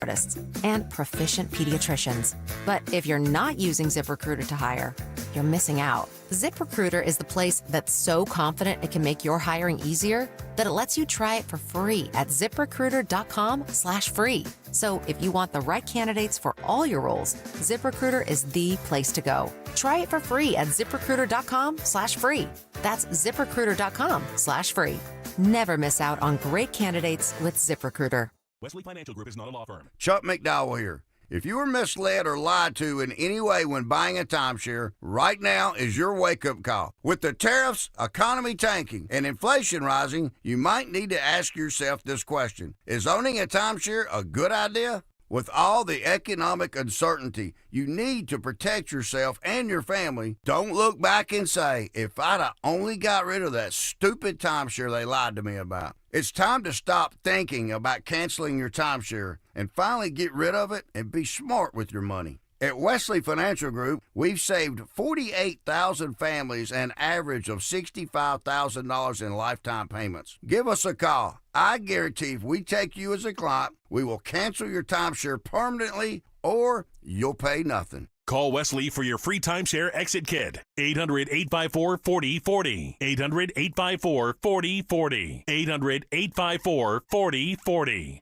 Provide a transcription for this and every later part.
artists and proficient pediatricians. But if you're not using ZipRecruiter to hire, you're missing out. ZipRecruiter is the place that's so confident it can make your hiring easier that it lets you try it for free at ziprecruiter.com/free. So if you want the right candidates for all your roles, ZipRecruiter is the place to go. Try it for free at ziprecruiter.com/free. That's ziprecruiter.com/free. Never miss out on great candidates with ZipRecruiter. Wesley Financial Group is not a law firm. Chuck McDowell here. If you were misled or lied to in any way when buying a timeshare, right now is your wake-up call. With the tariffs, economy tanking, and inflation rising, you might need to ask yourself this question. Is owning a timeshare a good idea? With all the economic uncertainty, you need to protect yourself and your family. Don't look back and say, if I'd have only got rid of that stupid timeshare they lied to me about. It's time to stop thinking about canceling your timeshare and finally get rid of it and be smart with your money. At Wesley Financial Group, we've saved 48,000 families an average of $65,000 in lifetime payments. Give us a call. I guarantee if we take you as a client, we will cancel your timeshare permanently or you'll pay nothing. Call Wesley for your free timeshare exit kit. 800-854-4040. 800-854-4040. 800-854-4040.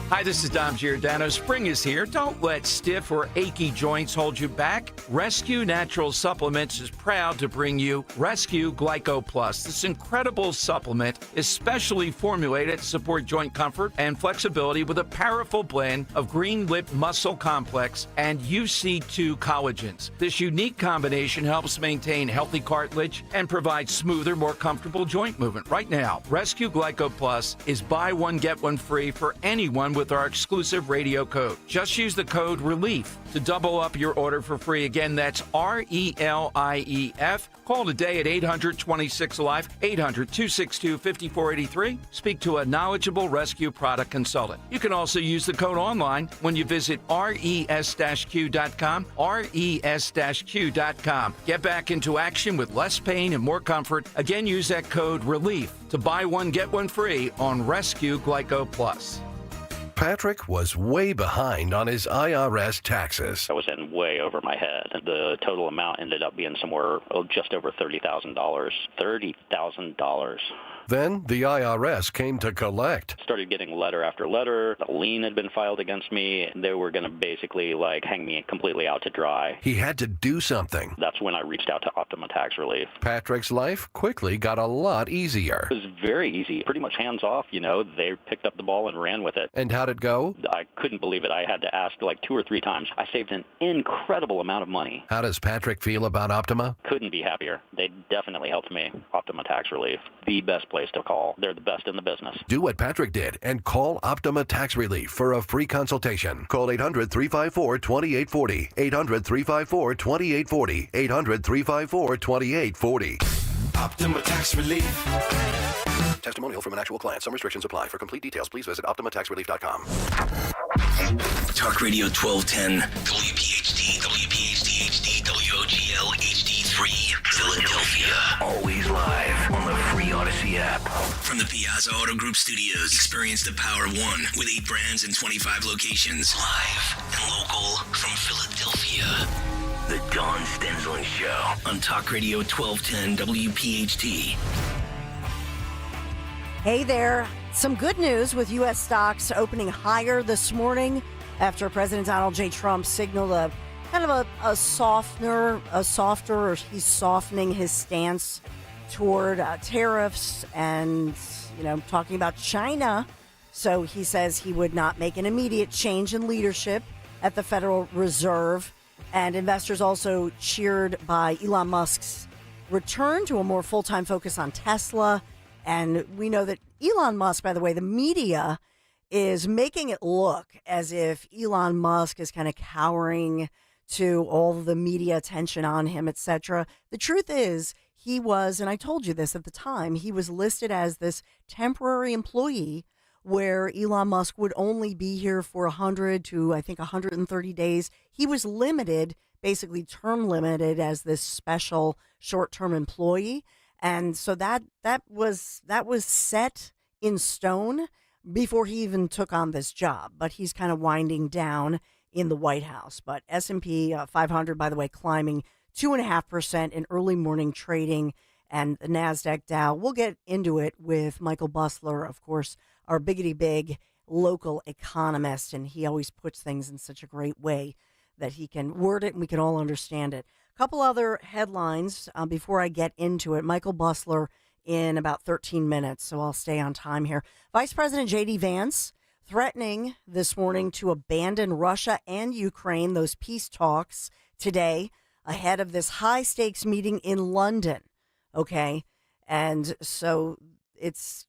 Hi, this is Dom Giordano. Spring is here. Don't let stiff or achy joints hold you back. Rescue Natural Supplements is proud to bring you Rescue Glyco Plus. This incredible supplement is specially formulated to support joint comfort and flexibility with a powerful blend of green lip muscle complex and UC2 collagens. This unique combination helps maintain healthy cartilage and provides smoother, more comfortable joint movement. Right now, Rescue Glyco Plus is buy one, get one free for anyone with our exclusive radio code. Just use the code RELIEF to double up your order for free. Again, that's RELIEF. Call today at 800-26-ALIVE, 800-262-5483. Speak to a knowledgeable rescue product consultant. You can also use the code online when you visit res-q.com, res-q.com. Get back into action with less pain and more comfort. Again, use that code RELIEF to buy one, get one free on Rescue Glyco Plus. Patrick was way behind on his IRS taxes. I was in way over my head. The total amount ended up being somewhere just over $30,000. $30,000. Then the IRS came to collect. Started getting letter after letter. A lien had been filed against me. They were going to basically hang me completely out to dry. He had to do something. That's when I reached out to Optima Tax Relief. Patrick's life quickly got a lot easier. It was very easy, pretty much hands off. They picked up the ball and ran with it. And how'd it go? I couldn't believe it. I had to ask 2 or 3 times. I saved an incredible amount of money. How does Patrick feel about Optima? Couldn't be happier. They definitely helped me. Optima Tax Relief, the best place to call. They're the best in the business. Do what Patrick did and call Optima Tax Relief for a free consultation. Call 800-354-2840. 800-354-2840. 800-354-2840. Optima Tax Relief. Testimonial from an actual client. Some restrictions apply. For complete details, please visit OptimaTaxRelief.com. Talk Radio 1210, WPHT, WPHT HD, WOGL HD3, Philadelphia. Always live on the free Odyssey app. From the Piazza Auto Group Studios, experience the power of one with 8 brands and 25 locations. Live and local from Philadelphia. The Dawn Stensland Show on Talk Radio 1210, WPHT. Hey there. Some good news with U.S. stocks opening higher this morning after President Donald J. Trump signaled a kind of a softer, or he's softening his stance toward tariffs and, talking about China. So he says he would not make an immediate change in leadership at the Federal Reserve. And investors also cheered by Elon Musk's return to a more full-time focus on Tesla. And we know that Elon Musk, by the way, the media is making it look as if Elon Musk is kind of cowering to all the media attention on him, etc. The truth is he was, and I told you this at the time, he was listed as this temporary employee where Elon Musk would only be here for 100 to, I think, 130 days. He was limited, basically term limited as this special short-term employee. And so that was set in stone before he even took on this job, but he's kind of winding down in the White House. But S&P 500, by the way, climbing 2.5% in early morning trading, and the NASDAQ Dow. We'll get into it with Michael Busler, of course, our biggity big local economist, and he always puts things in such a great way that he can word it and we can all understand it. A couple other headlines before I get into it. Michael Busler in about 13 minutes, so I'll stay on time here. Vice President J.D. Vance threatening this morning to abandon Russia and Ukraine, those peace talks today, ahead of this high-stakes meeting in London, okay? And so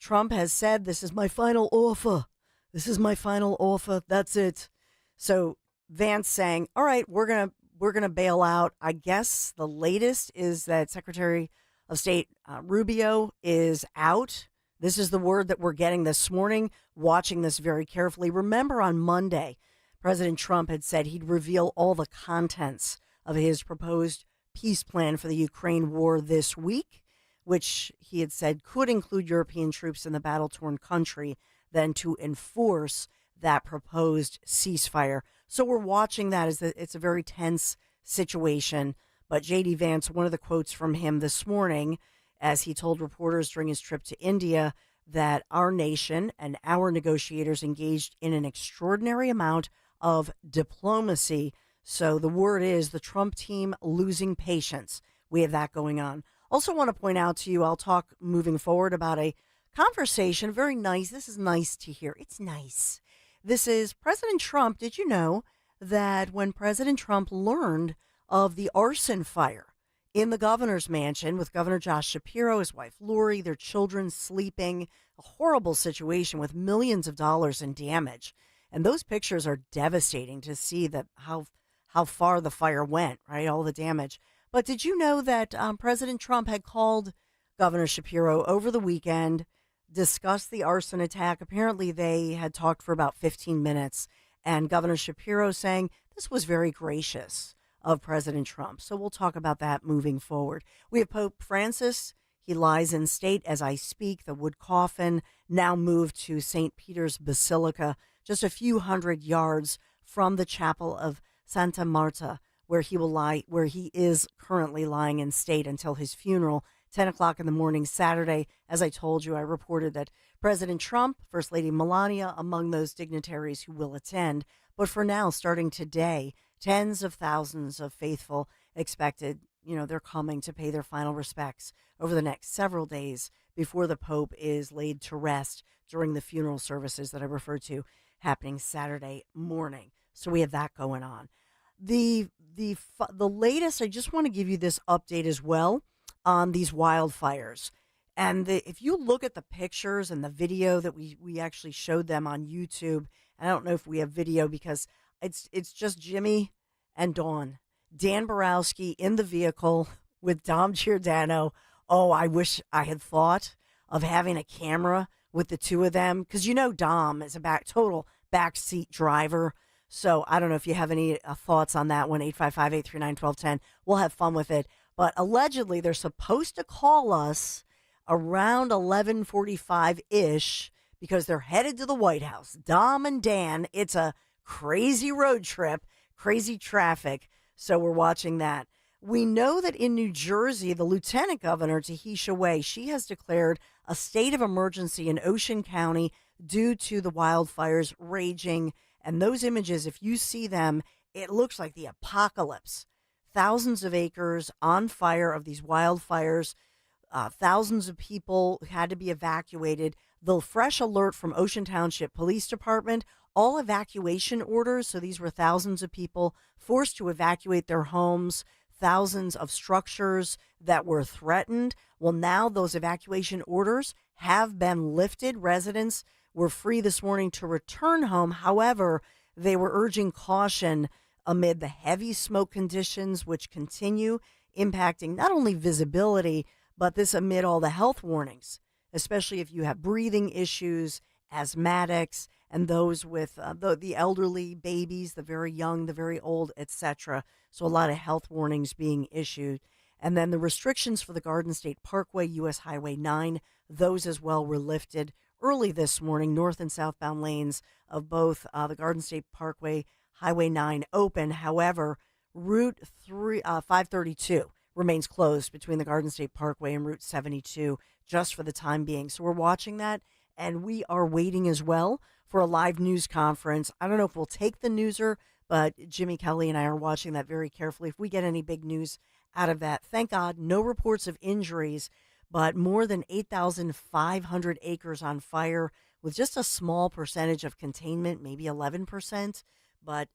Trump has said, this is my final offer. This is my final offer. That's it. So Vance saying, all right, we're gonna bail out. I guess the latest is that Secretary of State Rubio is out. This is the word that we're getting this morning, watching this very carefully. Remember on Monday, President Trump had said he'd reveal all the contents of his proposed peace plan for the Ukraine war this week, which he had said could include European troops in the battle-torn country, then to enforce that proposed ceasefire. So we're watching that as it's a very tense situation. But J.D. Vance, one of the quotes from him this morning, as he told reporters during his trip to India, that our nation and our negotiators engaged in an extraordinary amount of diplomacy. So the word is the Trump team losing patience. We have that going on. Also want to point out to you, I'll talk moving forward about a conversation, very nice. This is nice to hear. It's nice. This is President Trump. Did you know that when President Trump learned of the arson fire in the governor's mansion with Governor Josh Shapiro, his wife Lori, their children sleeping, a horrible situation with millions of dollars in damage. And those pictures are devastating to see that how far the fire went, right? All the damage. But did you know that President Trump had called Governor Shapiro over the weekend, discussed the arson attack? Apparently they had talked for about 15 minutes, and Governor Shapiro saying this was very gracious of President Trump. So we'll talk about that moving forward. We have Pope Francis. He lies in state as I speak. The wood coffin now moved to St. Peter's Basilica, just a few hundred yards from the chapel of Santa Marta, where he will lie, where he is currently lying in state until his funeral, 10 o'clock in the morning Saturday. As I told you, I reported that President Trump, First Lady Melania, among those dignitaries who will attend. But for now, starting today, tens of thousands of faithful expected, they're coming to pay their final respects over the next several days before the Pope is laid to rest during the funeral services that I referred to happening Saturday morning. So we have that going on. The latest, I just want to give you this update as well on these wildfires. And if you look at the pictures and the video that we actually showed them on YouTube, and I don't know if we have video because it's just Jimmy and Dawn. Dan Borowski in the vehicle with Dom Giordano. Oh, I wish I had thought of having a camera with the two of them, because Dom is a total backseat driver. So I don't know if you have any thoughts on that one, 855-839-1210. We'll have fun with it. But allegedly, they're supposed to call us around 11:45-ish because they're headed to the White House. Dom and Dan, it's a crazy road trip, crazy traffic. So we're watching that. We know that in New Jersey, the Lieutenant Governor, Tahisha Way, she has declared a state of emergency in Ocean County due to the wildfires raging. And those images, if you see them, it looks like the apocalypse. Thousands of acres on fire of these wildfires. Thousands of people had to be evacuated. The fresh alert from Ocean Township Police Department, all evacuation orders. So these were thousands of people forced to evacuate their homes, thousands of structures that were threatened. Well, now those evacuation orders have been lifted. Residents were free this morning to return home. However, they were urging caution amid the heavy smoke conditions, which continue impacting not only visibility, but this amid all the health warnings, especially if you have breathing issues, asthmatics, and those with the elderly, babies, the very young, the very old, etc. So a lot of health warnings being issued. And then the restrictions for the Garden State Parkway, U.S. Highway 9, those as well were lifted early this morning, north and southbound lanes of both the Garden State Parkway, Highway 9 open. However, Route 532 remains closed between the Garden State Parkway and Route 72 just for the time being. So we're watching that, and we are waiting as well for a live news conference. I don't know if we'll take the newser, but Jimmy Kelly and I are watching that very carefully. If we get any big news out of that, thank God, no reports of injuries, but more than 8,500 acres on fire with just a small percentage of containment, maybe 11%. But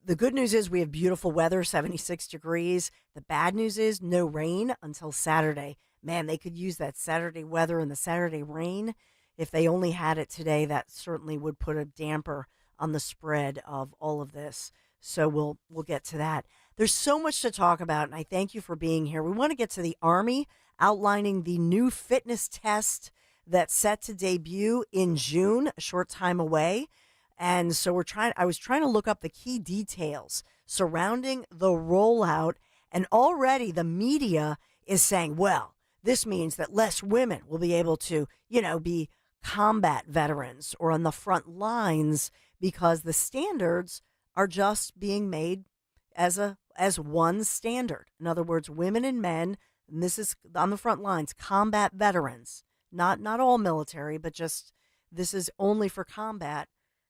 the good news is we have beautiful weather, 76 degrees. The bad news is no rain until Saturday. Man, they could use that Saturday weather and the Saturday rain. If they only had it today, that certainly would put a damper on the spread of all of this. So we'll get to that. There's so much to talk about, and I thank you for being here. We want to get to the Army outlining the new fitness test that's set to debut in June, a short time away. And so I was trying to look up the key details surrounding the rollout, and already the media is saying, well, this means that less women will be able to, be combat veterans or on the front lines because the standards are just being made as one standard. In other words, women and men, and this is on the front lines, combat veterans, not all military, but just this is only for combat,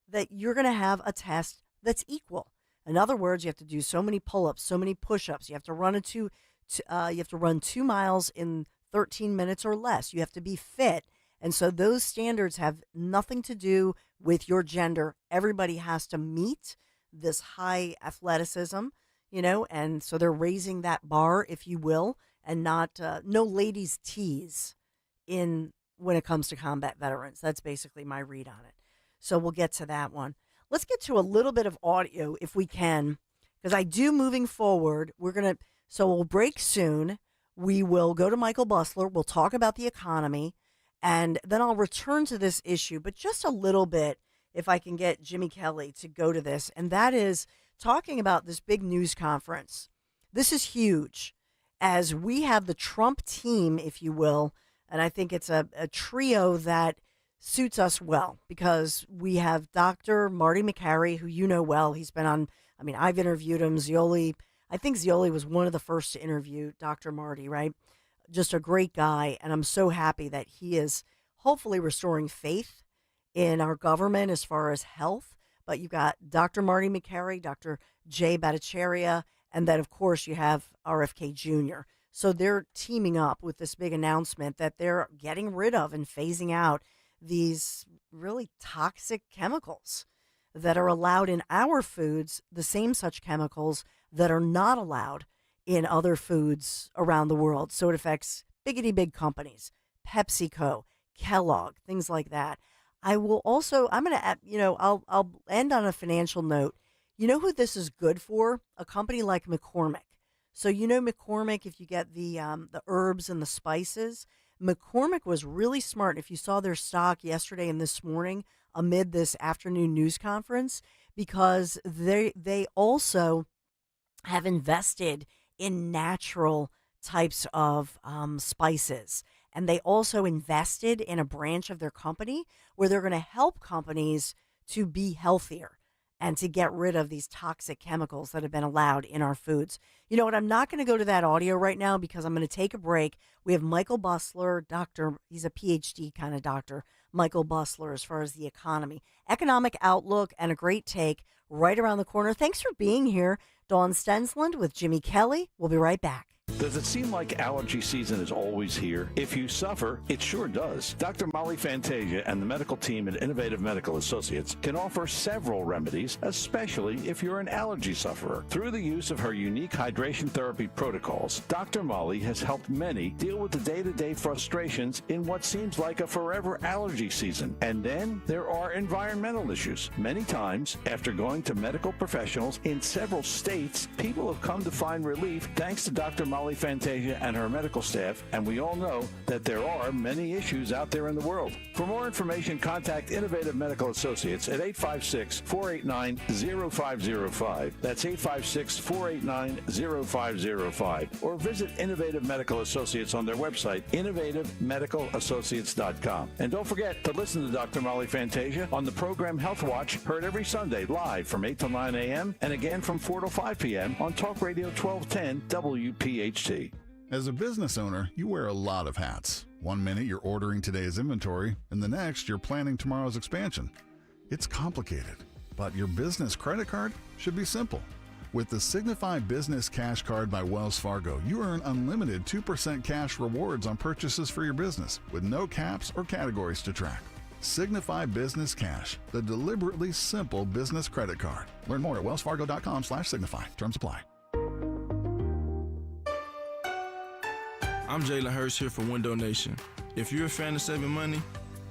that you're going to have a test that's equal. In other words, you have to do so many pull-ups, so many push-ups. You have to run 2 miles in 13 minutes or less. You have to be fit. And so those standards have nothing to do with your gender. Everybody has to meet this high athleticism, and so they're raising that bar, if you will, and not no ladies' tees when it comes to combat veterans. That's basically my read on it. So we'll get to that one. Let's get to a little bit of audio if we can, because I do moving forward. So we'll break soon. We will go to Michael Busler. We'll talk about the economy, and then I'll return to this issue, but just a little bit if I can get Jimmy Kelly to go to this, and that is talking about this big news conference. This is huge as we have the Trump team, if you will, and I think it's a trio that suits us well because we have Dr. Marty McCary, who you know well. He's been on, I've interviewed him. I think Zioli was one of the first to interview Dr. Marty, right? Just a great guy, and I'm so happy that he is hopefully restoring faith in our government as far as health. But you've got Dr. Marty McCary, Dr. Jay Bhattacharya, and then, of course, you have RFK Jr. So they're teaming up with this big announcement that they're getting rid of and phasing out these really toxic chemicals that are allowed in our foods, the same such chemicals that are not allowed in other foods around the world. So it affects big companies, PepsiCo, Kellogg, things like that. I'll end on a financial note. You know who this is good for? A company like McCormick. So McCormick, if you get the herbs and the spices, McCormick was really smart. If you saw their stock yesterday and this morning amid this afternoon news conference, because they also have invested in natural types of spices. And they also invested in a branch of their company where they're going to help companies to be healthier and to get rid of these toxic chemicals that have been allowed in our foods. You know what? I'm not going to go to that audio right now because I'm going to take a break. We have Michael Busler, he's a PhD kind of doctor, Michael Busler, as far as the economy, economic outlook, and a great take right around the corner. Thanks for being here. Dawn Stensland with Jimmy Kelly. We'll be right back. Does it seem like allergy season is always here? If you suffer, it sure does. Dr. Molly Fantasia and the medical team at Innovative Medical Associates can offer several remedies, especially if you're an allergy sufferer. Through the use of her unique hydration therapy protocols, Dr. Molly has helped many deal with the day-to-day frustrations in what seems like a forever allergy season. And then there are environmental issues. Many times, after going to medical professionals in several states, people have come to find relief thanks to Dr. Molly Molly Fantasia and her medical staff, and we all know that there are many issues out there in the world. For more information, contact Innovative Medical Associates at 856-489-0505. That's 856-489-0505. Or visit Innovative Medical Associates on their website, innovativemedicalassociates.com. And don't forget to listen to Dr. Molly Fantasia on the program Health Watch, heard every Sunday live from 8 to 9 a.m. and again from 4 to 5 p.m. on Talk Radio 1210 WPHT. As a business owner, you wear a lot of hats. One minute you're ordering today's inventory, and the next you're planning tomorrow's expansion. It's complicated, but your business credit card should be simple. With the Signify Business Cash Card by Wells Fargo, you earn unlimited 2% cash rewards on purchases for your business with no caps or categories to track. Signify Business Cash, the deliberately simple business credit card. Learn more at wellsfargo.com/signify. Terms apply. I'm Jalen Hurst here for Window Nation. If you're a fan of saving money,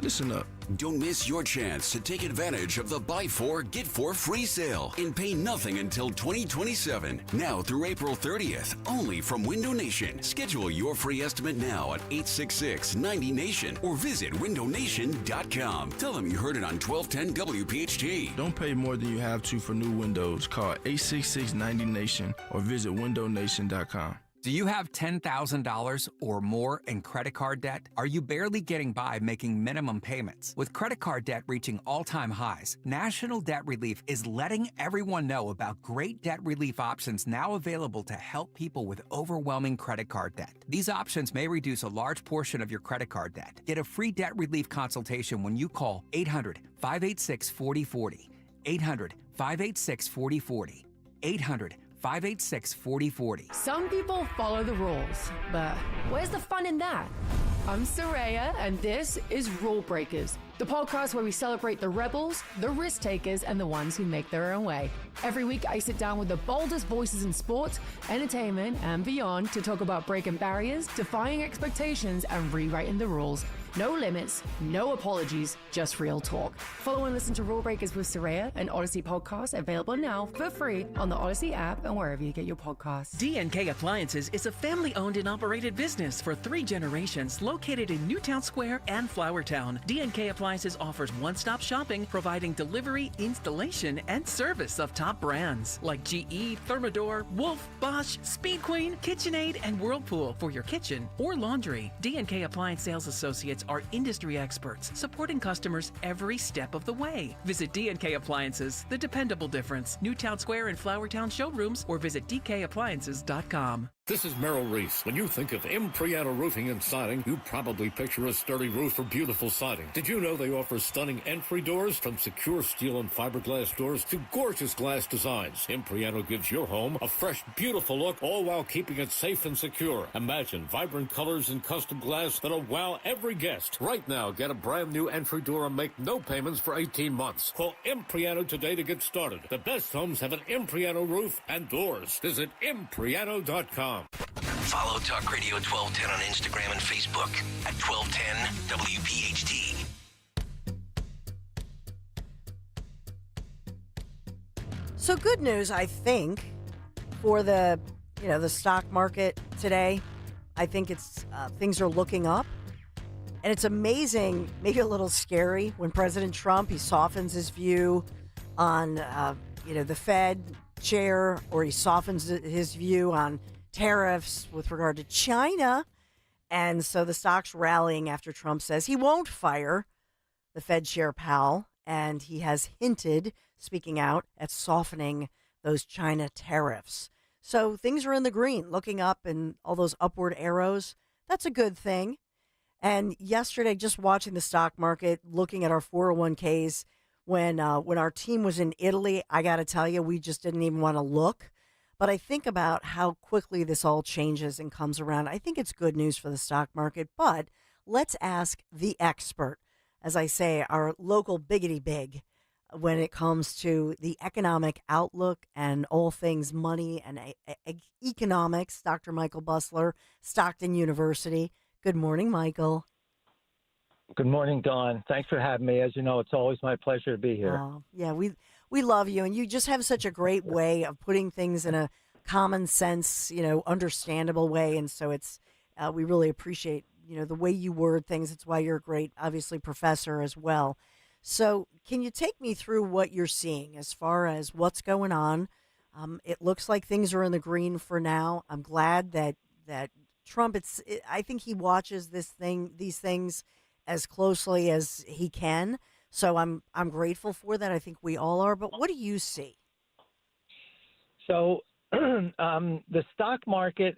listen up. Don't miss your chance to take advantage of the Buy 4, Get 4 free sale and pay nothing until 2027. Now through April 30th, only from Window Nation. Schedule your free estimate now at 866-90NATION or visit windownation.com. Tell them you heard it on 1210 WPHT. Don't pay more than you have to for new windows. Call 866-90NATION or visit windownation.com. Do you have $10,000 or more in credit card debt? Are you barely getting by making minimum payments? With credit card debt reaching all-time highs, National Debt Relief is letting everyone know about great debt relief options now available to help people with overwhelming credit card debt. These options may reduce a large portion of your credit card debt. Get a free debt relief consultation when you call 800-586-4040. 800-586-4040. 800-586-4040. Some people follow the rules, but where's the fun in that? I'm Saraya, and this is Rule Breakers, the podcast where we celebrate the rebels, the risk takers, and the ones who make their own way. Every week, I sit down with the boldest voices in sports, entertainment, and beyond to talk about breaking barriers, defying expectations, and rewriting the rules. No limits, no apologies, just real talk. Follow and listen to Rule Breakers with Saraya, an Odyssey podcast available now for free on the Odyssey app and wherever you get your podcasts. D&K Appliances is a family-owned and operated business for 3 generations located in Newtown Square and Flowertown. D&K Appliances offers one-stop shopping, providing delivery, installation, and service of top brands like GE, Thermador, Wolf, Bosch, Speed Queen, KitchenAid, and Whirlpool for your kitchen or laundry. D&K Appliance Sales Associates are industry experts supporting customers every step of the way. Visit D&K Appliances, the dependable difference. Newtown Square and Flowertown showrooms or visit dkappliances.com. This is Merrill Reese. When you think of Impriano Roofing and Siding, you probably picture a sturdy roof or beautiful siding. Did you know they offer stunning entry doors, from secure steel and fiberglass doors to gorgeous glass designs? Impriano gives your home a fresh, beautiful look, all while keeping it safe and secure. Imagine vibrant colors and custom glass that'll wow every guest. Right now, get a brand new entry door and make no payments for 18 months. Call Impriano today to get started. The best homes have an Impriano roof and doors. Visit Impriano.com. Follow Talk Radio 1210 on Instagram and Facebook at 1210 WPHT. So good news, I think, for the stock market today. I think it's things are looking up, and it's amazing, maybe a little scary, when President Trump, he softens his view on the Fed chair, or he softens his view on tariffs with regard to China. And so the stock's rallying after Trump says he won't fire the Fed chair Powell, and he has hinted, speaking out, at softening those China tariffs. So things are in the green, looking up, and all those upward arrows. That's a good thing. And yesterday, just watching the stock market, looking at our 401ks, when our team was in Italy, I got to tell you, we just didn't even want to look. But I think about how quickly this all changes and comes around. I think it's good news for the stock market. But let's ask the expert, as I say, our local biggity big, when it comes to the economic outlook and all things money and economics, Dr. Michael Busler, Stockton University. Good morning, Michael. Good morning, Dawn. Thanks for having me. As you know, it's always my pleasure to be here. Oh, yeah, we love you, and you just have such a great way of putting things in a common sense, understandable way. And so we really appreciate, the way you word things. It's why you're a great, obviously, professor as well. So can you take me through what you're seeing as far as what's going on? It looks like things are in the green for now. I'm glad that Trump, I think he watches these things as closely as he can. So I'm grateful for that. I think we all are. But what do you see? So the stock market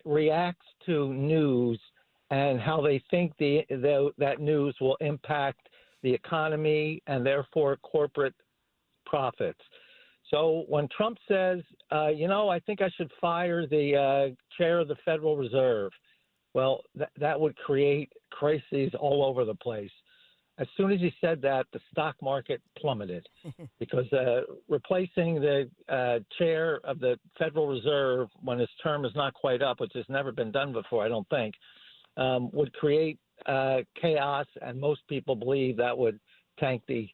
reacts to news and how they think that news will impact the economy and therefore corporate profits. So when Trump says, I think I should fire the chair of the Federal Reserve, well, that would create crises all over the place. As soon as he said that, the stock market plummeted because replacing the chair of the Federal Reserve when his term is not quite up, which has never been done before, I don't think, would create chaos, and most people believe that would tank the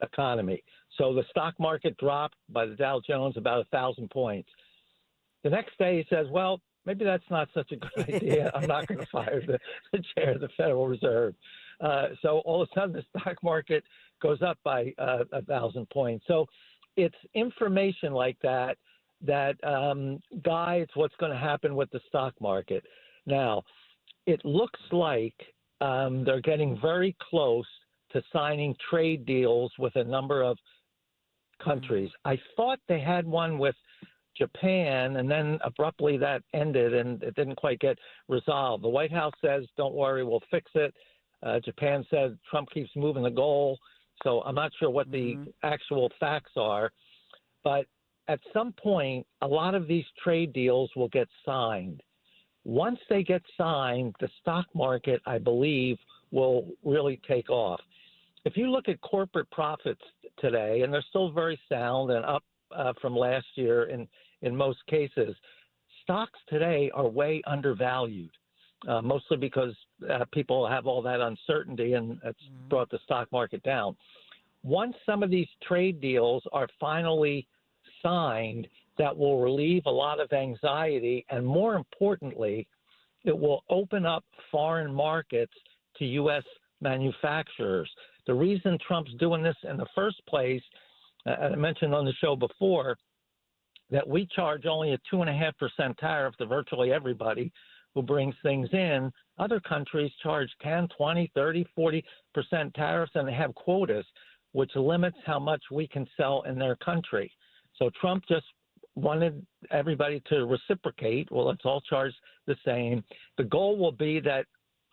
economy. So the stock market dropped by the Dow Jones about 1,000 points. The next day he says, well, maybe that's not such a good idea. I'm not going to fire the chair of the Federal Reserve. So all of a sudden the stock market goes up by 1,000 points. So it's information like that guides what's going to happen with the stock market. Now, it looks like they're getting very close to signing trade deals with a number of countries. I thought they had one with Japan, and then abruptly that ended, and it didn't quite get resolved. The White House says, don't worry, we'll fix it. Japan said Trump keeps moving the goal. So I'm not sure what the actual facts are. But at some point, a lot of these trade deals will get signed. Once they get signed, the stock market, I believe, will really take off. If you look at corporate profits today, and they're still very sound and up from last year in most cases, stocks today are way undervalued, mostly because people have all that uncertainty, and it's brought the stock market down. Once some of these trade deals are finally signed, that will relieve a lot of anxiety, and more importantly, it will open up foreign markets to U.S. manufacturers. The reason Trump's doing this in the first place, I mentioned on the show before, that we charge only a 2.5% tariff to virtually everybody who brings things in. Other countries charge 10, 20, 30, 40% tariffs, and they have quotas, which limits how much we can sell in their country. So Trump just wanted everybody to reciprocate. Well, let's all charge the same. The goal will be that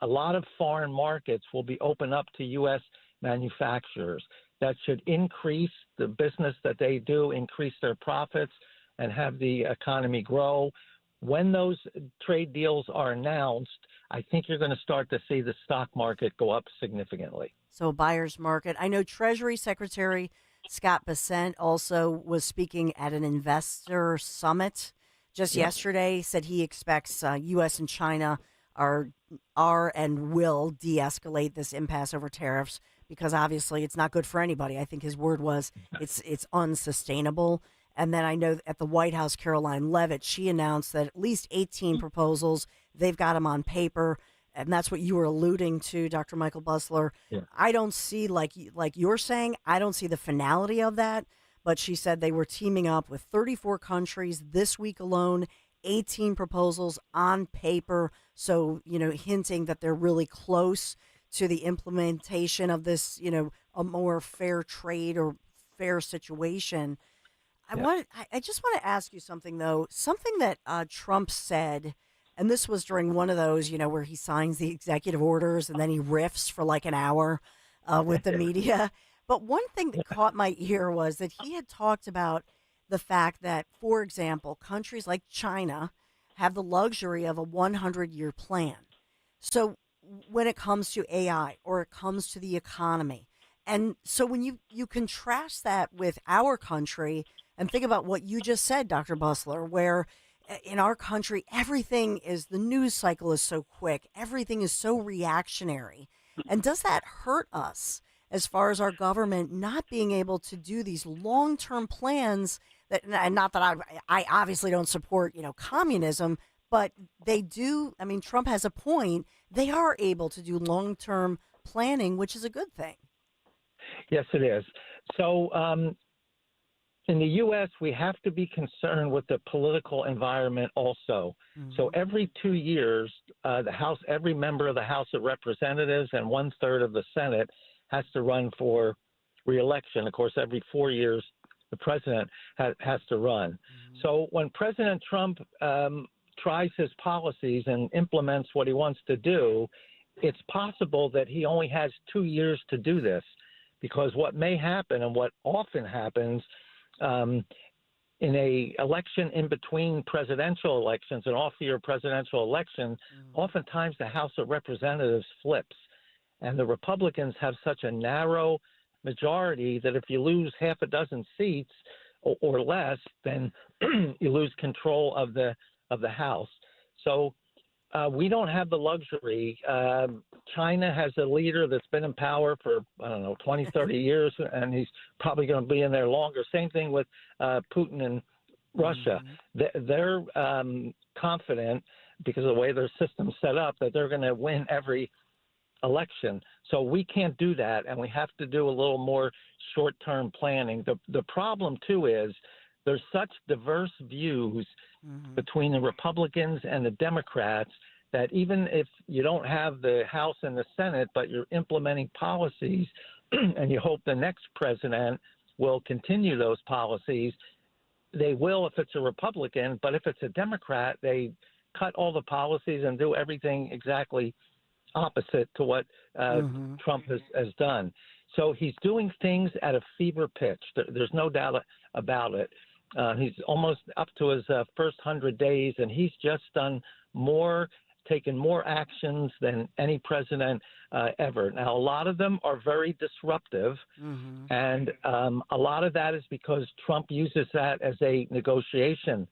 a lot of foreign markets will be open up to U.S. manufacturers. That should increase the business that they do, increase their profits, and have the economy grow. When those trade deals are announced, I think you're going to start to see the stock market go up significantly. So a buyer's market. I know Treasury Secretary Scott Bessent also was speaking at an investor summit just yesterday, said he expects U.S. and China are and will de-escalate this impasse over tariffs because obviously it's not good for anybody. I think his word was it's unsustainable. And then I know at the White House, Caroline Leavitt, she announced that at least 18 proposals, they've got them on paper. And that's what you were alluding to, Dr. Michael Busler. Yeah. I don't see, like you're saying, I don't see the finality of that. But she said they were teaming up with 34 countries this week alone, 18 proposals on paper. So, hinting that they're really close to the implementation of this, a more fair trade or fair situation. I just want to ask you something, though. Something that Trump said, and this was during one of those, where he signs the executive orders and then he riffs for like an hour with the media. But one thing that caught my ear was that he had talked about the fact that, for example, countries like China have the luxury of a 100-year plan. So when it comes to AI or it comes to the economy, and so when you contrast that with our country and think about what you just said, Dr. Busler, where in our country, everything is, the news cycle is so quick. Everything is so reactionary. And does that hurt us as far as our government not being able to do these long-term plans and not that I obviously don't support, communism, but they do. I mean, Trump has a point. They are able to do long-term planning, which is a good thing. Yes, it is. So in the U.S., we have to be concerned with the political environment also. So every 2 years, every member of the House of Representatives and 1/3 of the Senate has to run for re-election. Of course, every 4 years, the president has to run. So when President Trump tries his policies and implements what he wants to do, it's possible that he only has 2 years to do this, because what may happen and what often happens in a election in between presidential elections, an off-year presidential election, oftentimes the House of Representatives flips, and the Republicans have such a narrow majority that if you lose half a dozen seats or less, then you lose control of the House. So we don't have the luxury. China has a leader that's been in power for, 20, 30 years, and he's probably going to be in there longer. Same thing with Putin and Russia. They're confident, because of the way their system's set up, that they're going to win every election. So we can't do that, and we have to do a little more short-term planning. The problem, too, is there's such diverse views between the Republicans and the Democrats that even if you don't have the House and the Senate, but you're implementing policies and you hope the next president will continue those policies, they will if it's a Republican, but if it's a Democrat, they cut all the policies and do everything exactly opposite to what Trump has done. So he's doing things at a fever pitch. There's no doubt about it. He's almost up to his first 100 days, and he's just taken more actions than any president ever. Now, a lot of them are very disruptive, and a lot of that is because Trump uses that as a negotiation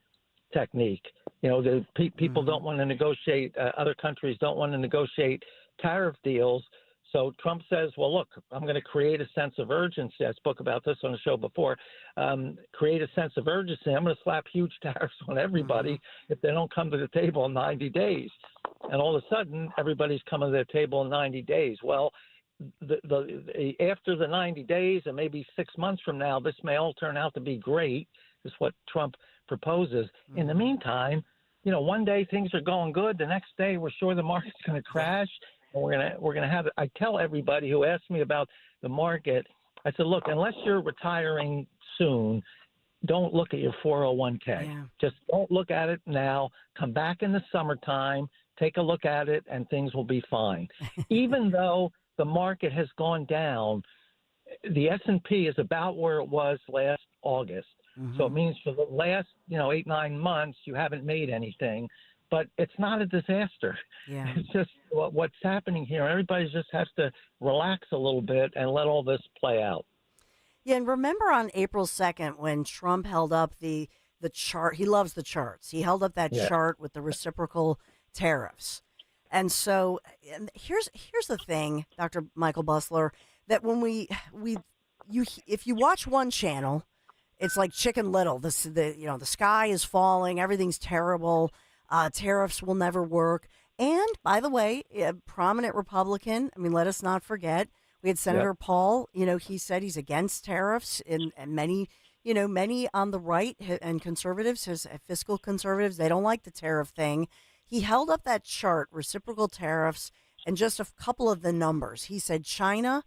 technique. The people don't want to negotiate, other countries don't want to negotiate tariff deals. So Trump says, well, look, I'm going to create a sense of urgency. I spoke about this on the show before. Create a sense of urgency. I'm going to slap huge tariffs on everybody if they don't come to the table in 90 days. And all of a sudden, everybody's coming to the table in 90 days. Well, after the 90 days and maybe 6 months from now, this may all turn out to be great, is what Trump proposes. In the meantime, one day things are going good. The next day, we're sure the market's going to crash. And we're gonna have it. I tell everybody who asks me about the market, I said, look, unless you're retiring soon, don't look at your 401k. Yeah. Just don't look at it now. Come back in the summertime, take a look at it, and things will be fine. Even though the market has gone down, the S&P is about where it was last August. So it means for the last 8-9 months you haven't made anything. But it's not a disaster. Yeah. It's just what's happening here. Everybody just has to relax a little bit and let all this play out. Yeah, and remember on April 2nd when Trump held up the chart. He loves the charts. He held up that chart with the reciprocal tariffs. And so here's the thing, Dr. Michael Busler, that when if you watch one channel, it's like Chicken Little. The sky is falling, everything's terrible. Tariffs will never work. And, by the way, a prominent Republican, let us not forget, we had Senator Paul, he said he's against tariffs, and many on the right and conservatives, his fiscal conservatives, they don't like the tariff thing. He held up that chart, reciprocal tariffs, and just a couple of the numbers. He said China,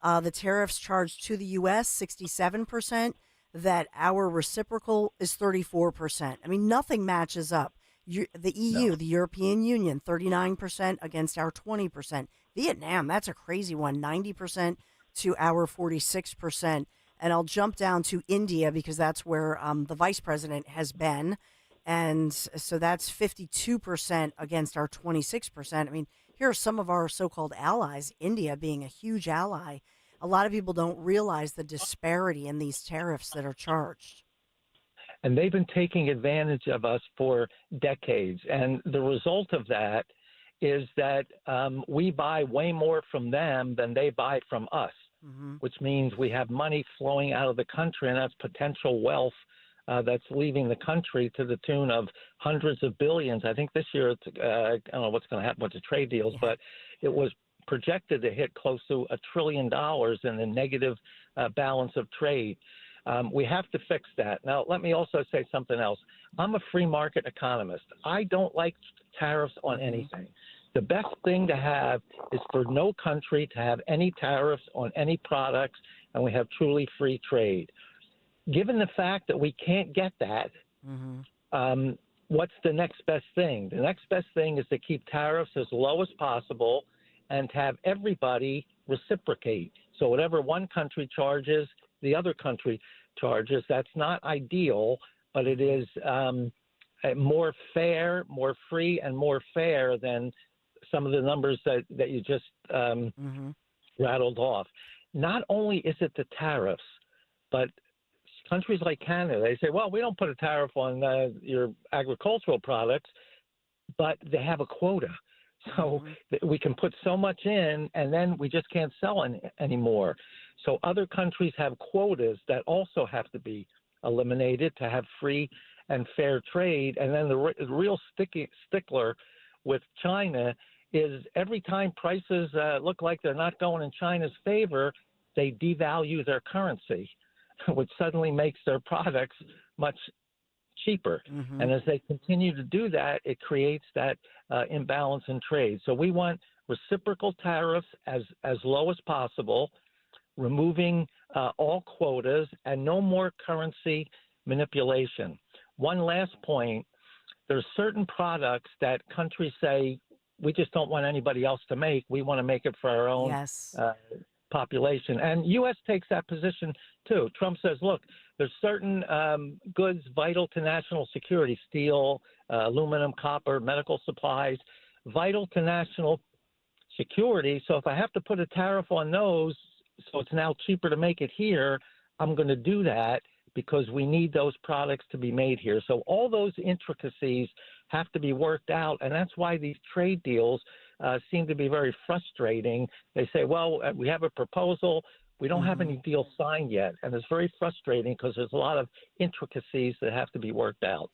the tariffs charged to the U.S., 67%, that our reciprocal is 34%. Nothing matches up. The EU, the European Union, 39% against our 20%. Vietnam, that's a crazy one, 90% to our 46%. And I'll jump down to India because that's where the vice president has been. And so that's 52% against our 26%. Here are some of our so-called allies, India being a huge ally. A lot of people don't realize the disparity in these tariffs that are charged. And they've been taking advantage of us for decades. And the result of that is that we buy way more from them than they buy from us, which means we have money flowing out of the country, and that's potential wealth that's leaving the country to the tune of hundreds of billions. I think this year, it's, I don't know what's going to happen with the trade deals, but it was projected to hit close to $1 trillion in the negative balance of trade. We have to fix that. Now, let me also say something else. I'm a free market economist. I don't like tariffs on anything. The best thing to have is for no country to have any tariffs on any products, and we have truly free trade. Given the fact that we can't get that, what's the next best thing? The next best thing is to keep tariffs as low as possible and to have everybody reciprocate. So whatever one country charges, the other country charges. That's not ideal, but it is more fair, more free, and more fair than some of the numbers that you just rattled off. Not only is it the tariffs, but countries like Canada, they say, well, we don't put a tariff on your agricultural products, but they have a quota. So we can put so much in, and then we just can't sell anymore. So other countries have quotas that also have to be eliminated to have free and fair trade. And then the real stickler with China is every time prices look like they're not going in China's favor, they devalue their currency, which suddenly makes their products much cheaper. And as they continue to do that, it creates that imbalance in trade. So we want reciprocal tariffs as low as possible, removing all quotas, and no more currency manipulation. One last point, there's certain products that countries say, we just don't want anybody else to make. We want to make it for our own population. And U.S. takes that position too. Trump says, look, there's certain goods vital to national security, steel, aluminum, copper, medical supplies, vital to national security. So if I have to put a tariff on those, so it's now cheaper to make it here, I'm going to do that because we need those products to be made here. So all those intricacies have to be worked out, and that's why these trade deals seem to be very frustrating. They say, well, we have a proposal. We don't have any deal signed yet, and it's very frustrating because there's a lot of intricacies that have to be worked out.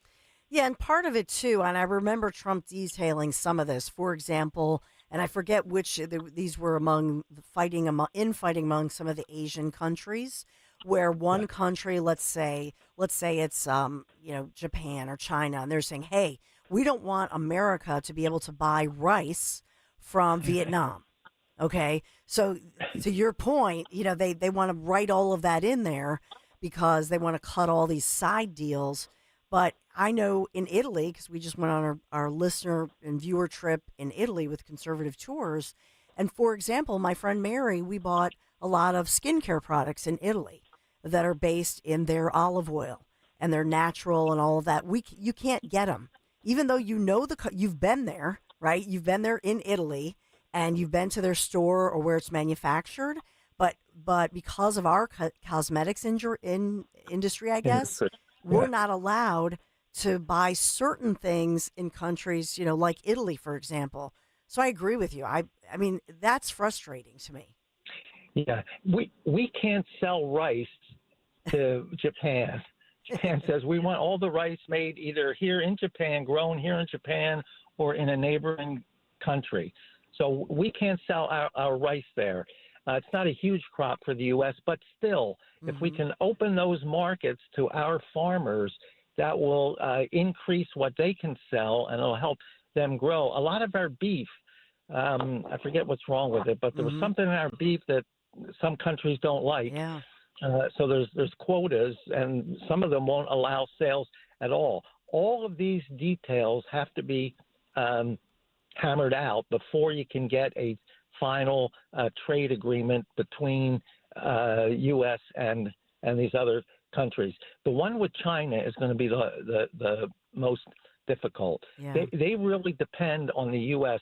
Yeah, and part of it, too, and I remember Trump detailing some of this. For example, and I forget which these were infighting among some of the Asian countries, where one country, let's say it's Japan or China, and they're saying, hey, we don't want America to be able to buy rice from Vietnam. Okay, so to your point, they want to write all of that in there because they want to cut all these side deals. But I know in Italy, because we just went on our listener and viewer trip in Italy with Conservative Tours, and for example, my friend Mary, we bought a lot of skincare products in Italy that are based in their olive oil and they're natural and all of that. You can't get them, even though you've been there, right? You've been there in Italy and you've been to their store or where it's manufactured, but because of our cosmetics industry, I guess, we're not allowed to buy certain things in countries, like Italy, for example. So I agree with you. I mean, that's frustrating to me. Yeah, we can't sell rice to Japan. Japan says we want all the rice made either here in Japan, grown here in Japan, or in a neighboring country. So we can't sell our rice there. It's not a huge crop for the U.S., but still, if we can open those markets to our farmers, that will increase what they can sell, and it'll help them grow. A lot of our beef, I forget what's wrong with it, but there was something in our beef that some countries don't like. Yeah. So there's quotas, and some of them won't allow sales at all. All of these details have to be hammered out before you can get a final trade agreement between U.S. and these other countries. The one with China is going to be the most difficult. Yeah. They really depend on the U.S.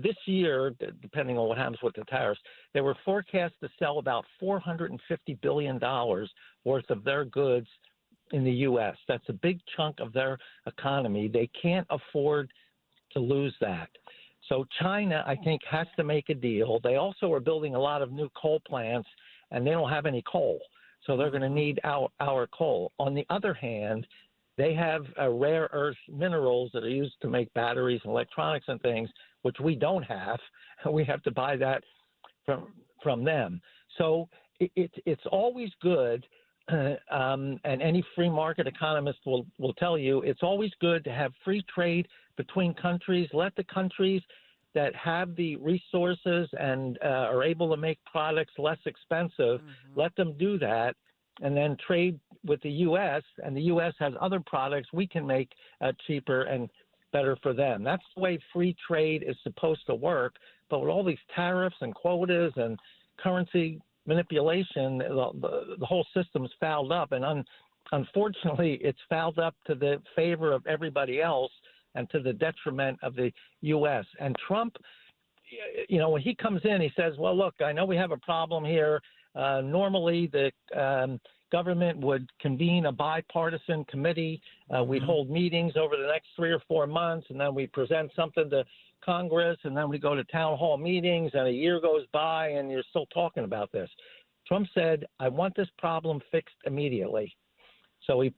This year, depending on what happens with the tariffs, they were forecast to sell about $450 billion worth of their goods in the U.S. That's a big chunk of their economy. They can't afford to lose that. So China, I think, has to make a deal. They also are building a lot of new coal plants, and they don't have any coal. So they're going to need our coal. On the other hand, they have rare earth minerals that are used to make batteries and electronics and things, which we don't have. We have to buy that from them. So it's always good, and any free market economist will tell you it's always good to have free trade between countries. Let the countries that have the resources and are able to make products less expensive, let them do that, and then trade with the U.S., and the U.S. has other products we can make cheaper and better for them. That's the way free trade is supposed to work. But with all these tariffs and quotas and currency manipulation, the whole system's fouled up. And unfortunately, it's fouled up to the favor of everybody else and to the detriment of the U.S. And Trump, when he comes in, he says, well, look, I know we have a problem here. Normally, the government would convene a bipartisan committee. We'd hold meetings over the next 3 or 4 months, and then we present something to Congress, and then we go to town hall meetings, and a year goes by, and you're still talking about this. Trump said, I want this problem fixed immediately. So he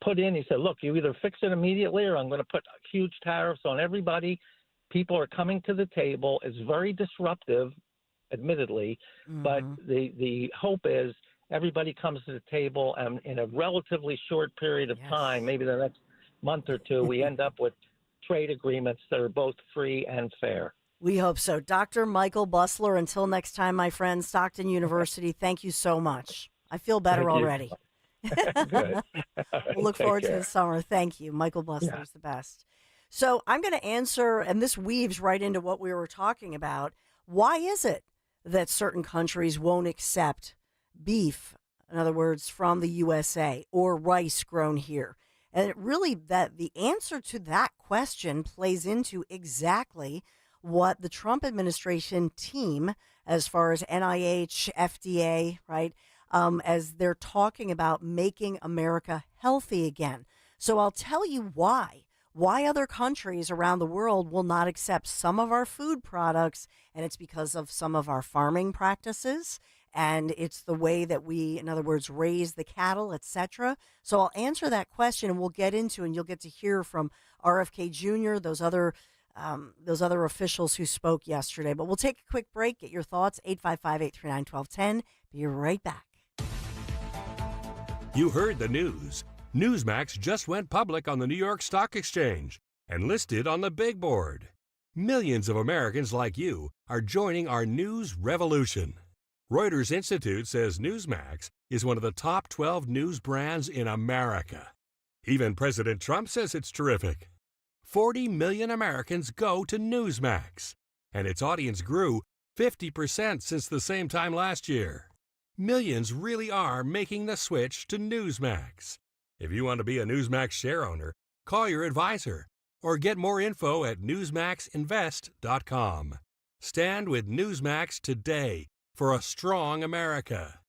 said, look, you either fix it immediately or I'm going to put huge tariffs on everybody. People are coming to the table. It's very disruptive, admittedly, but the hope is everybody comes to the table, and in a relatively short period of time, maybe the next month or two, we end up with trade agreements that are both free and fair. We hope so. Dr. Michael Busler, until next time, my friend, Stockton University, thank you so much. I feel better already. Good. We'll look forward to the summer. Thank you. Michael Busler is the best. So I'm going to answer, and this weaves right into what we were talking about. Why is it that certain countries won't accept beef, in other words, from the USA, or rice grown here? And the answer to that question plays into exactly what the Trump administration team, as far as NIH, FDA, right, as they're talking about making America healthy again. So I'll tell you why other countries around the world will not accept some of our food products, and it's because of some of our farming practices, and it's the way that we, in other words, raise the cattle, etc. So I'll answer that question, and we'll get into, and you'll get to hear from RFK Jr., those other officials who spoke yesterday. But we'll take a quick break. Get your thoughts, 855-839-1210. Be right back. You heard the news. Newsmax just went public on the New York Stock Exchange and listed on the big board. Millions of Americans like you are joining our news revolution. Reuters Institute says Newsmax is one of the top 12 news brands in America. Even President Trump says it's terrific. 40 million Americans go to Newsmax, and its audience grew 50% since the same time last year. Millions really are making the switch to Newsmax. If you want to be a Newsmax share owner, call your advisor or get more info at newsmaxinvest.com. Stand with Newsmax today for a strong America.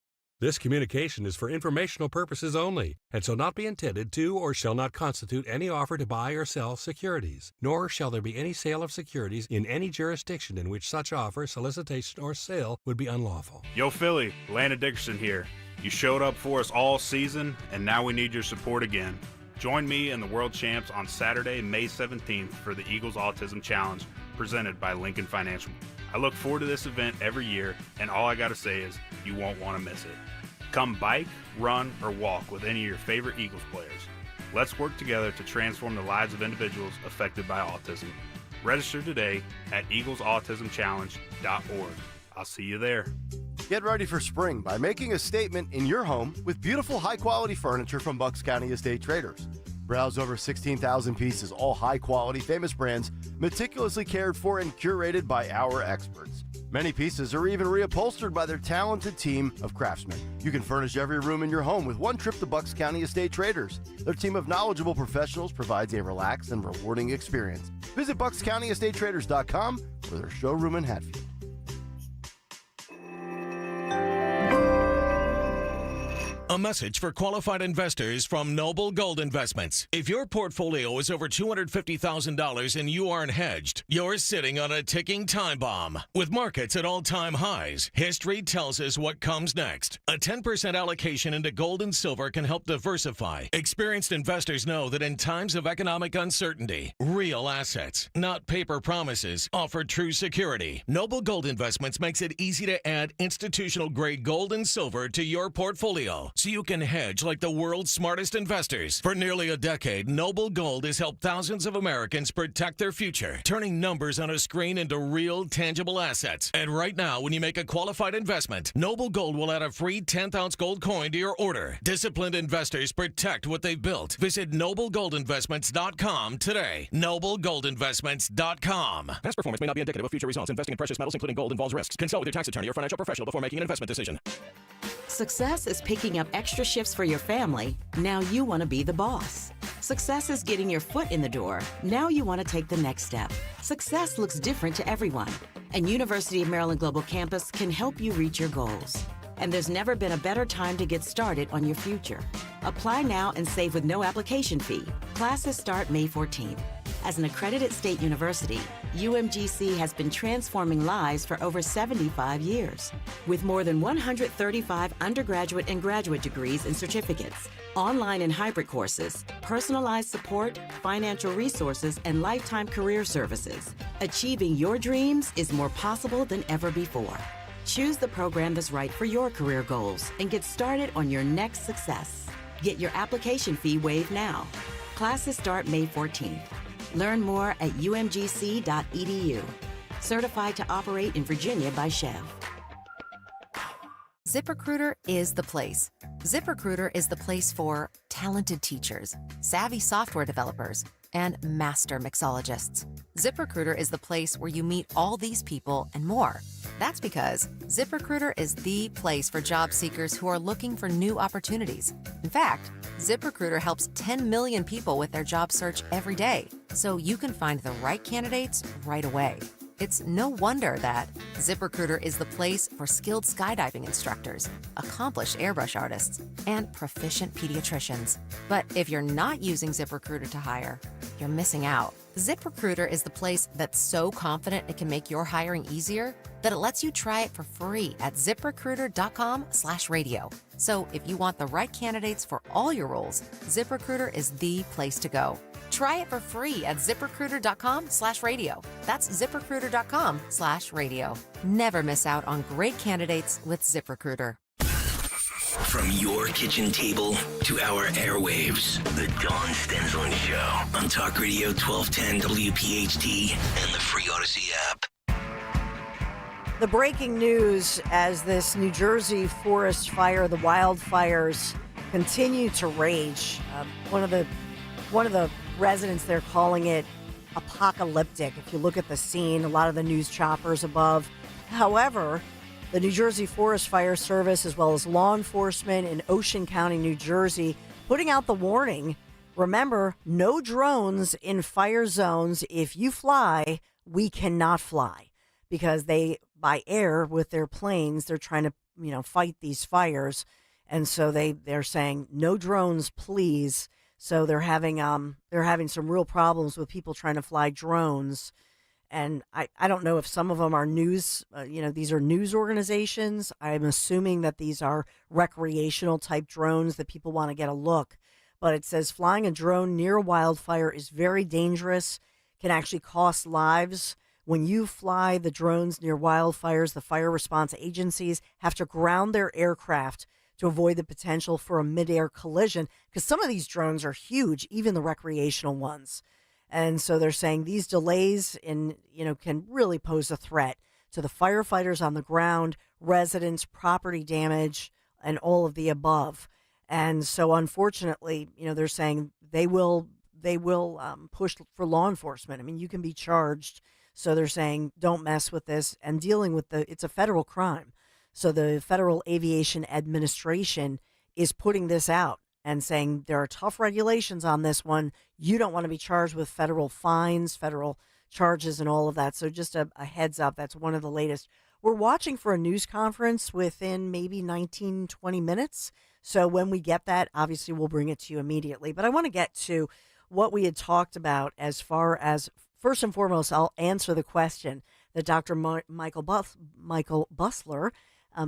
This communication is for informational purposes only and shall not be intended to or shall not constitute any offer to buy or sell securities, nor shall there be any sale of securities in any jurisdiction in which such offer, solicitation, or sale would be unlawful. Yo, Philly, Landon Dickerson here. You showed up for us all season, and now we need your support again. Join me and the World Champs on Saturday, May 17th for the Eagles Autism Challenge presented by Lincoln Financial. I look forward to this event every year, and all I gotta say is you won't want to miss it. Come bike, run, or walk with any of your favorite Eagles players. Let's work together to transform the lives of individuals affected by autism. Register today at eaglesautismchallenge.org. I'll see you there. Get ready for spring by making a statement in your home with beautiful, high-quality furniture from Bucks County Estate Traders. Browse over 16,000 pieces, all high-quality, famous brands, meticulously cared for and curated by our experts. Many pieces are even reupholstered by their talented team of craftsmen. You can furnish every room in your home with one trip to Bucks County Estate Traders. Their team of knowledgeable professionals provides a relaxed and rewarding experience. Visit BucksCountyEstateTraders.com for their showroom in Hatfield. A message for qualified investors from Noble Gold Investments. If your portfolio is over $250,000 and you aren't hedged, you're sitting on a ticking time bomb. With markets at all-time highs, history tells us what comes next. A 10% allocation into gold and silver can help diversify. Experienced investors know that in times of economic uncertainty, real assets, not paper promises, offer true security. Noble Gold Investments makes it easy to add institutional-grade gold and silver to your portfolio so you can hedge like the world's smartest investors. For nearly a decade, Noble Gold has helped thousands of Americans protect their future, turning numbers on a screen into real, tangible assets. And right now, when you make a qualified investment, Noble Gold will add a free 10th-ounce gold coin to your order. Disciplined investors protect what they've built. Visit NobleGoldInvestments.com today. NobleGoldInvestments.com. Past performance may not be indicative of future results. Investing in precious metals, including gold, involves risks. Consult with your tax attorney or financial professional before making an investment decision. Success is picking up extra shifts for your family. Now you want to be the boss. Success is getting your foot in the door. Now you want to take the next step. Success looks different to everyone, and University of Maryland Global Campus can help you reach your goals. And there's never been a better time to get started on your future. Apply now and save with no application fee. Classes start May 14th. As an accredited state university, UMGC has been transforming lives for over 75 years. With more than 135 undergraduate and graduate degrees and certificates, online and hybrid courses, personalized support, financial resources, and lifetime career services, achieving your dreams is more possible than ever before. Choose the program that's right for your career goals and get started on your next success. Get your application fee waived now. Classes start May 14th. Learn more at umgc.edu. Certified to operate in Virginia by Chev. ZipRecruiter is the place. ZipRecruiter is the place for talented teachers, savvy software developers, and master mixologists. ZipRecruiter is the place where you meet all these people and more. That's because ZipRecruiter is the place for job seekers who are looking for new opportunities. In fact, ZipRecruiter helps 10 million people with their job search every day, so you can find the right candidates right away. It's no wonder that ZipRecruiter is the place for skilled skydiving instructors, accomplished airbrush artists, and proficient pediatricians. But if you're not using ZipRecruiter to hire, you're missing out. ZipRecruiter is the place that's so confident it can make your hiring easier that it lets you try it for free at ZipRecruiter.com/radio. So if you want the right candidates for all your roles, ZipRecruiter is the place to go. Try it for free at ZipRecruiter.com/radio. That's ZipRecruiter.com/radio. Never miss out on great candidates with ZipRecruiter. From your kitchen table to our airwaves, the Dawn Stenzelin Show on Talk Radio 1210 WPHT and the free Odyssey app. The breaking news as this New Jersey forest fire, the wildfires, continue to rage. One of the residents there calling it apocalyptic. If you look at the scene, a lot of the news choppers above. However, the New Jersey Forest Fire Service, as well as law enforcement in Ocean County, New Jersey, putting out the warning. Remember, no drones in fire zones. If you fly, we cannot fly, because they, by air with their planes, they're trying to, fight these fires. And so they're saying no drones, please. So they're having some real problems with people trying to fly drones. And I don't know if some of them are news, these are news organizations. I'm assuming that these are recreational type drones that people want to get a look. But it says flying a drone near a wildfire is very dangerous, can actually cost lives. When you fly the drones near wildfires, the fire response agencies have to ground their aircraft to avoid the potential for a midair collision, because some of these drones are huge, even the recreational ones. And so they're saying these delays can really pose a threat to the firefighters on the ground, residents, property damage, and all of the above. And so unfortunately, they're saying they will push for law enforcement. I mean, you can be charged. So they're saying don't mess with this, and dealing with it's a federal crime. So the Federal Aviation Administration is putting this out and saying there are tough regulations on this one. You don't want to be charged with federal fines, federal charges, and all of that. So just a heads up, that's one of the latest. We're watching for a news conference within maybe 19, 20 minutes. So when we get that, obviously we'll bring it to you immediately. But I want to get to what we had talked about as far as, first and foremost, I'll answer the question that Dr. Michael Busler,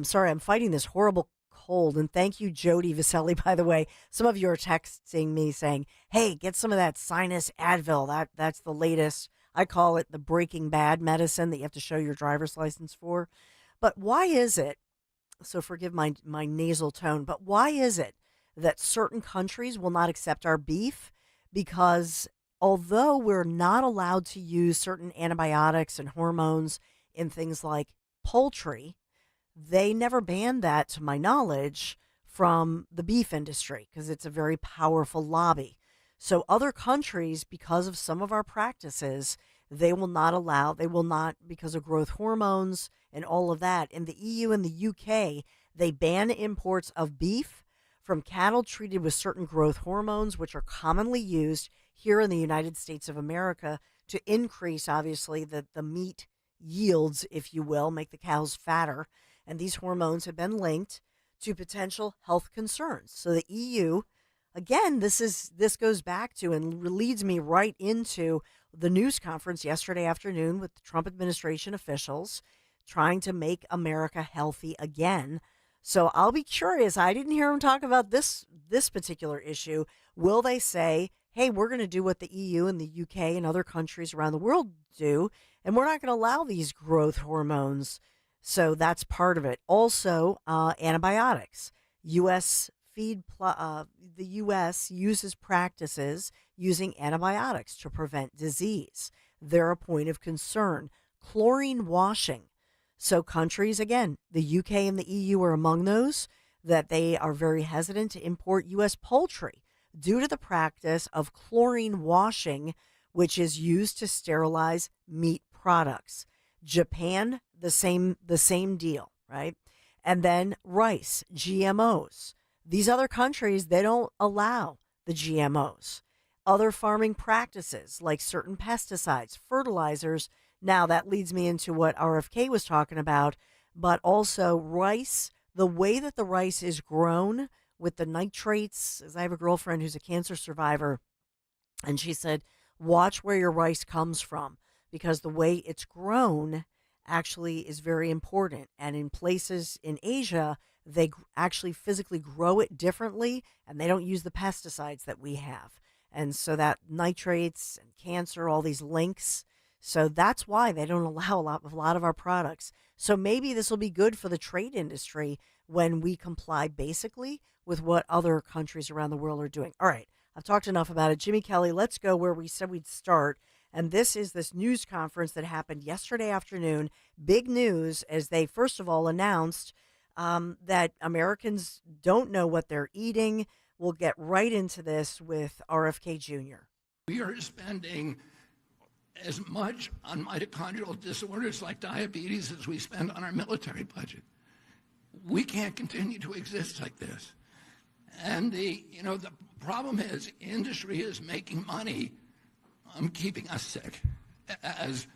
sorry, I'm fighting this horrible cold. And thank you, Jody Vaselli, by the way. Some of you are texting me saying, hey, get some of that sinus Advil. That's the latest. I call it the Breaking Bad medicine that you have to show your driver's license for. But why is it, so forgive my nasal tone, but why is it that certain countries will not accept our beef? Because although we're not allowed to use certain antibiotics and hormones in things like poultry, they never banned that, to my knowledge, from the beef industry because it's a very powerful lobby. So other countries, because of some of our practices, they will not, because of growth hormones and all of that. In the EU and the UK, they ban imports of beef from cattle treated with certain growth hormones, which are commonly used here in the United States of America to increase, obviously, the meat yields, if you will, make the cows fatter. And these hormones have been linked to potential health concerns. So the EU, again, this goes back to and leads me right into the news conference yesterday afternoon with the Trump administration officials trying to make America healthy again. So I'll be curious. I didn't hear them talk about this particular issue. Will they say, hey, we're going to do what the EU and the UK and other countries around the world do, and we're not going to allow these growth hormones? So that's part of it. Also, antibiotics. The U.S. uses practices using antibiotics to prevent disease. They're a point of concern. Chlorine washing. So countries, again, the UK and the EU are among those that they are very hesitant to import U.S. poultry due to the practice of chlorine washing, which is used to sterilize meat products. Japan, the same deal, right? And then rice, GMOs. These other countries, they don't allow the GMOs. Other farming practices like certain pesticides, fertilizers. Now that leads me into what RFK was talking about, but also rice, the way that the rice is grown with the nitrates. As I have a girlfriend who's a cancer survivor, and she said, watch where your rice comes from because the way it's grown actually is very important. And in places in Asia, they actually physically grow it differently, and they don't use the pesticides that we have. And so that nitrates and cancer, all these links. So that's why they don't allow a lot of our products. So maybe this will be good for the trade industry when we comply basically with what other countries around the world are doing. All right, I've talked enough about it. Jimmy Kelly, let's go where we said we'd start. And this is this news conference that happened yesterday afternoon. Big news as they, first of all, announced that Americans don't know what they're eating. We'll get right into this with RFK Jr. We are spending as much on mitochondrial disorders like diabetes as we spend on our military budget. We can't continue to exist like this. And the problem is industry is making money keeping us sick. As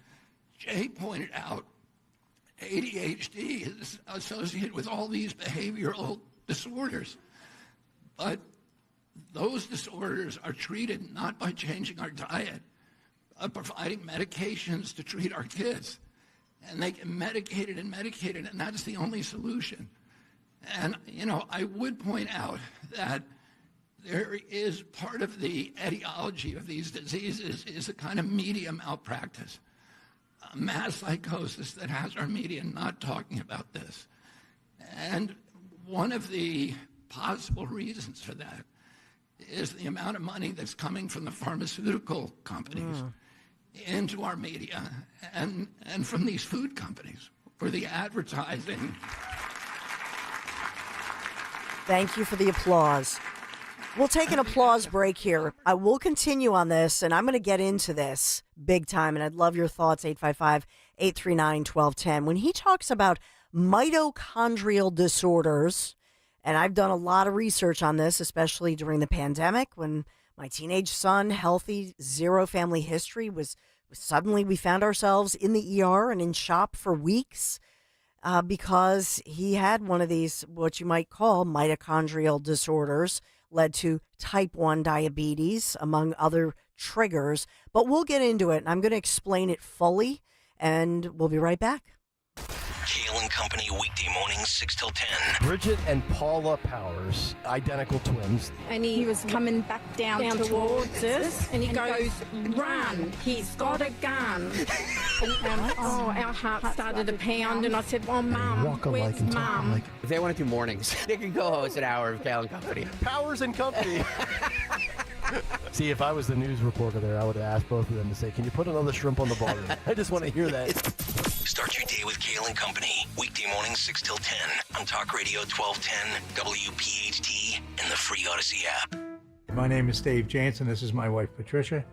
Jay pointed out, ADHD is associated with all these behavioral disorders. But those disorders are treated not by changing our diet, but providing medications to treat our kids. And they get medicated, and that's the only solution. And, I would point out that there is part of the etiology of these diseases is a kind of media malpractice, mass psychosis that has our media not talking about this. And one of the possible reasons for that is the amount of money that's coming from the pharmaceutical companies into our media and from these food companies for the advertising. Thank you for the applause. We'll take an applause break here. I will continue on this, and I'm going to get into this big time, and I'd love your thoughts, 855-839-1210. When he talks about mitochondrial disorders, and I've done a lot of research on this, especially during the pandemic when my teenage son, healthy, zero family history, was suddenly we found ourselves in the ER and in shop for weeks. because he had one of these, what you might call mitochondrial disorders, led to type 1 diabetes, among other triggers. But we'll get into it, and I'm going to explain it fully, and we'll be right back. Kale and Company, weekday mornings, 6 till 10. Bridget and Paula Powers, identical twins. And he was coming back down towards us, and he goes, run, he's got a gun. Our heart started to pound, and I said, well, Mum, where's Mum? If they want to do mornings, they can go host an hour of Kale and Company. Powers and Company. See, if I was the news reporter there, I would have asked both of them to say, can you put another shrimp on the bottom? I just want to hear that. Start your day with Kale and Company, weekday mornings 6 till 10 on Talk Radio 1210, WPHT, and the free Odyssey app. My name is Dave Jansen. This is my wife, Patricia.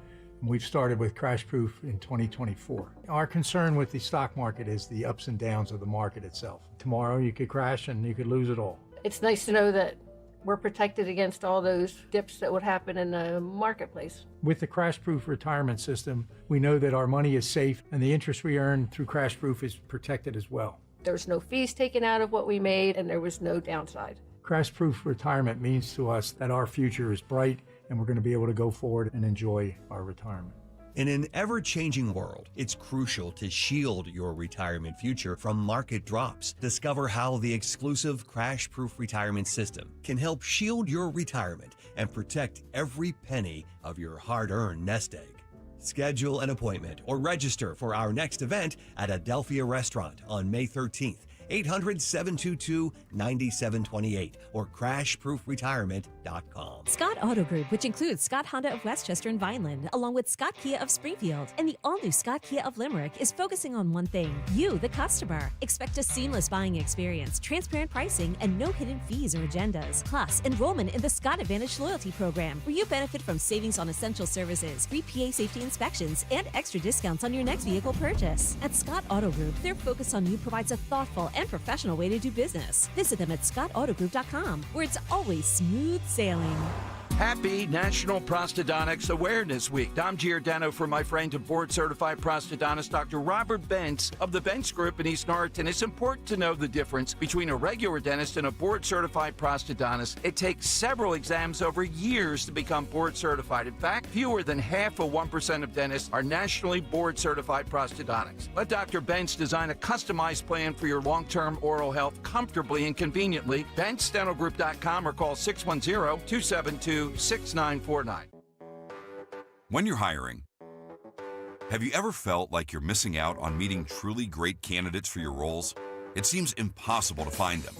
And we've started with Crash Proof in 2024. Our concern with the stock market is the ups and downs of the market itself. Tomorrow you could crash and you could lose it all. It's nice to know that we're protected against all those dips that would happen in the marketplace. With the Crash Proof retirement system, we know that our money is safe and the interest we earn through Crash Proof is protected as well. There was no fees taken out of what we made, and there was no downside. Crash Proof retirement means to us that our future is bright and we're going to be able to go forward and enjoy our retirement. In an ever-changing world, it's crucial to shield your retirement future from market drops. Discover how the exclusive Crash-Proof retirement system can help shield your retirement and protect every penny of your hard-earned nest egg. Schedule an appointment or register for our next event at Adelphia Restaurant on May 13th. 800-722-9728 or crashproofretirement.com. Scott Auto Group, which includes Scott Honda of Westchester and Vineland, along with Scott Kia of Springfield and the all-new Scott Kia of Limerick, is focusing on one thing: you, the customer. Expect a seamless buying experience, transparent pricing, and no hidden fees or agendas. Plus, enrollment in the Scott Advantage Loyalty Program, where you benefit from savings on essential services, free PA safety inspections, and extra discounts on your next vehicle purchase. At Scott Auto Group, their focus on you provides a thoughtful and professional way to do business. Visit them at scottautogroup.com, where it's always smooth sailing. Happy National Prosthodontics Awareness Week. I'm Giordano for my friend and board-certified prosthodontist, Dr. Robert Bentz of the Bentz Group in East Norriton. It's important to know the difference between a regular dentist and a board-certified prosthodontist. It takes several exams over years to become board-certified. In fact, fewer than 0.5% of dentists are nationally board-certified prosthodontics. Let Dr. Bentz design a customized plan for your long-term oral health comfortably and conveniently. BentzDentalGroup.com or call 610-272-6949. When you're hiring, have you ever felt like you're missing out on meeting truly great candidates for your roles? It seems impossible to find them,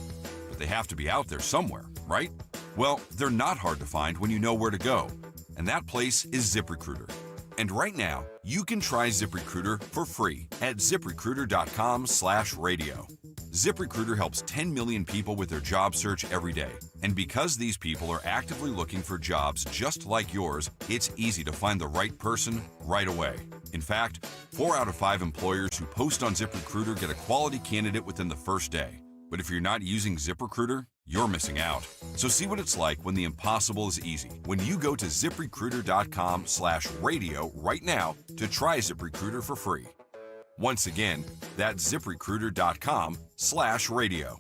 but they have to be out there somewhere, right? Well, they're not hard to find when you know where to go, and that place is ZipRecruiter. And right now, you can try ZipRecruiter for free at ZipRecruiter.com/radio. ZipRecruiter helps 10 million people with their job search every day. And because these people are actively looking for jobs just like yours, it's easy to find the right person right away. In fact, 4 out of 5 employers who post on ZipRecruiter get a quality candidate within the first day. But if you're not using ZipRecruiter, you're missing out. So see what it's like when the impossible is easy. When you go to ZipRecruiter.com/radio right now to try ZipRecruiter for free. Once again, that's ZipRecruiter.com/radio.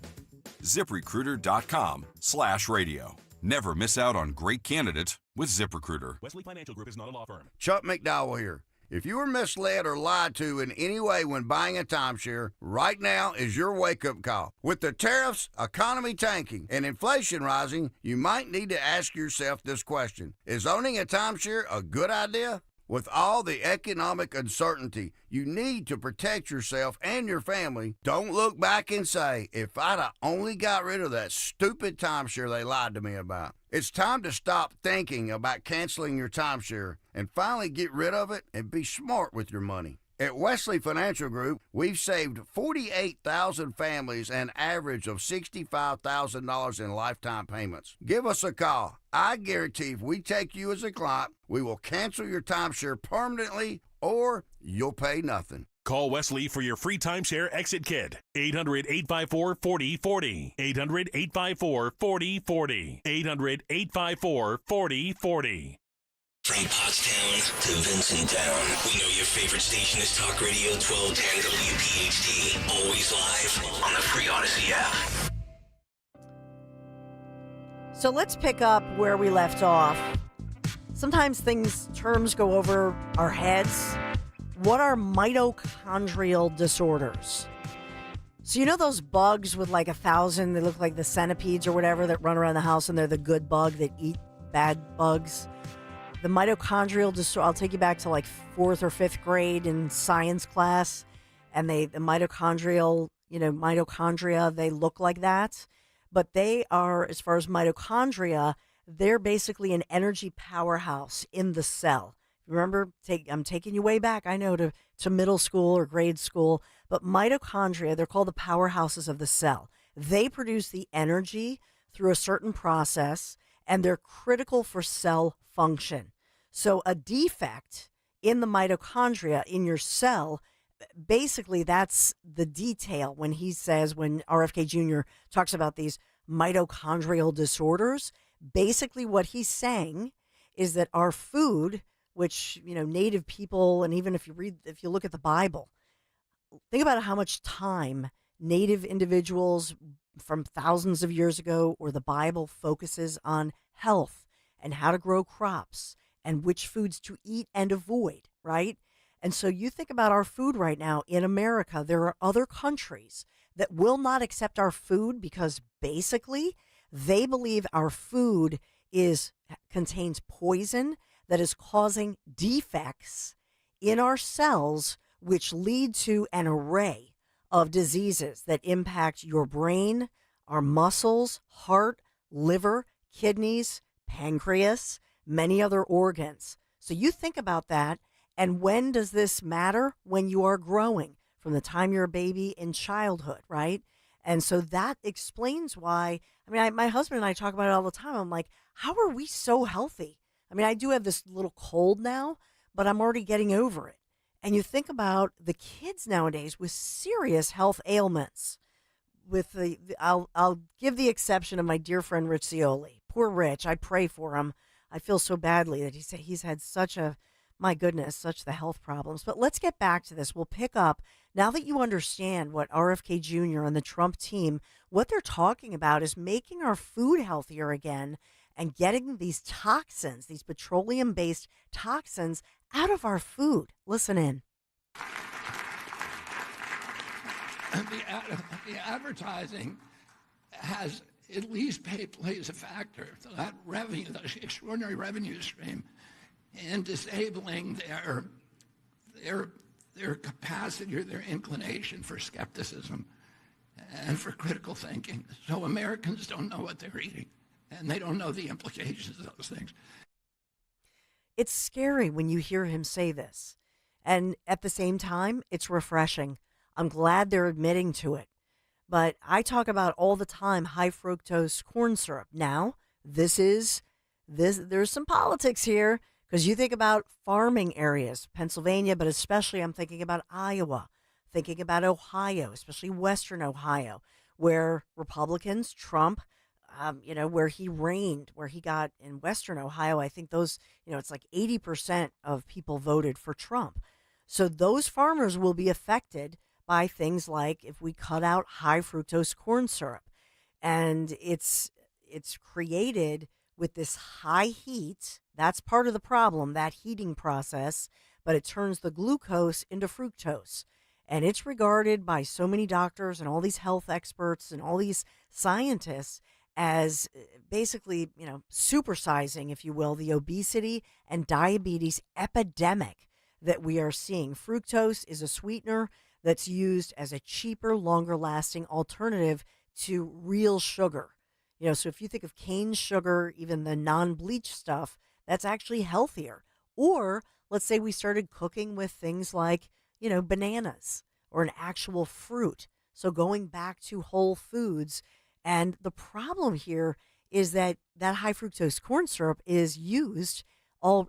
ZipRecruiter.com/radio. Never miss out on great candidates with ZipRecruiter. Wesley Financial Group is not a law firm. Chuck McDowell here. If you were misled or lied to in any way when buying a timeshare, right now is your wake-up call. With the tariffs, economy tanking, and inflation rising, you might need to ask yourself this question: is owning a timeshare a good idea? With all the economic uncertainty, you need to protect yourself and your family. Don't look back and say, if I'd have only got rid of that stupid timeshare they lied to me about. It's time to stop thinking about canceling your timeshare and finally get rid of it and be smart with your money. At Wesley Financial Group, we've saved 48,000 families an average of $65,000 in lifetime payments. Give us a call. I guarantee if we take you as a client, we will cancel your timeshare permanently or you'll pay nothing. Call Wesley for your free timeshare exit kit. 800-854-4040. 800-854-4040. 800-854-4040. From Pottstown to Vincenttown, we know your favorite station is Talk Radio 1210 WPHT. Always live on the free Odyssey app. So let's pick up where we left off. Sometimes terms go over our heads. What are mitochondrial disorders? So you know those bugs with like 1,000, they look like the centipedes or whatever that run around the house and they're the good bug that eat bad bugs? The mitochondrial disorder, I'll take you back to like 4th or 5th grade in science class. And the mitochondrial, mitochondria, they look like that. But they are, as far as mitochondria, they're basically an energy powerhouse in the cell. Remember, I'm taking you way back, I know, to middle school or grade school. But mitochondria, they're called the powerhouses of the cell. They produce the energy through a certain process, and they're critical for cell function. So a defect in the mitochondria in your cell, basically that's the detail when RFK Jr. talks about these mitochondrial disorders. Basically what he's saying is that our food, which, native people, and even if you look at the Bible, think about how much time native individuals from thousands of years ago or the Bible focuses on health and how to grow crops and which foods to eat and avoid, right? And so you think about our food right now in America, there are other countries that will not accept our food because basically they believe our food contains poison that is causing defects in our cells, which lead to an array of diseases that impact your brain, our muscles, heart, liver, kidneys, pancreas, many other organs. So you think about that. And when does this matter? When you are growing, from the time you're a baby in childhood, right? And so that explains why, my husband and I talk about it all the time. I'm like, how are we so healthy? I do have this little cold now, but I'm already getting over it. And you think about the kids nowadays with serious health ailments. I'll give the exception of my dear friend Rich Cioli. Poor Rich, I pray for him. I feel so badly that he's had such the health problems. But let's get back to this. We'll pick up, now that you understand what RFK Jr. and the Trump team, what they're talking about is making our food healthier again and getting these toxins, these petroleum-based toxins, out of our food. Listen in. The advertising has at least plays a factor. That revenue, that extraordinary revenue stream, in disabling their capacity or their inclination for skepticism and for critical thinking. So Americans don't know what they're eating, and they don't know the implications of those things. It's scary when you hear him say this. And at the same time, it's refreshing. I'm glad they're admitting to it. But I talk about all the time high fructose corn syrup. Now, there's some politics here, because you think about farming areas, Pennsylvania, but especially I'm thinking about Iowa, thinking about Ohio, especially Western Ohio, where Republicans, Trump, where he reigned, where he got in Western Ohio, I think those, it's like 80% of people voted for Trump. So those farmers will be affected by things like if we cut out high fructose corn syrup. And it's created with this high heat. That's part of the problem, that heating process, but it turns the glucose into fructose. And it's regarded by so many doctors and all these health experts and all these scientists as basically, supersizing, if you will, the obesity and diabetes epidemic that we are seeing. Fructose is a sweetener that's used as a cheaper, longer-lasting alternative to real sugar. So if you think of cane sugar, even the non-bleach stuff, that's actually healthier. Or let's say we started cooking with things like, bananas or an actual fruit. So going back to whole foods. And the problem here is that high fructose corn syrup is used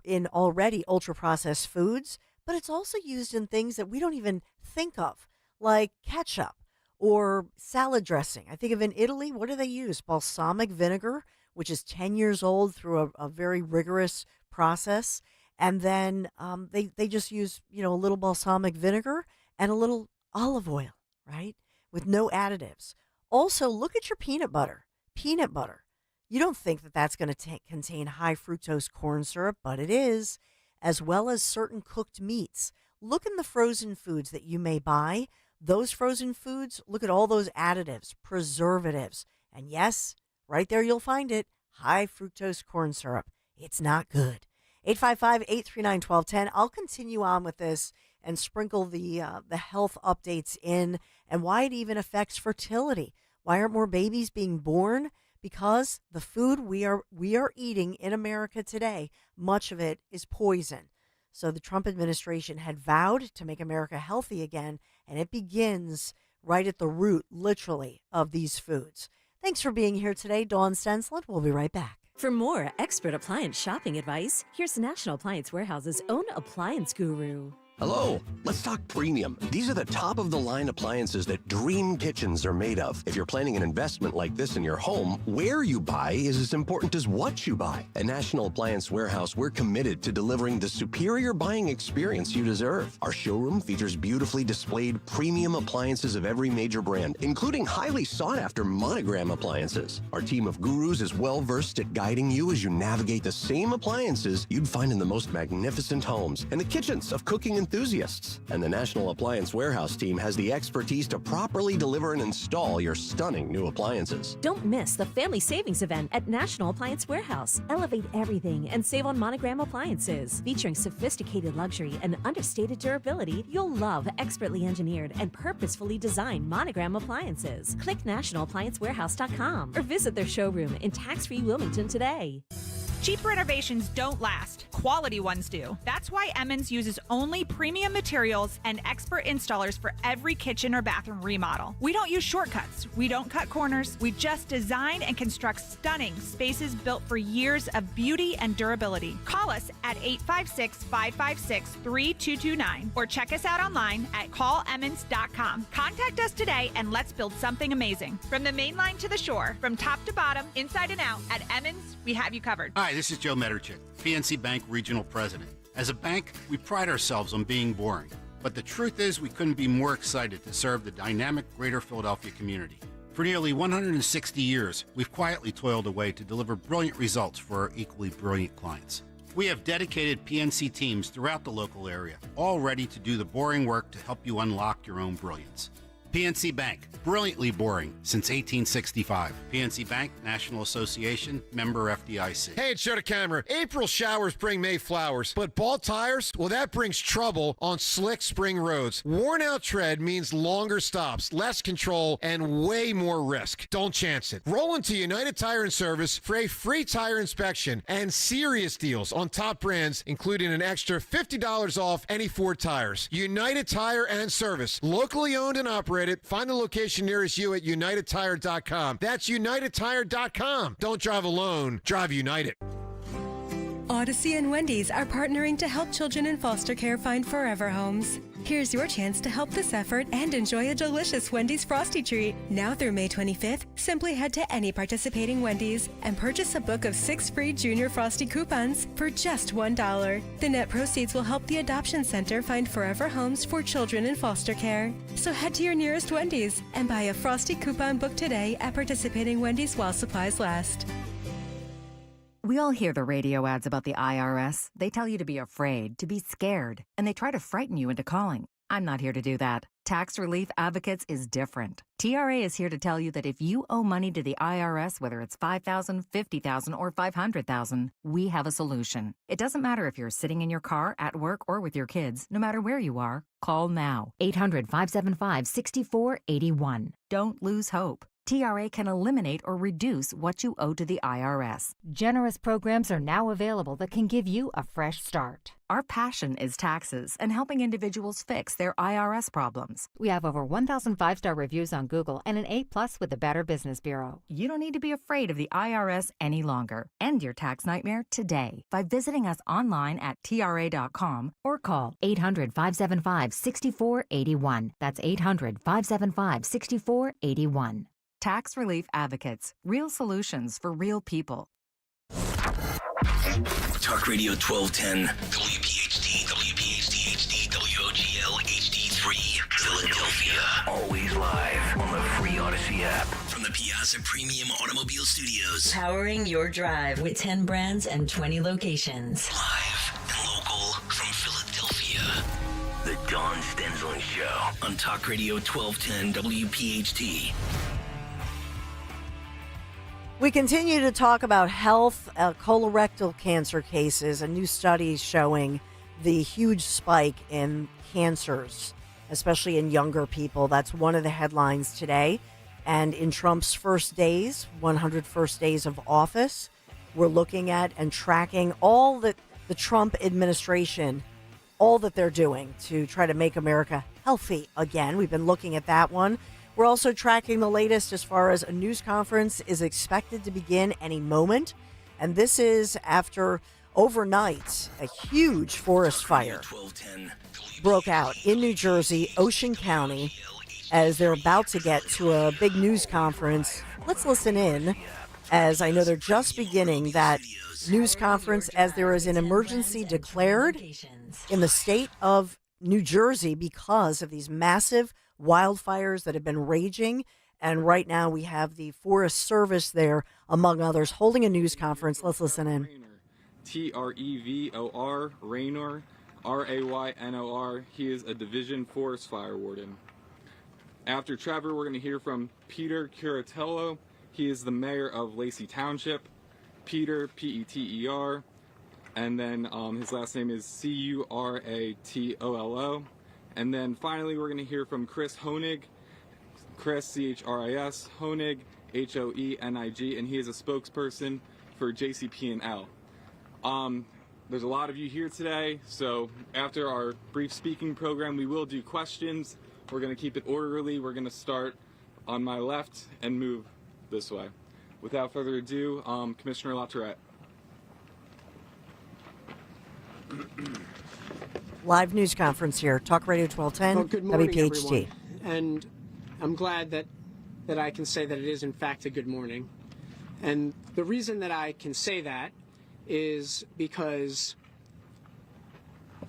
in already ultra-processed foods, but it's also used in things that we don't even think of, like ketchup or salad dressing. I think of in Italy, what do they use? Balsamic vinegar, which is 10 years old through a very rigorous process. And then they just use, a little balsamic vinegar and a little olive oil, right? With no additives. Also, look at your peanut butter. Peanut butter. You don't think that that's going to contain high fructose corn syrup, but it is, as well as certain cooked meats. Look in the frozen foods that you may buy. Those frozen foods, look at all those additives, preservatives. And yes, right there you'll find it, high fructose corn syrup. It's not good. 855-839-1210. I'll continue on with this and sprinkle the health updates in and why it even affects fertility. Why aren't more babies being born? Because the food we are eating in America today, much of it is poison. So the Trump administration had vowed to make America healthy again, and it begins right at the root, literally, of these foods. Thanks for being here today, Dawn Stensland. We'll be right back. For more expert appliance shopping advice, here's National Appliance Warehouse's own appliance guru. Hello, let's talk premium. These are the top-of-the-line appliances that dream kitchens are made of. If you're planning an investment like this in your home, where you buy is as important as what you buy. At National Appliance Warehouse, we're committed to delivering the superior buying experience you deserve. Our showroom features beautifully displayed premium appliances of every major brand, including highly sought-after monogram appliances. Our team of gurus is well-versed at guiding you as you navigate the same appliances you'd find in the most magnificent homes and the kitchens of cooking enthusiasts. And the National Appliance Warehouse team has the expertise to properly deliver and install your stunning new appliances. Don't miss the Family Savings event at National Appliance Warehouse. Elevate everything and save on monogram appliances. Featuring sophisticated luxury and understated durability, you'll love expertly engineered and purposefully designed monogram appliances. Click nationalappliancewarehouse.com or visit their showroom in tax-free Wilmington today. Cheap renovations don't last. Quality ones do. That's why Emmons uses only premium materials and expert installers for every kitchen or bathroom remodel. We don't use shortcuts. We don't cut corners. We just design and construct stunning spaces built for years of beauty and durability. Call us at 856-556-3229 or check us out online at callemmons.com. Contact us today and let's build something amazing. From the main line to the shore, from top to bottom, inside and out, at Emmons, we have you covered. Hi, this is Joe Mederchik, PNC Bank Regional President. As a bank, we pride ourselves on being boring. But the truth is we couldn't be more excited to serve the dynamic greater Philadelphia community. For nearly 160 years, we've quietly toiled away to deliver brilliant results for our equally brilliant clients. We have dedicated PNC teams throughout the local area, all ready to do the boring work to help you unlock your own brilliance. PNC Bank, brilliantly boring since 1865. PNC Bank, National Association, member FDIC. Hey, it's Joe DeCamera. April showers bring May flowers, but bald tires, well, that brings trouble on slick spring roads. Worn out tread means longer stops, less control, and way more risk. Don't chance it. Roll into United Tire and Service for a free tire inspection and serious deals on top brands, including an extra $50 off any Ford tires. United Tire and Service, locally owned and operated. Find the location nearest you at UnitedTire.com. That's UnitedTire.com. Don't drive alone. Drive United. Odyssey and Wendy's are partnering to help children in foster care find forever homes. Here's your chance to help this effort and enjoy a delicious Wendy's Frosty treat. Now through May 25th, simply head to any participating Wendy's and purchase a book of 6 free Junior Frosty coupons for just $1. The net proceeds will help the Adoption Center find forever homes for children in foster care. So head to your nearest Wendy's and buy a Frosty coupon book today at participating Wendy's while supplies last. We all hear the radio ads about the IRS. They tell you to be afraid, to be scared, and they try to frighten you into calling. I'm not here to do that. Tax Relief Advocates is different. TRA is here to tell you that if you owe money to the IRS, whether it's $5,000, $50,000, or $500,000, we have a solution. It doesn't matter if you're sitting in your car, at work, or with your kids. No matter where you are, call now. 800-575-6481. Don't lose hope. TRA can eliminate or reduce what you owe to the IRS. Generous programs are now available that can give you a fresh start. Our passion is taxes and helping individuals fix their IRS problems. We have over 1,000 5-star reviews on Google and an A+ with the Better Business Bureau. You don't need to be afraid of the IRS any longer. End your tax nightmare today by visiting us online at TRA.com or call 800-575-6481. That's 800-575-6481. Tax Relief Advocates. Real solutions for real people. Talk Radio 1210, WPHT, WPHT HD, WOGL HD3, Philadelphia. Always live on the free Odyssey app. From the Piazza Premium Automobile Studios. Powering your drive with 10 brands and 20 locations. Live and local from Philadelphia. The Dawn Stensland Show on Talk Radio 1210 WPHT. We continue to talk about health, colorectal cancer cases, and new studies showing the huge spike in cancers, especially in younger people. That's one of the headlines today. And in Trump's first days, 100 first days of office, we're looking at and tracking all that the Trump administration, all that they're doing to try to make America healthy again. We've been looking at that one. We're also tracking the latest as far as a news conference is expected to begin any moment. And this is after overnight, a huge forest fire broke out in New Jersey, Ocean County, as they're about to get to a big news conference. Let's listen in, as I know they're just beginning that news conference, as there is an emergency declared in the state of New Jersey because of these massive wildfires that have been raging. And right now we have the Forest Service there, among others, holding a news conference. Let's listen in. Trevor, Raynor, Raynor. He is a Division Forest Fire Warden. After Trevor, we're going to hear from Peter Curatello. He is the mayor of Lacey Township. Peter, Peter, and then his last name is Curatolo. And then finally, we're going to hear from Chris Honig. Chris, Chris, Honig, Hoenig, and he is a spokesperson for JCP&L. There's a lot of you here today, so after our brief speaking program, we will do questions. We're going to keep it orderly. We're going to start on my left and move this way. Without further ado, Commissioner LaTourette. Live news conference here, Talk Radio 1210, well, good morning, WPHT. Everyone. And I'm glad that I can say that it is, in fact, a good morning. And the reason that I can say that is because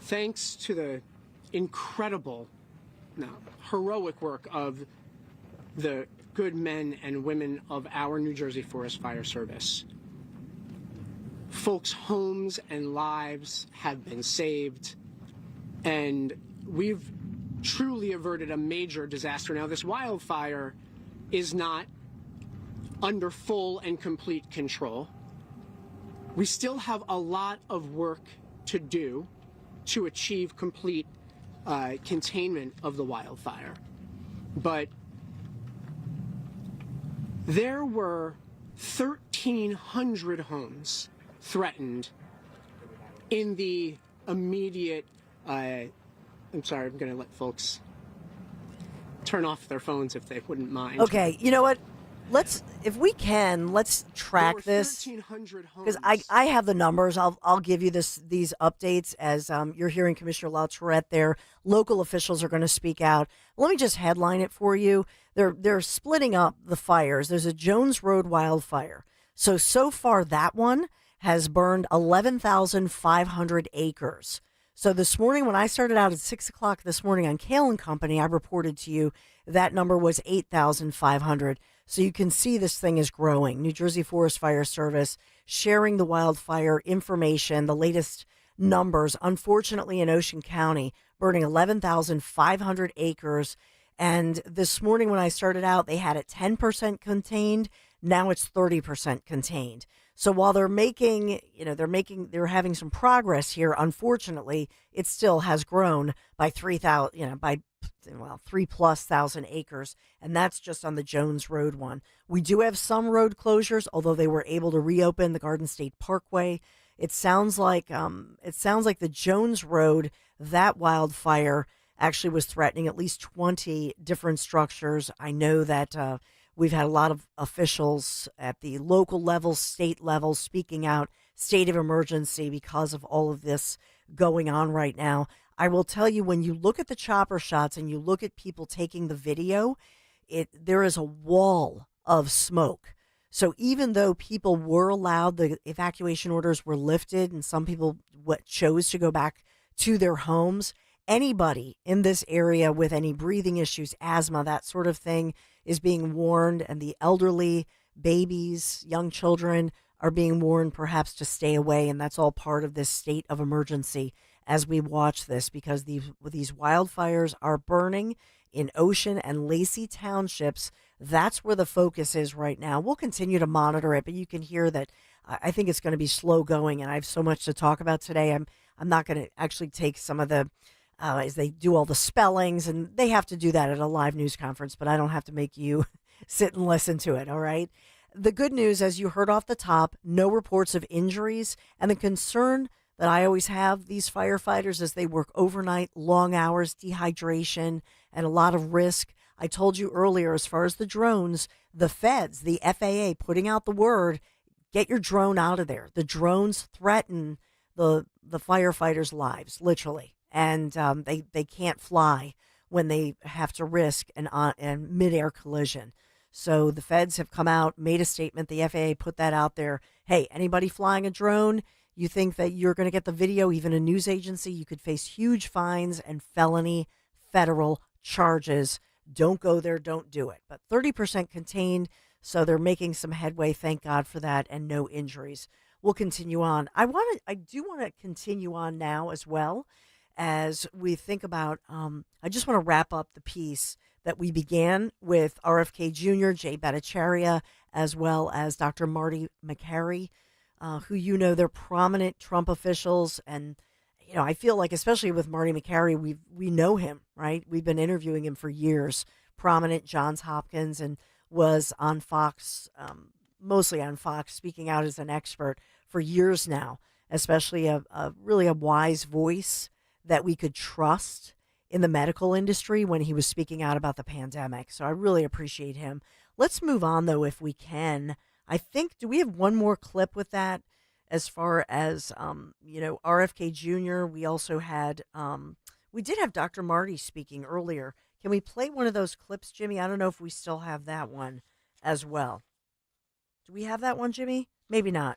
thanks to the incredible, heroic work of the good men and women of our New Jersey Forest Fire Service, folks' homes and lives have been saved, and we've truly averted a major disaster. Now, this wildfire is not under full and complete control. We still have a lot of work to do to achieve complete containment of the wildfire. But there were 1,300 homes threatened in the immediate I'm sorry, I'm going to let folks turn off their phones if they wouldn't mind. Okay, you know what? If we can, let's track this, because I have the numbers. I'll give you these updates as you're hearing Commissioner LaTourette there. Local officials are going to speak out. Let me just headline it for you. They're splitting up the fires. There's a Jones Road wildfire. So far that one has burned 11,500 acres. So this morning, when I started out at 6 o'clock this morning on Kale and Company, I reported to you that number was 8,500. So you can see this thing is growing. New Jersey Forest Fire Service sharing the wildfire information, the latest numbers. Unfortunately, in Ocean County, burning 11,500 acres. And this morning when I started out, they had it 10% contained. Now it's 30% contained. So while they're having some progress here, unfortunately, it still has grown by 3,000+ acres, and that's just on the Jones Road one. We do have some road closures, although they were able to reopen the Garden State Parkway. It sounds like the Jones Road, that wildfire actually was threatening at least 20 different structures. I know that we've had a lot of officials at the local level, state level, speaking out, state of emergency because of all of this going on right now. I will tell you, when you look at the chopper shots and you look at people taking the video, there is a wall of smoke. So even though people were allowed, the evacuation orders were lifted, and some people chose to go back to their homes, anybody in this area with any breathing issues, asthma, that sort of thing, is being warned, and the elderly, babies, young children are being warned perhaps to stay away, and that's all part of this state of emergency as we watch this, because these wildfires are burning in Ocean and Lacey townships. That's where the focus is right now. We'll continue to monitor it, but you can hear that I think it's going to be slow going, and I have so much to talk about today. I'm not going to actually take some of the as they do all the spellings, and they have to do that at a live news conference, but I don't have to make you sit and listen to it, all right? The good news, as you heard off the top, no reports of injuries, and the concern that I always have these firefighters as they work overnight, long hours, dehydration, and a lot of risk. I told you earlier, as far as the drones, the feds, the FAA, putting out the word, get your drone out of there. The drones threaten the firefighters' lives, literally, and they can't fly when they have to risk an mid-air collision. So the feds have come out, made a statement. The FAA put that out there. Hey, anybody flying a drone, you think that you're going to get the video, even a news agency, you could face huge fines and felony federal charges. Don't go there. Don't do it. But 30% contained, so they're making some headway. Thank God for that, and no injuries. We'll continue on. I do want to continue on now as well as we think about, I just want to wrap up the piece that we began with RFK Jr., Jay Bhattacharya, as well as Dr. Marty Makary, who, they're prominent Trump officials. And, I feel like, especially with Marty Makary, we know him, right? We've been interviewing him for years. Prominent Johns Hopkins, and was on Fox, mostly on Fox, speaking out as an expert for years now, especially really a wise voice that we could trust in the medical industry when he was speaking out about the pandemic. So I really appreciate him. Let's move on, though, if we can. I think, do we have one more clip with that as far as, RFK Jr.? We also had, we did have Dr. Marty speaking earlier. Can we play one of those clips, Jimmy? I don't know if we still have that one as well. Do we have that one, Jimmy? Maybe not.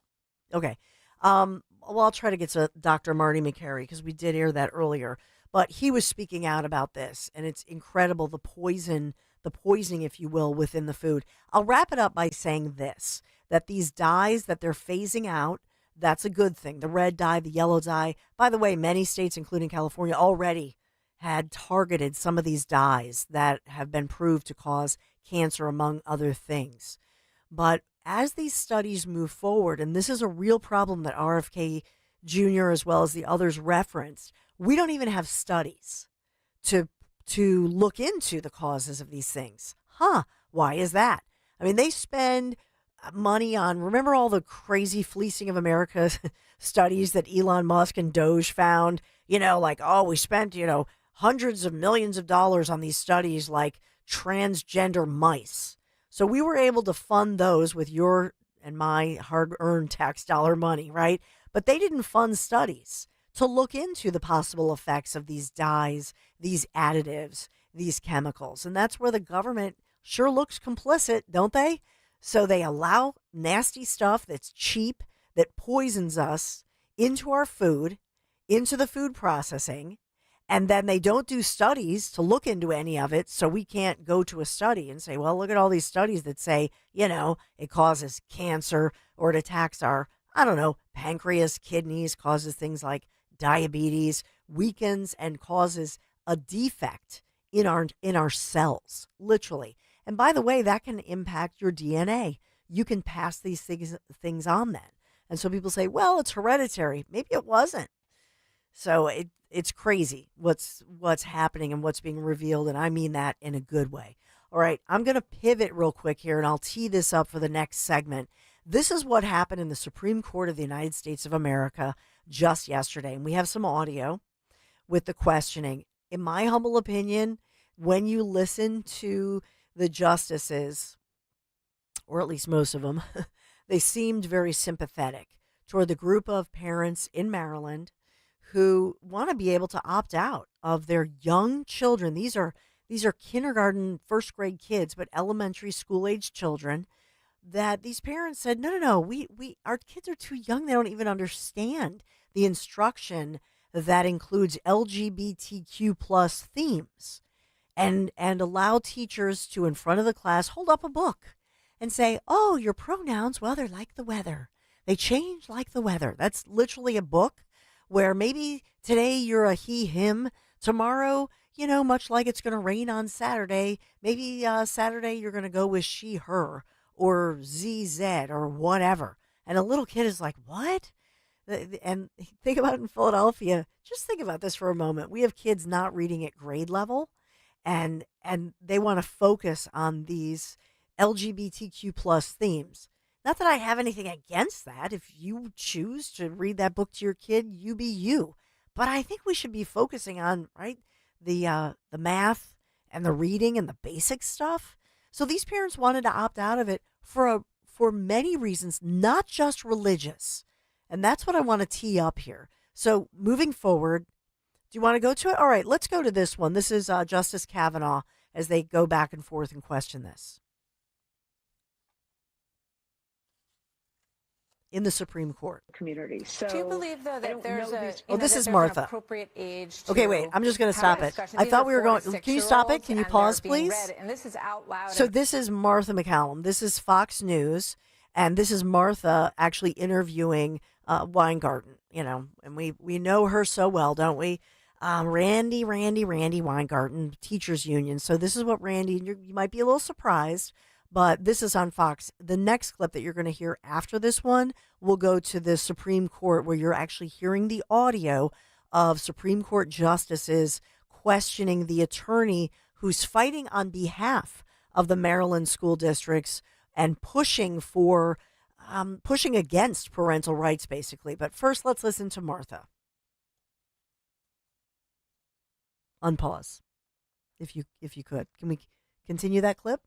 Okay. Well, I'll try to get to Dr. Marty Makary because we did air that earlier. But he was speaking out about this, and it's incredible, the poisoning, if you will, within the food. I'll wrap it up by saying this, that these dyes that they're phasing out, that's a good thing. The red dye, the yellow dye. By the way, many states, including California, already had targeted some of these dyes that have been proved to cause cancer, among other things. But as these studies move forward, and this is a real problem that RFK Jr. as well as the others referenced, we don't even have studies to look into the causes of these things. Why is that? I mean, they spend money on, remember all the crazy fleecing of America studies that Elon Musk and Doge found? We spent, hundreds of millions of dollars on these studies like transgender mice. So we were able to fund those with your and my hard-earned tax dollar money, right? But they didn't fund studies to look into the possible effects of these dyes, these additives, these chemicals. And that's where the government sure looks complicit, don't they? So they allow nasty stuff that's cheap, that poisons us, into our food, into the food processing, and then they don't do studies to look into any of it, so we can't go to a study and say, well, look at all these studies that say, it causes cancer, or it attacks our, pancreas, kidneys, causes things like diabetes, weakens and causes a defect in our cells, literally. And by the way, that can impact your DNA. You can pass these things on then. And so people say, well, it's hereditary. Maybe it wasn't. So it's crazy what's happening and what's being revealed, and I mean that in a good way. All right, I'm going to pivot real quick here, and I'll tee this up for the next segment. This is what happened in the Supreme Court of the United States of America just yesterday, and we have some audio with the questioning. In my humble opinion, when you listen to the justices, or at least most of them, they seemed very sympathetic toward the group of parents in Maryland who want to be able to opt out of their young children. These are kindergarten, first grade kids, but elementary school age children. that these parents said, no, our kids are too young. They don't even understand the instruction that includes LGBTQ plus themes, and allow teachers to, in front of the class, hold up a book and say, oh, your pronouns, well, they're like the weather. They change like the weather. That's literally a book where maybe today you're a he, him. Tomorrow, much like it's going to rain on Saturday, maybe Saturday you're going to go with she, her, or ZZ, or whatever. And a little kid is like, what? And think about it in Philadelphia. Just think about this for a moment. We have kids not reading at grade level, and they want to focus on these LGBTQ plus themes. Not that I have anything against that. If you choose to read that book to your kid, you be you. But I think we should be focusing on, right, the math and the reading and the basic stuff. So these parents wanted to opt out of it for many reasons, not just religious. And that's what I want to tee up here. So moving forward, do you want to go to it? All right, let's go to this one. This is Justice Kavanaugh as they go back and forth and question this in the Supreme Court. Community. So do you believe, though, that there's this is an Martha. appropriate age to Okay, wait, I'm just going to stop it. I thought we were going. Can you stop it? Can you pause, please? And this is out loud. So this is Martha McCallum. This is Fox News, and this is Martha actually interviewing Weingarten. And we know her so well, don't we? Randy Weingarten, Teachers Union. So this is what Randy. You might be a little surprised. But this is on Fox. The next clip that you're going to hear after this one will go to the Supreme Court, where you're actually hearing the audio of Supreme Court justices questioning the attorney who's fighting on behalf of the Maryland school districts and pushing against parental rights, basically. But first, let's listen to Martha. Unpause, if you could. Can we continue that clip?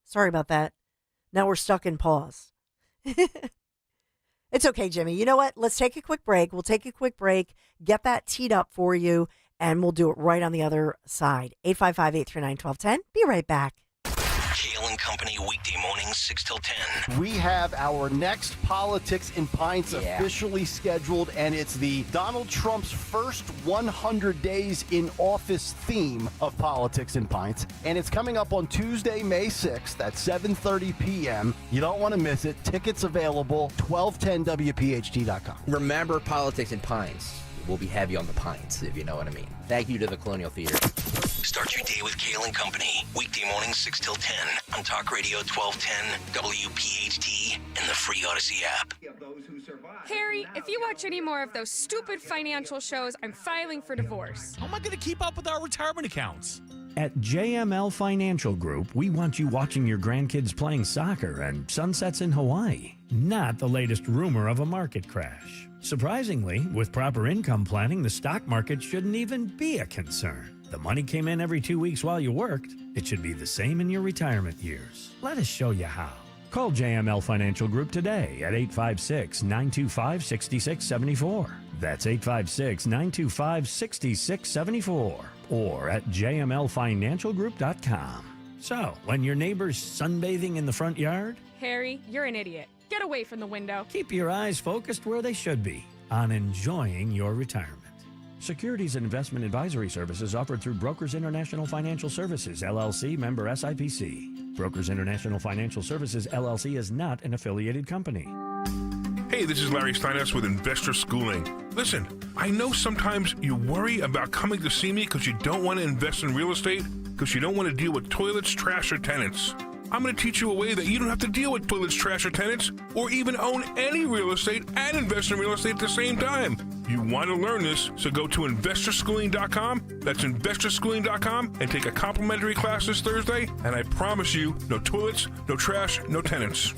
Sorry about that. Now we're stuck in pause. It's okay, Jimmy. You know what? Let's take a quick break. We'll take a quick break, get that teed up for you, and we'll do it right on the other side. 855-839-1210. Be right back. Kale and Company, weekday mornings, 6 till 10. We have our next Politics in Pints officially scheduled, and it's the Donald Trump's first 100 days in office theme of Politics in Pints. And it's coming up on Tuesday, May 6th at 7:30 p.m. You don't want to miss it. Tickets available, 1210WPHT.com. Remember, Politics in Pints will be heavy on the pints, if you know what I mean. Thank you to the Colonial Theater. Start your day with Kale and Company, weekday mornings 6 till 10 on Talk Radio 1210, WPHT, and the free Odyssey app. Harry, if you watch any more of those stupid financial shows, I'm filing for divorce. How am I going to keep up with our retirement accounts? At JML Financial Group, we want you watching your grandkids playing soccer and sunsets in Hawaii, not the latest rumor of a market crash. Surprisingly, with proper income planning, the stock market shouldn't even be a concern. The money came in every 2 weeks while you worked. It should be the same in your retirement years. Let us show you how. Call JML Financial Group today at 856-925-6674. That's 856-925-6674. Or at jmlfinancialgroup.com. So, when your neighbor's sunbathing in the front yard, Harry, you're an idiot. Get away from the window. keep your eyes focused where they should be, on enjoying your retirement. Securities and investment advisory services offered through Brokers International Financial Services, LLC, member SIPC. Brokers International Financial Services, LLC is not an affiliated company. Hey, this is Larry Steinhaus with Investor Schooling. Listen, I know sometimes you worry about coming to see me because you don't want to invest in real estate, because you don't want to deal with toilets, trash, or tenants. I'm going to teach you a way that you don't have to deal with toilets, trash, or tenants, or even own any real estate and invest in real estate at the same time. You want to learn this, so go to investorschooling.com. That's investorschooling.com, and take a complimentary class this Thursday, and I promise you, no toilets, no trash, no tenants.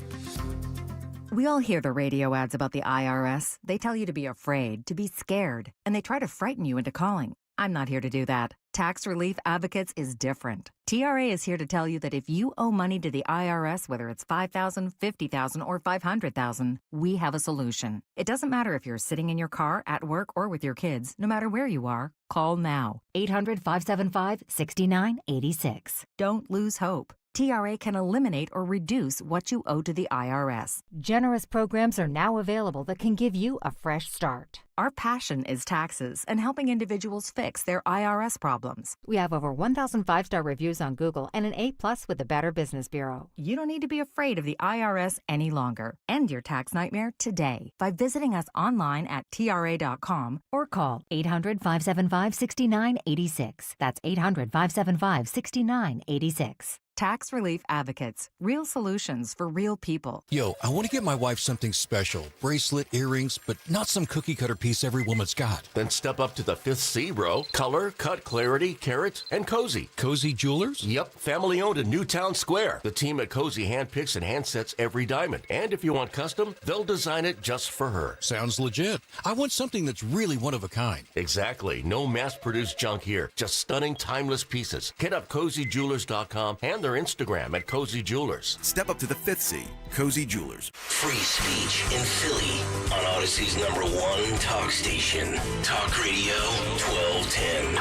We all hear the radio ads about the IRS. They tell you to be afraid, to be scared, and they try to frighten you into calling. I'm not here to do that. Tax Relief Advocates is different. TRA is here to tell you that if you owe money to the IRS, whether it's $5,000, $50,000, or $500,000, we have a solution. It doesn't matter if you're sitting in your car, at work, or with your kids. No matter where you are, call now. 800-575-6986. Don't lose hope. TRA can eliminate or reduce what you owe to the IRS. Generous programs are now available that can give you a fresh start. Our passion is taxes and helping individuals fix their IRS problems. We have over 1,000 5-star reviews on Google and an A+ with the Better Business Bureau. You don't need to be afraid of the IRS any longer. End your tax nightmare today by visiting us online at TRA.com or call 800-575-6986. That's 800-575-6986. Tax Relief Advocates. Real solutions for real people. Yo, I want to get my wife something special. Bracelet, earrings, but not some cookie-cutter piece every woman's got. Then step up to the 5th C, bro. Color, cut, clarity, carrot, and Cozy. Cozy Jewelers? Yep, family-owned in Newtown Square. The team at Cozy handpicks and handsets every diamond. And if you want custom, they'll design it just for her. Sounds legit. I want something that's really one of a kind. Exactly. No mass-produced junk here. Just stunning, timeless pieces. Hit up CozyJewelers.com and their Instagram at Cozy Jewelers. Step up to the 5th C, Cozy Jewelers. Free speech in Philly on Odyssey's #1 talk station. Talk Radio 1210.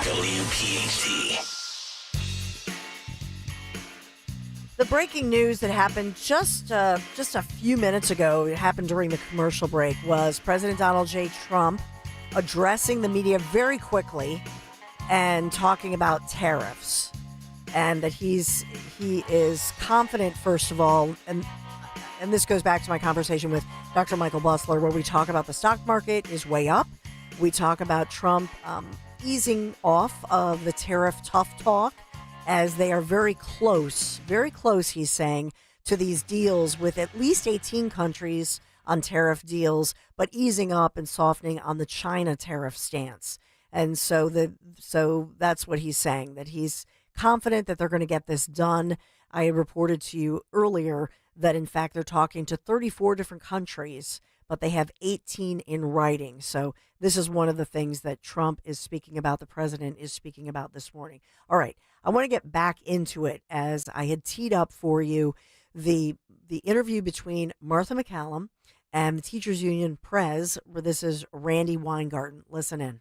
WPHT. The breaking news that happened just a few minutes ago, it happened during the commercial break, was President Donald J. Trump addressing the media very quickly and talking about tariffs. And that he is confident, first of all, and this goes back to my conversation with Dr. Michael Busler, where we talk about the stock market is way up. We talk about Trump easing off of the tariff tough talk, as they are very close, he's saying, to these deals with at least 18 countries on tariff deals, but easing up and softening on the China tariff stance. And so that's what he's saying, that he's confident that they're going to get this done. I reported to you earlier that, in fact, they're talking to 34 different countries, but they have 18 in writing. So this is one of the things that Trump is speaking about, the president is speaking about this morning. All right, I want to get back into it, as I had teed up for you the interview between Martha McCallum and the Teachers Union Prez, where this is Randy Weingarten. Listen in.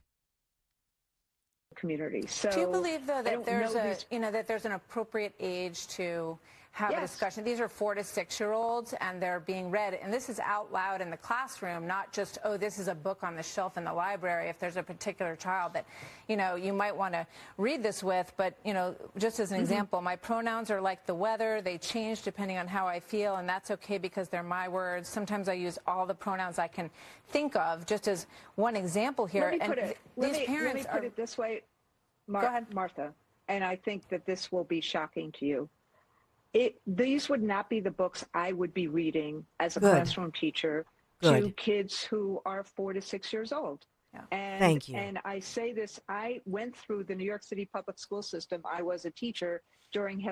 Community. So do you believe, though, that there's an appropriate age to have a discussion? These are 4 to 6-year-olds, and they're being read, and this is out loud in the classroom, not just, oh, this is a book on the shelf in the library. If there's a particular child that you might want to read this with, but just as an example, my pronouns are like the weather. They change depending on how I feel, and that's okay because they're my words. Sometimes I use all the pronouns I can think of, just as one example here. Let me put it this way, Go ahead. Martha, and I think that this will be shocking to you. These would not be the books I would be reading as a classroom teacher to kids who are 4 to 6 years old. Yeah. And, Thank you. And I say this, I went through the New York City public school system. I was a teacher during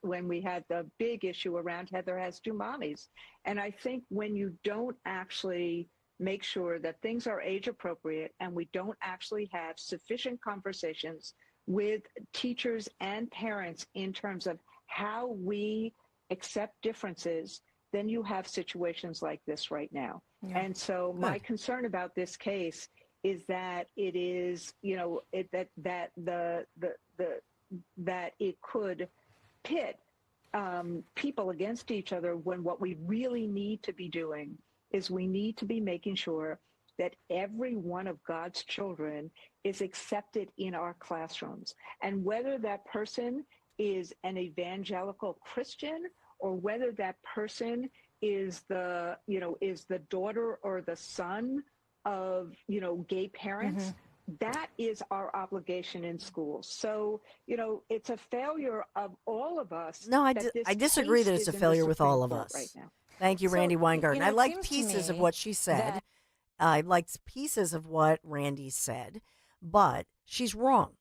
when we had the big issue around Heather Has Two Mommies. And I think when you don't actually make sure that things are age appropriate and we don't actually have sufficient conversations with teachers and parents in terms of how we accept differences, then you have situations like this right now. Yeah. And so my concern about this case is that it is, that it could pit people against each other, when what we really need to be doing is we need to be making sure that every one of God's children is accepted in our classrooms. And whether that person is an evangelical Christian, or whether that person is the daughter or the son of, gay parents, that is our obligation in schools. So, it's a failure of all of us. No, I disagree that it's a failure with all of us. Right now. Thank you, Randy Weingarten. I liked pieces of what she said. I liked pieces of what Randy said, but she's wrong.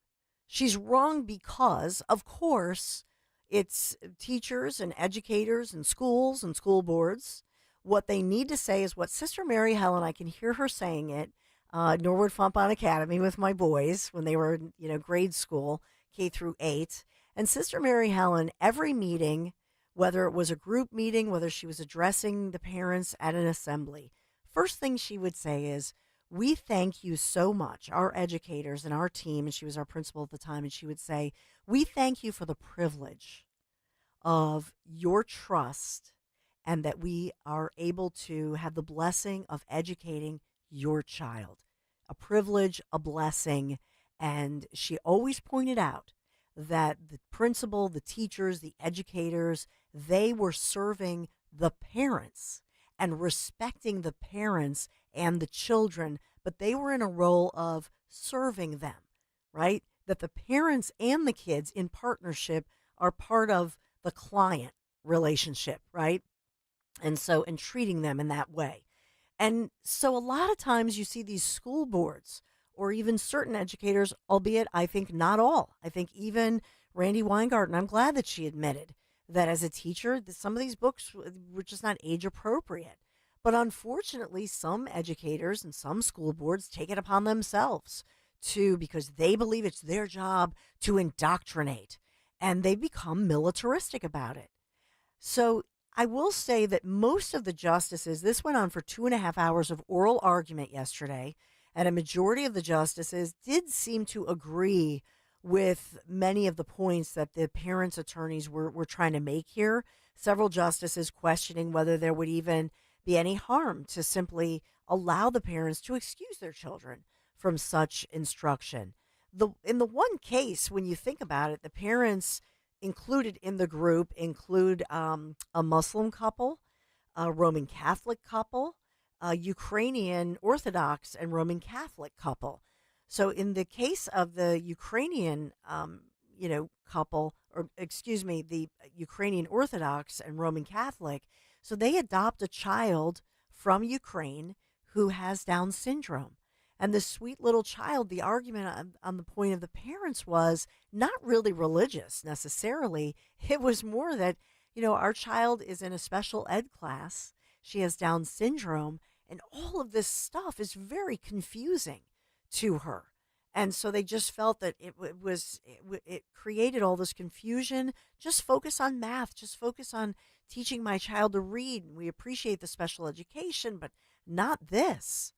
She's wrong because, of course, it's teachers and educators and schools and school boards. What they need to say is what Sister Mary Helen, I can hear her saying it, Norwood Fontbonne Academy with my boys when they were, grade school, K through 8. And Sister Mary Helen, every meeting, whether it was a group meeting, whether she was addressing the parents at an assembly, first thing she would say is, we thank you so much, our educators and our team, and she was our principal at the time, and she would say, we thank you for the privilege of your trust and that we are able to have the blessing of educating your child. A privilege, a blessing. And she always pointed out that the principal, the teachers, the educators, they were serving the parents and respecting the parents and the children, but they were in a role of serving them, right? That the parents and the kids in partnership are part of the client relationship, right? And treating them in that way. And so a lot of times you see these school boards or even certain educators, albeit I think not all. I think even Randy Weingarten, I'm glad that she admitted that as a teacher, some of these books were just not age appropriate. But unfortunately, some educators and some school boards take it upon themselves because they believe it's their job to indoctrinate, and they become militaristic about it. So I will say that most of the justices, this went on for 2.5 hours of oral argument yesterday, and a majority of the justices did seem to agree with many of the points that the parents' attorneys were trying to make here. Several justices questioning whether there would even be any harm to simply allow the parents to excuse their children from such instruction. In the one case, when you think about it, the parents included in the group include a Muslim couple, a Roman Catholic couple, a Ukrainian Orthodox and Roman Catholic couple. So in the case of the Ukrainian, couple, the Ukrainian Orthodox and Roman Catholic, so they adopt a child from Ukraine who has Down syndrome. And the sweet little child, the argument on the point of the parents was not really religious necessarily. It was more that, our child is in a special ed class. She has Down syndrome, and all of this stuff is very confusing to her. And so they just felt that it created all this confusion. Just focus on math. Just focus on teaching my child to read. We appreciate the special education, but not this.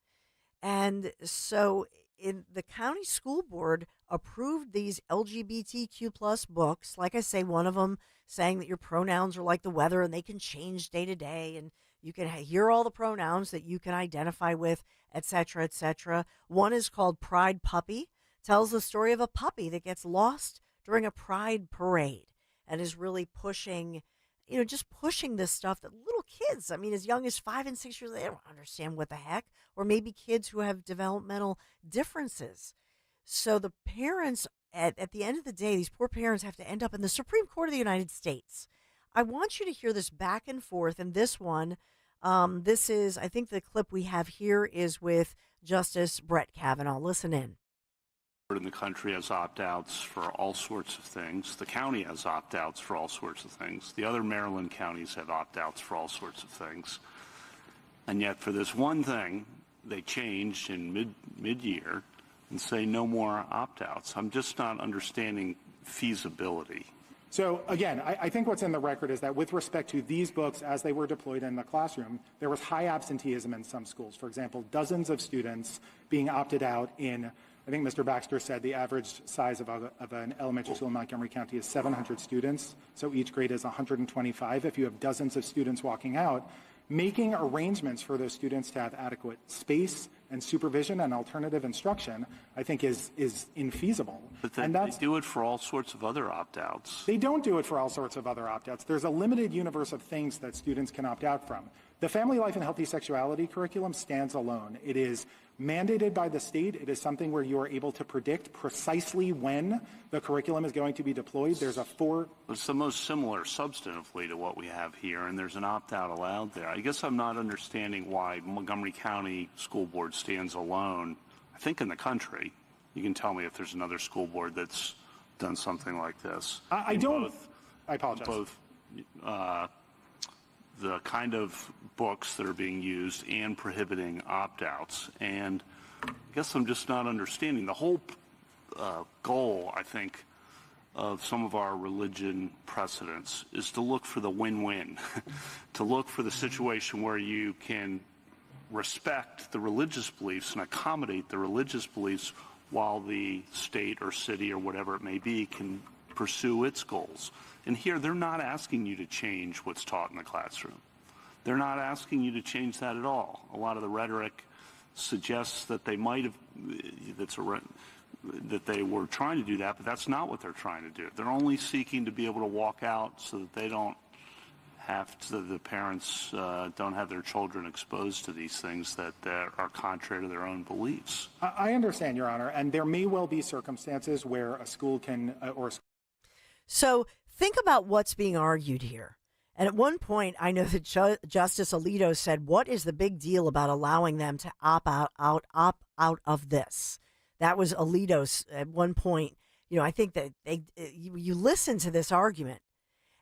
And so the county school board approved these LGBTQ plus books. Like I say, one of them saying that your pronouns are like the weather and they can change day to day. And you can hear all the pronouns that you can identify with, et cetera, et cetera. One is called Pride Puppy, tells the story of a puppy that gets lost during a pride parade and is really pushing this stuff that little kids, as young as 5 and 6 years, they don't understand what the heck, or maybe kids who have developmental differences. So the parents, at the end of the day, these poor parents have to end up in the Supreme Court of the United States. I want you to hear this back and forth, and this one, this is, I think the clip we have here is with Justice Brett Kavanaugh. Listen in. In the country has opt-outs for all sorts of things. The county has opt-outs for all sorts of things. The other Maryland counties have opt-outs for all sorts of things. And yet for this one thing, they changed in mid-year and say no more opt-outs. I'm just not understanding feasibility. So again, I think what's in the record is that with respect to these books as they were deployed in the classroom, there was high absenteeism in some schools. For example, dozens of students being opted out in, I think Mr. Baxter said the average size of an elementary school in Montgomery County is 700 students, so each grade is 125. If you have dozens of students walking out, making arrangements for those students to have adequate space and supervision and alternative instruction, I think is infeasible. But they do it for all sorts of other opt-outs. They don't do it for all sorts of other opt-outs. There's a limited universe of things that students can opt out from. The Family Life and Healthy Sexuality curriculum stands alone. It is mandated by the state. It is something where you are able to predict precisely when the curriculum is going to be deployed. There's It's the most similar substantively to what we have here, and there's an opt-out allowed there. I guess I'm not understanding why Montgomery County School Board stands alone. I think in the country, you can tell me if there's another school board that's done something like this. I apologize. Both the kind of books that are being used and prohibiting opt-outs. And I guess I'm just not understanding the whole goal, I think, of some of our religion precedents is to look for the win-win, to look for the situation where you can respect the religious beliefs and accommodate the religious beliefs while the state or city or whatever it may be can pursue its goals. And here, they're not asking you to change what's taught in the classroom. They're not asking you to change that at all. A lot of the rhetoric suggests that they might have, that they were trying to do that, but that's not what they're trying to do. They're only seeking to be able to walk out so that they don't have to, the parents don't have their children exposed to these things that are contrary to their own beliefs. I understand, Your Honor, and there may well be circumstances where a school can So think about what's being argued here. And at one point, I know that Justice Alito said, "What is the big deal about allowing them to opt out of this?" That was Alito's at one point. You know, I think that you listen to this argument,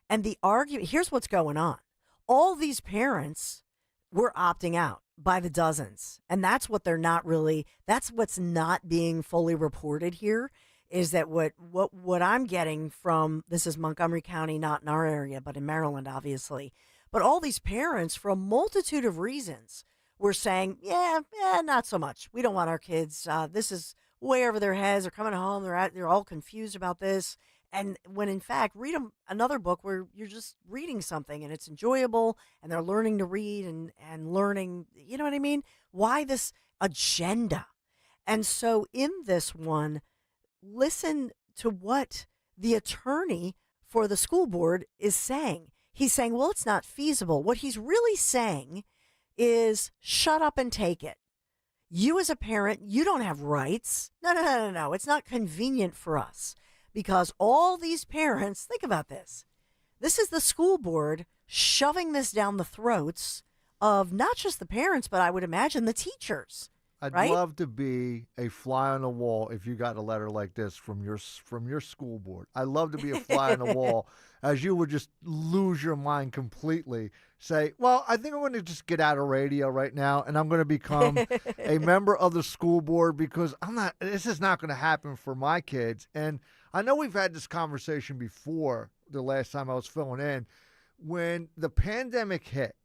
and the argument, here's what's going on. All these parents were opting out by the dozens, and that's what they're not really, that's what's not being fully reported here, is that what I'm getting from, this is Montgomery County, not in our area, but in Maryland, obviously, but all these parents, for a multitude of reasons, were saying, yeah, not so much. We don't want our kids. This is way over their heads. They're coming home. They're all confused about this. And when in fact, read another book where you're just reading something and it's enjoyable and they're learning to read and learning, you know what I mean? Why this agenda? And so in this one, listen to what the attorney for the school board is saying. He's saying, well, it's not feasible. What he's really saying is shut up and take it. You as a parent, you don't have rights. No. It's not convenient for us because all these parents, think about this. This is the school board shoving this down the throats of not just the parents, but I would imagine the teachers. I'd right? love to be a fly on the wall if you got a letter like this from your school board. I'd love to be a fly on the wall as you would just lose your mind completely. Say, well, I think I'm going to just get out of radio right now and I'm going to become a member of the school board because this is not going to happen for my kids. And I know we've had this conversation before the last time I was filling in when the pandemic hit.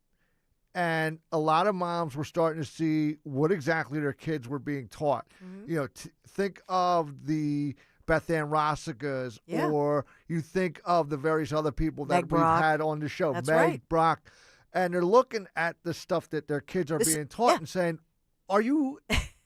And a lot of moms were starting to see what exactly their kids were being taught. Mm-hmm. You know, think of the Beth Ann Rossikas, or you think of the various other people that we've had on the show, That's Meg right. Brock. And they're looking at the stuff that their kids are being taught and saying, are you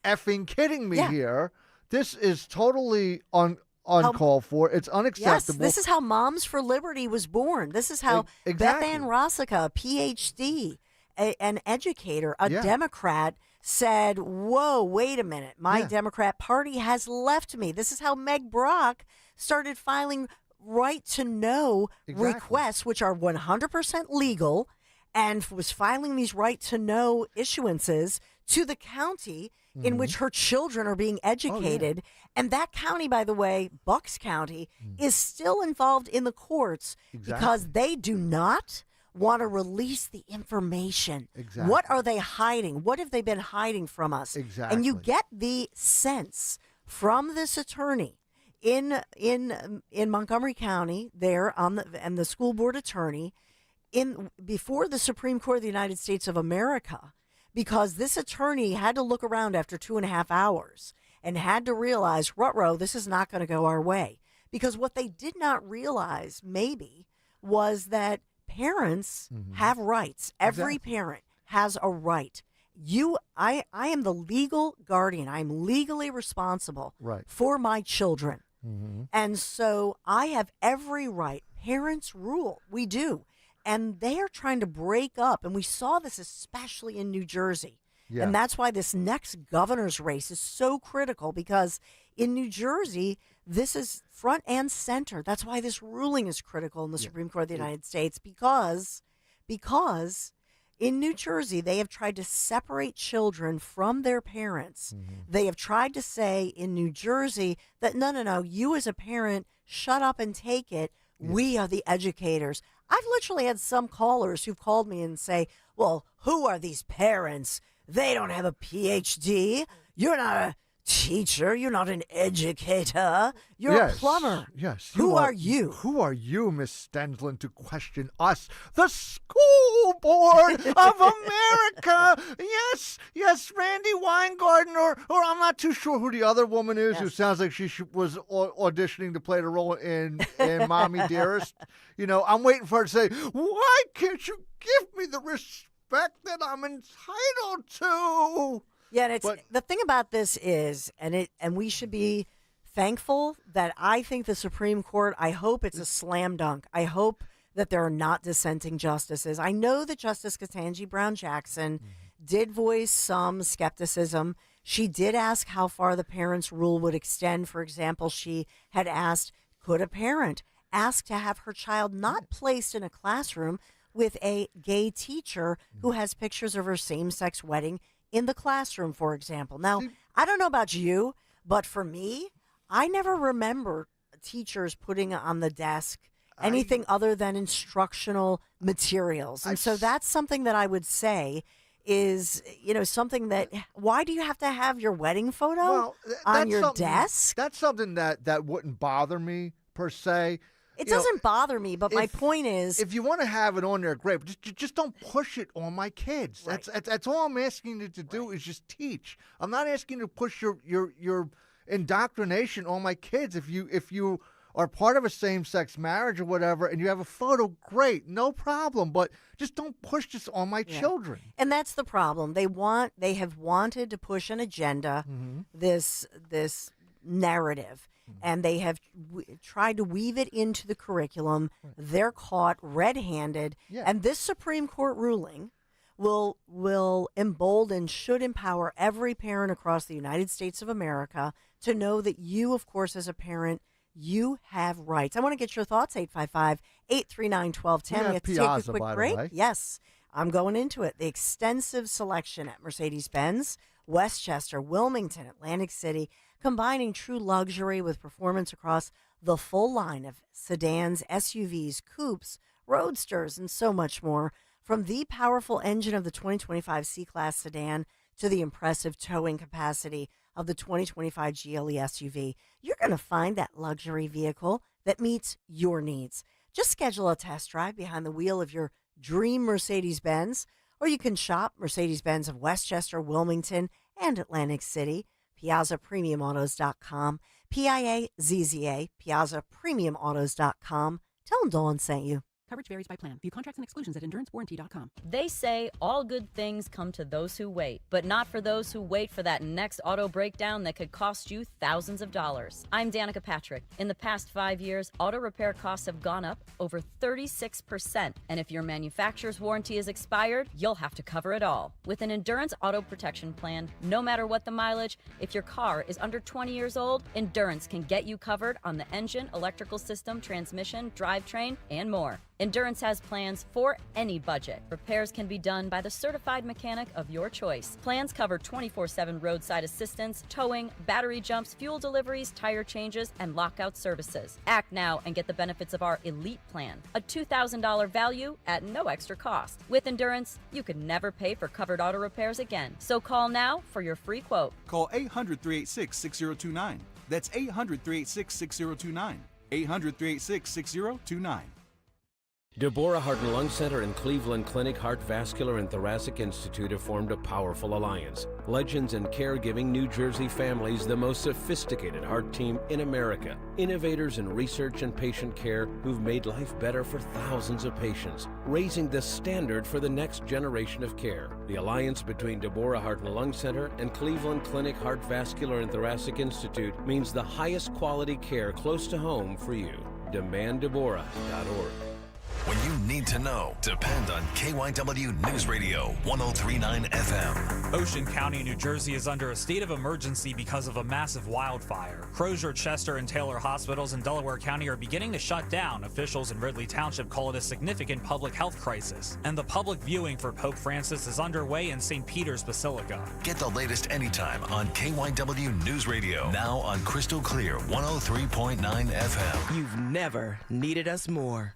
effing kidding me here? This is totally uncalled for. It's unacceptable. Yes, this is how Moms for Liberty was born. This is how Beth Ann Rossica, a PhD, an educator, a Democrat, said, whoa, wait a minute. My Democrat Party has left me. This is how Meg Brock started filing right-to-know requests, which are 100% legal, and was filing these right-to-know issuances to the county in which her children are being educated. And that county, by the way, Bucks County, is still involved in the courts because they do not want to release the information. What are they hiding? What have they been hiding from us? And you get the sense from this attorney in Montgomery County there and the school board attorney before the Supreme Court of the United States of America, because this attorney had to look around after 2.5 hours and had to realize, ruh-roh, this is not going to go our way. Because what they did not realize, maybe, was that parents have rights. Every parent has a right. I am the legal guardian. I'm legally responsible for my children. And so I have every right. Parents rule. We do. And they are trying to break up. And we saw this especially in New Jersey. Yeah. And that's why this next governor's race is so critical, because in New Jersey, this is front and center. That's why this ruling is critical in the Supreme Court of the United States, because in New Jersey, they have tried to separate children from their parents. They have tried to say in New Jersey that, no, you as a parent, shut up and take it. We are the educators. I've literally had some callers who've called me and say, well, who are these parents? They don't have a PhD. You're not a teacher. You're not an educator. You're a plumber. Yes. Who are you? Who are you, Miss Stendlin, to question us, the School Board of America? Yes, Randy Weingarten, or I'm not too sure who the other woman is who sounds like she was auditioning to play the role in Mommy Dearest. You know, I'm waiting for her to say, why can't you give me the respect that I'm entitled to? Yeah, and the thing about this is, and we should be thankful that I think the Supreme Court, I hope it's a slam dunk. I hope that there are not dissenting justices. I know that Justice Ketanji Brown Jackson did voice some skepticism. She did ask how far the parents' rule would extend. For example, she had asked, could a parent ask to have her child not placed in a classroom with a gay teacher who has pictures of her same-sex wedding in the classroom, for example? Now, I don't know about you, but for me, I never remember teachers putting on the desk anything other than instructional materials. And so that's something that I would say is, something that, why do you have to have your wedding photo on your desk? That's something that wouldn't bother me, per se. It doesn't bother me, but my point is, if you want to have it on there, great. But just don't push it on my kids. Right. That's all I'm asking you to do is just teach. I'm not asking you to push your indoctrination on my kids. If you are part of a same-sex marriage or whatever, and you have a photo, great, no problem. But just don't push this on my children. And that's the problem. They have wanted to push an agenda, this narrative. And they have tried to weave it into the curriculum. They're caught red-handed. And this Supreme Court ruling will embolden, should empower every parent across the United States of America to know that you, of course, as a parent, you have rights. I want to get your thoughts, 855-839-1210. We have to take a quick break. Yes, I'm going into it. The extensive selection at Mercedes-Benz, Westchester, Wilmington, Atlantic City, combining true luxury with performance across the full line of sedans, SUVs, coupes, roadsters, and so much more. From the powerful engine of the 2025 C-Class sedan to the impressive towing capacity of the 2025 GLE SUV, you're going to find that luxury vehicle that meets your needs. Just schedule a test drive behind the wheel of your dream Mercedes-Benz, or you can shop Mercedes-Benz of Westchester, Wilmington, and Atlantic City. PiazzaPremiumAutos.com, PIAZZA, PiazzaPremiumAutos.com. Tell them Dawn sent you. Coverage varies by plan. View contracts and exclusions at EnduranceWarranty.com. They say all good things come to those who wait, but not for those who wait for that next auto breakdown that could cost you thousands of dollars. I'm Danica Patrick. In the past 5 years, auto repair costs have gone up over 36%. And if your manufacturer's warranty is expired, you'll have to cover it all. With an Endurance Auto Protection Plan, no matter what the mileage, if your car is under 20 years old, Endurance can get you covered on the engine, electrical system, transmission, drivetrain, and more. Endurance has plans for any budget. Repairs can be done by the certified mechanic of your choice. Plans cover 24/7 roadside assistance, towing, battery jumps, fuel deliveries, tire changes, and lockout services. Act now and get the benefits of our Elite Plan, a $2,000 value at no extra cost. With Endurance, you could never pay for covered auto repairs again. So call now for your free quote. Call 800-386-6029. That's 800-386-6029. 800-386-6029. Deborah Heart and Lung Center and Cleveland Clinic Heart Vascular and Thoracic Institute have formed a powerful alliance. Legends in caregiving New Jersey families, the most sophisticated heart team in America. Innovators in research and patient care who've made life better for thousands of patients, raising the standard for the next generation of care. The alliance between Deborah Heart and Lung Center and Cleveland Clinic Heart Vascular and Thoracic Institute means the highest quality care close to home for you. DemandDeborah.org. When you need to know, depend on KYW News Radio 103.9 FM. Ocean County, New Jersey is under a state of emergency because of a massive wildfire. Crozier, Chester, and Taylor hospitals in Delaware County are beginning to shut down. Officials in Ridley Township call it a significant public health crisis. And the public viewing for Pope Francis is underway in St. Peter's Basilica. Get the latest anytime on KYW News Radio. Now on Crystal Clear 103.9 FM. You've never needed us more.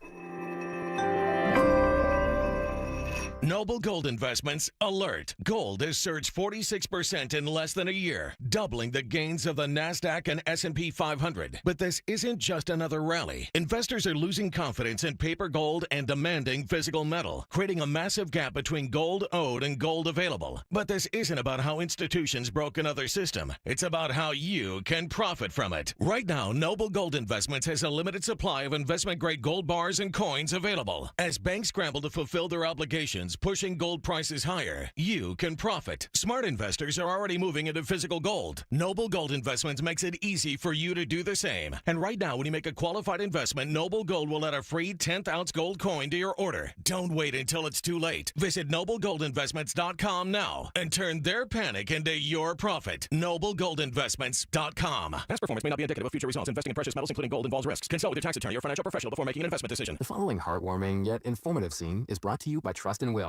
Noble Gold Investments alert. Gold has surged 46% in less than a year, doubling the gains of the NASDAQ and S&P 500. But this isn't just another rally. Investors are losing confidence in paper gold and demanding physical metal, creating a massive gap between gold owed and gold available. But this isn't about how institutions broke another system. It's about how you can profit from it. Right now, Noble Gold Investments has a limited supply of investment-grade gold bars and coins available. As banks scramble to fulfill their obligations, pushing gold prices higher, you can profit. Smart investors are already moving into physical gold. Noble Gold Investments makes it easy for you to do the same. And right now, when you make a qualified investment, Noble Gold will add a free 10th-ounce gold coin to your order. Don't wait until it's too late. Visit NobleGoldInvestments.com now and turn their panic into your profit. NobleGoldInvestments.com. Past performance may not be indicative of future results. Investing in precious metals, including gold, involves risks. Consult with your tax attorney or financial professional before making an investment decision. The following heartwarming yet informative scene is brought to you by Trust and Will.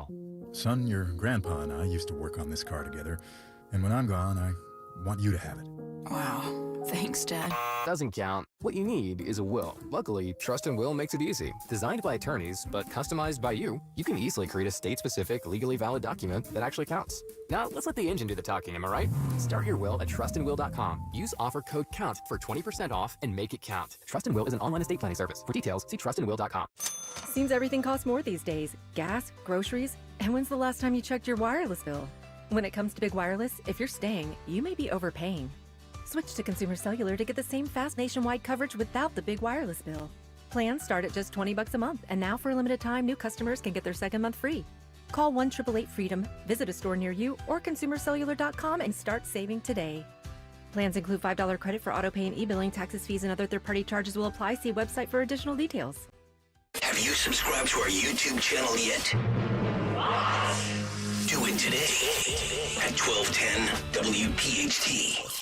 Son, your grandpa and I used to work on this car together, and when I'm gone, I want you to have it. Wow. Thanks, Dad. Doesn't count. What you need is a will. Luckily, Trust and Will makes it easy. Designed by attorneys, but customized by you, you can easily create a state-specific, legally valid document that actually counts. Now, let's let the engine do the talking, am I right? Start your will at trustandwill.com. Use offer code COUNT for 20% off and make it count. Trust and Will is an online estate planning service. For details, see trustandwill.com. Seems everything costs more these days. Gas, groceries, and when's the last time you checked your wireless bill? When it comes to big wireless, if you're staying, you may be overpaying. Switch to Consumer Cellular to get the same fast nationwide coverage without the big wireless bill. Plans start at just $20 a month, and now for a limited time, new customers can get their second month free. Call 1-888-FREEDOM, visit a store near you, or consumercellular.com and start saving today. Plans include $5 credit for autopay and e-billing. Taxes, fees, and other third-party charges will apply. See website for additional details. Have you subscribed to our YouTube channel yet? Do it today at 1210 WPHT.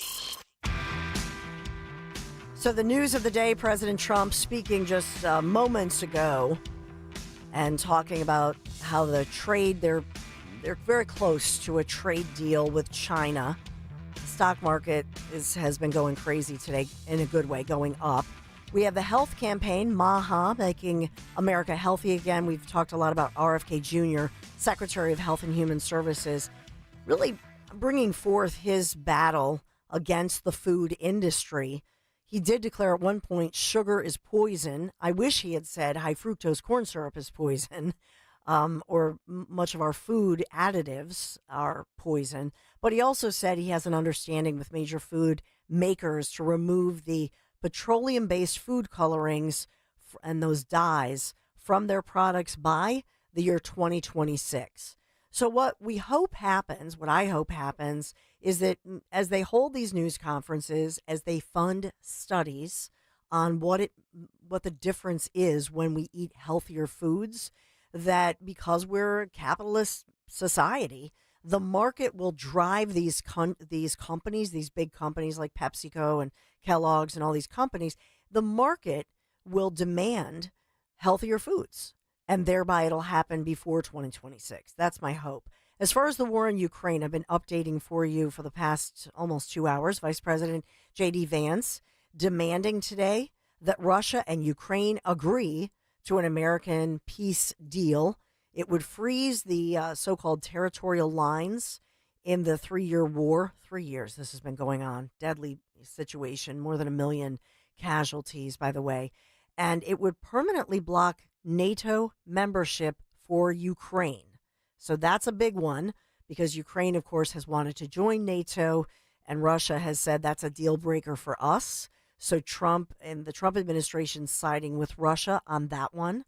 So the news of the day, President Trump speaking just moments ago and talking about how the trade, they're very close to a trade deal with China. The stock market has been going crazy today in a good way, going up. We have the health campaign, MAHA, making America healthy again. We've talked a lot about RFK Jr., Secretary of Health and Human Services, really bringing forth his battle against the food industry. He did declare at one point sugar is poison. I wish he had said high fructose corn syrup is poison, or much of our food additives are poison. But he also said he has an understanding with major food makers to remove the petroleum-based food colorings and those dyes from their products by the year 2026. So what I hope happens, is that as they hold these news conferences, as they fund studies on what the difference is when we eat healthier foods, that because we're a capitalist society, the market will drive these companies, these big companies like PepsiCo and Kellogg's and all these companies. The market will demand healthier foods, and thereby it'll happen before 2026. That's my hope. As far as the war in Ukraine, I've been updating for you for the past almost 2 hours. Vice President J.D. Vance demanding today that Russia and Ukraine agree to an American peace deal. It would freeze the so-called territorial lines in the 3-year war. 3 years this has been going on. Deadly situation. More than 1 million casualties, by the way. And it would permanently block NATO membership for Ukraine. So that's a big one because Ukraine, of course, has wanted to join NATO, and Russia has said that's a deal breaker for us. So Trump and the Trump administration siding with Russia on that one.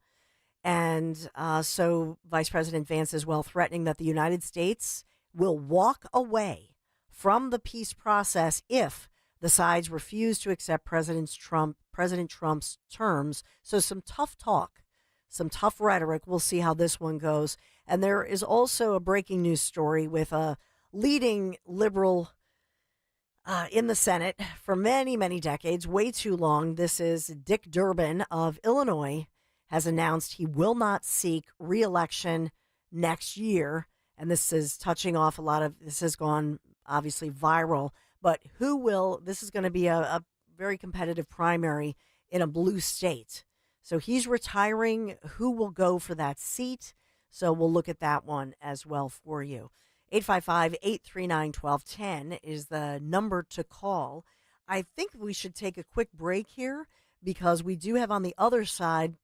And so Vice President Vance is threatening that the United States will walk away from the peace process if the sides refuse to accept President Trump's terms. So some tough talk some tough rhetoric. We'll see how this one goes. And there is also a breaking news story with a leading liberal in the Senate for many, many decades, way too long. This is Dick Durbin of Illinois has announced he will not seek re-election next year. And this is touching off a lot of, this has gone obviously viral, but who will, this is going to be a very competitive primary in a blue state. So he's retiring. Who will go for that seat? So we'll look at that one as well for you. 855-839-1210 is the number to call. I think we should take a quick break here because we do have on the other side,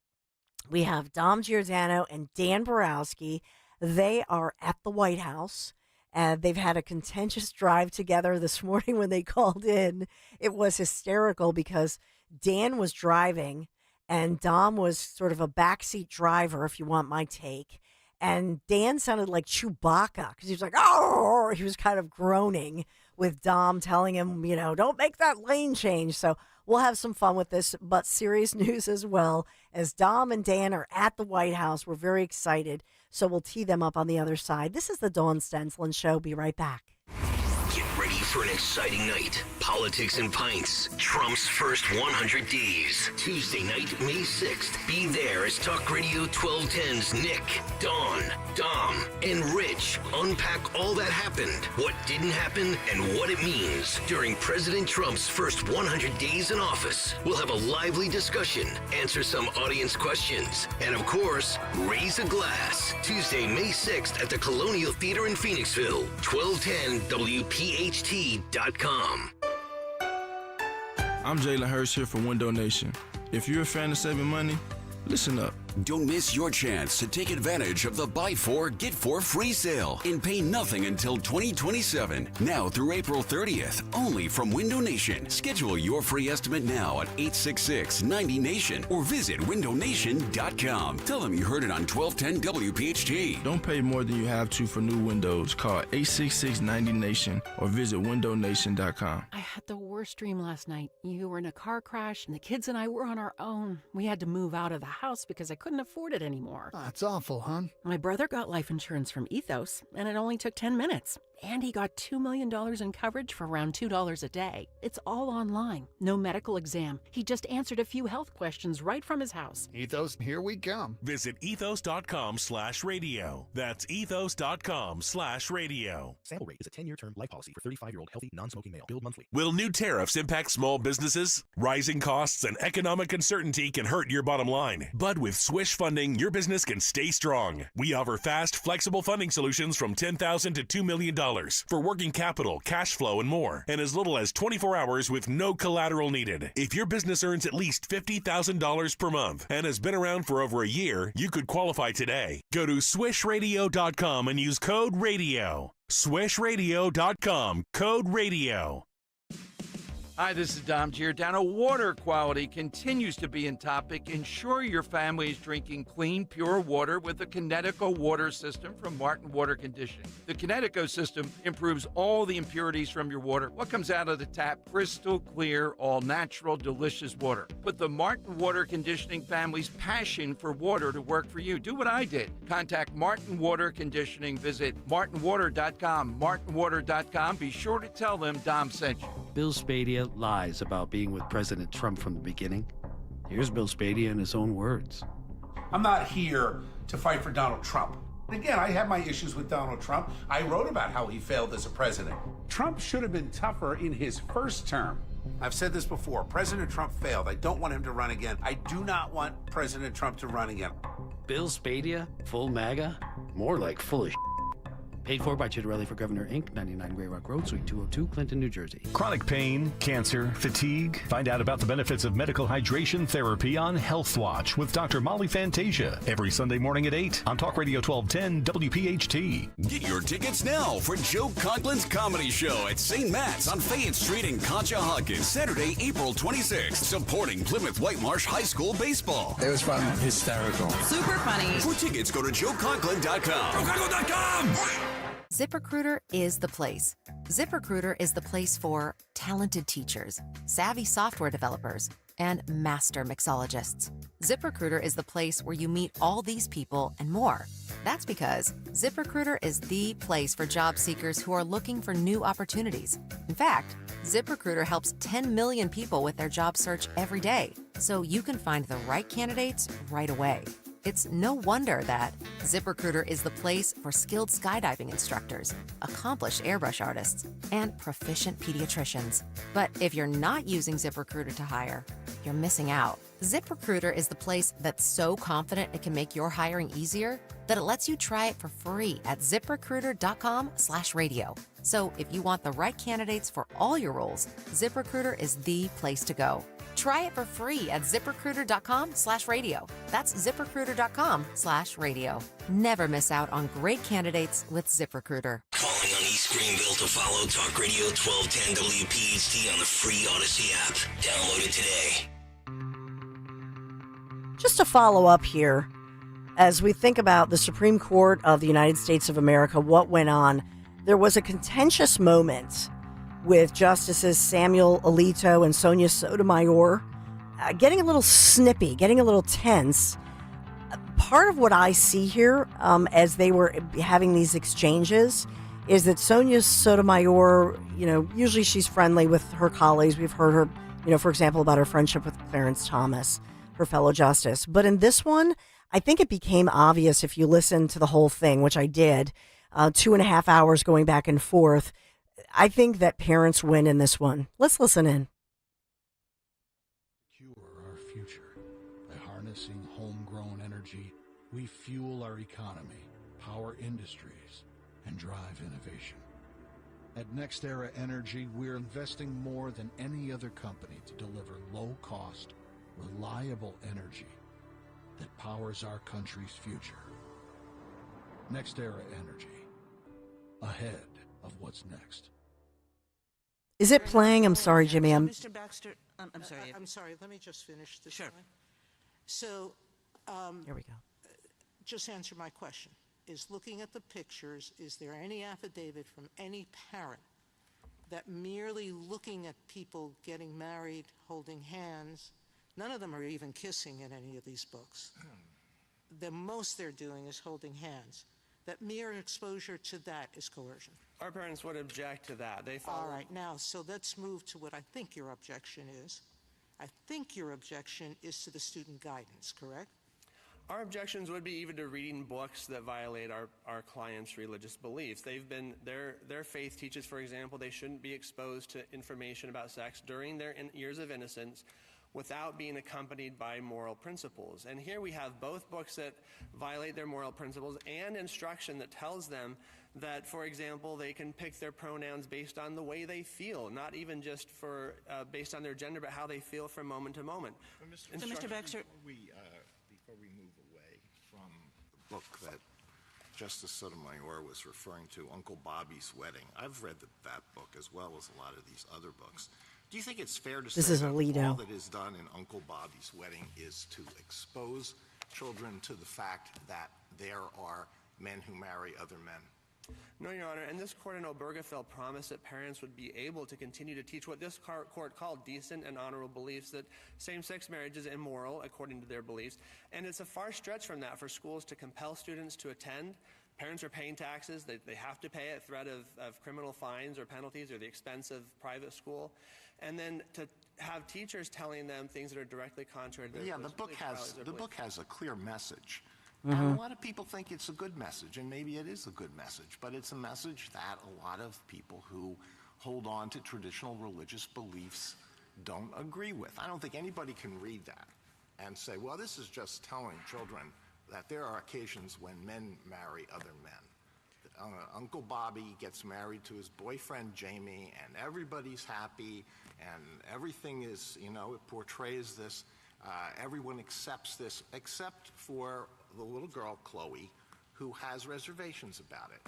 we have Dom Giordano and Dan Borowski. They are at the White House. They've had a contentious drive together this morning when they called in. It was hysterical because Dan was driving and Dom was sort of a backseat driver, if you want my take. And Dan sounded like Chewbacca because he was like, oh, he was kind of groaning with Dom telling him, you know, don't make that lane change. So we'll have some fun with this, but serious news as well. As Dom and Dan are at the White House, we're very excited. So we'll tee them up on the other side. This is the Dawn Stenslin Show. Be right back. Get ready for an exciting night. Politics and Pints. Trump's first 100 days. Tuesday night, May 6th. Be there as Talk Radio 1210's Nick, Dawn, Dom, and Rich unpack all that happened, what didn't happen, and what it means during President Trump's first 100 days in office. We'll have a lively discussion, answer some audience questions, and of course, raise a glass. Tuesday, May 6th at the Colonial Theater in Phoenixville. 1210 WPHT.com. I'm Jalen Hurst here for Window Nation. If you're a fan of saving money, listen up. Don't miss your chance to take advantage of the Buy 4, Get 4 free sale and pay nothing until 2027. Now through April 30th, only from Window Nation. Schedule your free estimate now at 866-90-NATION or visit windownation.com. Tell them you heard it on 1210 WPHT. Don't pay more than you have to for new windows. Call 866-90-NATION or visit windownation.com. I had the worst dream last night. You were in a car crash and the kids and I were on our own. We had to move out of the house because I couldn't afford it anymore. That's awful, hon. My brother got life insurance from Ethos, and it only took 10 minutes. And he got $2 million in coverage for around $2 a day. It's all online. No medical exam. He just answered a few health questions right from his house. Ethos, here we come. Visit ethos.com/radio. That's ethos.com/radio. Sample rate is a 10-year term life policy for 35-year-old healthy, non-smoking male. Billed monthly. Will new tariffs impact small businesses? Rising costs and economic uncertainty can hurt your bottom line. But with Swish Funding, your business can stay strong. We offer fast, flexible funding solutions from $10,000 to $2 million for working capital, cash flow, and more, and as little as 24 hours with no collateral needed. If your business earns at least $50,000 per month and has been around for over a year, you could qualify today. Go to swishradio.com and use code RADIO. Swishradio.com, code RADIO. Hi, this is Dom Giordano. Water quality continues to be in topic. Ensure your family is drinking clean, pure water with the Kinetico water system from Martin Water Conditioning. The Kinetico system improves all the impurities from your water. What comes out of the tap? Crystal clear, all natural, delicious water. Put the Martin Water Conditioning family's passion for water to work for you. Do what I did. Contact Martin Water Conditioning. Visit martinwater.com. martinwater.com. Be sure to tell them Dom sent you. Bill Spadia lies about being with President Trump from the beginning. Here's Bill Spadia in his own words. I'm not here to fight for Donald Trump. Again, I have my issues with Donald Trump. I wrote about how he failed as a president. Trump should have been tougher in his first term. I've said this before. President Trump failed. I don't want him to run again. I do not want President Trump to run again. Bill Spadia, full MAGA? More like full of Paid for by Chitterelli for Governor, Inc., 99 Grey Rock Road, Suite 202, Clinton, New Jersey. Chronic pain, cancer, fatigue. Find out about the benefits of medical hydration therapy on Health Watch with Dr. Molly Fantasia every Sunday morning at 8 on Talk Radio 1210 WPHT. Get your tickets now for Joe Conklin's comedy show at St. Matt's on Fayette Street in Conshohocken, Saturday, April 26th, supporting Plymouth Whitemarsh High School baseball. It was fun. Hysterical. Super funny. For tickets, go to joeconklin.com. joeconklin.com! ZipRecruiter is the place. ZipRecruiter is the place for talented teachers, savvy software developers, and master mixologists. ZipRecruiter is the place where you meet all these people and more. That's because ZipRecruiter is the place for job seekers who are looking for new opportunities. In fact, ZipRecruiter helps 10 million people with their job search every day, so you can find the right candidates right away. It's no wonder that ZipRecruiter is the place for skilled skydiving instructors, accomplished airbrush artists, and proficient pediatricians. But if you're not using ZipRecruiter to hire, you're missing out. ZipRecruiter is the place that's so confident it can make your hiring easier that it lets you try it for free at ziprecruiter.com/radio. So if you want the right candidates for all your roles, ZipRecruiter is the place to go. Try it for free at ziprecruiter.com/radio. That's ziprecruiter.com/radio. Never miss out on great candidates with ZipRecruiter. Calling on East Greenville to follow Talk Radio 1210 WPHT on the free Odyssey app. Download it today. Just to follow up here, as we think about the Supreme Court of the United States of America, what went on, there was a contentious moment with Justices Samuel Alito and Sonia Sotomayor getting a little snippy, getting a little tense. Part of what I see here as they were having these exchanges is that Sonia Sotomayor, usually she's friendly with her colleagues. We've heard her, for example, about her friendship with Clarence Thomas, her fellow justice. But in this one, I think it became obvious if you listen to the whole thing, which I did, 2.5 hours going back and forth. I think that parents win in this one. Let's listen in. Secure our future. By harnessing homegrown energy, we fuel our economy, power industries, and drive innovation. At NextEra Energy, we're investing more than any other company to deliver low-cost, reliable energy that powers our country's future. NextEra Energy, ahead of what's next. Is it playing? I'm sorry, Jimmy. Mr. Baxter, I'm sorry. I'm sorry. Let me just finish this. Sure. So, here we go. Just answer my question. Is looking at the pictures, is there any affidavit from any parent that merely looking at people getting married, holding hands, none of them are even kissing in any of these books. The most they're doing is holding hands. That mere exposure to that is coercion. Our parents would object to that. They follow. All right, now, so let's move to what I think your objection is. I think your objection is to the student guidance, correct? Our objections would be even to reading books that violate our clients' religious beliefs. They've been, their faith teaches, for example, they shouldn't be exposed to information about sex during their years of innocence without being accompanied by moral principles. And here we have both books that violate their moral principles and instruction that tells them that, for example, they can pick their pronouns based on the way they feel, not even just for based on their gender, but how they feel from moment to moment. So, Mr. Baxter, before we move away from the book that Justice Sotomayor was referring to, Uncle Bobby's Wedding, I've read that book as well as a lot of these other books. Do you think it's fair to say that all that is done in Uncle Bobby's Wedding is to expose children to the fact that there are men who marry other men? No, Your Honor, and this court in Obergefell promised that parents would be able to continue to teach what this court called decent and honorable beliefs, that same-sex marriage is immoral according to their beliefs, and it's a far stretch from that for schools to compel students to attend. Parents are paying taxes. They have to pay at threat of criminal fines or penalties or the expense of private school. And then to have teachers telling them things that are directly contrary to their beliefs. The book has a clear message. Mm-hmm. And a lot of people think it's a good message, and maybe it is a good message, but it's a message that a lot of people who hold on to traditional religious beliefs don't agree with. I don't think anybody can read that and say, well, this is just telling children that there are occasions when men marry other men. Uncle Bobby gets married to his boyfriend Jamie, and everybody's happy, and everything is, it portrays this. Everyone accepts this, except for the little girl, Chloe, who has reservations about it.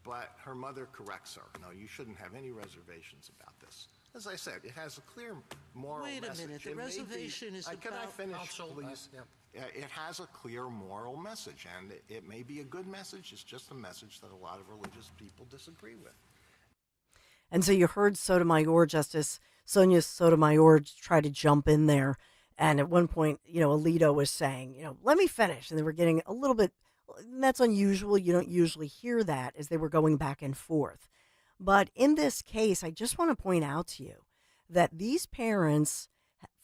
But her mother corrects her. No, you shouldn't have any reservations about this. As I said, it has a clear moral message. Wait a minute, the reservation is about... Can I finish, please? It has a clear moral message, and it may be a good message. It's just a message that a lot of religious people disagree with. And so you heard Justice Sonia Sotomayor try to jump in there And at one point, Alito was saying, let me finish. And they were getting a little bit, and that's unusual. You don't usually hear that as they were going back and forth. But in this case, I just want to point out to you that these parents,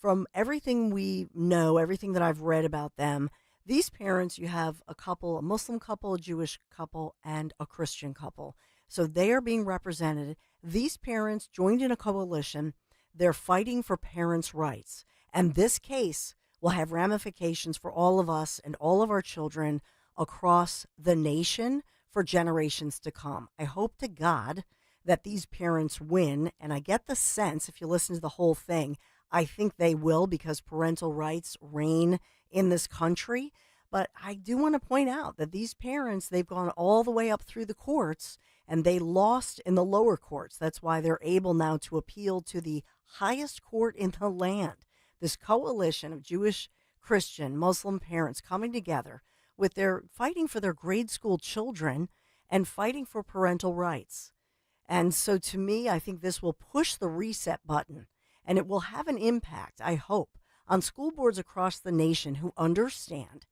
from everything we know, everything that I've read about them, these parents, you have a couple, a Muslim couple, a Jewish couple, and a Christian couple. So they are being represented. These parents joined in a coalition. They're fighting for parents' rights. And this case will have ramifications for all of us and all of our children across the nation for generations to come. I hope to God that these parents win. And I get the sense, if you listen to the whole thing, I think they will, because parental rights reign in this country. But I do want to point out that these parents, they've gone all the way up through the courts and they lost in the lower courts. That's why they're able now to appeal to the highest court in the land. This coalition of Jewish, Christian, Muslim parents coming together with their fighting for their grade school children and fighting for parental rights. And so to me, I think this will push the reset button, and it will have an impact, I hope, on school boards across the nation who understand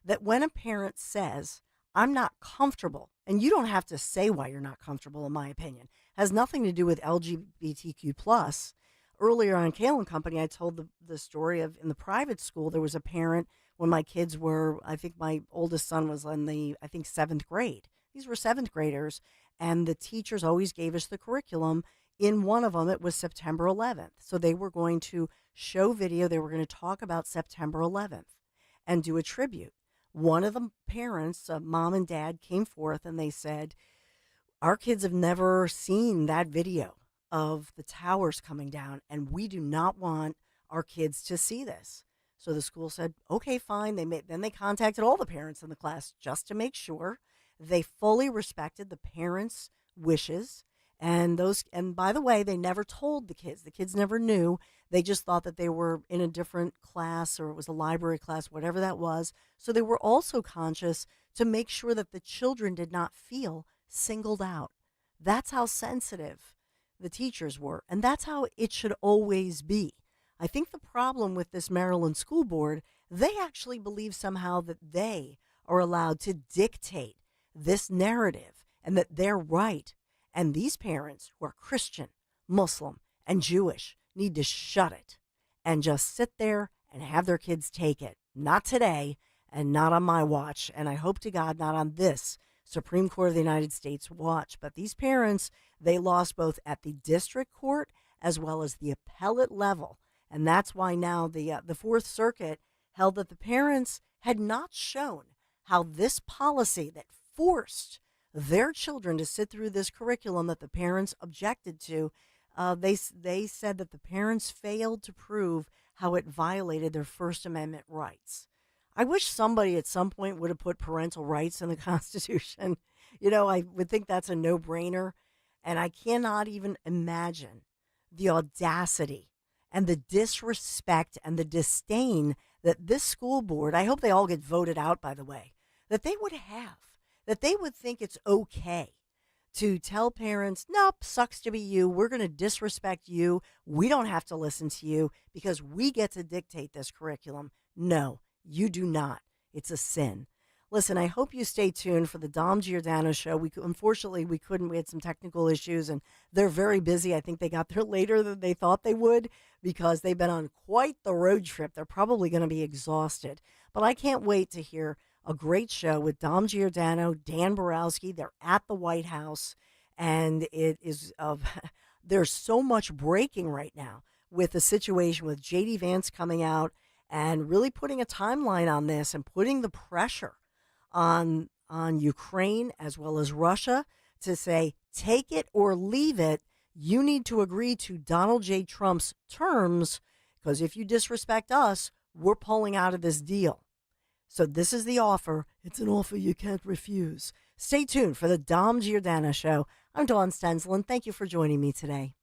that when a parent says, I'm not comfortable, and you don't have to say why you're not comfortable, in my opinion, has nothing to do with LGBTQ+. Earlier on Kale and Company, I told the story of in the private school, there was a parent when my kids were, I think my oldest son was in the, 7th grade. These were 7th graders, and the teachers always gave us the curriculum. In one of them, it was September 11th. So they were going to show video. They were going to talk about September 11th and do a tribute. One of the parents, mom and dad, came forth and they said, our kids have never seen that video of the towers coming down, and we do not want our kids to see this. So the school said, okay, fine. Then they contacted all the parents in the class just to make sure. They fully respected the parents' wishes. And by the way, they never told the kids. The kids never knew. They just thought that they were in a different class, or it was a library class, whatever that was. So they were also conscious to make sure that the children did not feel singled out. That's how sensitive the teachers were. And that's how it should always be. I think the problem with this Maryland school board, they actually believe somehow that they are allowed to dictate this narrative and that they're right. And these parents who are Christian, Muslim, and Jewish need to shut it and just sit there and have their kids take it. Not today and not on my watch. And I hope to God not on this Supreme Court of the United States watch. But these parents, they lost both at the district court as well as the appellate level. And that's why now the Fourth Circuit held that the parents had not shown how this policy that forced their children to sit through this curriculum that the parents objected to, they said that the parents failed to prove how it violated their First Amendment rights. I wish somebody at some point would have put parental rights in the Constitution. I would think that's a no-brainer. And I cannot even imagine the audacity and the disrespect and the disdain that this school board, I hope they all get voted out, by the way, that they would have, that they would think it's okay to tell parents, nope, sucks to be you. We're going to disrespect you. We don't have to listen to you because we get to dictate this curriculum. No, you do not. It's a sin. Listen, I hope you stay tuned for the Dom Giordano show. Unfortunately, we couldn't. We had some technical issues, and they're very busy. I think they got there later than they thought they would because they've been on quite the road trip. They're probably going to be exhausted. But I can't wait to hear a great show with Dom Giordano, Dan Borowski. They're at the White House, and it is there's so much breaking right now with the situation with J.D. Vance coming out and really putting a timeline on this and putting the pressure on Ukraine as well as Russia to say, take it or leave it. You need to agree to Donald J. Trump's terms, because if you disrespect us, we're pulling out of this deal. So this is the offer. It's an offer you can't refuse. Stay tuned for the Dom Giordano Show. I'm Dawn Stensland. Thank you for joining me today.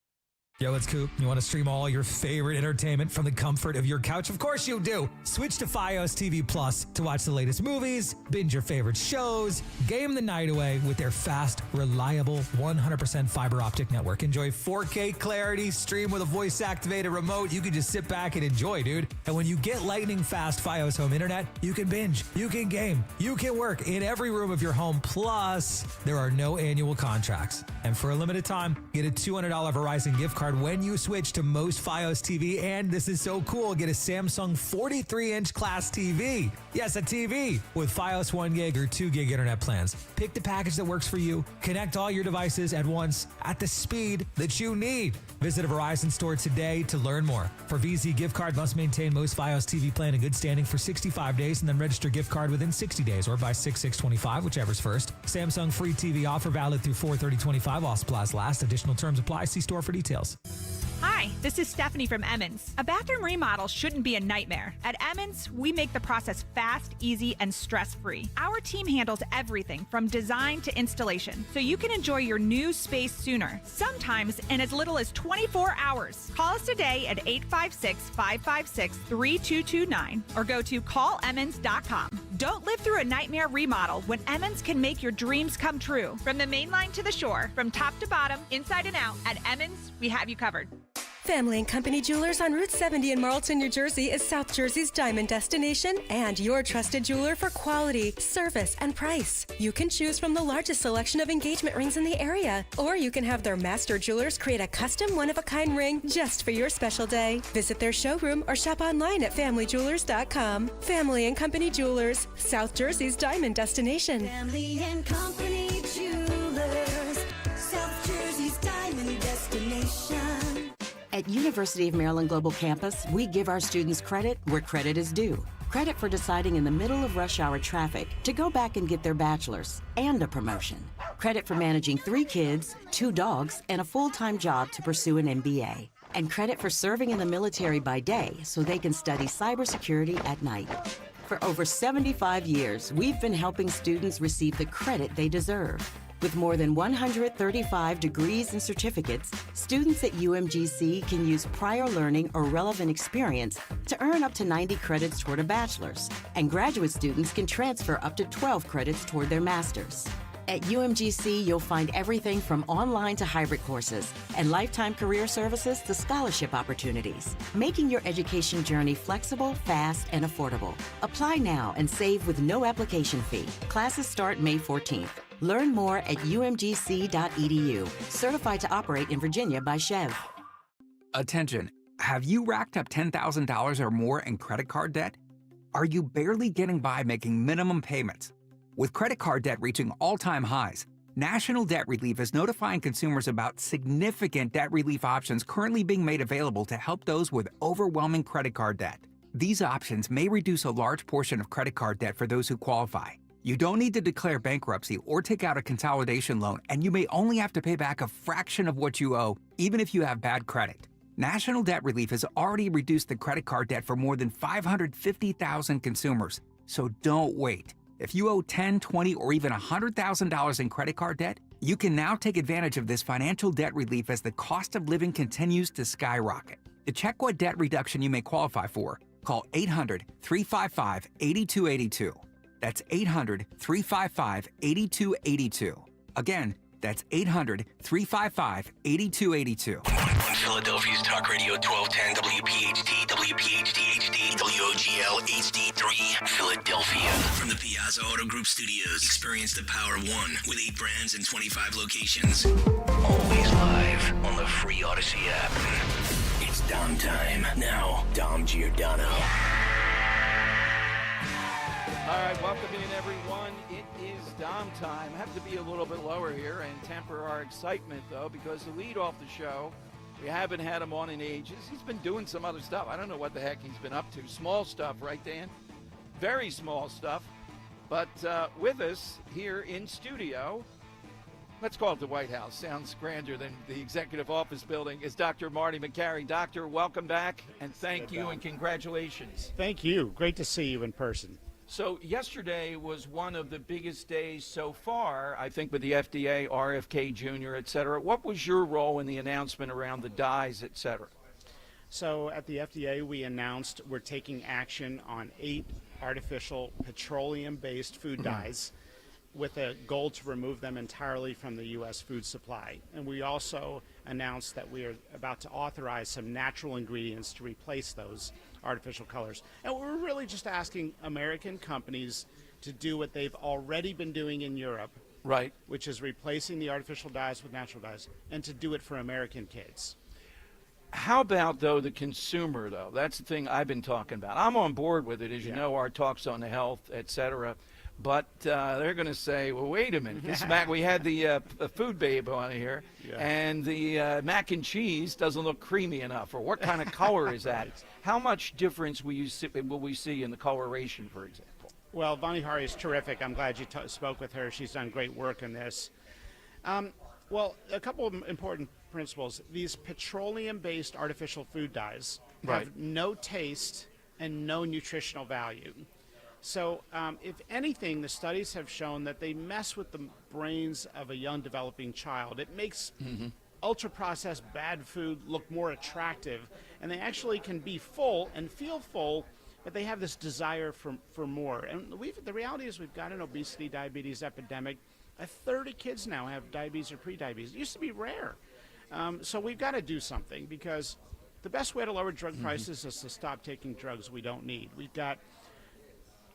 Yo, it's Coop. You want to stream all your favorite entertainment from the comfort of your couch? Of course you do. Switch to Fios TV Plus to watch the latest movies, binge your favorite shows, game the night away with their fast, reliable, 100% fiber optic network. Enjoy 4K clarity, stream with a voice-activated remote. You can just sit back and enjoy, dude. And when you get lightning fast Fios home internet, you can binge, you can game, you can work in every room of your home. Plus, there are no annual contracts. And for a limited time, get a $200 Verizon gift card when you switch to most Fios TV. And this is so cool, get a Samsung 43-inch class TV. Yes, a TV with Fios 1 gig or 2 gig internet plans. Pick the package that works for you. Connect all your devices at once at the speed that you need. Visit a Verizon store today to learn more. For VZ gift card, must maintain most Fios TV plan in good standing for 65 days and then register gift card within 60 days or by 6/6/25, whichever's first. Samsung free TV offer valid through 4/30/25. All supplies last. Additional terms apply. See store for details. Hi, this is Stephanie from Emmons. A bathroom remodel shouldn't be a nightmare. At Emmons, we make the process fast, easy, and stress-free. Our team handles everything from design to installation, so you can enjoy your new space sooner, sometimes in as little as 24 hours. Call us today at 856-556-3229 or go to callemmons.com. Don't live through a nightmare remodel when Emmons can make your dreams come true. From the main line to the shore, from top to bottom, inside and out, at Emmons, we have you covered. Family and Company Jewelers on Route 70 in Marlton, New Jersey is South Jersey's diamond destination and your trusted jeweler for quality, service, and price. You can choose from the largest selection of engagement rings in the area, or you can have their master jewelers create a custom one-of-a-kind ring just for your special day. Visit their showroom or shop online at familyjewelers.com. Family and Company Jewelers, South Jersey's diamond destination. Family and Company Jewelers, South Jersey's diamond destination. At University of Maryland Global Campus, we give our students credit where credit is due. Credit for deciding in the middle of rush hour traffic to go back and get their bachelor's and a promotion. Credit for managing 3 kids, 2 dogs, and a full-time job to pursue an MBA. And credit for serving in the military by day so they can study cybersecurity at night. For over 75 years, we've been helping students receive the credit they deserve. With more than 135 degrees and certificates, students at UMGC can use prior learning or relevant experience to earn up to 90 credits toward a bachelor's, and graduate students can transfer up to 12 credits toward their master's. At UMGC, you'll find everything from online to hybrid courses and lifetime career services to scholarship opportunities, making your education journey flexible, fast, and affordable. Apply now and save with no application fee. Classes start May 14th. Learn more at umgc.edu. Certified to operate in Virginia by Chev. Attention. Have you racked up $10,000 or more in credit card debt? Are you barely getting by making minimum payments? With credit card debt reaching all-time highs, National Debt Relief is notifying consumers about significant debt relief options currently being made available to help those with overwhelming credit card debt. These options may reduce a large portion of credit card debt for those who qualify. You don't need to declare bankruptcy or take out a consolidation loan, and you may only have to pay back a fraction of what you owe, even if you have bad credit. National Debt Relief has already reduced the credit card debt for more than 550,000 consumers, so don't wait. If you owe $10,000, $20,000, or even $100,000 in credit card debt, you can now take advantage of this financial debt relief as the cost of living continues to skyrocket. To check what debt reduction you may qualify for, call 800-355-8282. That's 800-355-8282. Again, that's 800-355-8282. On Philadelphia's Talk Radio 1210 WPHT, WPHT HD, WOGL HD3, Philadelphia. From the Piazza Auto Group Studios, experience the power of one with 8 brands and 25 locations. Always live on the free Odyssey app. It's Dom time. Now, Dom Giordano. All right, welcome in, everyone. It is Dom time. Have to be a little bit lower here and temper our excitement, though, because the lead off the show, we haven't had him on in ages. He's been doing some other stuff. I don't know what the heck he's been up to. Small stuff, right, Dan? Very small stuff. But with us here in studio, let's call it the White House. Sounds grander than the executive office building, is Dr. Marty McCary. Doctor, welcome back, and thank you and congratulations. Thank you. Great to see you in person. So yesterday was one of the biggest days so far, I think, with the FDA, RFK Jr., et cetera. What was your role in the announcement around the dyes, et cetera? So at the FDA, we announced we're taking action on 8 artificial petroleum-based food dyes with a goal to remove them entirely from the U.S. food supply. And we also announced that we are about to authorize some natural ingredients to replace those artificial colors. And we're really just asking American companies to do what they've already been doing in Europe, right? Which is replacing the artificial dyes with natural dyes, and to do it for American kids. How about, though, the consumer, though? That's the thing I've been talking about. I'm on board with it. As you know, our talks on the health, et cetera. But they're going to say, well, wait a minute. This we had the food babe on here, and the mac and cheese doesn't look creamy enough. Or what kind of color is that? How much difference will we see in the coloration, for example? Well, Vani Hari is terrific. I'm glad you spoke with her. She's done great work on this. Well, a couple of important principles. These petroleum-based artificial food dyes have no taste and no nutritional value. So if anything, the studies have shown that they mess with the brains of a young developing child. It makes ultra-processed bad food look more attractive, and they actually can be full and feel full, but they have this desire for more. And the reality is we've got an obesity, diabetes epidemic. A third of kids now have diabetes or prediabetes. It used to be rare. So we've got to do something, because the best way to lower drug prices is to stop taking drugs we don't need. We've got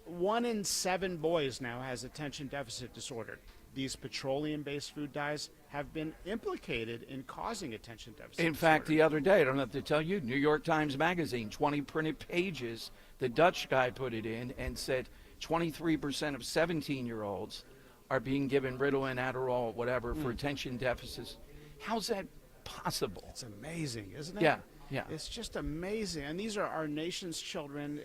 1 in 7 boys now has attention deficit disorder. These petroleum-based food dyes have been implicated in causing attention deficit disorder. In fact, the other day, I don't have to tell you, New York Times Magazine, 20 printed pages, the Dutch guy put it in and said 23% of 17-year-olds are being given Ritalin, Adderall, whatever, for attention deficits. How's that possible? It's amazing, isn't it? Yeah. It's just amazing. And these are our nation's children.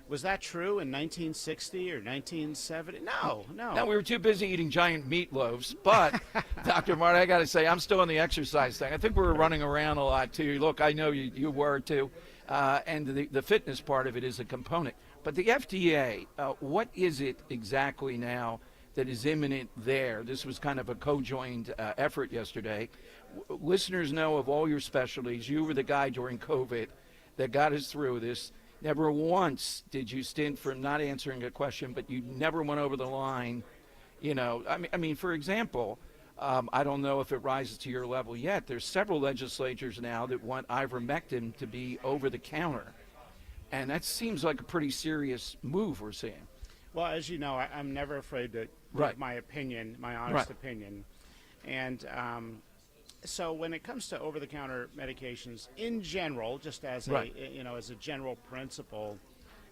Was that true in 1960 or 1970? No. No, we were too busy eating giant meatloaves. But, Dr. Martin, I got to say, I'm still on the exercise thing. I think we were running around a lot, too. Look, I know you were, too. And the fitness part of it is a component. But the FDA, what is it exactly now that is imminent there? This was kind of a co-joined effort yesterday. Listeners know of all your specialties. You were the guy during COVID that got us through this. Never once did you stint from not answering a question, but you never went over the line. You know, I mean, for example, I don't know if it rises to your level yet. There's several legislatures now that want ivermectin to be over the counter. And that seems like a pretty serious move we're seeing. Well, as you know, I'm never afraid to give my opinion, my honest opinion. And so when it comes to over-the-counter medications in general, just as as a general principle,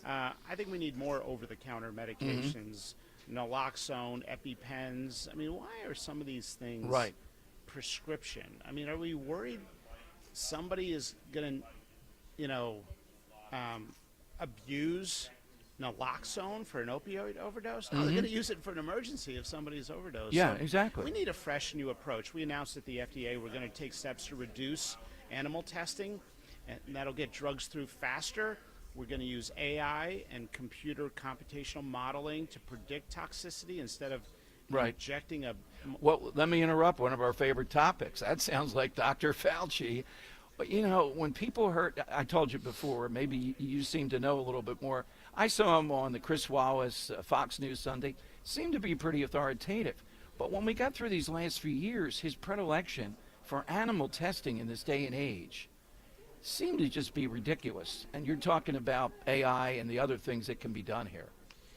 I think we need more over-the-counter medications, naloxone, EpiPens. I mean, why are some of these things prescription? I mean, are we worried somebody is going to, abuse naloxone for an opioid overdose? No, they're going to use it for an emergency if somebody's overdosed. Yeah, so exactly. We need a fresh new approach. We announced at the FDA we're going to take steps to reduce animal testing, and that'll get drugs through faster. We're going to use AI and computer computational modeling to predict toxicity instead of injecting a... Well, let me interrupt one of our favorite topics. That sounds like Dr. Fauci. But, you know, when people heard, I told you before, maybe you seem to know a little bit more. I saw him on the Chris Wallace Fox News Sunday. Seemed to be pretty authoritative. But when we got through these last few years, his predilection for animal testing in this day and age seemed to just be ridiculous. And you're talking about AI and the other things that can be done here.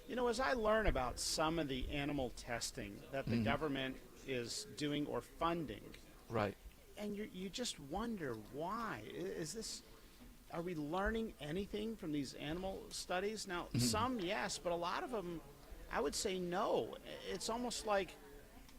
You know, as I learn about some of the animal testing that the government is doing or funding, and you just wonder why. Are we learning anything from these animal studies? Now, some yes, but a lot of them, I would say no. It's almost like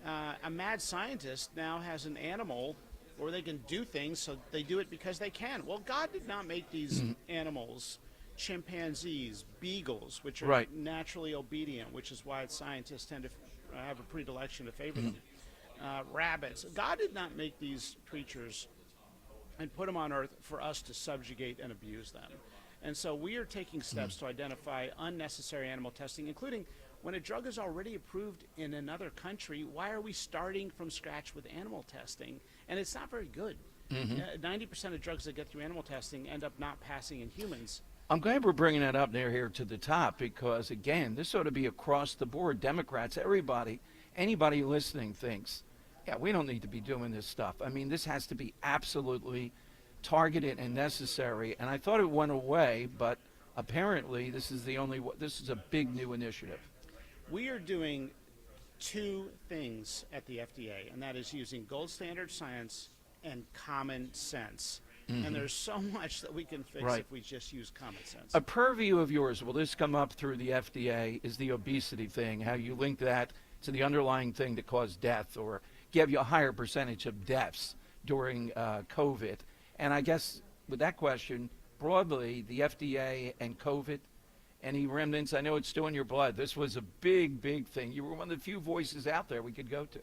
a mad scientist now has an animal or they can do things, so they do it because they can. Well, God did not make these animals, chimpanzees, beagles, which are naturally obedient, which is why scientists tend to have a predilection to favor them. Rabbits. God did not make these creatures and put them on earth for us to subjugate and abuse them. And so we are taking steps to identify unnecessary animal testing, including when a drug is already approved in another country, why are we starting from scratch with animal testing? And it's not very good. 90% of drugs that get through animal testing end up not passing in humans. I'm glad we're bringing that up there here to the top because, again, this ought to be across the board. Democrats, everybody, anybody listening thinks, yeah, we don't need to be doing this stuff. I mean, this has to be absolutely targeted and necessary. And I thought it went away, but apparently this is this is a big new initiative. We are doing two things at the FDA, and that is using gold standard science and common sense. And there's so much that we can fix if we just use common sense. A purview of yours, will this come up through the FDA, is the obesity thing, how you link that to the underlying thing that caused death or give you a higher percentage of deaths during COVID. And I guess with that question, broadly, the FDA and COVID, any remnants? I know it's still in your blood. This was a big, big thing. You were one of the few voices out there we could go to.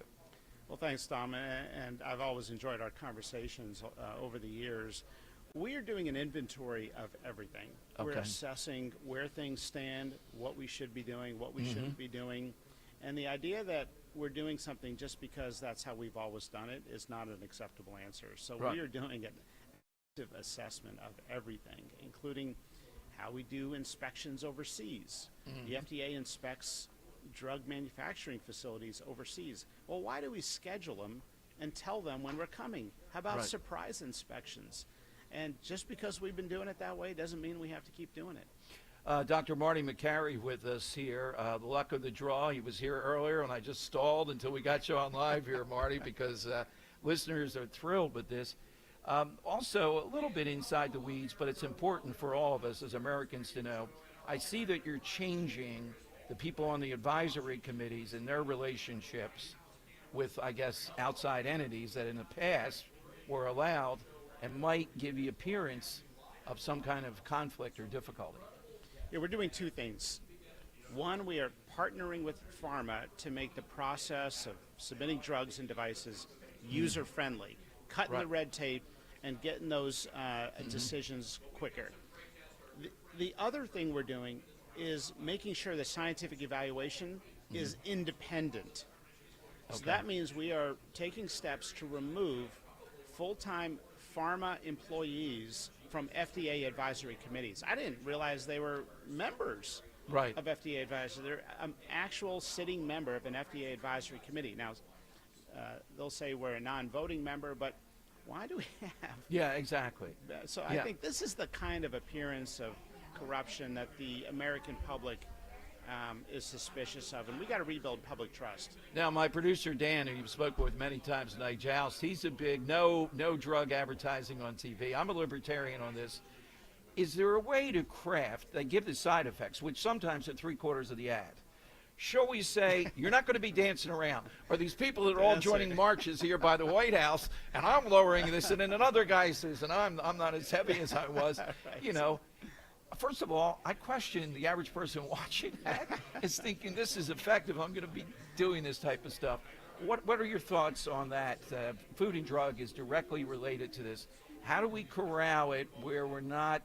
Well, thanks, Tom, and I've always enjoyed our conversations over the years. We are doing an inventory of everything. We're assessing where things stand, what we should be doing, what we shouldn't be doing, and the idea that we're doing something just because that's how we've always done it is not an acceptable answer. So we are doing an active assessment of everything, including how we do inspections overseas. The FDA inspects drug manufacturing facilities overseas. Well, why do we schedule them and tell them when we're coming? How about surprise inspections? And just because we've been doing it that way doesn't mean we have to keep doing it. Dr. Marty McCary with us here. The luck of the draw. He was here earlier, and I just stalled until we got you on live here, Marty, because listeners are thrilled with this. Also, a little bit inside the weeds, but it's important for all of us as Americans to know. I see that you're changing the people on the advisory committees and their relationships with, I guess, outside entities that in the past were allowed and might give the appearance of some kind of conflict or difficulty. Yeah, we're doing two things. One, we are partnering with pharma to make the process of submitting drugs and devices user-friendly, cutting the red tape and getting those decisions quicker. The other thing we're doing is making sure the scientific evaluation is independent. So that means we are taking steps to remove full-time pharma employees from FDA advisory committees. I didn't realize they were members of FDA advisory. They're an actual sitting member of an FDA advisory committee. Now, they'll say we're a non-voting member, but why do we have? Yeah, exactly. So I think this is the kind of appearance of corruption that the American public is suspicious of, and we got to rebuild public trust. Now, my producer Dan, who you've spoken with many times tonight, Joust, he's a big no drug advertising on TV. I'm a libertarian on this. Is there a way to craft? They give the side effects, which sometimes are 3/4 of the ad. Shall we say, you're not going to be dancing around, or these people that are all joining marches here by the White House, and I'm lowering this, and then another guy says, and I'm not as heavy as I was, you know. First of all, I question the average person watching that is thinking this is effective. I'm going to be doing this type of stuff. What are your thoughts on that? Food and drug is directly related to this. How do we corral it where we're not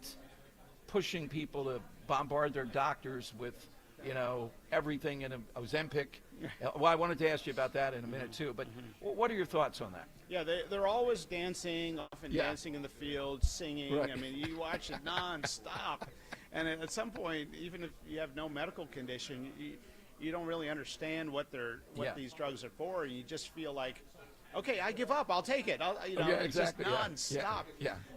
pushing people to bombard their doctors with, you know, everything in Ozempic? Well, I wanted to ask you about that in a minute too, but what are your thoughts on that? Yeah, they're always dancing, often dancing in the field, singing. I mean, you watch it nonstop. And at some point, even if you have no medical condition, you don't really understand what these drugs are for. You just feel like, okay, I give up. I'll take it. It's just nonstop.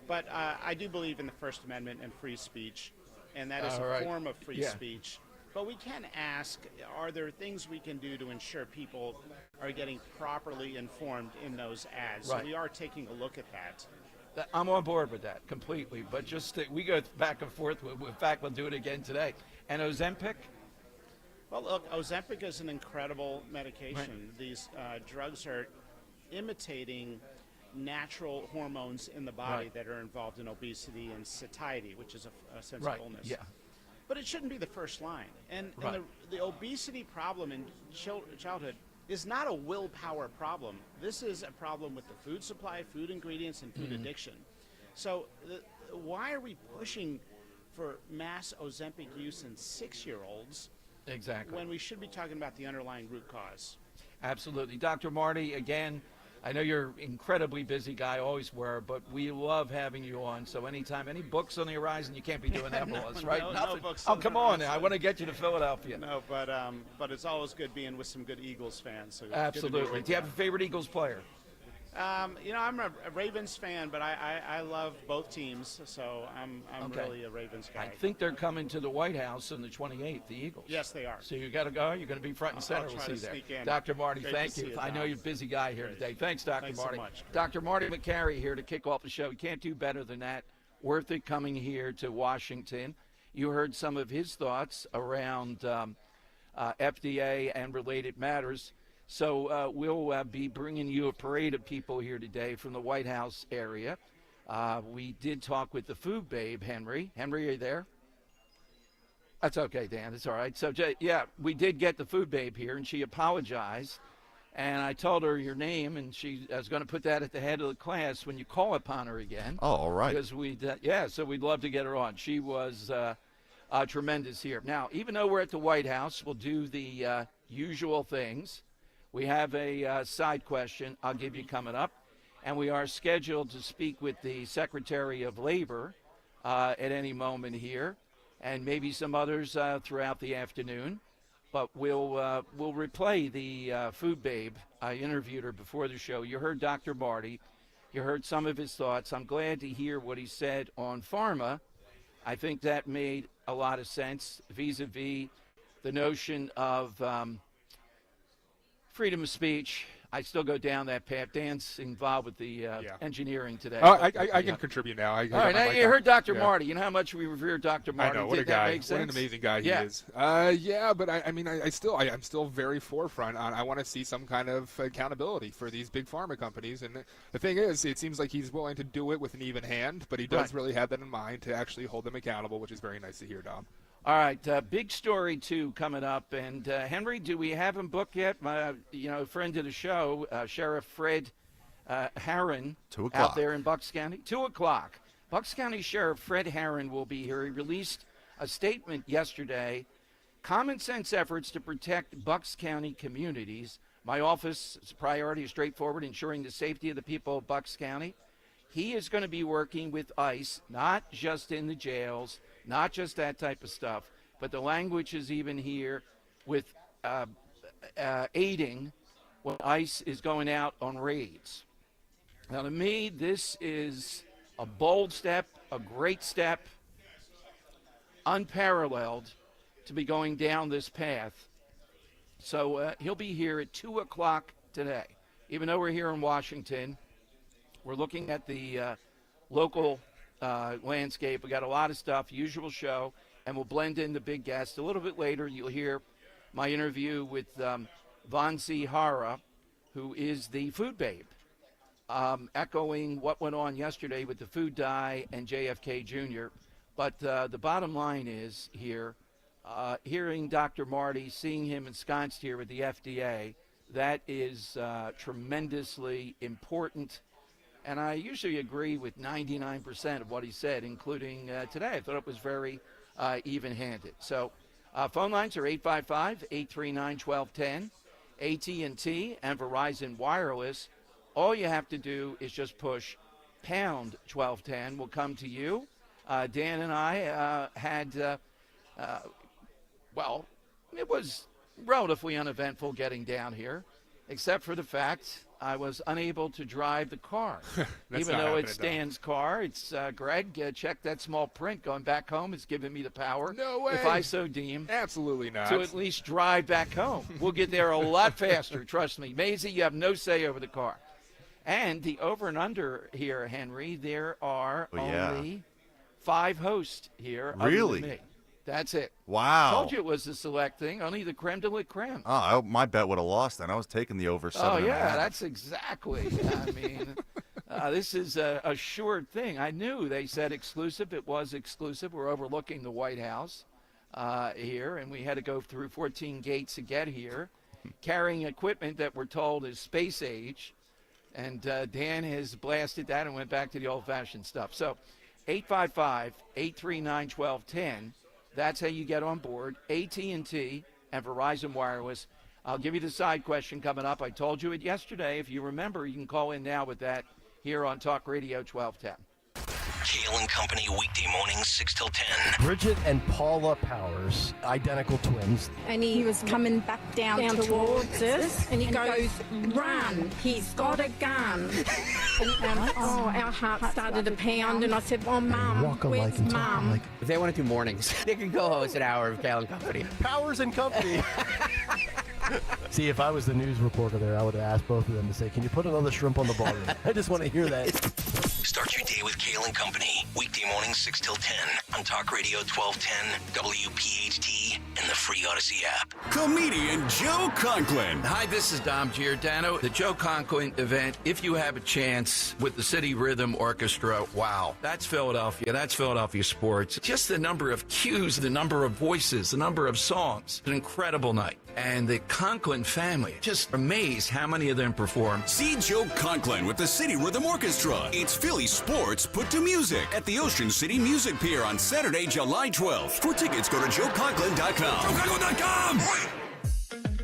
But I do believe in the First Amendment and free speech, and that is a form of free speech. But we can ask, are there things we can do to ensure people are getting properly informed in those ads? So we are taking a look at that. I'm on board with that completely, but just we go back and forth. In fact, we'll do it again today. And Ozempic? Well, look, Ozempic is an incredible medication. These drugs are imitating natural hormones in the body that are involved in obesity and satiety, which is a sense of fullness. But it shouldn't be the first line. And the obesity problem in childhood is not a willpower problem. This is a problem with the food supply, food ingredients, and food addiction. So why are we pushing for mass Ozempic use in 6-year-olds. Exactly. When we should be talking about the underlying root cause. Absolutely. Dr. Marty, again, I know you're an incredibly busy guy, always were, but we love having you on. So anytime, any books on the horizon, you can't be doing that with us, right? No books Oh, on the come on now. I horizon. want to get you to Philadelphia. No, but it's always good being with some good Eagles fans. So Absolutely. Do you have a favorite Eagles player? I'm a Ravens fan, but I love both teams, so I'm Okay. really a Ravens guy. I think they're coming to the White House on the 28th, the Eagles. Yes, they are. So you got to go. You're going to be front and I'll center. try We'll to see sneak there. in. Dr. Marty, Great to thank see you. you, I know Tom. you're a busy guy here today. Thanks, Dr. Thanks so Marty. much. Dr. Marty McCary here to kick off the show. You can't do better than that. Worth it coming here to Washington. You heard some of his thoughts around FDA and related matters. So we'll be bringing you a parade of people here today from the White House area. We did talk with the food babe, Henry. Henry, are you there? That's okay, Dan. It's all right. So, yeah, we did get the food babe here, and she apologized. And I told her your name, and she was going to put that at the head of the class when you call upon her again. Oh, all right. Because so we'd love to get her on. She was tremendous here. Now, even though we're at the White House, we'll do the usual things. We have a side question I'll give you coming up, and we are scheduled to speak with the Secretary of Labor at any moment here, and maybe some others throughout the afternoon. But we'll replay the food babe. I interviewed her before the show. You heard Dr. Marty. You heard some of his thoughts. I'm glad to hear what he said on pharma. I think that made a lot of sense vis-a-vis the notion of freedom of speech. I still go down that path. Dan's involved with the engineering today. Oh, I can contribute now. All right, now you heard Dr. Marty. You know how much we revere Dr. Marty. I know, what Did a that guy. make sense? What an amazing guy he is. But I'm still very forefront on, I want to see some kind of accountability for these big pharma companies. And the thing is, it seems like he's willing to do it with an even hand, but he does really have that in mind to actually hold them accountable, which is very nice to hear, Dom. All right, big story, too, coming up. And, Henry, do we have him booked yet? Friend of the show, Sheriff Fred Herron. 2 o'clock. Out there in Bucks County. 2 o'clock. Bucks County Sheriff Fred Herron will be here. He released a statement yesterday. Common sense efforts to protect Bucks County communities. My office's priority is straightforward, ensuring the safety of the people of Bucks County. He is going to be working with ICE, not just in the jails, not just that type of stuff, but the language is even here with aiding when ICE is going out on raids. Now, to me, this is a bold step, a great step, unparalleled to be going down this path. So he'll be here at 2 o'clock today. Even though we're here in Washington, we're looking at the local landscape. We got a lot of stuff, usual show, and we'll blend in the big guest. A little bit later, you'll hear my interview with Vansi Hara, who is the food babe, echoing what went on yesterday with the food dye and JFK Jr. But the bottom line is here, hearing Dr. Marty, seeing him ensconced here with the FDA, that is tremendously important. And I usually agree with 99% of what he said, including today. I thought it was very even-handed. So phone lines are 855-839-1210, AT&T and Verizon Wireless. All you have to do is just push pound 1210. We'll come to you. Dan and I had, it was relatively uneventful getting down here, except for the fact I was unable to drive the car. Even though it's Dan's car, it's Greg, check that small print going back home. It's giving me the power, No way. if I so deem, Absolutely not. to at least drive back home. We'll get there a lot faster, trust me. Maisie, you have no say over the car. And the over and under here, Henry, there are only 5 hosts here. Really? Other than me. That's it. Wow. Told you it was the select thing, only the creme de la creme. Oh, my bet would have lost then. I was taking the over 7.5. Oh, yeah, that's exactly. I mean, this is a assured thing. I knew they said exclusive. It was exclusive. We're overlooking the White House here, and we had to go through 14 gates to get here, carrying equipment that we're told is space age. And Dan has blasted that and went back to the old-fashioned stuff. So 855-839-1210. That's how you get on board. AT&T and Verizon Wireless. I'll give you the side question coming up. I told you it yesterday. If you remember, you can call in now with that here on Talk Radio 1210. Kale and Company weekday mornings 6 till 10. Bridget and Paula Powers, identical twins. And he was coming back down towards us, and he goes, run, he's got a gun. Our heart started to pound, and I said, well, Mum, where's Mum? If they want to do mornings, they can go host an hour of Kale and Company. Powers and Company. See, if I was the news reporter there, I would have asked both of them to say, can you put another shrimp on the ballroom? I just want to hear that. Start your day with Kale and Company. Weekday mornings 6 till 10 on Talk Radio 1210, WPHT, and the free Odyssey app. Comedian Joe Conklin. Hi, this is Dom Giordano. The Joe Conklin event, if you have a chance, with the City Rhythm Orchestra, wow. That's Philadelphia. That's Philadelphia sports. Just the number of cues, the number of voices, the number of songs. An incredible night. And the Conklin family, just amazed how many of them perform. See Joe Conklin with the City Rhythm Orchestra. It's Philly sports put to music at the Ocean City Music Pier on Saturday, July 12th. For tickets, go to joeconklin.com. joeconklin.com!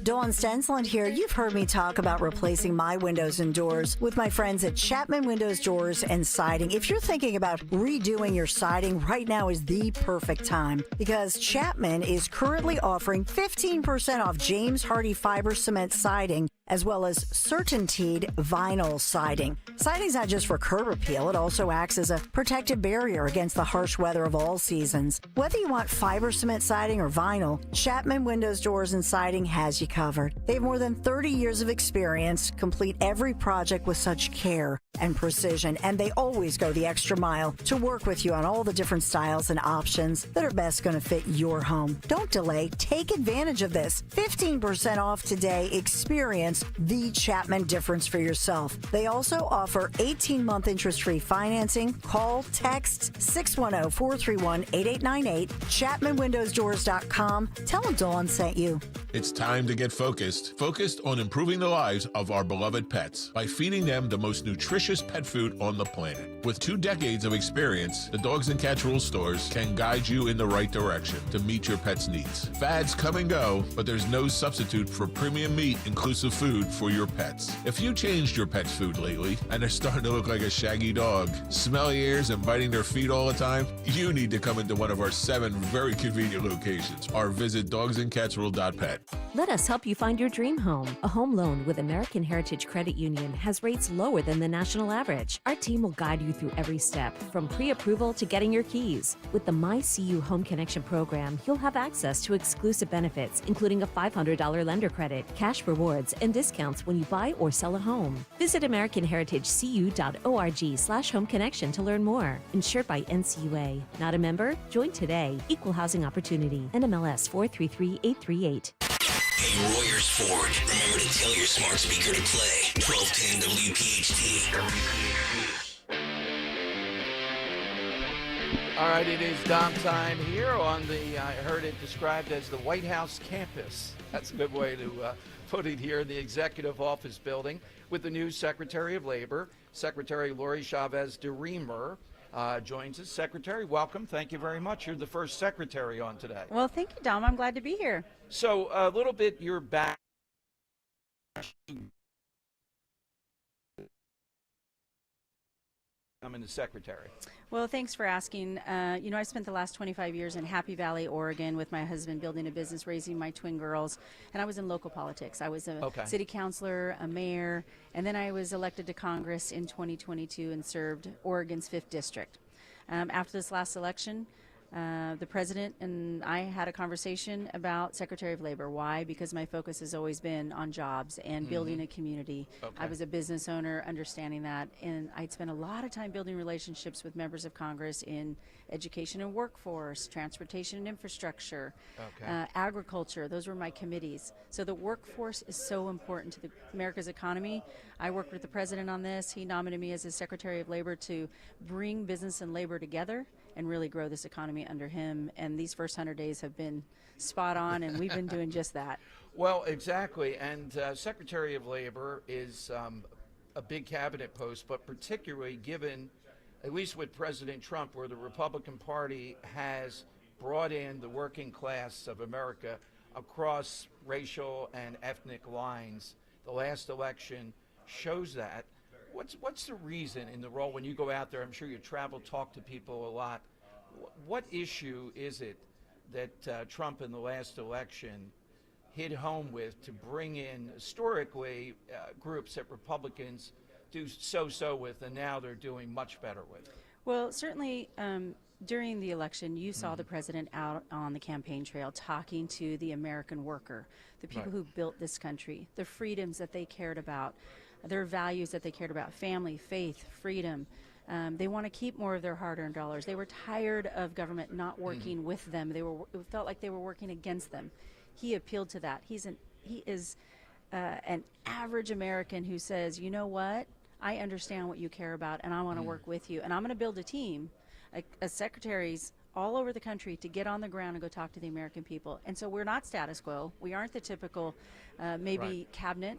Dawn Stensland here. You've heard me talk about replacing my windows and doors with my friends at Chapman Windows, Doors, and Siding. If you're thinking about redoing your siding, right now is the perfect time because Chapman is currently offering 15% off James Hardie Fiber Cement Siding as well as Certainteed vinyl siding. Siding's not just for curb appeal, it also acts as a protective barrier against the harsh weather of all seasons. Whether you want fiber cement siding or vinyl, Chapman Windows, Doors, and Siding has you covered. They have more than 30 years of experience, complete every project with such care and precision, and they always go the extra mile to work with you on all the different styles and options that are best going to fit your home. Don't delay. Take advantage of this. 15% off today. Experience the Chapman difference for yourself. They also offer 18-month interest-free financing. Call, text 610-431-8898, ChapmanWindowsDoors.com. Tell them Dawn sent you. It's time to get focused. Focused on improving the lives of our beloved pets by feeding them the most nutritious pet food on the planet. With 2 decades of experience, the Dogs and Cats Rules stores can guide you in the right direction to meet your pet's needs. Fads come and go, but there's no substitute for premium meat inclusive food for your pets. If you changed your pet's food lately and they're starting to look like a shaggy dog, smelly ears and biting their feet all the time, you need to come into one of our 7 very convenient locations or visit dogsandcatsrule.pet. Let us help you find your dream home. A home loan with American Heritage Credit Union has rates lower than the national average. Our team will guide you through every step, from pre-approval to getting your keys. With the MyCU Home Connection program, you'll have access to exclusive benefits, including a $500 lender credit, cash rewards, and discounts when you buy or sell a home. Visit AmericanHeritageCU.org/home connection to learn more. Insured by NCUA. Not a member? Join today. Equal housing opportunity. NMLS 433838. Hey, Royers Ford, remember to tell your smart speaker to play 1210 WPHT. All right, it is Dom time here on the, I heard it described as the White House campus. That's a good way to put it here in the Executive Office Building with the new Secretary of Labor, Secretary Lori Chavez DeRemer. Joins us. Secretary, welcome. Thank you very much. You're the first secretary on today. Well, thank you, Dom. I'm glad to be here. So a little bit your back. I'm in the secretary. Well, thanks for asking. I spent the last 25 years in Happy Valley, Oregon with my husband building a business, raising my twin girls, and I was in local politics. I was a city councilor, a mayor, and then I was elected to Congress in 2022 and served Oregon's 5th District. After this last election, the president and I had a conversation about Secretary of Labor. Why? Because my focus has always been on jobs and building a community. I was a business owner, understanding that, and I'd spent a lot of time building relationships with members of Congress in education and workforce, transportation and infrastructure, agriculture. Those were my committees. So the workforce is so important to America's economy. I worked with the president on this. He nominated me as his Secretary of Labor to bring business and labor together and really grow this economy under him. And these first 100 days have been spot on, and we've been doing just that. Well, exactly. And Secretary of Labor is a big cabinet post, but particularly given at least with President Trump, where the Republican Party has brought in the working class of America across racial and ethnic lines. The last election shows that. What's the reason in the role when you go out there? I'm sure you travel, talk to people a lot. What issue is it that Trump in the last election hit home with to bring in historically groups that Republicans do so with, and now they're doing much better with? Well, certainly during the election, you saw the president out on the campaign trail talking to the American worker, the people who built this country, the freedoms that they cared about, their values that they cared about, family, faith, freedom. They want to keep more of their hard-earned dollars. They were tired of government not working with them. It felt like they were working against them. He appealed to that. He is an average American who says, you know what? I understand what you care about, and I want to work with you. And I'm going to build a team, secretaries all over the country to get on the ground and go talk to the American people. And so we're not status quo. We aren't the typical cabinet.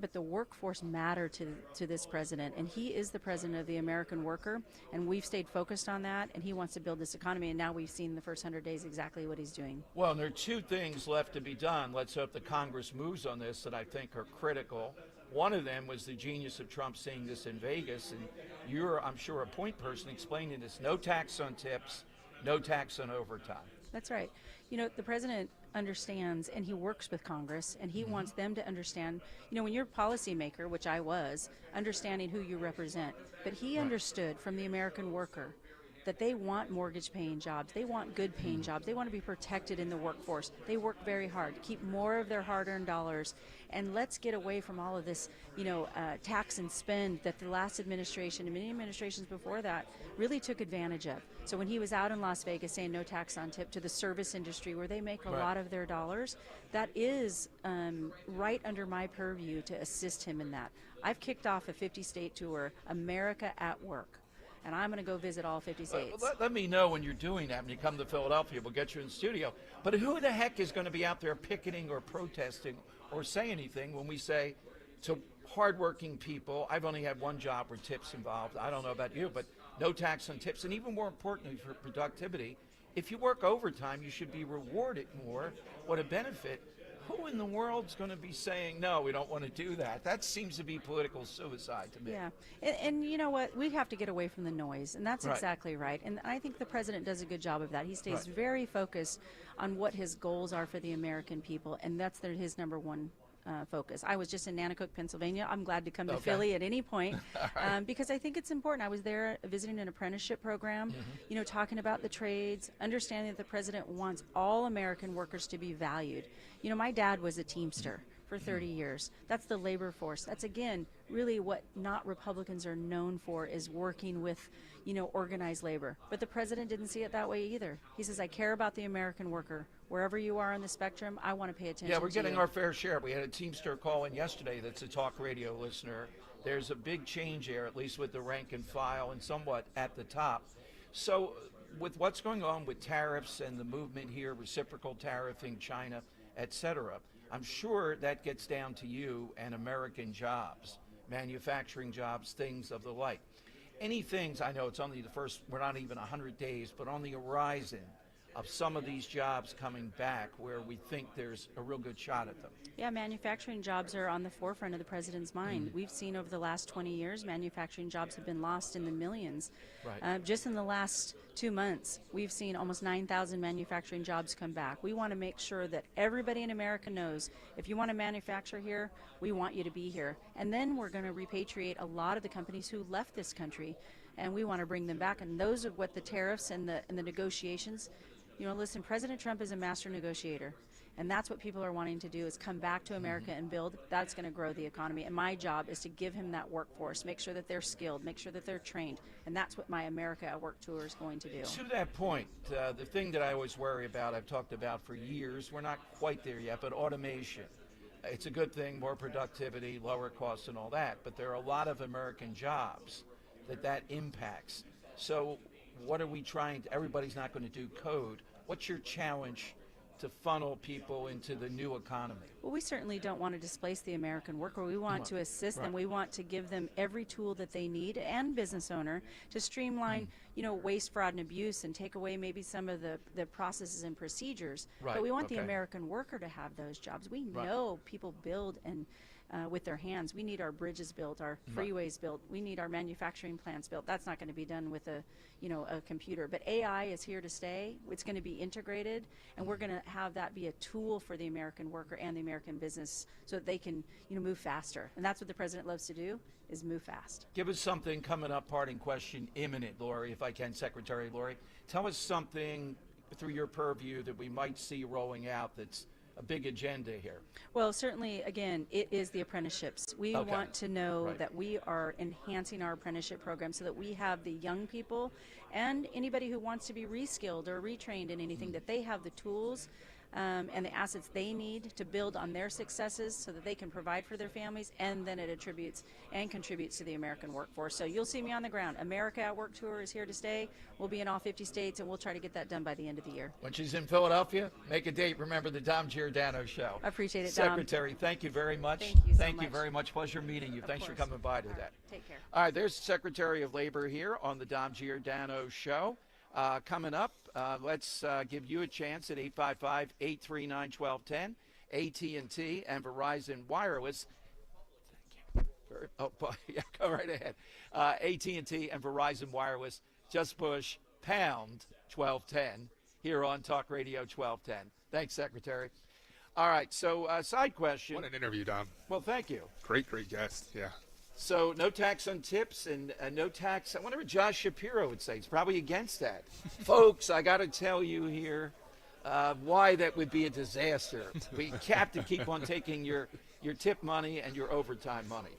But the workforce matter to this president, and he is the president of the American worker, and we've stayed focused on that, and he wants to build this economy, and now we've seen the first 100 days exactly what he's doing. Well, and there are two things left to be done. Let's hope the Congress moves on this that I think are critical. One of them was the genius of Trump seeing this in Vegas, and you're, I'm sure, a point person explaining this: no tax on tips, no tax on overtime. That's right. You know, the president understands, and he works with Congress, and he wants them to understand, you know, when you're a policymaker, which I was, understanding who you represent. But he understood from the American worker that they want mortgage-paying jobs. They want good-paying jobs. They want to be protected in the workforce. They work very hard to keep more of their hard-earned dollars. And let's get away from all of this, tax and spend that the last administration and many administrations before that really took advantage of. So when he was out in Las Vegas saying no tax on tip to the service industry where they make a lot of their dollars, that is right under my purview to assist him in that. I've kicked off a 50-state tour, America at Work. And I'm going to go visit all 50 states. Let me know when you're doing that. When you come to Philadelphia, we'll get you in the studio. But who the heck is going to be out there picketing or protesting or say anything when we say to hardworking people, I've only had one job where tips involved. I don't know about you, but no tax on tips. And even more importantly for productivity, if you work overtime, you should be rewarded more. What a benefit. Who in the world's going to be saying, no, we don't want to do that? That seems to be political suicide to me. Yeah, and you know what? We have to get away from the noise, and that's exactly right. And I think the president does a good job of that. He stays very focused on what his goals are for the American people, and that's his number one focus. I was just in Nanticoke, Pennsylvania. I'm glad to come to Philly at any point because I think it's important. I was there visiting an apprenticeship program, talking about the trades, understanding that the president wants all American workers to be valued. You know, my dad was a Teamster for 30 years. That's the labor force. That's, again, really what not Republicans are known for, is working with, organized labor. But the president didn't see it that way either. He says, I care about the American worker. Wherever you are on the spectrum, I want to pay attention to you. Yeah, we're getting our fair share. We had a Teamster call in yesterday that's a talk radio listener. There's a big change here, at least with the rank and file and somewhat at the top. So with what's going on with tariffs and the movement here, reciprocal tariffing, China, etc., I'm sure that gets down to you and American jobs, manufacturing jobs, things of the like. Any things, I know it's only the first, we're not even 100 days, but on the horizon of some of these jobs coming back where we think there's a real good shot at them? Yeah, manufacturing jobs are on the forefront of the president's mind. We've seen over the last 20 years, manufacturing jobs have been lost in the millions. Just in the last 2 months, we've seen almost 9,000 manufacturing jobs come back. We want to make sure that everybody in America knows, if you want to manufacture here, we want you to be here. And then we're going to repatriate a lot of the companies who left this country, and we want to bring them back. And those are what the tariffs and the negotiations. Listen, President Trump is a master negotiator, and that's what people are wanting to do, is come back to America and build. That's going to grow the economy, and my job is to give him that workforce, make sure that they're skilled, make sure that they're trained, and that's what my America at Work tour is going to do. To that point, the thing that I always worry about, I've talked about for years, we're not quite there yet, but automation. It's a good thing, more productivity, lower costs and all that, but there are a lot of American jobs that impacts. So what are we trying to, everybody's not going to do code. What's your challenge to funnel people into the new economy? Well, we certainly don't want to displace the American worker. We want to assist them. We want to give them every tool that they need, and business owner, to streamline, waste, fraud, and abuse, and take away maybe some of the processes and procedures. But we want the American worker to have those jobs. We know people build and with their hands. We need our bridges built, our freeways built. We need our manufacturing plants built. That's not going to be done with a computer. But AI is here to stay. It's going to be integrated, and we're going to have that be a tool for the American worker and the American business so that they can, move faster. And that's what the president loves to do, is move fast. Give us something coming up, parting question, imminent, Lori, if I can, Secretary Lori. Tell us something through your purview that we might see rolling out that's a big agenda here. Well, certainly, again, it is the apprenticeships. We want to know that we are enhancing our apprenticeship program so that we have the young people and anybody who wants to be reskilled or retrained in anything, that they have the tools and the assets they need to build on their successes so that they can provide for their families, and then it attributes and contributes to the American workforce. So you'll see me on the ground. America at Work Tour is here to stay. We'll be in all 50 states, and we'll try to get that done by the end of the year. When she's in Philadelphia, make a date. Remember the Dom Giordano Show. I appreciate it, Dom. Secretary, thank you very much. Thank you so Thank you much. very much. Pleasure meeting you. Thanks for coming by today. Take care. All right, there's Secretary of Labor here on the Dom Giordano Show. Coming up, let's give you a chance at 855-839-1210, AT&T and Verizon Wireless. Thank you. Yeah, go right ahead. AT&T and Verizon Wireless. Just push pound 1210 here on Talk Radio 1210. Thanks, Secretary. All right, so side question. What an interview, Dom. Well, thank you. Great guest, yeah. So no tax on tips and no tax. I wonder what Josh Shapiro would say. He's probably against that. Folks, I got to tell you here why that would be a disaster. We have to keep on taking your tip money and your overtime money.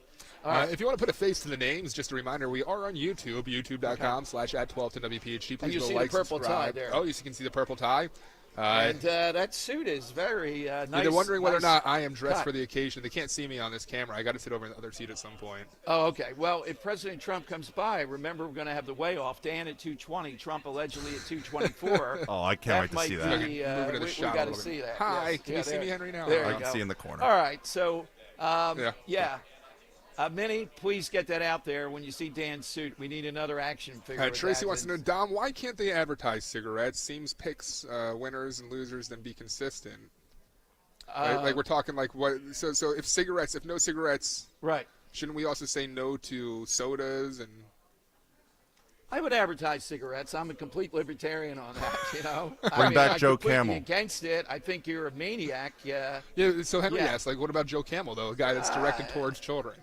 If you want to put a face to the names, just a reminder, we are on YouTube, youtube.com/@1210WPHT. Please and you go see like, the purple subscribe. tie there. Oh, you can see the purple tie. And that suit is very nice. They're wondering whether or nice not I am dressed cut. for the occasion. They can't see me on this camera. I got to sit over in the other seat at some point. Oh, okay. Well, if President Trump comes by, remember we're going to have the way off. Dan at 2:20, Trump allegedly at 2:24. Oh, I can't wait to see that. Be, Move into the we shot got a to little see bit. that. Hi, Yes. can you see me, Henry, now? There I you can go. see in the corner. All right. So, Yeah. Minnie, please get that out there when you see Dan's suit. We need another action figure. with Tracy that. wants to know, Dom, why can't they advertise cigarettes? Seems picks winners and losers, then be consistent. Right? Like we're talking like what? So if no cigarettes, right? Shouldn't we also say no to sodas and? I would advertise cigarettes. I'm a complete libertarian on that, Bring back Joe I'm completely Camel. against it. I think you're a maniac. Yeah. Yeah. So Henry Yeah. asked, like, what about Joe Camel, though, a guy that's directed towards children?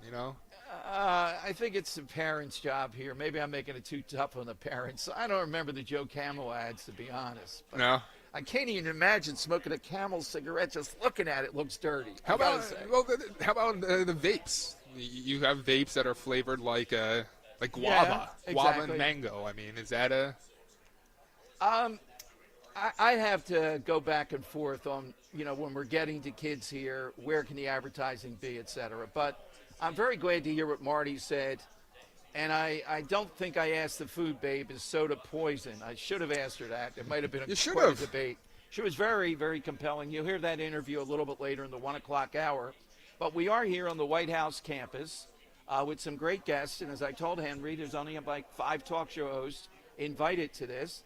I think it's the parents' job here. Maybe I'm making it too tough on the parents. I don't remember the Joe Camel ads, to be honest. But No. I can't even imagine smoking a Camel cigarette. Just looking at it looks dirty. How I gotta about say. how about the vapes? You have vapes that are flavored like guava, Yeah, guava exactly. and mango. I mean, is that a? I have to go back and forth on, when we're getting to kids here, where can the advertising be, et cetera. But I'm very glad to hear what Marty said. And I don't think I asked the food babe, is soda poison? I should have asked her that. It might have been You should quite a have. debate. She was very, very compelling. You'll hear that interview a little bit later in the 1 o'clock hour. But we are here on the White House campus with some great guests. And as I told Henry, there's only like 5 talk show hosts invited to this.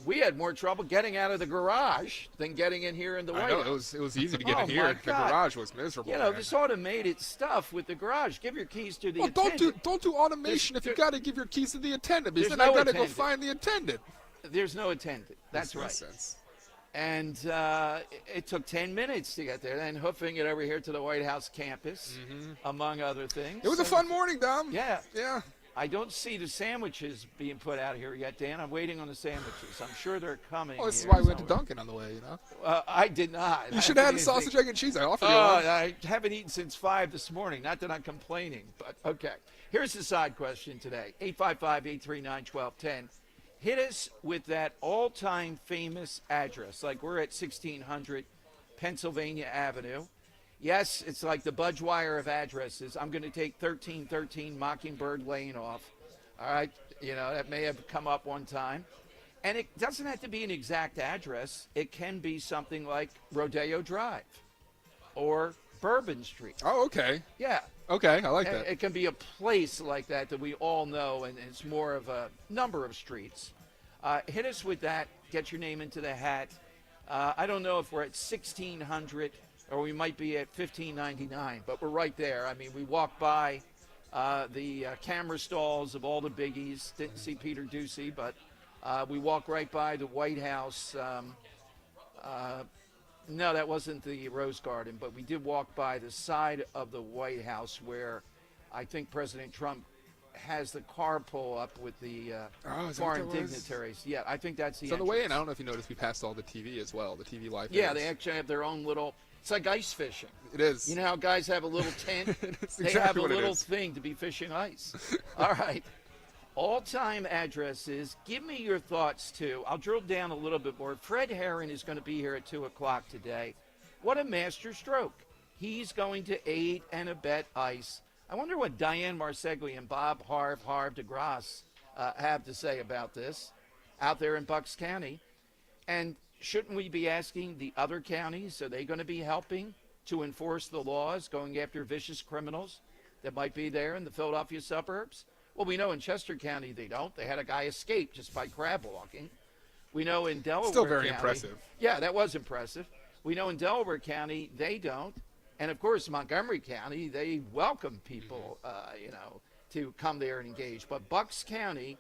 We had more trouble getting out of the garage than getting in here in the White I know House. it was easy to get Oh, in here. my The God. garage was miserable. man. This automated stuff with the garage. Give your keys to the Well, attendant. don't do automation if you got to give your keys to the attendant, because There's then I no got to go attendant. find the attendant. There's no attendant. That's right. Makes sense. And it took 10 minutes to get there. Then hoofing it over here to the White House campus, among other things. It was a fun morning, Dom. Yeah. Yeah. I don't see the sandwiches being put out here yet, Dan. I'm waiting on the sandwiches. I'm sure they're coming. Well, this is here why we went to somewhere. Dunkin' on the way, I did not. You I should have had haven't a eaten sausage, egg, and cheese. I offered you one. I haven't eaten since 5 this morning. Not that I'm complaining, but okay. Here's the side question today. 855-839-1210. Hit us with that all-time famous address. Like we're at 1600 Pennsylvania Avenue. Yes, it's like the Budweiser of addresses. I'm going to take 1313 Mockingbird Lane off. All right, that may have come up one time. And it doesn't have to be an exact address. It can be something like Rodeo Drive or Bourbon Street. Oh, okay. Yeah. Okay, I like that. It can be a place like that we all know, and it's more of a number of streets. Hit us with that. Get your name into the hat. I don't know if we're at 1,600 or we might be at 1,599, but we're right there. I mean, we walked by the camera stalls of all the biggies. Didn't see Peter Ducey, but we walked right by the White House. No, that wasn't the Rose Garden, but we did walk by the side of the White House where I think President Trump has the car pull up with the foreign dignitaries. Yeah, I think that's the So on the entrance. way in, I don't know if you noticed, we passed all the TV as well, the TV live. Yeah, feeds. they actually have their own little. It's like ice fishing. It is. You know how guys have a little tent? They exactly have a what it little is. thing to be fishing ice. All right. All-time addresses. Give me your thoughts, too. I'll drill down a little bit more. Fred Herron is going to be here at 2 o'clock today. What a master stroke. He's going to aid and abet ICE. I wonder what Diane Marsegli and Bob Harv DeGrasse have to say about this out there in Bucks County. And shouldn't we be asking the other counties, are they going to be helping to enforce the laws, going after vicious criminals that might be there in the Philadelphia suburbs? Well, we know in Chester County they don't. They had a guy escape just by crab walking. We know in Delaware Still very County, impressive. Yeah, that was impressive. We know in Delaware County they don't. And, of course, Montgomery County, they welcome people, to come there and engage. But Bucks County,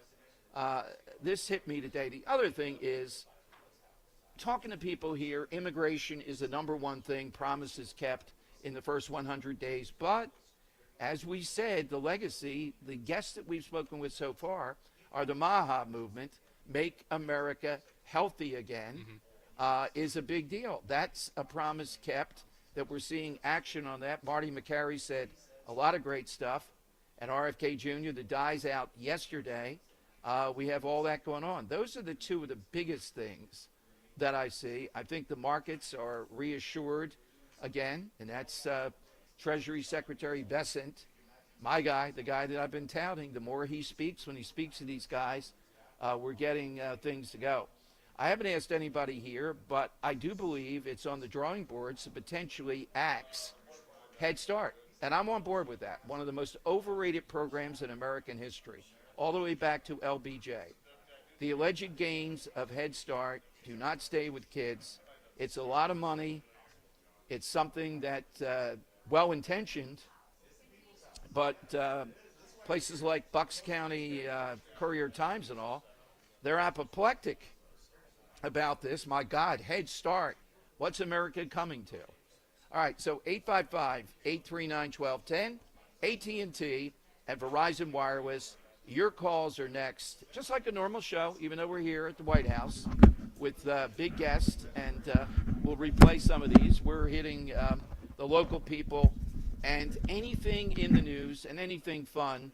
this hit me today. The other thing is, talking to people here, immigration is the number one thing, promises kept in the first 100 days. But, as we said, the legacy, the guests that we've spoken with so far are the MAHA movement, Make America Healthy Again, is a big deal. That's a promise kept. That we're seeing action on that. Marty McCary said a lot of great stuff. And RFK Jr., the die's out yesterday. We have all that going on. Those are the two of the biggest things that I see. I think the markets are reassured again, and that's Treasury Secretary Bessent, my guy, the guy that I've been touting. The more he speaks, when he speaks to these guys, we're getting things to go. I haven't asked anybody here, but I do believe it's on the drawing boards to potentially axe Head Start. And I'm on board with that. One of the most overrated programs in American history, all the way back to LBJ. The alleged gains of Head Start do not stay with kids. It's a lot of money. It's something that, well-intentioned, but places like Bucks County Courier-Times and all, they're apoplectic about this. My God, Head Start. What's America coming to? All right, so 855-839-1210, AT&T, and Verizon Wireless. Your calls are next, just like a normal show, even though we're here at the White House with big guests, and we'll replay some of these. We're hitting the local people and anything in the news and anything fun.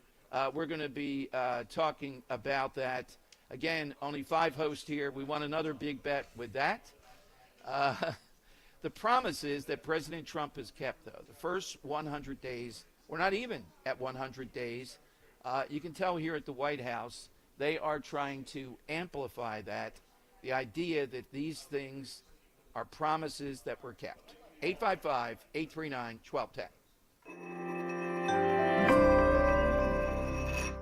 We're going to be talking about that. Again, only 5 hosts here. We want another big bet with that. The promise is that President Trump has kept, though. The first 100 days, we're not even at 100 days. You can tell here at the White House, they are trying to amplify that, the idea that these things are promises that were kept. 855-839-1210.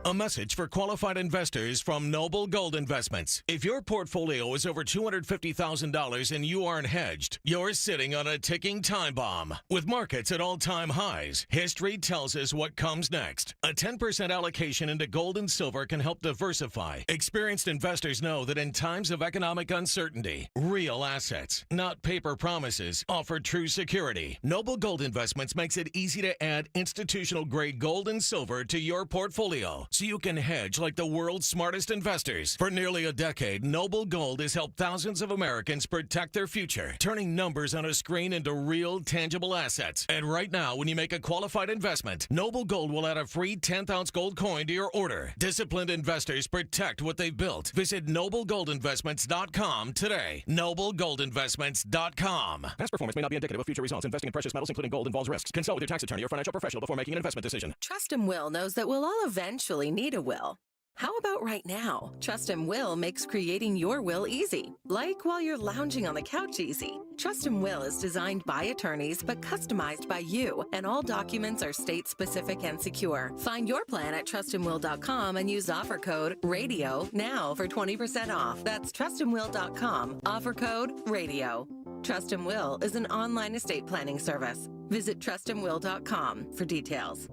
A message for qualified investors from Noble Gold Investments. If your portfolio is over $250,000 and you aren't hedged, you're sitting on a ticking time bomb. With markets at all-time highs, history tells us what comes next. A 10% allocation into gold and silver can help diversify. Experienced investors know that in times of economic uncertainty, real assets, not paper promises, offer true security. Noble Gold Investments makes it easy to add institutional-grade gold and silver to your portfolio, so you can hedge like the world's smartest investors. For nearly a decade, Noble Gold has helped thousands of Americans protect their future, turning numbers on a screen into real, tangible assets. And right now, when you make a qualified investment, Noble Gold will add a free 10th-ounce gold coin to your order. Disciplined investors protect what they've built. Visit NobleGoldInvestments.com today. NobleGoldInvestments.com. Past performance may not be indicative of future results. Investing in precious metals, including gold, involves risks. Consult with your tax attorney or financial professional before making an investment decision. Trust and Will knows that we'll all eventually need a will. How about right now? Trust and Will makes creating your will easy, like while you're lounging on the couch easy. Trust and Will is designed by attorneys but customized by you, and all documents are state-specific and secure. Find your plan at trustandwill.com and use offer code RADIO now for 20% off. That's trustandwill.com, offer code RADIO. Trust and Will is an online estate planning service. Visit trustandwill.com for details.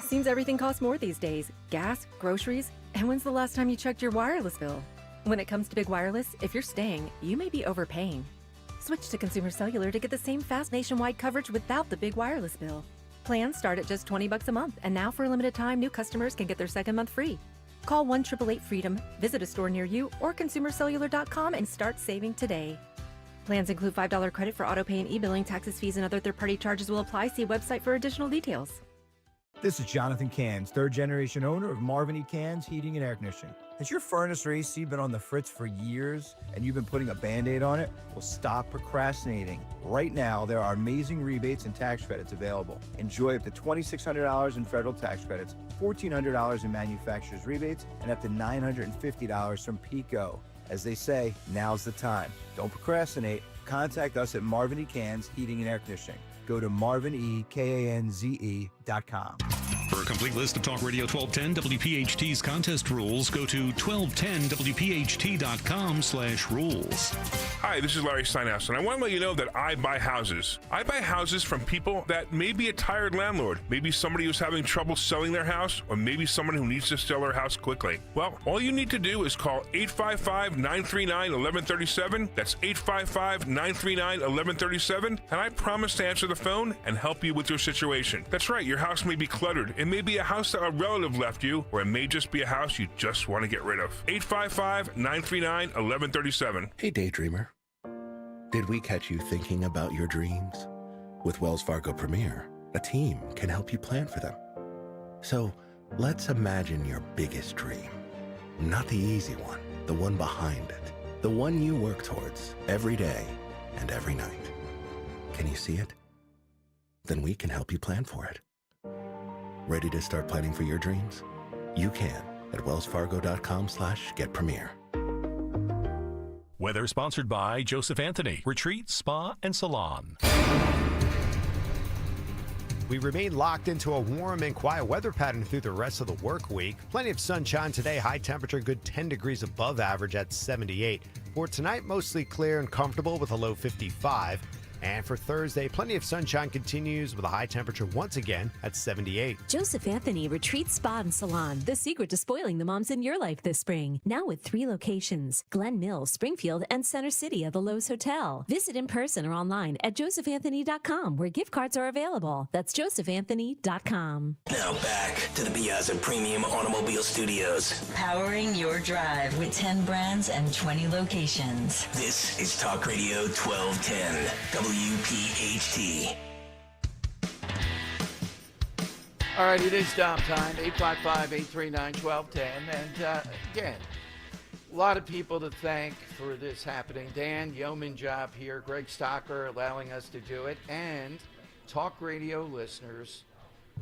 Seems everything costs more these days. Gas, groceries, and when's the last time you checked your wireless bill? When it comes to big wireless, if you're staying, you may be overpaying. Switch to Consumer Cellular to get the same fast nationwide coverage without the big wireless bill. Plans start at just $20 a month, and now for a limited time, new customers can get their second month free. Call 1-888-FREEDOM, visit a store near you, or consumercellular.com and start saving today. Plans include $5 credit for autopay and e-billing. Taxes, fees, and other third-party charges will apply. See website for additional details. This is Jonathan Cans, third-generation owner of Marvin E. Cans Heating and Air Conditioning. Has your furnace or AC been on the fritz for years and you've been putting a Band-Aid on it? Well, stop procrastinating. Right now, there are amazing rebates and tax credits available. Enjoy up to $2,600 in federal tax credits, $1,400 in manufacturer's rebates, and up to $950 from PECO. As they say, now's the time. Don't procrastinate. Contact us at Marvin E. Cans Heating and Air Conditioning. Go to marvinekanze.com. For a complete list of Talk Radio 1210 WPHT's contest rules, go to 1210WPHT.com/rules. Hi, this is Larry Steinhaus, and I want to let you know that I buy houses. I buy houses from people that may be a tired landlord, maybe somebody who's having trouble selling their house, or maybe someone who needs to sell their house quickly. Well, all you need to do is call 855-939-1137. That's 855-939-1137, and I promise to answer the phone and help you with your situation. That's right, your house may be cluttered. It may be a house that a relative left you, or it may just be a house you just want to get rid of. 855-939-1137. Hey, daydreamer. Did we catch you thinking about your dreams? With Wells Fargo Premier, a team can help you plan for them. So let's imagine your biggest dream. Not the easy one, the one behind it. The one you work towards every day and every night. Can you see it? Then we can help you plan for it. Ready to start planning for your dreams? You can at wellsfargo.com/getpremier. Weather sponsored by Joseph Anthony Retreat, Spa, and Salon. We remain locked into a warm and quiet weather pattern through the rest of the work week. Plenty of sunshine today, high temperature, good 10 degrees above average at 78. For tonight, mostly clear and comfortable with a low 55. And for Thursday, plenty of sunshine continues with a high temperature once again at 78. Joseph Anthony Retreat Spa and Salon, the secret to spoiling the moms in your life this spring. Now with 3 locations, Glen Mills, Springfield, and Center City at the Lowe's Hotel. Visit in person or online at josephanthony.com, where gift cards are available. That's josephanthony.com. Now back to the Piazza Premium Automobile Studios. Powering your drive with 10 brands and 20 locations. This is Talk Radio 1210. WPHT. All right, it is Dom time, 855-839-1210. And again, a lot of people to thank for this happening. Dan, yeoman job here. Greg Stocker allowing us to do it. And Talk Radio listeners,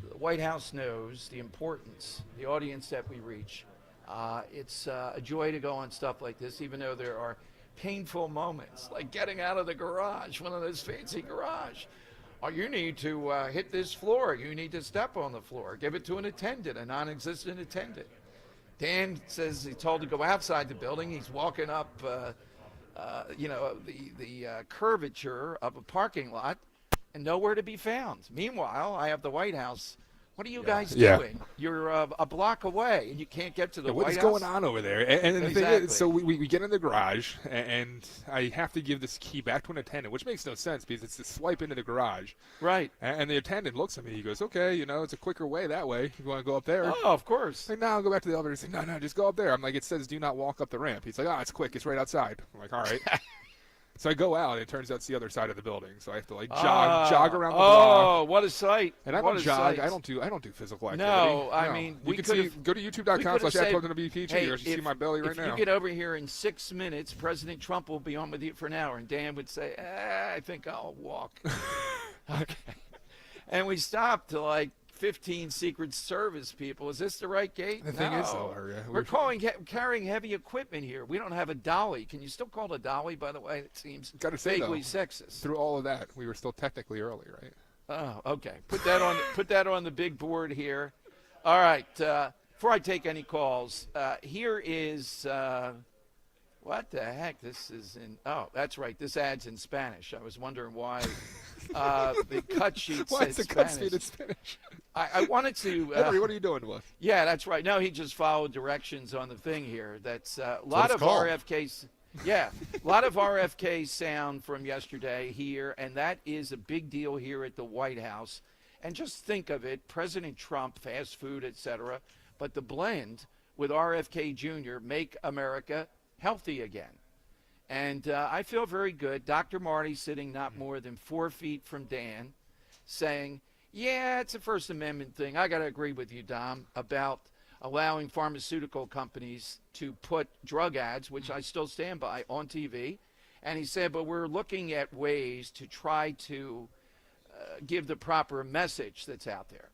the White House knows the importance, the audience that we reach. It's a joy to go on stuff like this, even though there are painful moments, like getting out of the garage, one of those fancy garage. Oh, you need to hit this floor. You need to step on the floor. Give it to an attendant, a non-existent attendant. Dan says he's told to go outside the building. He's walking up, the curvature of a parking lot, and nowhere to be found. Meanwhile, I have the White House. What are you guys doing? You're a block away, and you can't get to the White House? What is going on over there? And the thing is, so we get in the garage, and I have to give this key back to an attendant, which makes no sense because it's to swipe into the garage. Right. And the attendant looks at me. He goes, okay, it's a quicker way that way. You want to go up there? Oh, of course. Like, no, I'll go back to the elevator. He's like, no, just go up there. I'm like, it says do not walk up the ramp. He's like, it's quick. It's right outside. I'm like, all right. So I go out, and it turns out it's the other side of the building. So I have to jog around the block. Oh, what a sight! And I don't jog. I don't do physical activity. No, I mean, you can see. Go to YouTube.com/WPHT. Hey, you see my belly right now. If you get over here in 6 minutes, President Trump will be on with you for an hour, and Dan would say, I think I'll walk. Okay. And we stopped to 15 Secret Service people. Is this the right gate? The thing is, though, we're carrying heavy equipment here. We don't have a dolly. Can you still call it a dolly, by the way? It seems vaguely sexist. Through all of that, we were still technically early, right? Oh, okay. Put that on the big board here. All right. Before I take any calls, here is what the heck? This is in. Oh, that's right. This ad's in Spanish. I was wondering why the cut sheet Why said is the Spanish. cut sheet in Spanish? I wanted to. Henry, what are you doing, Wolf? Yeah, that's right. No, he just followed directions on the thing here. That's a lot of RFKs. Yeah, a lot of RFK sound from yesterday here, and that is a big deal here at the White House. And just think of it, President Trump, fast food, etc., but the blend with RFK Jr., make America healthy again. And I feel very good. Dr. Marty sitting not more than 4 feet from Dan saying, yeah, it's a First Amendment thing. I got to agree with you, Dom, about allowing pharmaceutical companies to put drug ads, which I still stand by, on TV. And he said, but we're looking at ways to try to give the proper message that's out there.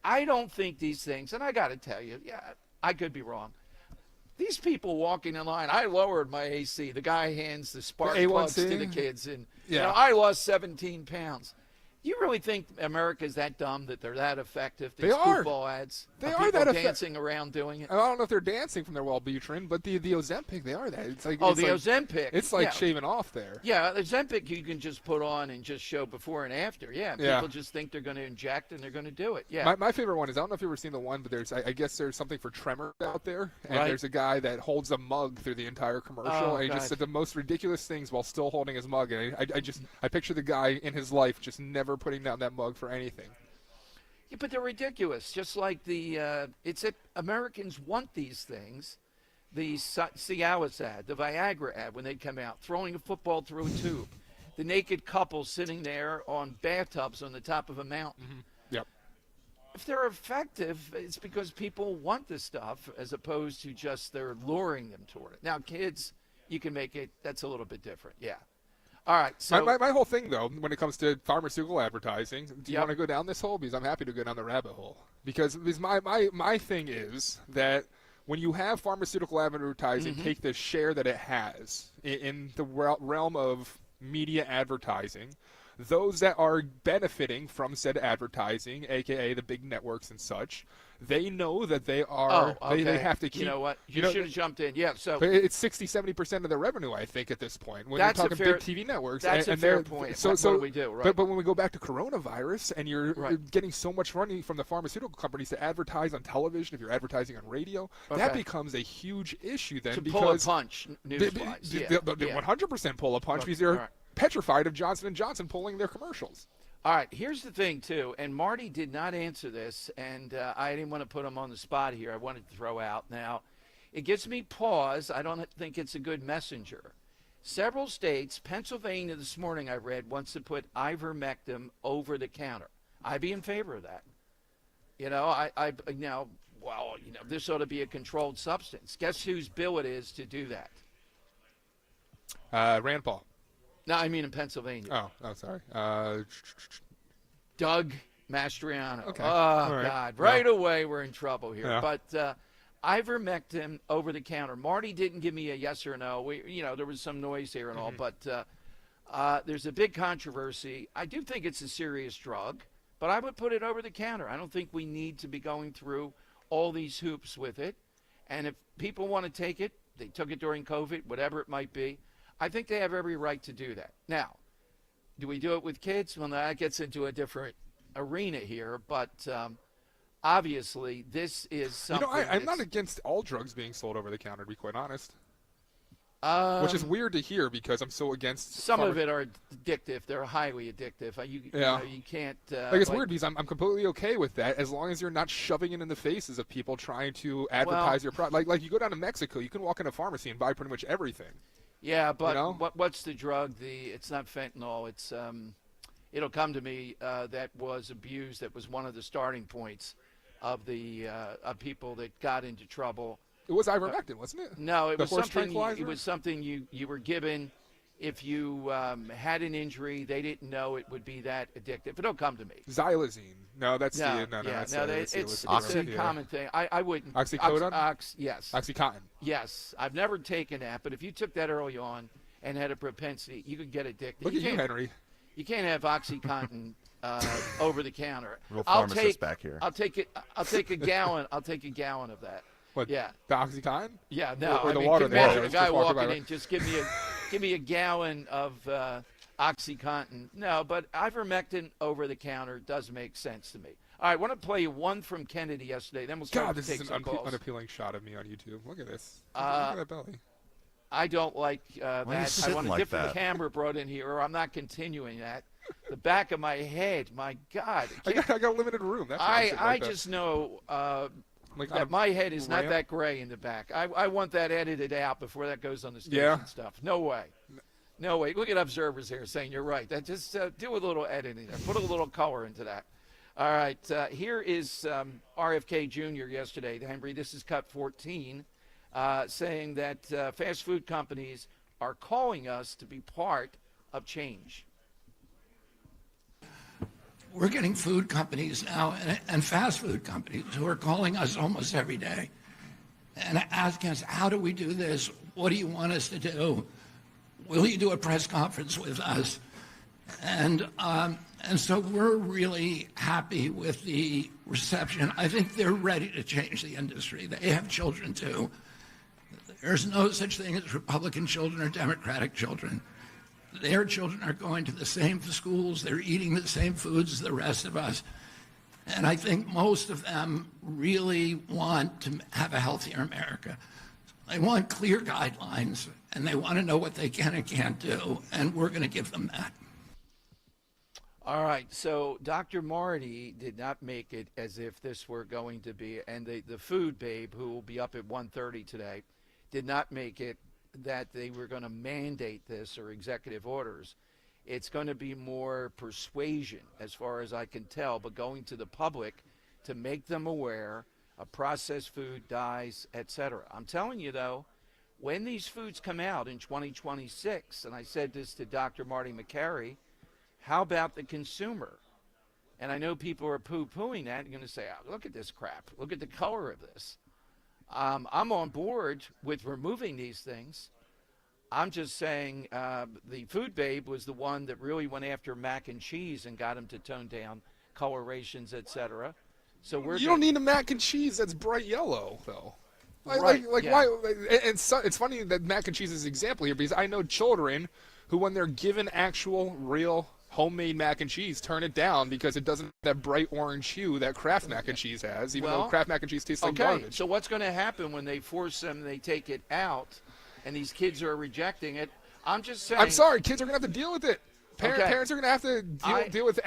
I don't think these things, and I got to tell you, yeah, I could be wrong. These people walking in line, I lowered my AC. The guy hands the spark plugs to the kids, and you know, I lost 17 pounds. You really think America's that dumb that they're that effective? These football ads. They are that effective. Dancing around doing it. I don't know if they're dancing from their Wellbutrin, but the Ozempic, they are that. It's like Ozempic. It's like shaving off there. Yeah, the Ozempic you can just put on and just show before and after. Yeah, people just think they're going to inject and they're going to do it. Yeah. My favorite one is, I don't know if you've ever seen the one, but I guess there's something for tremor out there, and there's a guy that holds a mug through the entire commercial, and he just said the most ridiculous things while still holding his mug. And I picture the guy in his life just never putting down that mug for anything. Yeah, but they're ridiculous. Just like Americans want these things. The Cialis ad, the Viagra ad when they come out, throwing a football through a tube. The naked couple sitting there on bathtubs on the top of a mountain. Mm-hmm. Yep. If they're effective, it's because people want the stuff as opposed to just they're luring them toward it. Now, kids, you can make it. That's a little bit different. Yeah. All right. So my whole thing, though, when it comes to pharmaceutical advertising, do you want to go down this hole? Because I'm happy to go down the rabbit hole. Because my thing is that when you have pharmaceutical advertising take the share that it has in the realm of media advertising, those that are benefiting from said advertising, a.k.a. the big networks and such, they know that they are they have to keep. You know what? You should have jumped in. Yeah, so it's 60-70% of their revenue, I think, at this point. When that's you're talking big TV networks, that's and a fair point. So what do we do, right? But when we go back to coronavirus, and you're getting so much money from the pharmaceutical companies to advertise on television, if you're advertising on radio, that becomes a huge issue then. To because pull a punch, news-wise. They 100% pull a punch because they're petrified of Johnson & Johnson pulling their commercials. All right, here's the thing, too, and Marty did not answer this, and I didn't want to put him on the spot here. I wanted to throw out. Now, it gives me pause. I don't think it's a good messenger. Several states, Pennsylvania this morning I read, wants to put ivermectin over the counter. I'd be in favor of that. You know, this ought to be a controlled substance. Guess whose bill it is to do that? Rand Paul. No, I mean in Pennsylvania. Oh, sorry. Doug Mastriano. Okay. Oh, God. Right away, we're in trouble here. Yeah. But ivermectin over the counter. Marty didn't give me a yes or no. There was some noise here and all, but there's a big controversy. I do think it's a serious drug, but I would put it over the counter. I don't think we need to be going through all these hoops with it. And if people want to take it, they took it during COVID, whatever it might be, I think they have every right to do that. Now, do we do it with kids? Well, that gets into a different arena here, but obviously this is something. I'm not against all drugs being sold over the counter, to be quite honest. Which is weird to hear because I'm so against. Some of it are addictive. They're highly addictive. You can't. It's weird because I'm completely okay with that as long as you're not shoving it in the faces of people trying to advertise your product. Like you go down to Mexico, you can walk in a pharmacy and buy pretty much everything. Yeah, but what's the drug? It's not fentanyl. It's it'll come to me that was abused. That was one of the starting points of the of people that got into trouble. It was ivermectin, wasn't it? No, it was something. It was something you were given if you had an injury, they didn't know it would be that addictive. But don't come to me. Xylazine. No, that's No, that's it's a common thing. I wouldn't. Oxycodone? Yes. Oxycontin. Yes. I've never taken that, but if you took that early on and had a propensity, you could get addicted. Look at you, Henry. You can't have Oxycontin over the counter. Real pharmacist back here. I'll take it. I'll take a gallon. I'll take a gallon of that. What? Yeah. The Oxycontin? Yeah. No. Or the mean, water. Imagine a guy walking in, just give me a gallon of Oxycontin. No, but ivermectin over the counter does make sense to me. All right, I want to play you one from Kennedy yesterday. Then we'll start to take some calls. Unappealing shot of me on YouTube. Look at this. Look at that belly. I don't like that. I want a like different that? camera brought in here, or I'm not continuing that. The back of my head, my God. I got a limited room. That's I just know that my head is not that gray in the back. I want that edited out before that goes on the station stuff. No way. No way. Look at observers here saying you're right. That just do a little editing there. Put a little color into that. All right. Here is RFK Jr. yesterday, Henry. This is cut 14, saying that fast food companies are calling us to be part of change. We're getting food companies now and fast food companies who are calling us almost every day and asking us, how do we do this? What do you want us to do? Will you do a press conference with us? And so we're really happy with the reception. I think they're ready to change the industry. They have children too. There's no such thing as Republican children or Democratic children. Their children are going to the same schools. They're eating the same foods as the rest of us. And I think most of them really want to have a healthier America. They want clear guidelines, and they want to know what they can and can't do, and we're going to give them that. All right, so Dr. Marty did not make it as if this were going to be, and the food babe, who will be up at 1:30 today, did not make it that they were going to mandate this or executive orders. It's going to be more persuasion, as far as I can tell, but going to the public to make them aware of processed food, dyes, etc. I'm telling you, though, when these foods come out in 2026, and I said this to Dr. Marty McCary, how about the consumer? And I know people are poo-pooing that. You're going to say, oh, look at this crap. Look at the color of this. I'm on board with removing these things. I'm just saying the food babe was the one that really went after mac and cheese and got him to tone down colorations, etc. So you don't need a mac and cheese that's bright yellow, though. Right, why? And so, it's funny that mac and cheese is an example here, because I know children who, when they're given actual, real homemade mac and cheese, turn it down because it doesn't have that bright orange hue that Kraft mac and cheese has, even though Kraft mac and cheese tastes like garbage. So what's going to happen when they force them, they take it out, and these kids are rejecting it? I'm just saying. I'm sorry, kids are going to have to deal with it. Parents are going to have to deal with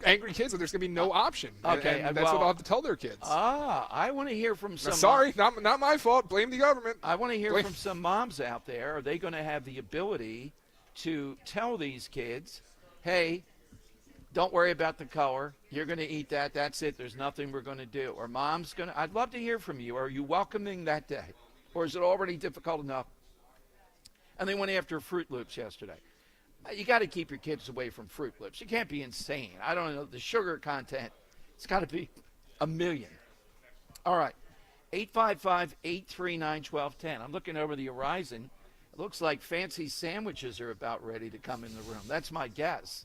angry kids, so there's going to be no option. Okay, and that's what I'll have to tell their kids. I want to hear from some. Sorry, not my fault. Blame the government. I want to hear from some moms out there. Are they going to have the ability to tell these kids, hey, don't worry about the color. You're going to eat that. That's it. There's nothing we're going to do. Or mom's going to. I'd love to hear from you. Are you welcoming that day? Or is it already difficult enough? And they went after Fruit Loops yesterday. You got to keep your kids away from Fruit Loops. You can't be insane. I don't know. The sugar content, it's got to be 1 million. All right. 855-839-1210. I'm looking over the horizon. It looks like fancy sandwiches are about ready to come in the room. That's my guess.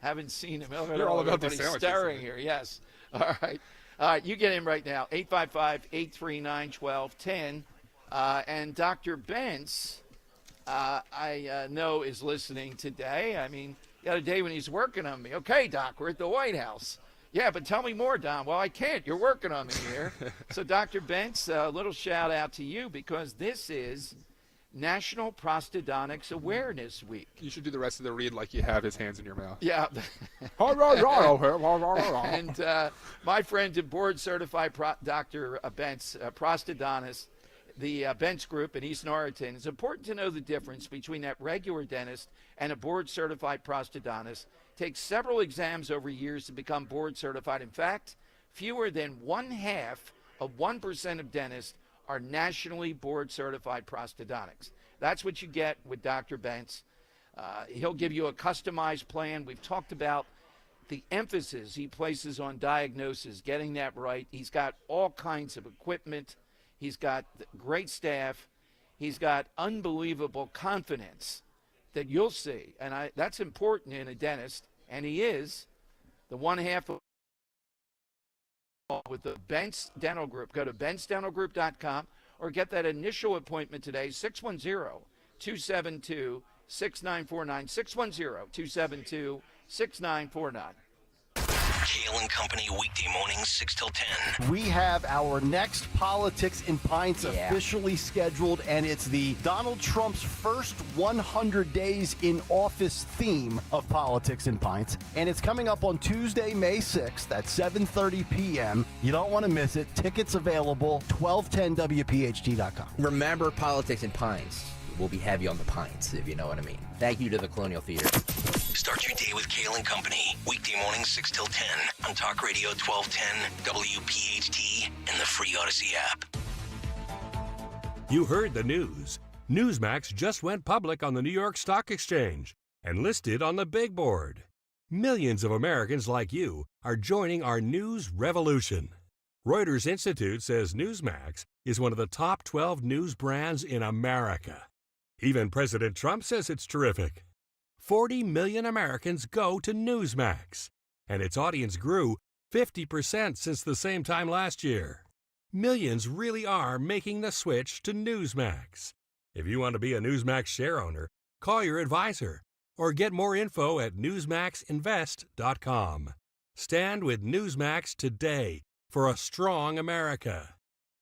Haven't seen them. They're all about the sandwiches. Staring here. Yes. All right. All right. You get in right now. 855-839-1210. And Dr. Bentz, I know, is listening today. I mean, the other day when he's working on me. Okay, Doc, we're at the White House. Yeah, but tell me more, Don. Well, I can't. You're working on me here. So, Dr. Bentz, a little shout out to you, because this is National Prosthodontics Awareness Week. You should do the rest of the read like you have his hands in your mouth. Yeah. And my friend and board-certified Dr. Bentz, prosthodontist, the Bentz Group in East Norriton. It's important to know the difference between that regular dentist and a board-certified prosthodontist. Takes several exams over years to become board-certified. In fact, fewer than 0.5% of dentists are nationally board-certified prosthodontics. That's what you get with Dr. Bentz. He'll give you a customized plan. We've talked about the emphasis he places on diagnosis, getting that right. He's got all kinds of equipment. He's got great staff. He's got unbelievable confidence that you'll see. And that's important in a dentist. And he is the one half of with the Bentz Dental Group. Go to bentzdentalgroup.com or get that initial appointment today, 610-272-6949, 610-272-6949. Kale and Company weekday mornings 6 till 10. We have our next Politics in Pints officially scheduled, and it's the Donald Trump's first 100 days in office theme of Politics in Pints, and it's coming up on Tuesday, May 6th at 7:30 p.m. You don't want to miss it. Tickets available, 1210WPHT.com. Remember, Politics in Pints will be heavy on the pints, if you know what I mean. Thank you to the Colonial Theater. Start your day with Kale and Company. Weekday mornings 6 till 10 on Talk Radio 1210, WPHT, and the free Odyssey app. You heard the news. Newsmax just went public on the New York Stock Exchange and listed on the big board. Millions of Americans like you are joining our news revolution. Reuters Institute says Newsmax is one of the top 12 news brands in America. Even President Trump says it's terrific. 40 million Americans go to Newsmax, and its audience grew 50% since the same time last year. Millions really are making the switch to Newsmax. If you want to be a Newsmax share owner, call your advisor or get more info at newsmaxinvest.com. Stand with Newsmax today for a strong America.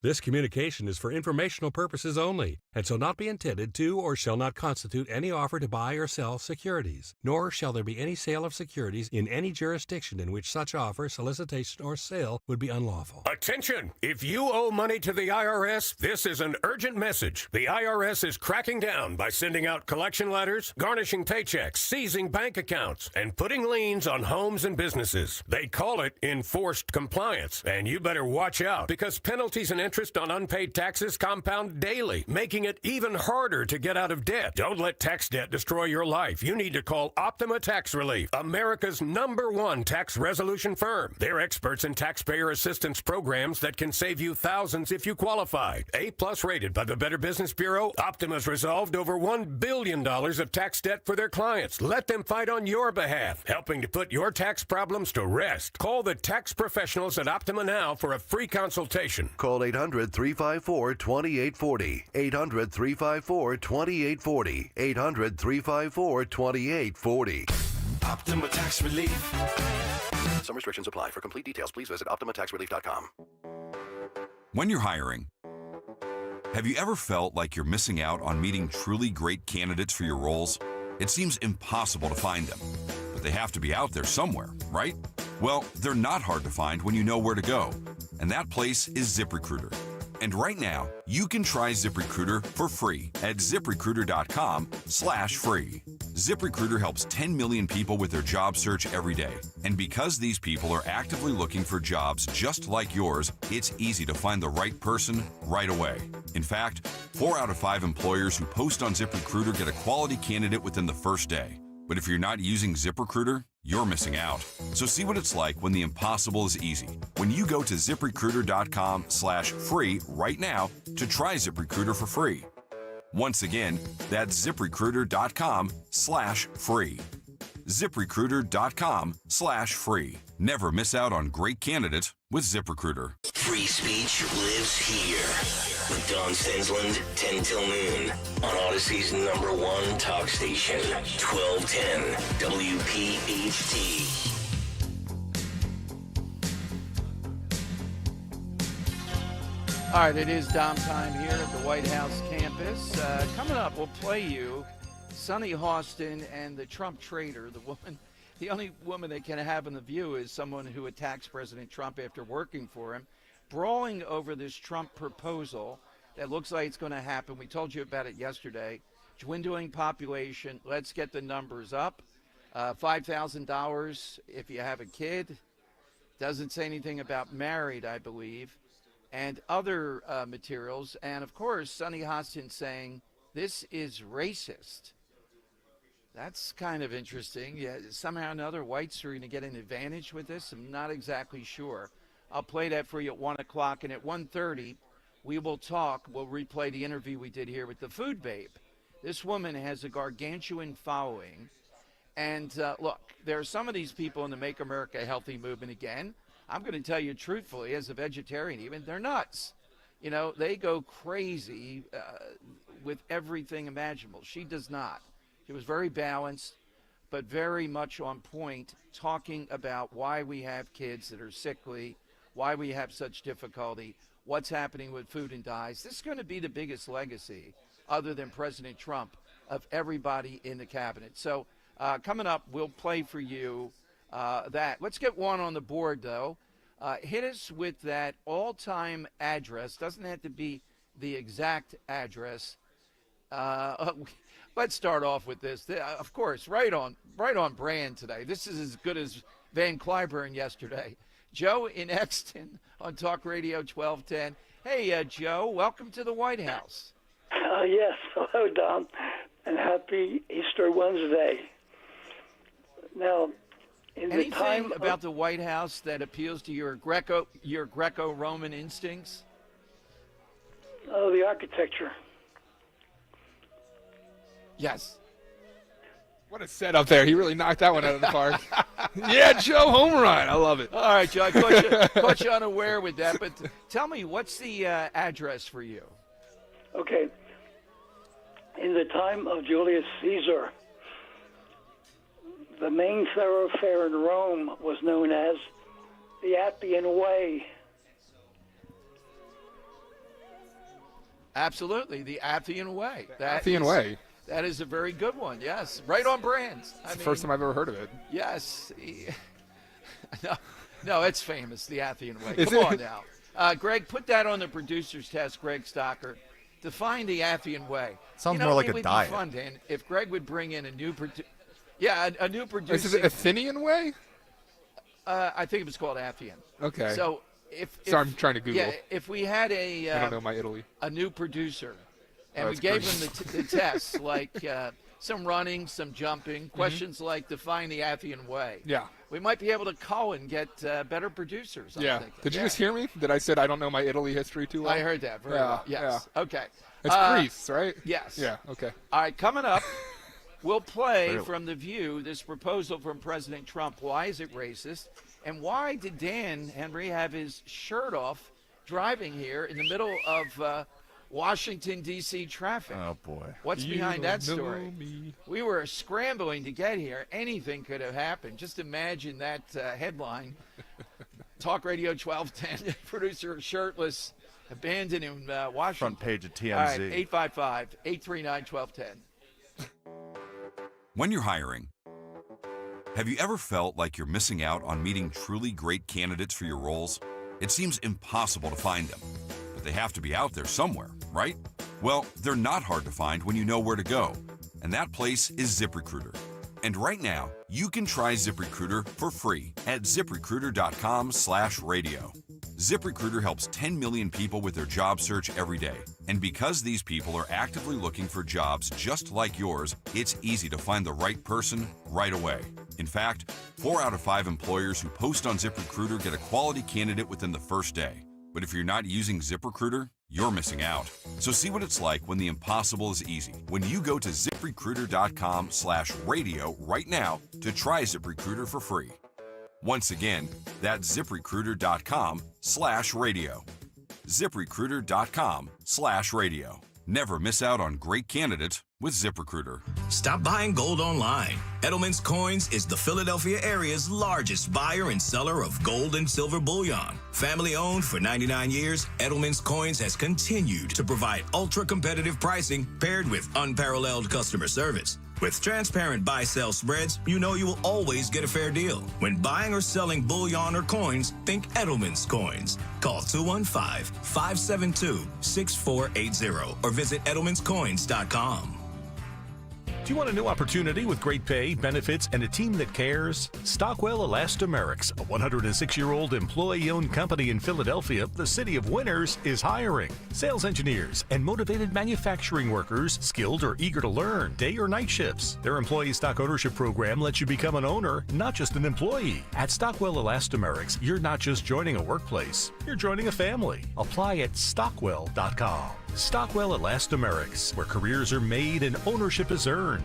This communication is for informational purposes only and shall not be intended to or shall not constitute any offer to buy or sell securities, nor shall there be any sale of securities in any jurisdiction in which such offer, solicitation, or sale would be unlawful. Attention! If you owe money to the IRS, this is an urgent message. The IRS is cracking down by sending out collection letters, garnishing paychecks, seizing bank accounts, and putting liens on homes and businesses. They call it enforced compliance, and you better watch out because penalties and interest on unpaid taxes compound daily, making it even harder to get out of debt. Don't let tax debt destroy your life. You need to call Optima Tax Relief, America's #1 tax resolution firm. They're experts in taxpayer assistance programs that can save you thousands if you qualify. A+ rated by the Better Business Bureau, Optima's resolved over $1 billion of tax debt for their clients. Let them fight on your behalf, helping to put your tax problems to rest. Call the tax professionals at Optima now for a free consultation. Call 800-354-2840. 800-354-2840. 800-354-2840. Optima Tax Relief. Some restrictions apply. For complete details, please visit OptimaTaxRelief.com. When you're hiring, have you ever felt like you're missing out on meeting truly great candidates for your roles? It seems impossible to find them, but they have to be out there somewhere, right? Well, they're not hard to find when you know where to go, and that place is ZipRecruiter. And right now, you can try ZipRecruiter for free at ZipRecruiter.com/free. ZipRecruiter helps 10 million people with their job search every day. And because these people are actively looking for jobs just like yours, it's easy to find the right person right away. In fact, 4 out of 5 employers who post on ZipRecruiter get a quality candidate within the first day. But if you're not using ZipRecruiter, you're missing out. So see what it's like when the impossible is easy. When you go to ZipRecruiter.com/free right now to try ZipRecruiter for free. Once again, that's ZipRecruiter.com/free. ZipRecruiter.com/free. Never miss out on great candidates with ZipRecruiter. Free speech lives here. With Don Stensland, 10 till noon. On Odyssey's #1 talk station, 1210 WPHT. All right, it is Dom time here at the White House campus. Coming up, we'll play you Sunny Hostin and the Trump traitor, the only woman they can have in the view is someone who attacks President Trump after working for him, brawling over this Trump proposal that looks like it's going to happen. We told you about it yesterday. Dwindling population. Let's get the numbers up. $5,000 if you have a kid. Doesn't say anything about married, I believe. And other materials. And, of course, Sunny Hostin saying this is racist. That's kind of interesting. Yeah, somehow or another, whites are going to get an advantage with this. I'm not exactly sure. I'll play that for you at 1 o'clock, and at 1:30, we will talk. We'll replay the interview we did here with the Food Babe. This woman has a gargantuan following. And look, there are some of these people in the Make America Healthy movement again. I'm going to tell you truthfully, as a vegetarian even, they're nuts. You know, they go crazy with everything imaginable. She does not. She was very balanced, but very much on point, talking about why we have kids that are sickly, why we have such difficulty, what's happening with food and dyes. This is going to be the biggest legacy, other than President Trump, of everybody in the cabinet. So coming up, we'll play for you that. Let's get one on the board, though. Hit us with that all-time address. Doesn't have to be the exact address. Let's start off with this. Of course, right on brand today. This is as good as Van Cliburn yesterday. Joe in Exton on Talk Radio 1210. Hey, Joe, welcome to the White House. Yes, hello, Dom, and happy Easter Wednesday. Now, in anything the time about the White House that appeals to your Greco-Roman instincts? Oh, the architecture. Yes. What a setup there. He really knocked that one out of the park. Yeah, Joe, home run. I love it. All right, Joe, I caught you unaware with that, but tell me, what's the address for you? Okay. In the time of Julius Caesar, the main thoroughfare in Rome was known as the Appian Way. Absolutely, the Appian Way. Appian Way. That is a very good one, yes. Right on brand. It's the first time I've ever heard of it. Yes. No, it's famous, the Appian Way. Come on now. Greg, put that on the producer's test, Greg Stocker. Define the Appian Way. Sounds more like a diet. It would be fun, Dan, if Greg would bring in a new producer. Yeah, a new producer. Is it Athenian Way? I think it was called Appian. Okay. So Sorry, I'm trying to Google. Yeah, if we had I don't know my Italy. A new producer, and we gave him the tests, like some running, some jumping, questions like define the Appian Way. Yeah. We might be able to call and get better producers. Yeah. Did you just hear me? That I said I don't know my Italy history too well? I heard that very well. Yes. Yeah. Okay. It's Greece, right? Yes. Yeah, okay. All right, coming up, we'll play from The View this proposal from President Trump. Why is it racist? And why did Dan Henry have his shirt off driving here in the middle of Washington, D.C. traffic? Oh, boy. What's behind that story? We were scrambling to get here. Anything could have happened. Just imagine that headline. Talk Radio 1210, producer shirtless, abandoned in Washington. Front page of TMZ. All right, 855-839-1210. When you're hiring, have you ever felt like you're missing out on meeting truly great candidates for your roles? It seems impossible to find them, but they have to be out there somewhere, right? Well, they're not hard to find when you know where to go, and that place is ZipRecruiter. And right now, you can try ZipRecruiter for free at ZipRecruiter.com/radio. ZipRecruiter helps 10 million people with their job search every day. And because these people are actively looking for jobs just like yours, it's easy to find the right person right away. In fact, 4 out of 5 employers who post on ZipRecruiter get a quality candidate within the first day. But if you're not using ZipRecruiter, you're missing out. So see what it's like when the impossible is easy. When you go to ZipRecruiter.com/radio right now to try ZipRecruiter for free. Once again, that's ZipRecruiter.com/radio. ZipRecruiter.com/radio. Never miss out on great candidates with ZipRecruiter. Stop buying gold online. Edelman's Coins is the Philadelphia area's largest buyer and seller of gold and silver bullion. Family owned for 99 years, Edelman's Coins has continued to provide ultra-competitive pricing paired with unparalleled customer service. With transparent buy-sell spreads, you know you will always get a fair deal. When buying or selling bullion or coins, think Edelman's Coins. Call 215-572-6480 or visit edelmanscoins.com. Do you want a new opportunity with great pay, benefits, and a team that cares? Stockwell Elastomerics, a 106-year-old employee-owned company in Philadelphia, the city of winners, is hiring sales engineers and motivated manufacturing workers, skilled or eager to learn, day or night shifts. Their employee stock ownership program lets you become an owner, not just an employee. At Stockwell Elastomerics, you're not just joining a workplace, you're joining a family. Apply at stockwell.com. Stockwell Elastomerics, where careers are made and ownership is earned.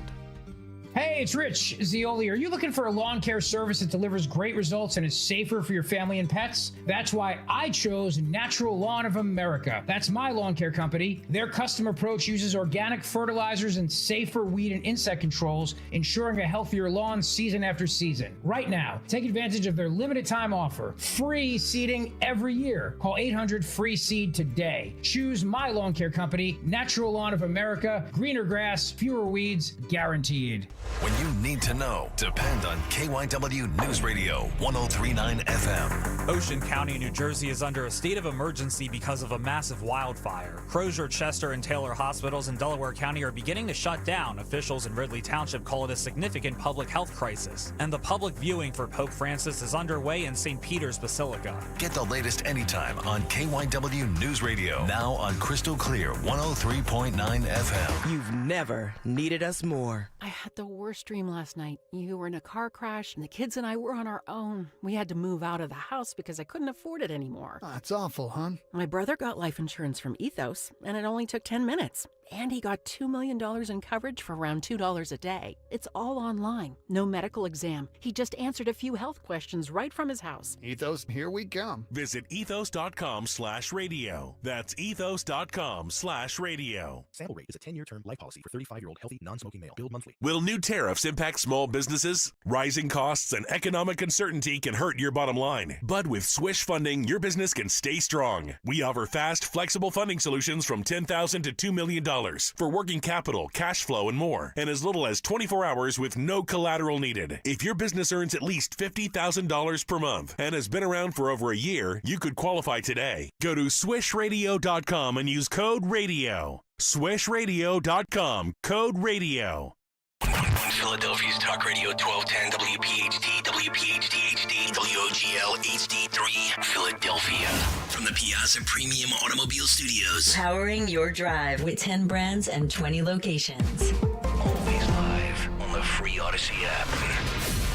Hey, it's Rich Zioli. Are you looking for a lawn care service that delivers great results and is safer for your family and pets? That's why I chose Natural Lawn of America. That's my lawn care company. Their custom approach uses organic fertilizers and safer weed and insect controls, ensuring a healthier lawn season after season. Right now, take advantage of their limited time offer. Free seeding every year. Call 800-FREE-SEED today. Choose my lawn care company, Natural Lawn of America. Greener grass, fewer weeds, guaranteed. When you need to know, depend on KYW News Radio 103.9 FM. Ocean County, New Jersey is under a state of emergency because of a massive wildfire. Crozier, Chester, and Taylor hospitals in Delaware County are beginning to shut down. Officials in Ridley Township call it a significant public health crisis. And the public viewing for Pope Francis is underway in St. Peter's Basilica. Get the latest anytime on KYW News Radio. Now on Crystal Clear 103.9 FM. You've never needed us more. I had the worst dream last night. You were in a car crash, and the kids and I were on our own. We had to move out of the house because I couldn't afford it anymore. That's awful, hon. My brother got life insurance from Ethos, and it only took 10 minutes. And he got $2 million in coverage for around $2 a day. It's all online. No medical exam. He just answered a few health questions right from his house. Ethos, here we come. Visit ethos.com/radio. That's ethos.com/radio. Sample rate is a 10-year term life policy for 35-year-old healthy, non-smoking male. Billed monthly. Will new tariffs impact small businesses? Rising costs and economic uncertainty can hurt your bottom line. But with Swish Funding, your business can stay strong. We offer fast, flexible funding solutions from $10,000 to $2 million for working capital, cash flow, and more, and as little as 24 hours with no collateral needed. If your business earns at least $50,000 per month and has been around for over a year, you could qualify today. Go to swishradio.com and use code RADIO. swishradio.com, code RADIO. Philadelphia's Talk Radio 1210 WPHT, WPHT HD, WOGL HD3, Philadelphia. From the Piazza Premium Automobile Studios. Powering your drive with 10 brands and 20 locations. Always live on the free Odyssey app.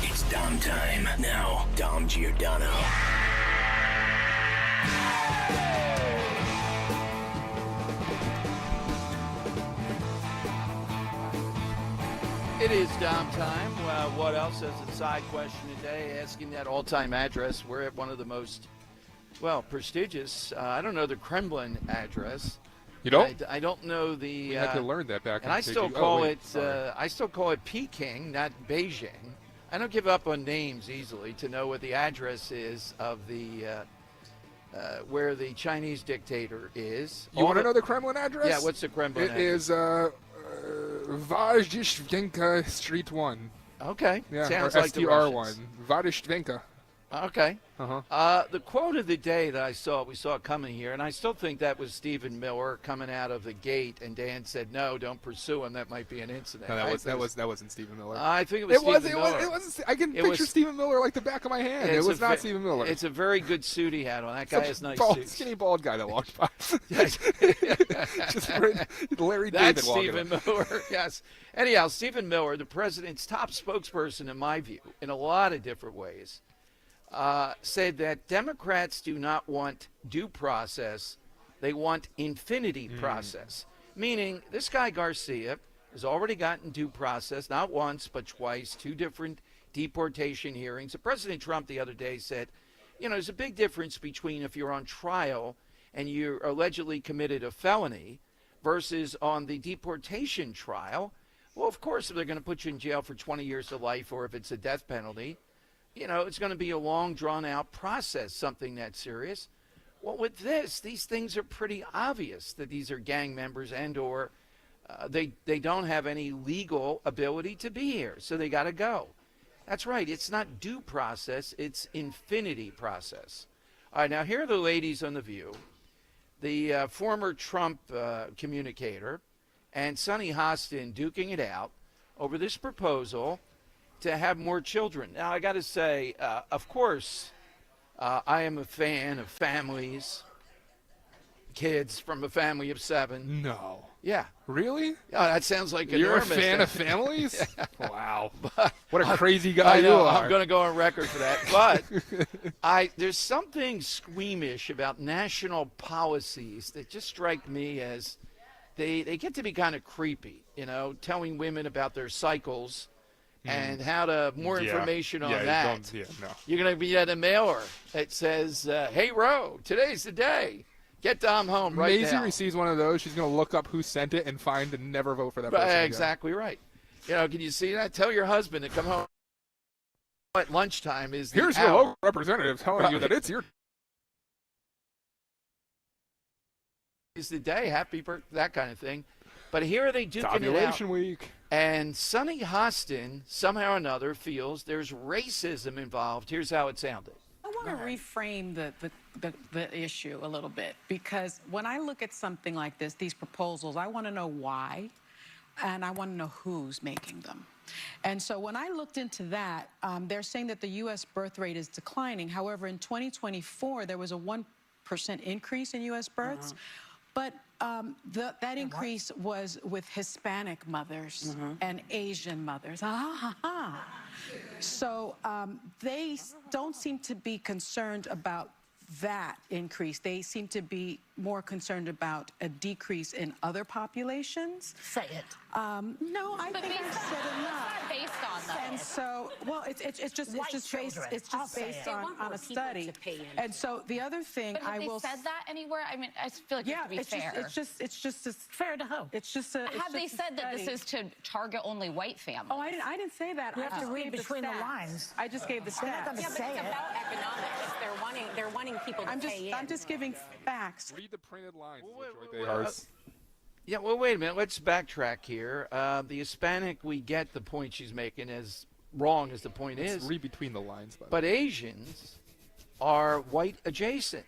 It's Dom time. Now, Dom Giordano. It is Dom time. What else as a side question today? Asking that all-time address. We're at one of the most, prestigious. I don't know the Kremlin address. You don't? I don't know the. We had to learn that back. And I still call it. I still call it Peking, not Beijing. I don't give up on names easily to know what the address is of the where the Chinese dictator is. You want to know the Kremlin address? Yeah. What's the Kremlin address? It is Vazhishvenka Street 1. Okay. Yeah, sounds or like the STR Russians. 1. Vazhishvenka. Okay. Uh-huh. The quote of the day that we saw coming here, and I still think that was Stephen Miller coming out of the gate, and Dan said, "No, don't pursue him. That might be an incident." No, that wasn't Stephen Miller. I think it was Stephen Miller. It was. I can picture Stephen Miller like the back of my hand. It was not Stephen Miller. It's a very good suit he had on. That guy has nice bald, suits. skinny bald guy that walked by. Just Larry That's David walking Stephen by. Miller. Yes. Anyhow, Stephen Miller, the president's top spokesperson, in my view, in a lot of different ways. Said that Democrats do not want due process, they want infinity process. Meaning, this guy Garcia has already gotten due process, not once, but twice, 2 different deportation hearings. President Trump the other day said, there's a big difference between if you're on trial and you allegedly committed a felony versus on the deportation trial. Well, of course, if they're going to put you in jail for 20 years to life, or if it's a death penalty, it's going to be a long, drawn-out process, something that serious. Well, with this, these things are pretty obvious that these are gang members and or they don't have any legal ability to be here, so they got to go. That's right. It's not due process. It's infinity process. All right, now here are the ladies on The View. The former Trump communicator and Sonny Hostin duking it out over this proposal to have more children. Now, I got to say, of course, I am a fan of families, kids from a family of 7. No. Yeah. Really? Yeah, that sounds like You're enormous. a fan of families? Yeah. Wow. What a crazy guy I know, you are. I'm going to go on record for that. But there's something squeamish about national policies that just strike me as they get to be kind of creepy, telling women about their cycles and how to more information on that. You're going to be at a mailer that says, hey, Ro, today's the day. Get Dom home right now. Maisie receives one of those. She's going to look up who sent it and find and never vote for that person again. Exactly right. Can you see that? Tell your husband to come home at lunchtime. Here's your local representative telling you that it's your. Is the day, happy birthday, that kind of thing. But here they duking it out. Ovulation week. And Sonny Hostin, somehow or another, feels there's racism involved. Here's how it sounded. I want to reframe the issue a little bit, because when I look at something like this, these proposals, I want to know why, and I want to know who's making them. And so when I looked into that, they're saying that the U.S. birth rate is declining. However, in 2024, there was a 1% increase in U.S. births. But that increase was with Hispanic mothers and Asian mothers. So they don't seem to be concerned about that increase. They seem to be more concerned about a decrease in other populations. Say it. No, I think I've said enough. It's not based on that. And so, well, it's just based on a study. And so the other thing But have they said that anywhere? I mean, I feel like it has to be fair. It's just fair to who? It's just a. Have they said that this is to target only white families? Oh, I didn't say that. You I have to just read gave the between the stats. lines. I just gave the stats. Yeah, but it's about economics. They're wanting people to pay in. I'm just giving facts. Read the printed lines. Yeah, well, wait a minute. Let's backtrack here. The Hispanic, we get the point she's making, as wrong as the point is. Read between the lines. But Asians are white adjacent.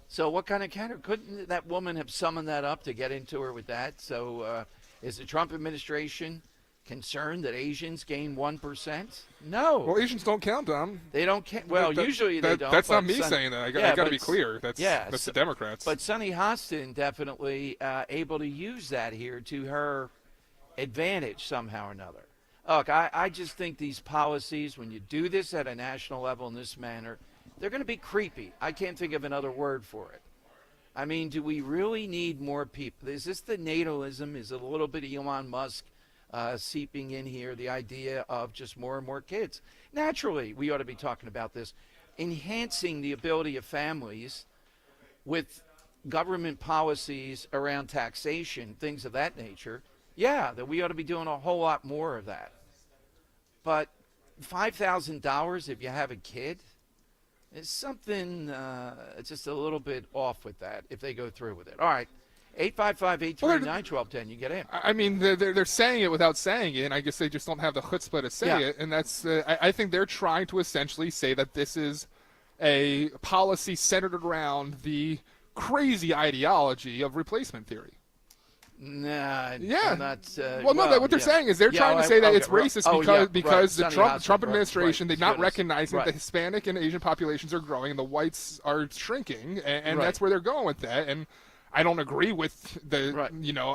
So what kind of counter? Couldn't that woman have summoned that up to get into her with that? So is the Trump administration concerned that Asians gain 1%? No. Well, Asians don't count, Dom. They don't count. Well, usually they don't. That's not me saying that. I got to be clear. That's the Democrats. But Sonny Hostin definitely able to use that here to her advantage somehow or another. Look, I just think these policies, when you do this at a national level in this manner, they're going to be creepy. I can't think of another word for it. I mean, do we really need more people? Is this the natalism? Is it a little bit of Elon Musk seeping in here, the idea of just more and more kids? Naturally, we ought to be talking about this. Enhancing the ability of families with government policies around taxation, things of that nature. Yeah, that we ought to be doing a whole lot more of that. But $5,000 if you have a kid is something just a little bit off with that if they go through with it. All right. 855-839-1210. You get in. I mean, they're saying it without saying it, and I guess they just don't have the chutzpah to say it. And that's I think they're trying to essentially say that this is a policy centered around the crazy ideology of replacement theory. Nah, yeah. Not, no, what they're saying is they're trying to say that it's racist because the Trump administration, they're not recognizing that the Hispanic and Asian populations are growing and the whites are shrinking, and that's where they're going with that. And I don't agree with the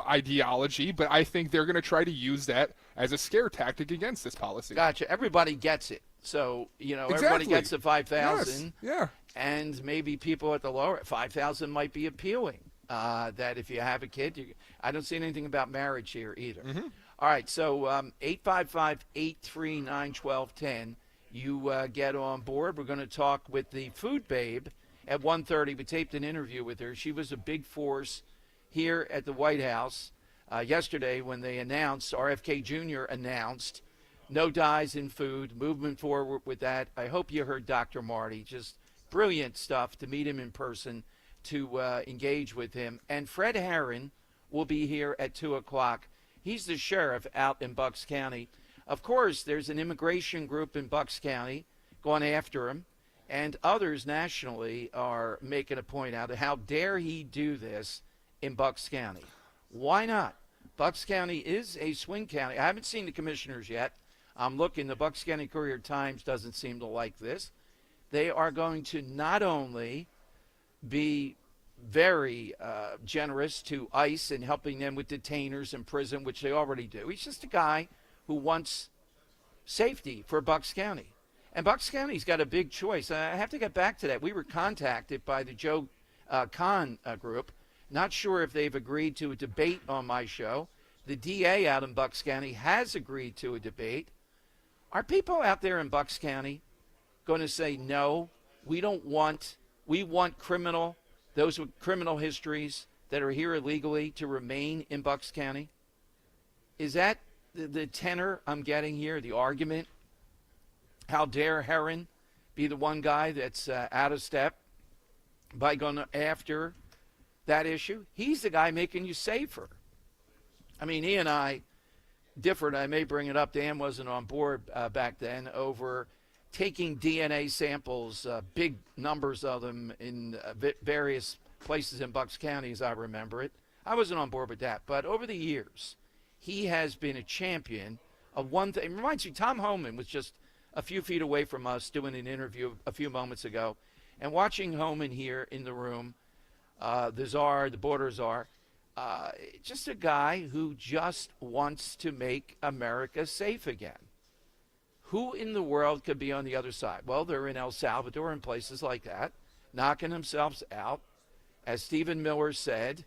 ideology, but I think they're going to try to use that as a scare tactic against this policy. Gotcha. Everybody gets it. So, everybody gets the 5,000. Yes. Yeah. And maybe people at the lower 5,000 might be appealing. That if you have a kid, I don't see anything about marriage here either. Mm-hmm. All right, so 855-839-1210. You get on board. We're going to talk with the food babe at 1:30. We taped an interview with her. She was a big force here at the White House yesterday when they announced, RFK Jr. announced, no dyes in food, movement forward with that. I hope you heard Dr. Marty. Just brilliant stuff to meet him in person, to engage with him. And Fred Herron will be here at 2 o'clock. He's the sheriff out in Bucks County. Of course, there's an immigration group in Bucks County going after him, and others nationally are making a point out of how dare he do this in Bucks County. Why not? Bucks County is a swing county. I haven't seen the commissioners yet. I'm looking. The Bucks County Courier-Times doesn't seem to like this. They are going to not only be very generous to ICE and helping them with detainers in prison, which they already do. He's just a guy who wants safety for Bucks County. And Bucks County's got a big choice. I have to get back to that. We were contacted by the Joe Kahn group. Not sure if they've agreed to a debate on my show. The DA out in Bucks County has agreed to a debate. Are people out there in Bucks County going to say, no, we want those with criminal histories that are here illegally to remain in Bucks County? Is that the tenor I'm getting here, the argument? How dare Herron be the one guy that's out of step by going after that issue? He's the guy making you safer. I mean, he and I differed. I may bring it up. Dan wasn't on board back then over taking DNA samples, big numbers of them in various places in Bucks County, as I remember it. I wasn't on board with that. But over the years, he has been a champion of one thing. It reminds me, Tom Homan was just a few feet away from us doing an interview a few moments ago. And watching Homan here in the room, the czar, the border czar, just a guy who just wants to make America safe again. Who in the world could be on the other side? Well, they're in El Salvador and places like that, knocking themselves out. As Stephen Miller said,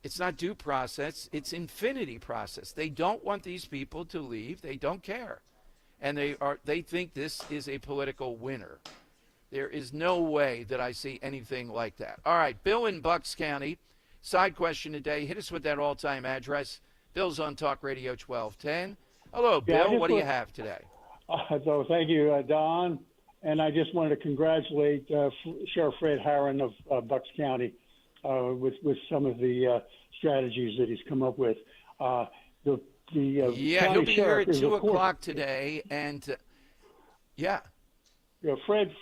it's not due process, it's infinity process. They don't want these people to leave. They don't care. And they think this is a political winner. There is no way that I see anything like that. All right, Bill in Bucks County. Side question today. Hit us with that all-time address. Bill's on Talk Radio 1210. Hello, Bill. What do you have today? So thank you, Don. And I just wanted to congratulate Sheriff Fred Herron of Bucks County with some of the strategies that he's come up with. He'll be here at 2 o'clock today. And, yeah. You know, Fred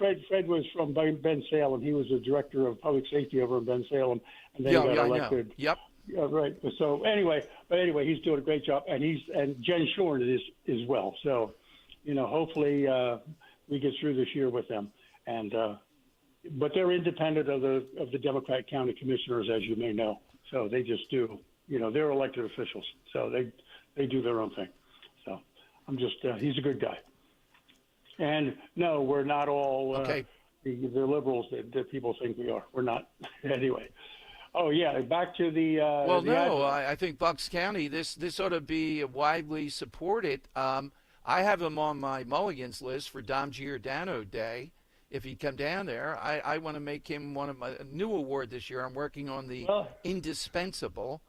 was from Ben Salem. He was the director of public safety over in Ben Salem, and then he got elected. Yep. Yeah, right. So anyway, he's doing a great job, and Jen Shorn is as well. So, you know, hopefully we get through this year with them. And but they're independent of the Democrat county commissioners, as you may know. So they just do. You know, they're elected officials, so they do their own thing. So I'm just he's a good guy. And no, we're not all the liberals that people think we are. We're not. Anyway. Oh, yeah, back to the I think Bucks County, this ought to be widely supported. I have him on my Mulligans list for Dom Giordano Day. If he'd come down there, I want to make him one of my new award this year. I'm working on the indispensable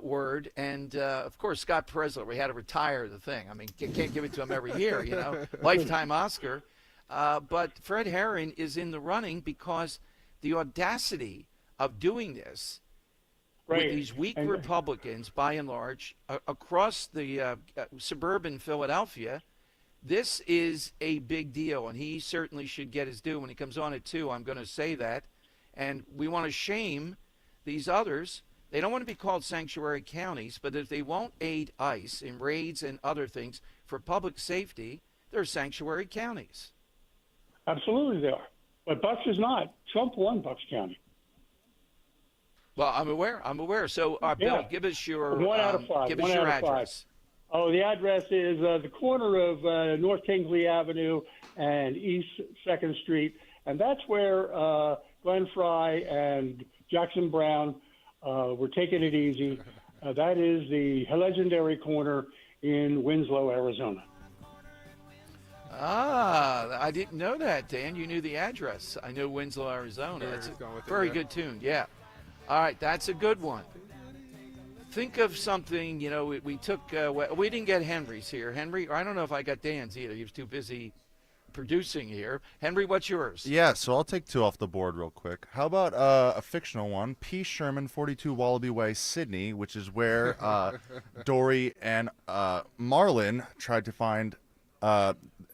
word. And, of course, Scott Presler, we had to retire the thing. I mean, can't give it to him every year, you know, lifetime Oscar. But Fred Herron is in the running because the audacity of doing this with these weak Republicans, by and large, across the suburban Philadelphia, this is a big deal, and he certainly should get his due. When he comes on at 2, I'm going to say that. And we want to shame these others. They don't want to be called sanctuary counties, but if they won't aid ICE in raids and other things for public safety, they're sanctuary counties. Absolutely they are. But Bucks is not. Trump won Bucks County. Well, I'm aware. So, Bill, give us your 1 out of 5. Give us your address. Oh, the address is the corner of North Kingsley Avenue and East 2nd Street, and that's where Glenn Fry and Jackson Brown were taking it easy. That is the legendary corner in Winslow, Arizona. I didn't know that, Dan. You knew the address. I know Winslow, Arizona. That's a very good tune. Yeah. All right, that's a good one. Think of something, you know, we took, we didn't get Henry's here. Henry, I don't know if I got Dan's either. He was too busy producing here. Henry, what's yours? Yeah, so I'll take 2 off the board real quick. How about a fictional one? P. Sherman, 42 Wallaby Way, Sydney, which is where Dory and Marlin tried to find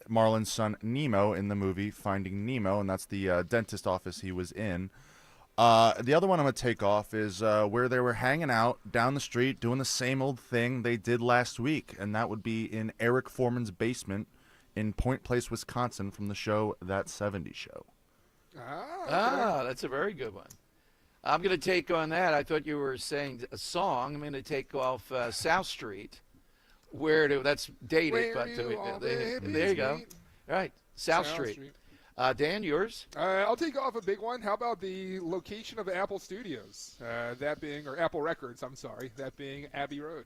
Marlin's son Nemo in the movie Finding Nemo, and that's the dentist office he was in. The other one I'm going to take off is where they were hanging out down the street doing the same old thing they did last week, and that would be in Eric Foreman's basement in Point Place, Wisconsin, from the show That 70s Show. That's a very good one. I'm going to take on that. I thought you were saying a song. I'm going to take off South Street. That's dated, but there you go. All right, South Street. Dan, yours? I'll take off a big one. How about the location of Apple Studios? Or Apple Records, I'm sorry. That being Abbey Road.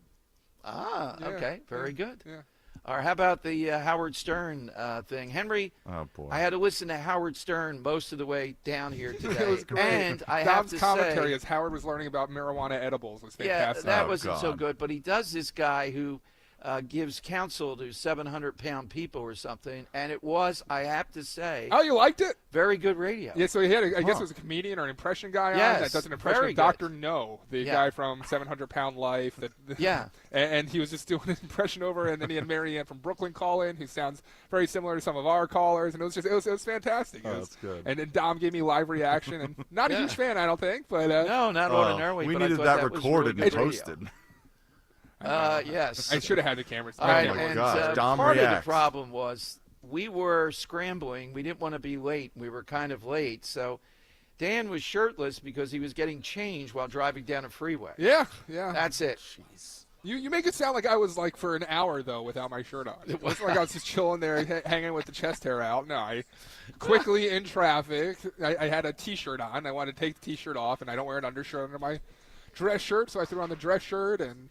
Okay. Very good. Yeah. Or how about the Howard Stern thing? Henry, oh, boy. I had to listen to Howard Stern most of the way down here today. It was great. And I Dom's have to commentary say, as Howard was learning about marijuana edibles was fantastic. Yeah, that wasn't so good. But he does this guy who gives counsel to 700-pound people or something, and it was, I have to say. Oh, you liked it? Very good radio. Yeah, so he had, I guess it was a comedian or an impression guy on that does an impression of Dr. No, the guy from 700-Pound Life. And he was just doing an impression over, and then he had Marianne from Brooklyn call in, who sounds very similar to some of our callers, and it was fantastic. That's good. And then Dom gave me live reaction, and not a huge fan, I don't think, but no, not ordinarily. We but needed I thought that recorded and posted. Yes. I should have had the cameras. All right, my gosh, Dom part reacts. of the problem was we were scrambling. We didn't want to be late. We were kind of late. So Dan was shirtless because he was getting changed while driving down a freeway. Yeah. That's it. Jeez. You make it sound like I was like for an hour, though, without my shirt on. It wasn't like I was just chilling there hanging with the chest hair out. No, I quickly in traffic, I had a T-shirt on. I wanted to take the T-shirt off, and I don't wear an undershirt under my dress shirt, so I threw on the dress shirt, and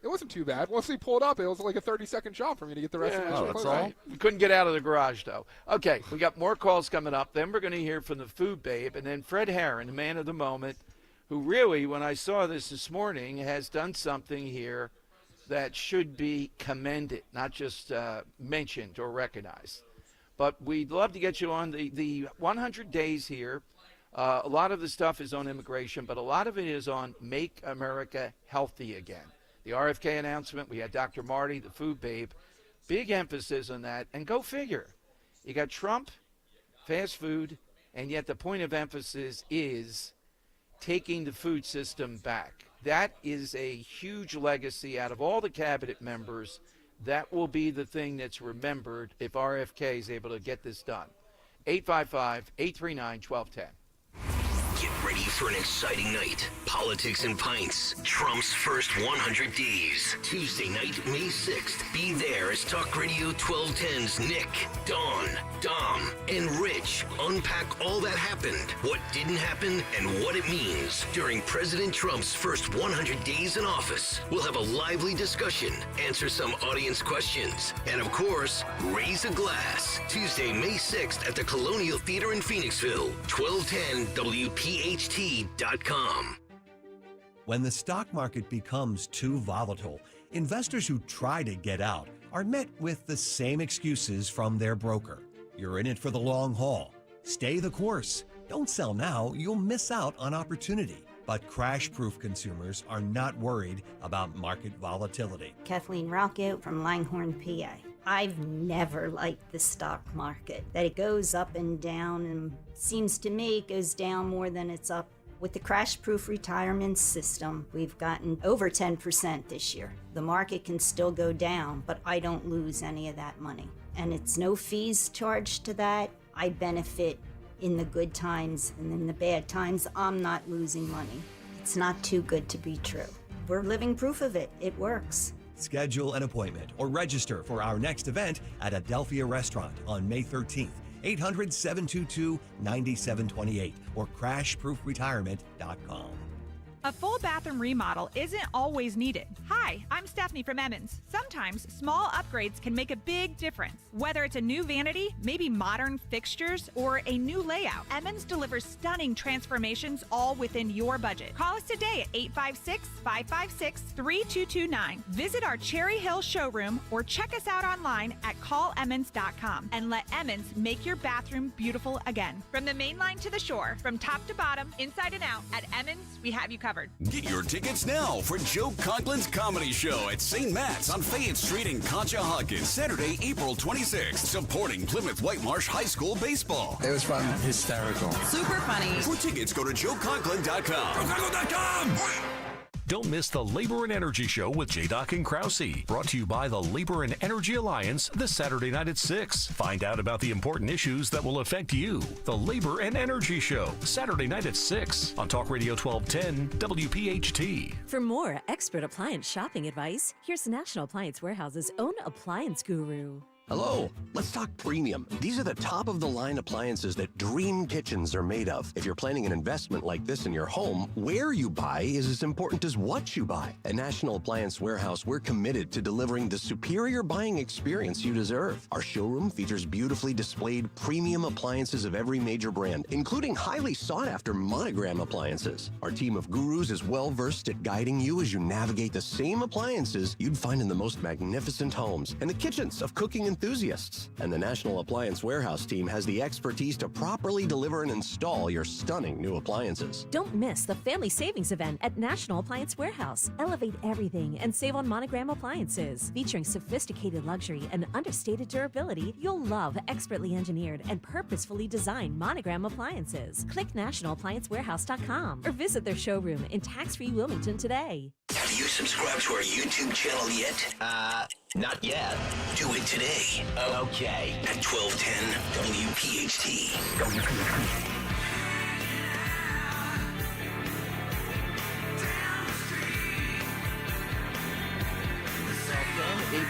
it wasn't too bad. Once we pulled up, it was like a 30-second job for me to get the rest of my shirt. That's all. We couldn't get out of the garage, though. Okay, we got more calls coming up. Then we're going to hear from the food babe, and then Fred Herron, the man of the moment, who really, when I saw this morning, has done something here that should be commended, not just mentioned or recognized. But we'd love to get you on the 100 days here. A lot of the stuff is on immigration, but a lot of it is on Make America Healthy Again. The RFK announcement, we had Dr. Marty, the food babe, big emphasis on that. And go figure. You got Trump, fast food, and yet the point of emphasis is taking the food system back. That is a huge legacy out of all the cabinet members. That will be the thing that's remembered if RFK is able to get this done. 855-839-1210. Get ready for an exciting night. Politics and Pints. Trump's first 100 days. Tuesday night, May 6th. Be there as Talk Radio 1210's Nick, Dawn, Dom, and Rich unpack all that happened, what didn't happen, and what it means during President Trump's first 100 days in office. We'll have a lively discussion, answer some audience questions, and of course, raise a glass. Tuesday, May 6th at the Colonial Theater in Phoenixville. 1210 WPHT.com. When the stock market becomes too volatile, investors who try to get out are met with the same excuses from their broker. You're in it for the long haul. Stay the course. Don't sell now, you'll miss out on opportunity. But crash-proof consumers are not worried about market volatility. Kathleen Rocket from Langhorne, PA. I've never liked the stock market, that it goes up and down, and seems to me it goes down more than it's up. With the crash-proof retirement system, we've gotten over 10% this year. The market can still go down, but I don't lose any of that money. And it's no fees charged to that. I benefit in the good times, and in the bad times, I'm not losing money. It's not too good to be true. We're living proof of it. It works. Schedule an appointment or register for our next event at Adelphia Restaurant on May 13th. 800-722-9728 or crashproofretirement.com. A full bathroom remodel isn't always needed. Hi, I'm Stephanie from Emmons. Sometimes small upgrades can make a big difference. Whether it's a new vanity, maybe modern fixtures, or a new layout, Emmons delivers stunning transformations all within your budget. Call us today at 856-556-3229. Visit our Cherry Hill showroom or check us out online at callemmons.com and let Emmons make your bathroom beautiful again. From the main line to the shore, from top to bottom, inside and out, at Emmons, we have you covered. covered. Get your tickets now for Joe Conklin's Comedy Show at St. Matt's on Fayette Street in Conshohocken, Saturday, April 26th, supporting Plymouth Whitemarsh High School baseball. It was fun. Hysterical. Super funny. For tickets, go to joeconklin.com. joeconklin.com! Don't miss the Labor and Energy Show with J-Doc and Krause. Brought to you by the Labor and Energy Alliance this Saturday night at 6. Find out about the important issues that will affect you. The Labor and Energy Show, Saturday night at 6 on Talk Radio 1210 WPHT. For more expert appliance shopping advice, here's National Appliance Warehouse's own appliance guru. Hello, let's talk premium. These are the top-of-the-line appliances that dream kitchens are made of. If you're planning an investment like this in your home, where you buy is as important as what you buy. At National Appliance Warehouse, we're committed to delivering the superior buying experience you deserve. Our showroom features beautifully displayed premium appliances of every major brand, including highly sought-after Monogram appliances. Our team of gurus is well-versed at guiding you as you navigate the same appliances you'd find in the most magnificent homes and the kitchens of cooking enthusiasts. And the National Appliance Warehouse team has the expertise to properly deliver and install your stunning new appliances. Don't miss the Family Savings Event at National Appliance Warehouse. Elevate everything and save on Monogram appliances. Featuring sophisticated luxury and understated durability, you'll love expertly engineered and purposefully designed Monogram appliances. Click nationalappliancewarehouse.com or visit their showroom in tax-free Wilmington today. Have you subscribed to our YouTube channel yet? Not yet. Do it today. Okay. At 1210 WPHT.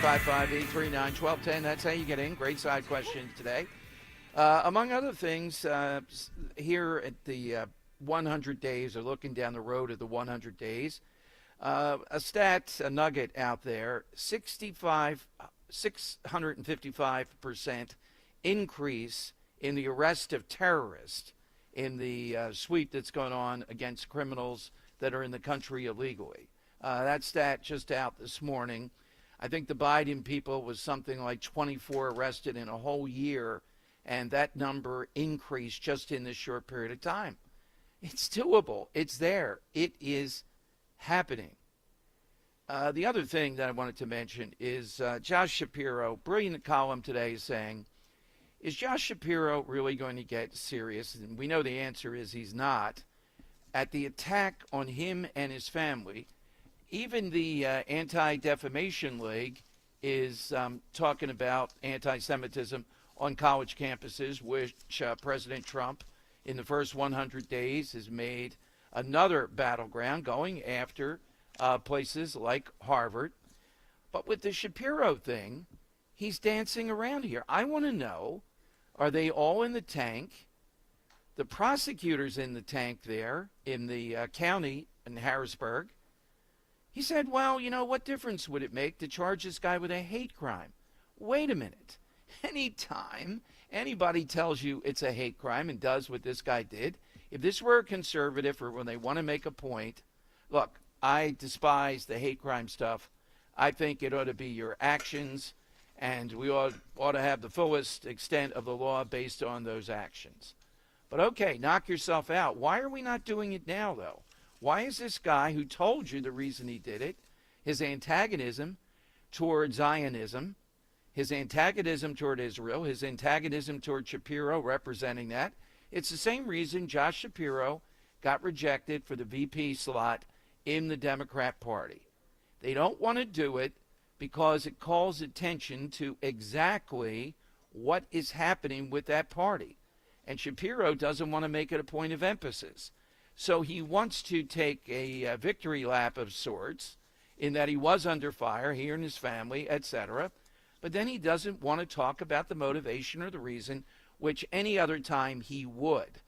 855-839-1210. That's how you get in. Great side question today. Among other things, here at the 100 days, or looking down the road of the 100 days, a nugget out there, 655% increase in the arrest of terrorists in the sweep that's going on against criminals that are in the country illegally. That stat just out this morning. I think the Biden people was something like 24 arrested in a whole year, and that number increased just in this short period of time. It's doable. It's there. It is happening. The other thing that I wanted to mention is Josh Shapiro, brilliant column today, saying, is Josh Shapiro really going to get serious? And we know the answer is he's not. At the attack on him and his family, even the Anti-Defamation League is talking about anti-Semitism on college campuses, which President Trump, in the first 100 days, has made another battleground, going after places like Harvard. But with the Shapiro thing, he's dancing around here. I want to know, are they all in the tank? The prosecutor's in the tank there in the county in Harrisburg. He said, well, you know, what difference would it make to charge this guy with a hate crime? Wait a minute. Anytime anybody tells you it's a hate crime and does what this guy did, if this were a conservative or when they want to make a point, look, I despise the hate crime stuff. I think it ought to be your actions, and we ought to have the fullest extent of the law based on those actions. But okay, knock yourself out. Why are we not doing it now, though? Why is this guy who told you the reason he did it, his antagonism toward Zionism, his antagonism toward Israel, his antagonism toward Shapiro representing that, it's the same reason Josh Shapiro got rejected for the VP slot in the Democrat Party. They don't want to do it because it calls attention to exactly what is happening with that party. And Shapiro doesn't want to make it a point of emphasis. So he wants to take a victory lap of sorts in that he was under fire, he and his family, etc. But then he doesn't want to talk about the motivation or the reason, which any other time he would.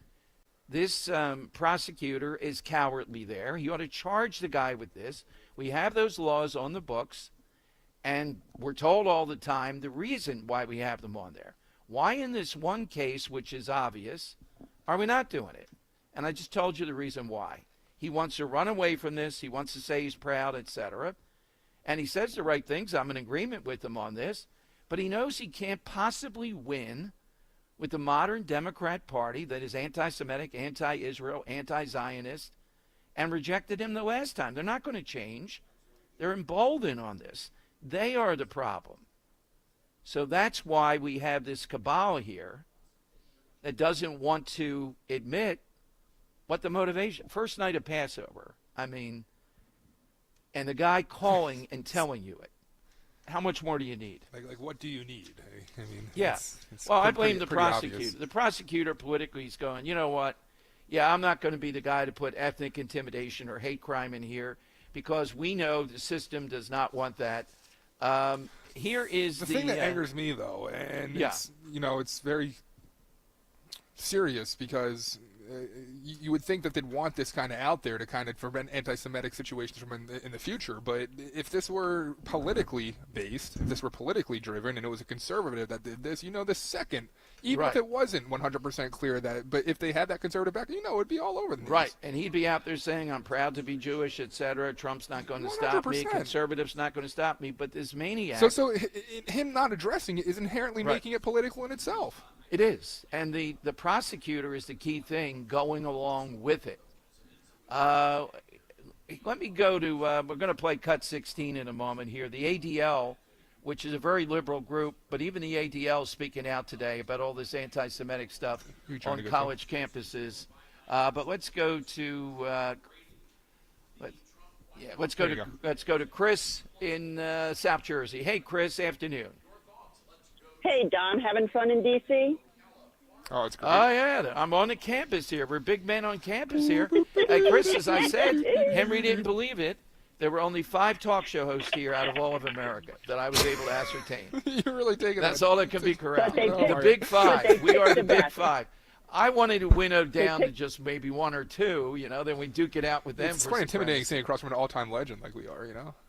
This prosecutor is cowardly there. He ought to charge the guy with this. We have those laws on the books, and we're told all the time the reason why we have them on there. Why in this one case, which is obvious, are we not doing it? And I just told you the reason why. He wants to run away from this. He wants to say he's proud, etc. And he says the right things. I'm in agreement with him on this. But he knows he can't possibly win with the modern Democrat Party that is anti-Semitic, anti-Israel, anti-Zionist, and rejected him the last time. They're not going to change. They're emboldened on this. They are the problem. So that's why we have this cabal here that doesn't want to admit what the motivation. First night of Passover, I mean, and the guy calling and telling you it. How much more do you need? Like what do you need? I mean, yeah. It's well, I pretty, blame the pretty prosecutor. obvious. The prosecutor politically is going, you know what? Yeah, I'm not going to be the guy to put ethnic intimidation or hate crime in here because we know the system does not want that. Here is the thing that angers me, though, and it's, it's very serious because you would think that they'd want this kind of out there to kind of prevent anti-Semitic situations from in the future. But if this were politically based, if this were politically driven, and it was a conservative that did this, the second, even if it wasn't 100% clear that, but if they had that conservative back, it would be all over the news. Right, and he'd be out there saying, I'm proud to be Jewish, etc. Trump's not going to stop me. 100%. Conservatives not going to stop me. But this maniac. So him not addressing it is inherently making it political in itself. It is, and the prosecutor is the key thing going along with it. Let me go to, we're going to play Cut 16 in a moment here. The ADL, which is a very liberal group, but even the ADL is speaking out today about all this anti-Semitic stuff on college campuses. But let's go to, let's go to Chris in South Jersey. Hey, Chris, afternoon. Hey, Dom, having fun in D.C.? Oh, it's great. Oh, yeah. I'm on the campus here. We're big men on campus here. Hey, Chris, as I said, Henry didn't believe it. There were only 5 talk show hosts here out of all of America that I was able to ascertain. You're really taking That's all that can be correct. But The Big 5. We are the Big 5. I wanted to winnow down to just maybe 1 or 2, then we duke it out with them. It's quite intimidating sitting across from an all-time legend like we are,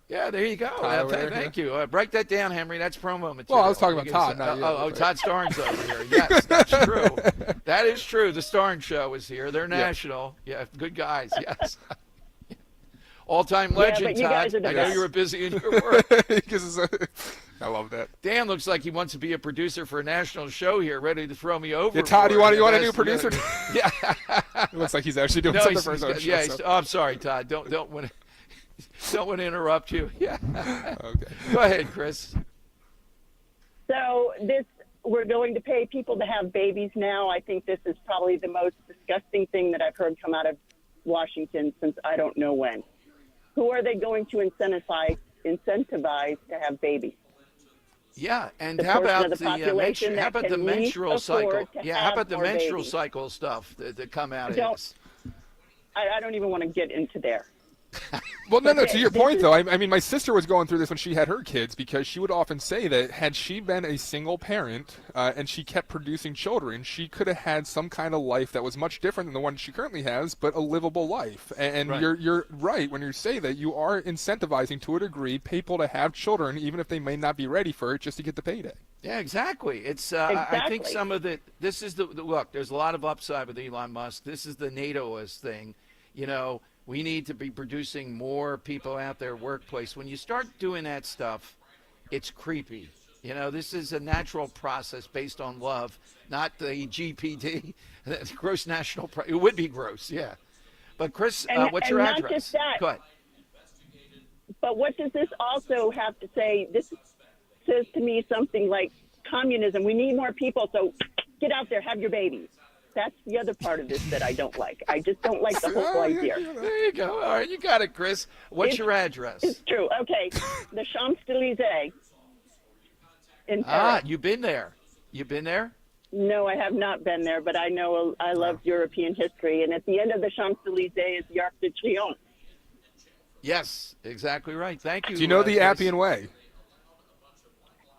Yeah, there you go. Thank you. Break that down, Henry. That's promo material. Well, I was talking about Todd. Not you, Todd Starnes over here. Yes, that's true. That is true. The Starnes Show is here. They're national. Yeah, good guys. Yes. All-time legend, Todd. I know you were busy in your work. I love that. Dan looks like he wants to be a producer for a national show here, ready to throw me over. Yeah, Todd, you want a new producer? Yeah. It looks like he's actually doing something for his own show. Yeah, I'm sorry, Todd. Don't want to interrupt you. Yeah. Okay. Go ahead, Chris. So we're going to pay people to have babies now. I think this is probably the most disgusting thing that I've heard come out of Washington since I don't know when. Who are they going to incentivize to have babies? Yeah, and The how portion about of the the menstrual cycle? Yeah, how about the menstrual cycle stuff that come out of this? I don't even want to get into there. Well, no, to your point, though, I mean, my sister was going through this when she had her kids because she would often say that had she been a single parent and she kept producing children, she could have had some kind of life that was much different than the one she currently has, but a livable life. And you're right when you say that you are incentivizing, to a degree, people to have children, even if they may not be ready for it, just to get the payday. Yeah, exactly. It's I think some of this is the look, there's a lot of upside with Elon Musk. This is the NATO-ist thing, We need to be producing more people out there workplace. When you start doing that stuff, it's creepy. This is a natural process based on love, not the GPD, gross national product. It would be gross, yeah. But Chris, what's your address? Not just that, Go ahead. But what does this also have to say? This says to me something like communism. We need more people, so get out there, have your babies. That's the other part of this that I don't like. I just don't like the whole idea. There you go. All right, you got it, Chris. What's your address? It's true. Okay. The Champs-Élysées in Paris. You've been there. You've been there? No, I have not been there, but I know I love European history. And at the end of the Champs-Élysées is the Arc de Triomphe. Yes, exactly right. Thank you. Do you know the Appian Way?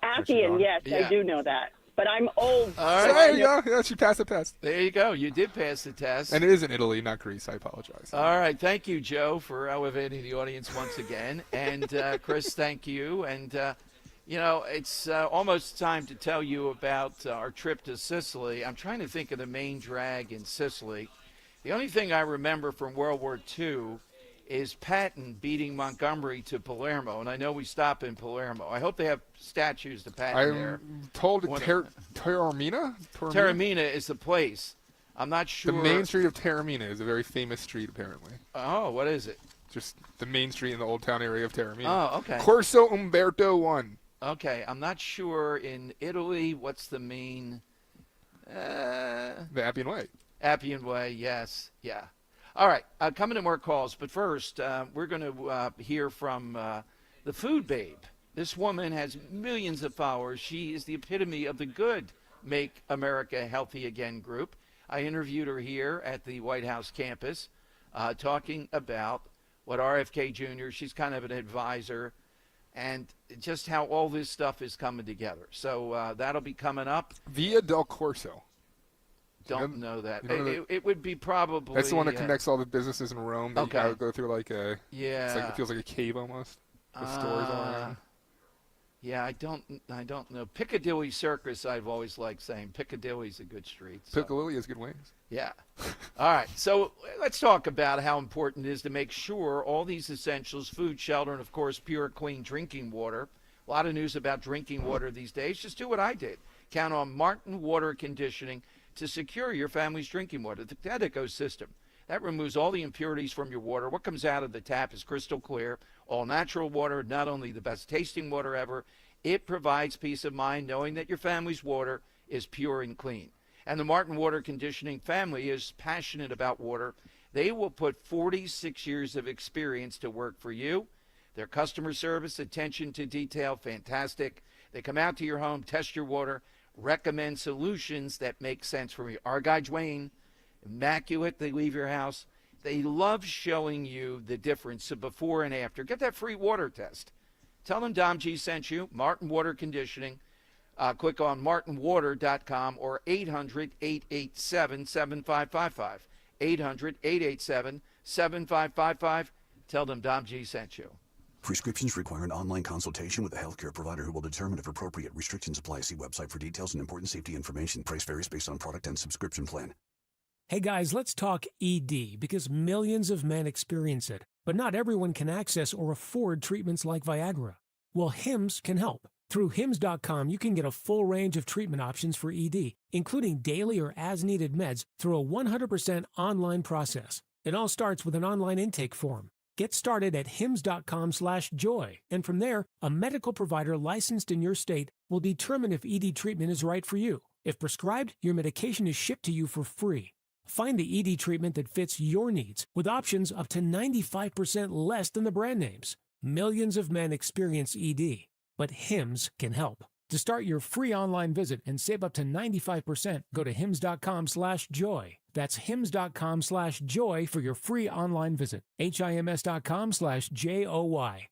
Appian, yes, I do know that. But I'm old. All right. There you go. Yeah, she passed the test. There you go. You did pass the test. And it is in Italy, not Greece. I apologize. All right. Thank you, Joe, for elevating the audience once again. And, Chris, thank you. And, it's almost time to tell you about our trip to Sicily. I'm trying to think of the main drag in Sicily. The only thing I remember from World War II is Patton beating Montgomery to Palermo, and I know we stop in Palermo. I hope they have statues to Patton there. I'm told Taormina? Taormina is the place. I'm not sure. The main street of Taormina is a very famous street, apparently. Oh, what is it? Just the main street in the Old Town area of Taormina. Oh, okay. Corso Umberto 1. Okay, I'm not sure in Italy what's the main. The Appian Way. Appian Way, yes, yeah. All right, coming to more calls, but first we're going to hear from the Food Babe. This woman has millions of followers. She is the epitome of the good Make America Healthy Again group. I interviewed her here at the White House campus talking about what RFK Jr., she's kind of an advisor, and just how all this stuff is coming together. So that'll be coming up. Via del Corso. Don't know that. You It would be probably. That's the one that connects all the businesses in Rome. That Okay. You gotta go through like a. Yeah. It's like, it feels like a cave almost. With stores all around. Yeah, I don't know. Piccadilly Circus, I've always liked saying. Piccadilly's a good street. So. Piccadilly has good wings. Yeah. All right. So let's talk about how important it is to make sure all these essentials, food, shelter, and, of course, pure, clean drinking water. A lot of news about drinking water these days. Just do what I did. Count on Martin Water Conditioning to secure your family's drinking water. The Dedico system. That removes all the impurities from your water. What comes out of the tap is crystal clear, all natural water, not only the best tasting water ever, it provides peace of mind knowing that your family's water is pure and clean. And the Martin Water Conditioning family is passionate about water. They will put 46 years of experience to work for you. Their customer service, attention to detail, fantastic. They come out to your home, test your water, recommend solutions that make sense for you. Our guy Dwayne, immaculate, they leave your house. They love showing you the difference of before and after. Get that free water test. Tell them Dom G sent you, Martin Water Conditioning. Click on martinwater.com or 800-887-7555. 800-887-7555. Tell them Dom G sent you. Prescriptions require an online consultation with a healthcare provider who will determine if appropriate. Restrictions apply. See website for details and important safety information. Price varies based on product and subscription plan. Hey guys, let's talk ED because millions of men experience it, but not everyone can access or afford treatments like Viagra. Well, Hims can help. Through Hims.com, you can get a full range of treatment options for ED, including daily or as-needed meds through a 100% online process. It all starts with an online intake form. Get started at hims.com/joy, and from there, a medical provider licensed in your state will determine if ED treatment is right for you. If prescribed, your medication is shipped to you for free. Find the ED treatment that fits your needs with options up to 95% less than the brand names. Millions of men experience ED, but Hims can help. To start your free online visit and save up to 95%, go to hims.com/joy. That's hims.com/joy for your free online visit. HIMS.com/JOY.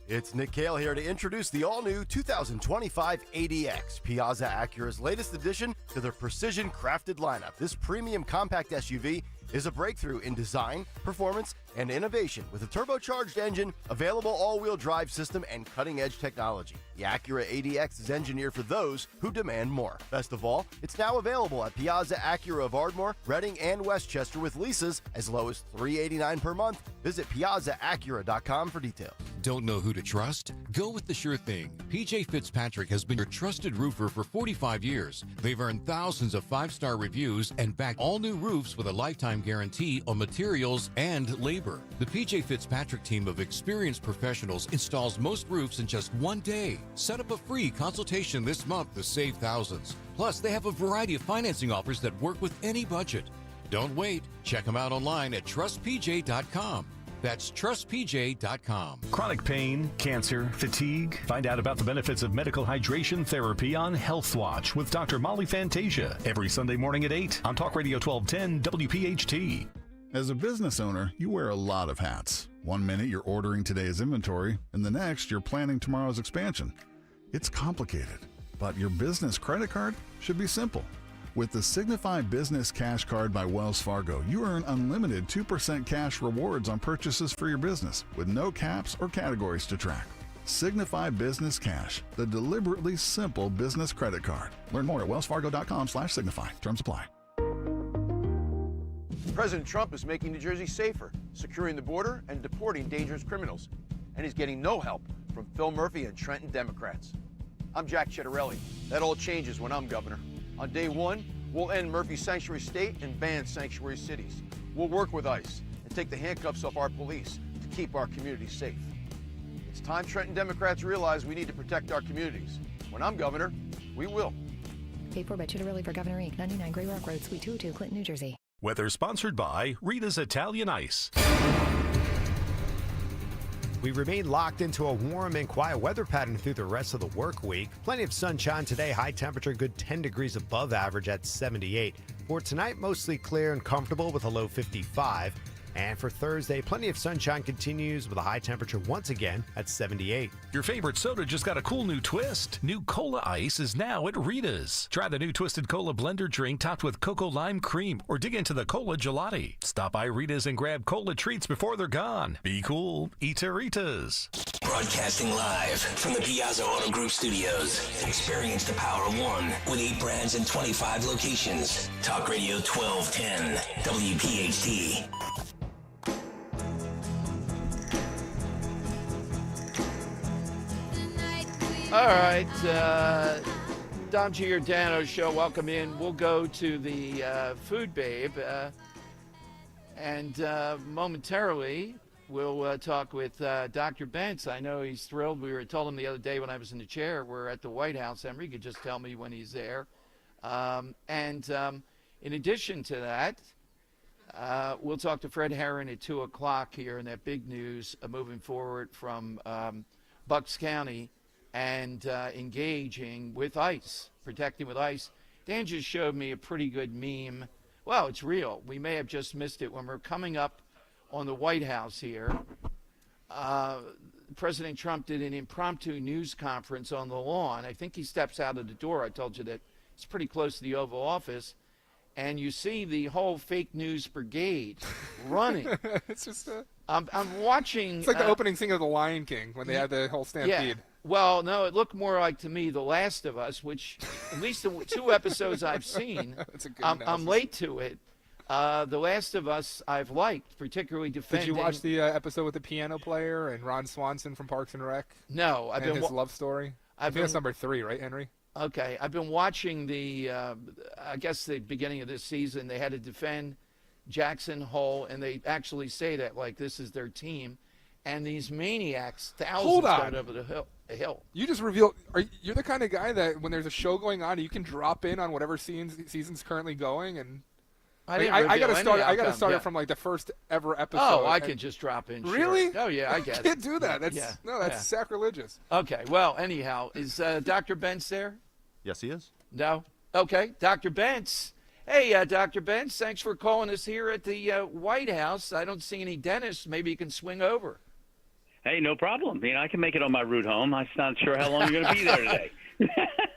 It's Nick Cale here to introduce the all-new 2025 ADX, Piazza Acura's latest addition to their precision-crafted lineup. This premium compact SUV is a breakthrough in design, performance, and innovation with a turbocharged engine, available all-wheel drive system, and cutting-edge technology. The Acura ADX is engineered for those who demand more. Best of all, it's now available at Piazza Acura of Ardmore, Reading, and Westchester with leases as low as $389 per month. Visit PiazzaAcura.com for details. Don't know who to trust? Go with the sure thing. PJ Fitzpatrick has been your trusted roofer for 45 years. They've earned thousands of 5-star reviews and backed all new roofs with a lifetime guarantee on materials and labor. The PJ Fitzpatrick team of experienced professionals installs most roofs in just one day. Set up a free consultation this month to save thousands. Plus, they have a variety of financing offers that work with any budget. Don't wait. Check them out online at trustpj.com. That's trustpj.com. Chronic pain, cancer, fatigue. Find out about the benefits of medical hydration therapy on Health Watch with Dr. Molly Fantasia every Sunday morning at 8 on Talk Radio 1210 WPHT. As a business owner, you wear a lot of hats. One minute you're ordering today's inventory, and the next you're planning tomorrow's expansion. It's complicated, but your business credit card should be simple. With the Signify Business Cash Card by Wells Fargo, you earn unlimited 2% cash rewards on purchases for your business with no caps or categories to track. Signify Business Cash, the deliberately simple business credit card. Learn more at wellsfargo.com/signify. Terms apply. President Trump is making New Jersey safer, securing the border and deporting dangerous criminals. And he's getting no help from Phil Murphy and Trenton Democrats. I'm Jack Chittarelli. That all changes when I'm governor. On day one, We'll end Murphy Sanctuary State and ban sanctuary cities. We'll work with ICE and take the handcuffs off our police to keep our communities safe. It's time Trenton Democrats realize we need to protect our communities. When I'm governor, we will. Paid for by Chitterelli for Governor Inc., 99 Gray Rock Road, Suite 202, Clinton, New Jersey. Weather sponsored by Rita's Italian Ice. We remain locked into a warm and quiet weather pattern through the rest of the work week. Plenty of sunshine today, high temperature, good 10 degrees above average at 78. For tonight, mostly clear and comfortable with a low 55. And for Thursday, plenty of sunshine continues with a high temperature once again at 78. Your favorite soda just got a cool new twist. New Cola Ice is now at Rita's. Try the new Twisted Cola blender drink topped with cocoa lime cream or dig into the Cola Gelati. Stop by Rita's and grab cola treats before they're gone. Be cool. Eat at Rita's. Broadcasting live from the Piazza Auto Group studios. Experience the power of one with 8 brands and 25 locations. Talk Radio 1210, WPHT. All right, Dom Giordano show. Welcome in. We'll go to the Food Babe, and momentarily we'll talk with Dr. Bentz. I know he's thrilled. Told him the other day when I was in the chair, we're at the White House. Emery could just tell me when he's there. In addition to that, we'll talk to Fred Herron at 2 o'clock here in that big news moving forward from Bucks County. And engaging with ICE, protecting with ICE. Dan just showed me a pretty good meme. Well, it's real. We may have just missed it when we're coming up on the White House here. President Trump did an impromptu news conference on the lawn. I think he steps out of the door. I told you that it's pretty close to the Oval Office. And you see the whole fake news brigade running. It's just I'm watching. It's like the opening scene of The Lion King when they had the whole stampede. Yeah. Well, no, it looked more like to me The Last of Us, which at least the 2 episodes I've seen, That's a good I'm late to it. The Last of Us I've liked, particularly defending. Did you watch the episode with the piano player and Ron Swanson from Parks and Rec? No, and his love story. I think that's number 3, right, Henry? Okay, I've been watching the. I guess the beginning of this season, they had to defend Jackson Hole, and they actually say that like this is their team, and these maniacs, thousands coming over the hill. You just revealed. You're the kind of guy that when there's a show going on, you can drop in on whatever season's currently going, and I got to start it from like the first ever episode. Oh, I can just drop in. Really? Sure. Oh yeah, I get it. You can't do that. That's sacrilegious. Okay. Well, anyhow, is Dr. Bentz there? Yes, he is. No. Okay, Dr. Bentz. Hey, Dr. Bentz, thanks for calling us here at the White House. I don't see any dentists. Maybe you can swing over. Hey, no problem. I can make it on my route home. I'm not sure how long you're going to be there today.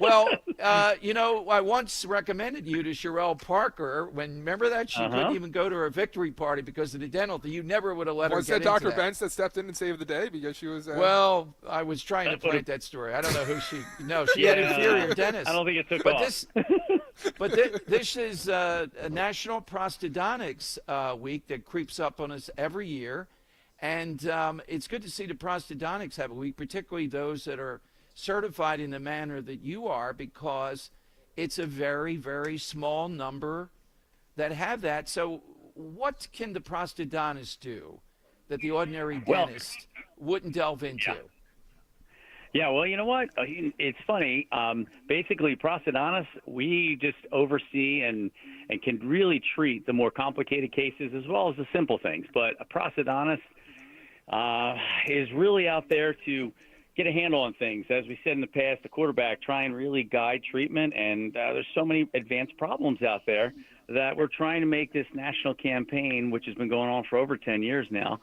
Well, I once recommended you to Sherelle Parker. Remember that? She couldn't even go to her victory party because of the dental thing. You never would have let her get into that. Was that Dr. Bentz that stepped in and saved the day because she was... Well, I was trying to plant that story. I don't know who she... No, she had inferior dentists. I don't think it took off. This is a National Prosthodontics Week that creeps up on us every year. And it's good to see the prosthodontics have a week, particularly those that are certified in the manner that you are, because it's a very, very small number that have that. So what can the prosthodontist do that the ordinary dentist wouldn't delve into? Yeah, well, you know what? It's funny. Basically, prosthodontists, we just oversee and can really treat the more complicated cases as well as the simple things. But a prosthodontist is really out there to get a handle on things. As we said in the past, the quarterback, try and really guide treatment. And there's so many advanced problems out there that we're trying to make this national campaign, which has been going on for over 10 years now,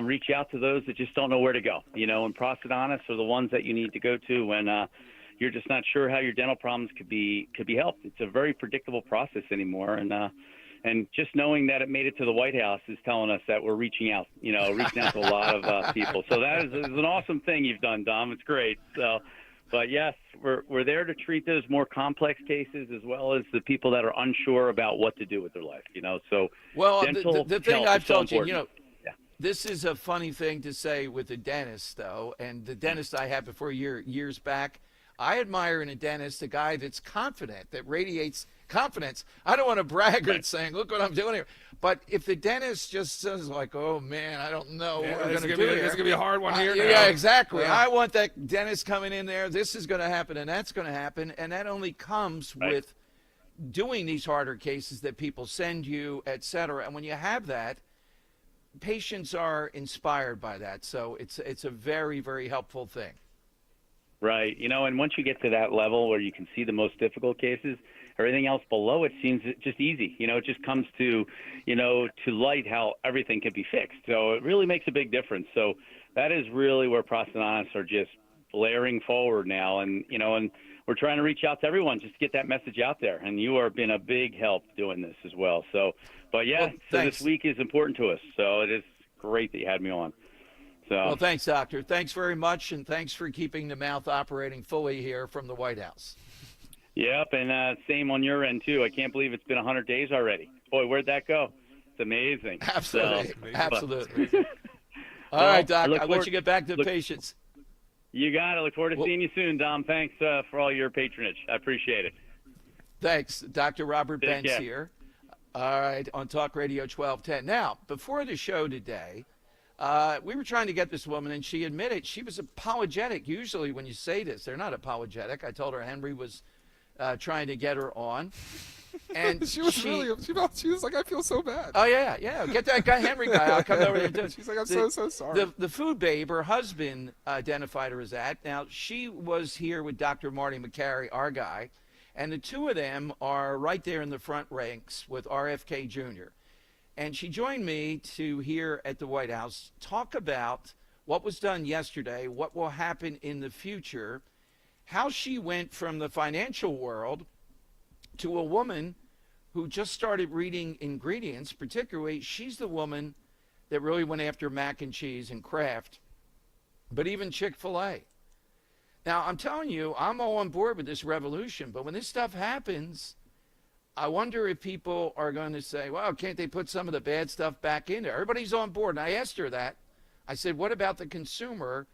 reach out to those that just don't know where to go. And prosthodontists are the ones that you need to go to when you're just not sure how your dental problems could be helped. It's a very predictable process anymore. And just knowing that it made it to the White House is telling us that we're reaching out to a lot of people. So that is an awesome thing you've done, Dom. It's great. So, but yes, we're there to treat those more complex cases as well as the people that are unsure about what to do with their life. So well, dental the thing health I've is so told you, important. This is a funny thing to say with the dentist, though, and the dentist I had before years back. I admire in a dentist a guy that's confident, that radiates confidence. I don't want a braggart saying, look what I'm doing here. But if the dentist just says like, oh, man, I don't know what we're going to do here. It's going to be a hard one here. Yeah, exactly. Yeah. I want that dentist coming in there. This is going to happen and that's going to happen. And that only comes with doing these harder cases that people send you, et cetera. And when you have that, patients are inspired by that. So it's a very, very helpful thing. Right. And once you get to that level where you can see the most difficult cases, everything else below it seems just easy. It just comes to light how everything can be fixed. So it really makes a big difference. So that is really where prosthodontists are just blaring forward now. And we're trying to reach out to everyone just to get that message out there. And you have been a big help doing this as well. So, so this week is important to us. So it is great that you had me on. So. Well, thanks, Doctor. Thanks very much, and thanks for keeping the mouth operating fully here from the White House. Yep, and same on your end, too. I can't believe it's been 100 days already. Boy, where'd that go? It's amazing. Absolutely. Absolutely. All right, Doc, I'll let you get back to the patients. You got it. Look forward to seeing you soon, Dom. Thanks for all your patronage. I appreciate it. Thanks. Dr. Robert Bentz here. All right, on Talk Radio 1210. Now, before the show today, we were trying to get this woman, and she admitted she was apologetic. Usually when you say this, they're not apologetic. I told her Henry was trying to get her on. And she was like, I feel so bad. Oh, yeah. Get that guy, Henry guy. I'll come over there and do it. She's like, I'm so sorry. The food babe, her husband identified her as that. Now, she was here with Dr. Marty McCary, our guy, and the two of them are right there in the front ranks with RFK Jr., and she joined me to here at the White House talk about what was done yesterday, what will happen in the future, how she went from the financial world to a woman who just started reading ingredients. Particularly, she's the woman that really went after mac and cheese and Kraft, but even Chick-fil-A. Now, I'm telling you, I'm all on board with this revolution, but when this stuff happens, I wonder if people are going to say, well, can't they put some of the bad stuff back in there? Everybody's on board. And I asked her that. I said, what about the consumer?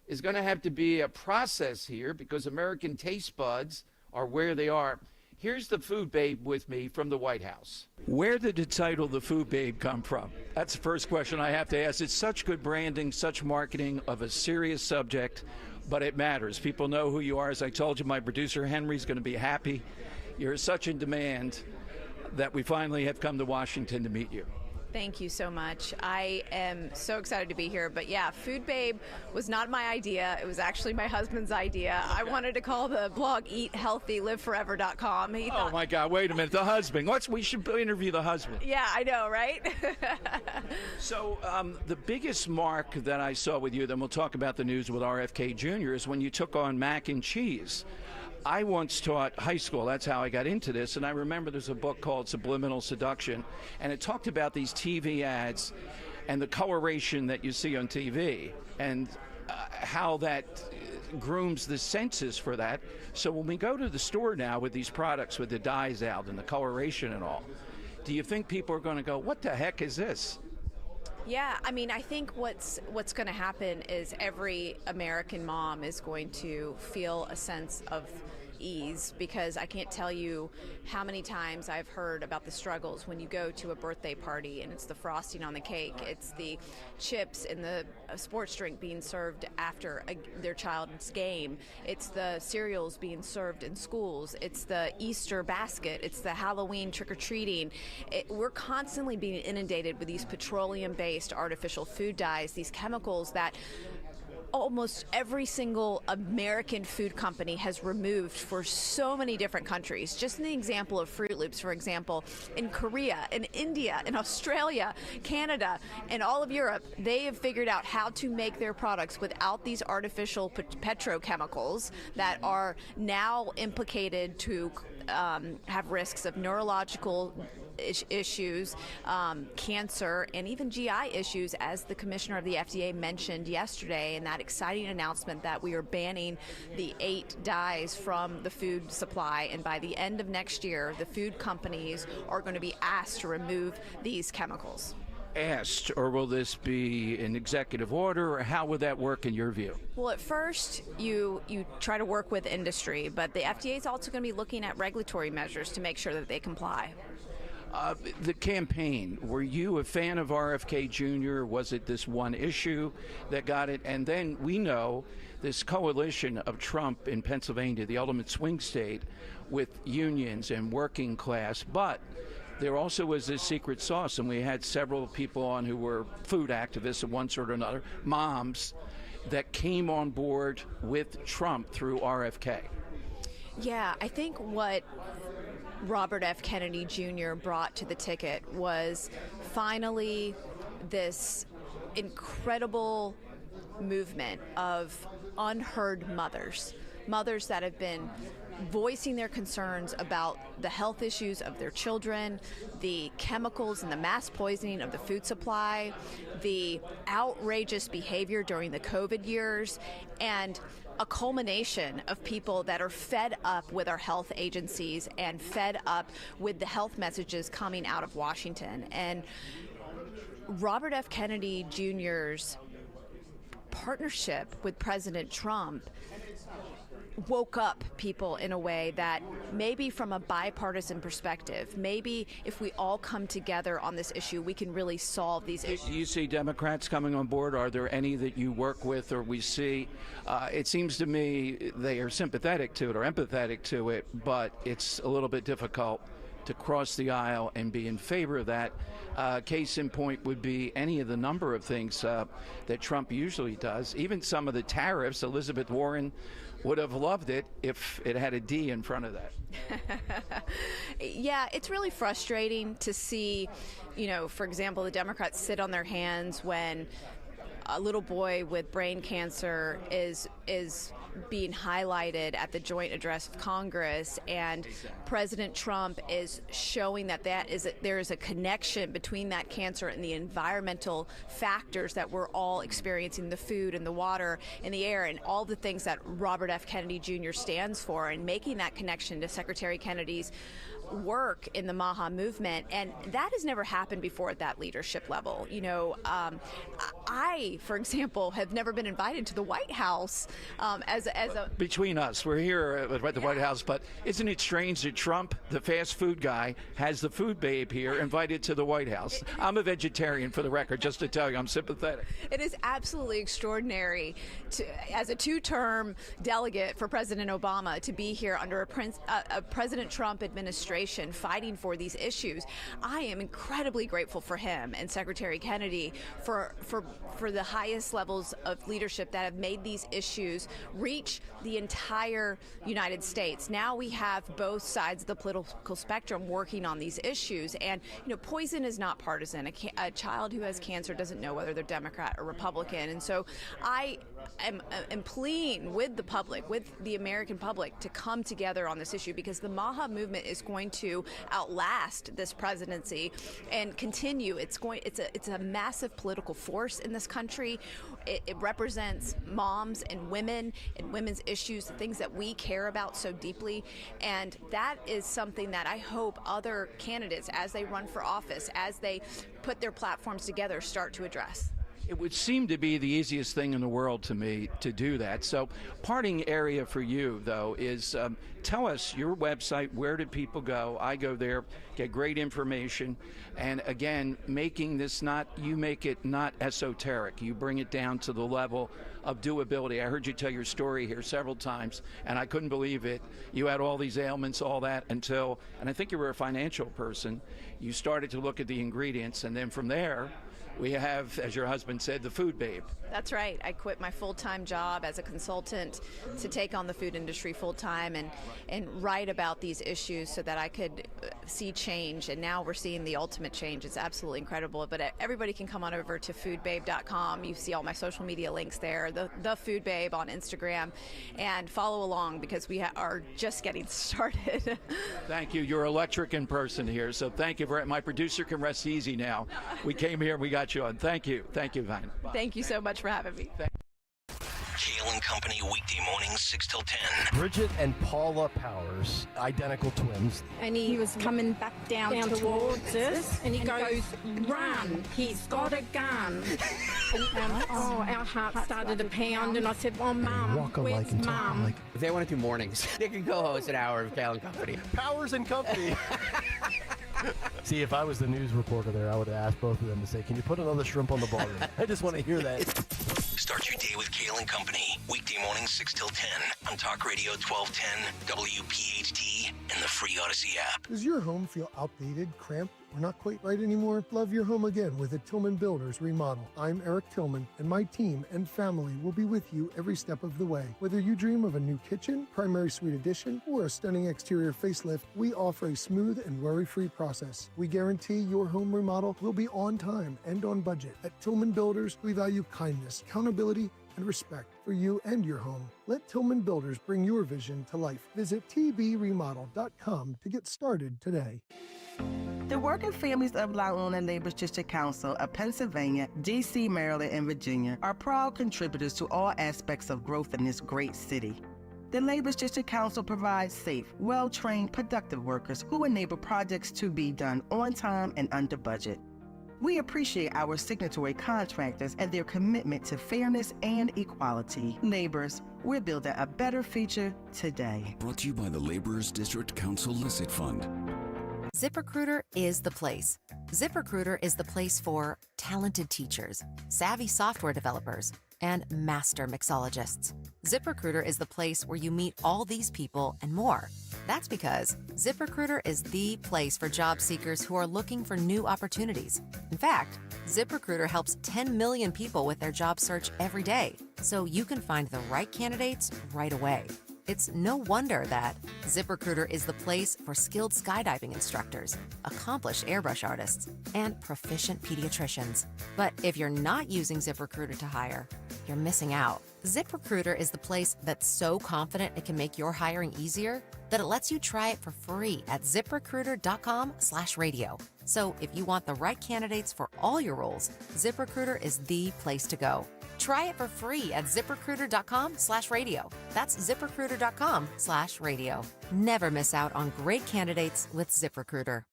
Is going to have to be a process here because American taste buds are where they are. Here's the food babe with me from the White House. Where did the title The Food Babe come from? That's the first question I have to ask. It's such good branding, such marketing of a serious subject, but it matters. People know who you are. As I told you, my producer Henry's going to be happy. You're such in demand that we finally have come to Washington to meet you. Thank you so much. I am so excited to be here. But yeah, Food Babe was not my idea. It was actually my husband's idea. I wanted to call the blog eathealthyliveforever.com. Oh my God, wait a minute. The husband. We should interview the husband. Yeah, I know, right? So the biggest mark that I saw with you, then we'll talk about the news with RFK Jr., is when you took on mac and cheese. I once taught high school. That's how I got into this. And I remember there's a book called Subliminal Seduction, and it talked about these TV ads and the coloration that you see on TV and how that grooms the senses for that. So when we go to the store now with these products with the dyes out and the coloration and all, do you think people are going to go, what the heck is this? Yeah, I mean, I think what's going to happen is every American mom is going to feel a sense of ease, because I can't tell you how many times I've heard about the struggles when you go to a birthday party and it's the frosting on the cake, it's the chips in the sports drink being served after their child's game, it's the cereals being served in schools, it's the Easter basket, it's the Halloween trick-or-treating. We're constantly being inundated with these petroleum-based artificial food dyes, these chemicals that almost every single American food company has removed for so many different countries. Just in the example of Fruit Loops, for example, in Korea, in India, in Australia, Canada, and all of Europe, they have figured out how to make their products without these artificial petrochemicals that are now implicated to have risks of neurological issues, cancer, and even GI issues, as the commissioner of the FDA mentioned yesterday in that exciting announcement that we are banning the 8 dyes from the food supply, and by the end of next year, the food companies are going to be asked to remove these chemicals. asked, or will this be an executive order, or how would that work in your view? Well, at first, you try to work with industry, but the FDA is also going to be looking at regulatory measures to make sure that they comply. The campaign, were you a fan of RFK Jr.? Was it this one issue that got it? And then we know this coalition of Trump in Pennsylvania, the ultimate swing state, with unions and working class, but there also was this secret sauce, and we had several people on who were food activists of one sort or another, moms, that came on board with Trump through RFK. Yeah, I think what Robert F. Kennedy Jr. brought to the ticket was finally this incredible movement of unheard mothers that have been voicing their concerns about the health issues of their children, the chemicals and the mass poisoning of the food supply, the outrageous behavior during the COVID years, and a culmination of people that are fed up with our health agencies and fed up with the health messages coming out of Washington. And Robert F. Kennedy Jr.'s partnership with President Trump woke up people in a way that maybe from a bipartisan perspective, maybe if we all come together on this issue, we can really solve these issues. Do you see Democrats coming on board? Are there any that you work with or we see? It seems to me they are sympathetic to it or empathetic to it, but it's a little bit difficult to cross the aisle and be in favor of that. Case in point would be any of the number of things that Trump usually does. Even some of the tariffs, Elizabeth Warren would have loved it if it had a D in front of that. Yeah, it's really frustrating to see, for example, the Democrats sit on their hands when a little boy with brain cancer is being highlighted at the joint address of Congress, and President Trump is showing that there is a connection between that cancer and the environmental factors that we're all experiencing, the food and the water and the air and all the things that Robert F. Kennedy Jr. stands for, and making that connection to Secretary Kennedy's work in the MAHA movement, and that has never happened before at that leadership level. I, for example, have never been invited to the White House as a... Between us, we're here at the White House, but isn't it strange that Trump, the fast food guy, has the food babe here invited to the White House? I'm a vegetarian, for the record, just to tell you, I'm sympathetic. It is absolutely extraordinary as a two-term delegate for President Obama to be here under a President Trump administration fighting for these issues. I am incredibly grateful for him and Secretary Kennedy for the highest levels of leadership that have made these issues reach the entire United States. Now we have both sides of the political spectrum working on these issues, and poison is not partisan. A child who has cancer doesn't know whether they're Democrat or Republican, and so I am pleading with the public, with the American public, to come together on this issue, because the MAHA movement is going to outlast this presidency and continue. It's a massive political force in this country. It represents moms and women's issues, the things that we care about so deeply, and that is something that I hope other candidates, as they run for office, as they put their platforms together, start to address. It would seem to be the easiest thing in the world to me to do that. So parting area for you, though, is tell us your website. Where do people go? I go there, get great information. And again, making this you make it not esoteric. You bring it down to the level of doability. I heard you tell your story here several times, and I couldn't believe it. You had all these ailments, all that, and I think you were a financial person. You started to look at the ingredients, and then from there, we have, as your husband said, the food babe. That's right. I quit my full-time job as a consultant to take on the food industry full-time and write about these issues so that I could see change. And now we're seeing the ultimate change. It's absolutely incredible. But everybody can come on over to foodbabe.com. You see all my social media links there, the Food Babe on Instagram, and follow along, because we are just getting started. Thank you. You're electric in person here, so thank you. My producer can rest easy now. We came here and we got you on. Thank you. Thank you, Vine. Thank you so much for having me. KLIN and Company, weekday mornings 6 till 10. Bridget and Paula Powers, identical twins. And he was coming back down towards us, and he goes, run, he's got a gun. Our heart started to pound, and I said, well, Mum, where's Mum? If they want to do mornings, they can co-host an hour of Kale and Company. Powers and Company. See, if I was the news reporter there, I would have asked both of them to say, can you put another shrimp on the ballroom? I just want to hear that. Start your day with Kale and Company, weekday mornings 6 till 10 on Talk Radio 1210, WPHT, and the free Odyssey app. Does your home feel outdated, cramped, or not quite right anymore? Love your home again with a Tillman Builders remodel. I'm Eric Tillman, and my team and family will be with you every step of the way. Whether you dream of a new kitchen, primary suite addition, or a stunning exterior facelift, we offer a smooth and worry-free process. We guarantee your home remodel will be on time and on budget. At Tillman Builders, we value kindness, accountability, and respect for you and your home. Let Tillman Builders bring your vision to life. Visit tbremodel.com to get started today. The working families of La Una Labor District Council of Pennsylvania, D.C., Maryland, and Virginia are proud contributors to all aspects of growth in this great city. The Labor District Council provides safe, well-trained, productive workers who enable projects to be done on time and under budget. We appreciate our signatory contractors and their commitment to fairness and equality. Laborers, we're building a better future today. Brought to you by the Laborers District Council Licit Fund. ZipRecruiter is the place. ZipRecruiter is the place for talented teachers, savvy software developers, and master mixologists. ZipRecruiter is the place where you meet all these people and more. That's because ZipRecruiter is the place for job seekers who are looking for new opportunities. In fact, ZipRecruiter helps 10 million people with their job search every day, so you can find the right candidates right away. It's no wonder that ZipRecruiter is the place for skilled skydiving instructors, accomplished airbrush artists, and proficient pediatricians. But if you're not using ZipRecruiter to hire, you're missing out. ZipRecruiter is the place that's so confident it can make your hiring easier that it lets you try it for free at ZipRecruiter.com/radio. So if you want the right candidates for all your roles, ZipRecruiter is the place to go. Try it for free at ZipRecruiter.com/radio. That's ZipRecruiter.com/radio. Never miss out on great candidates with ZipRecruiter.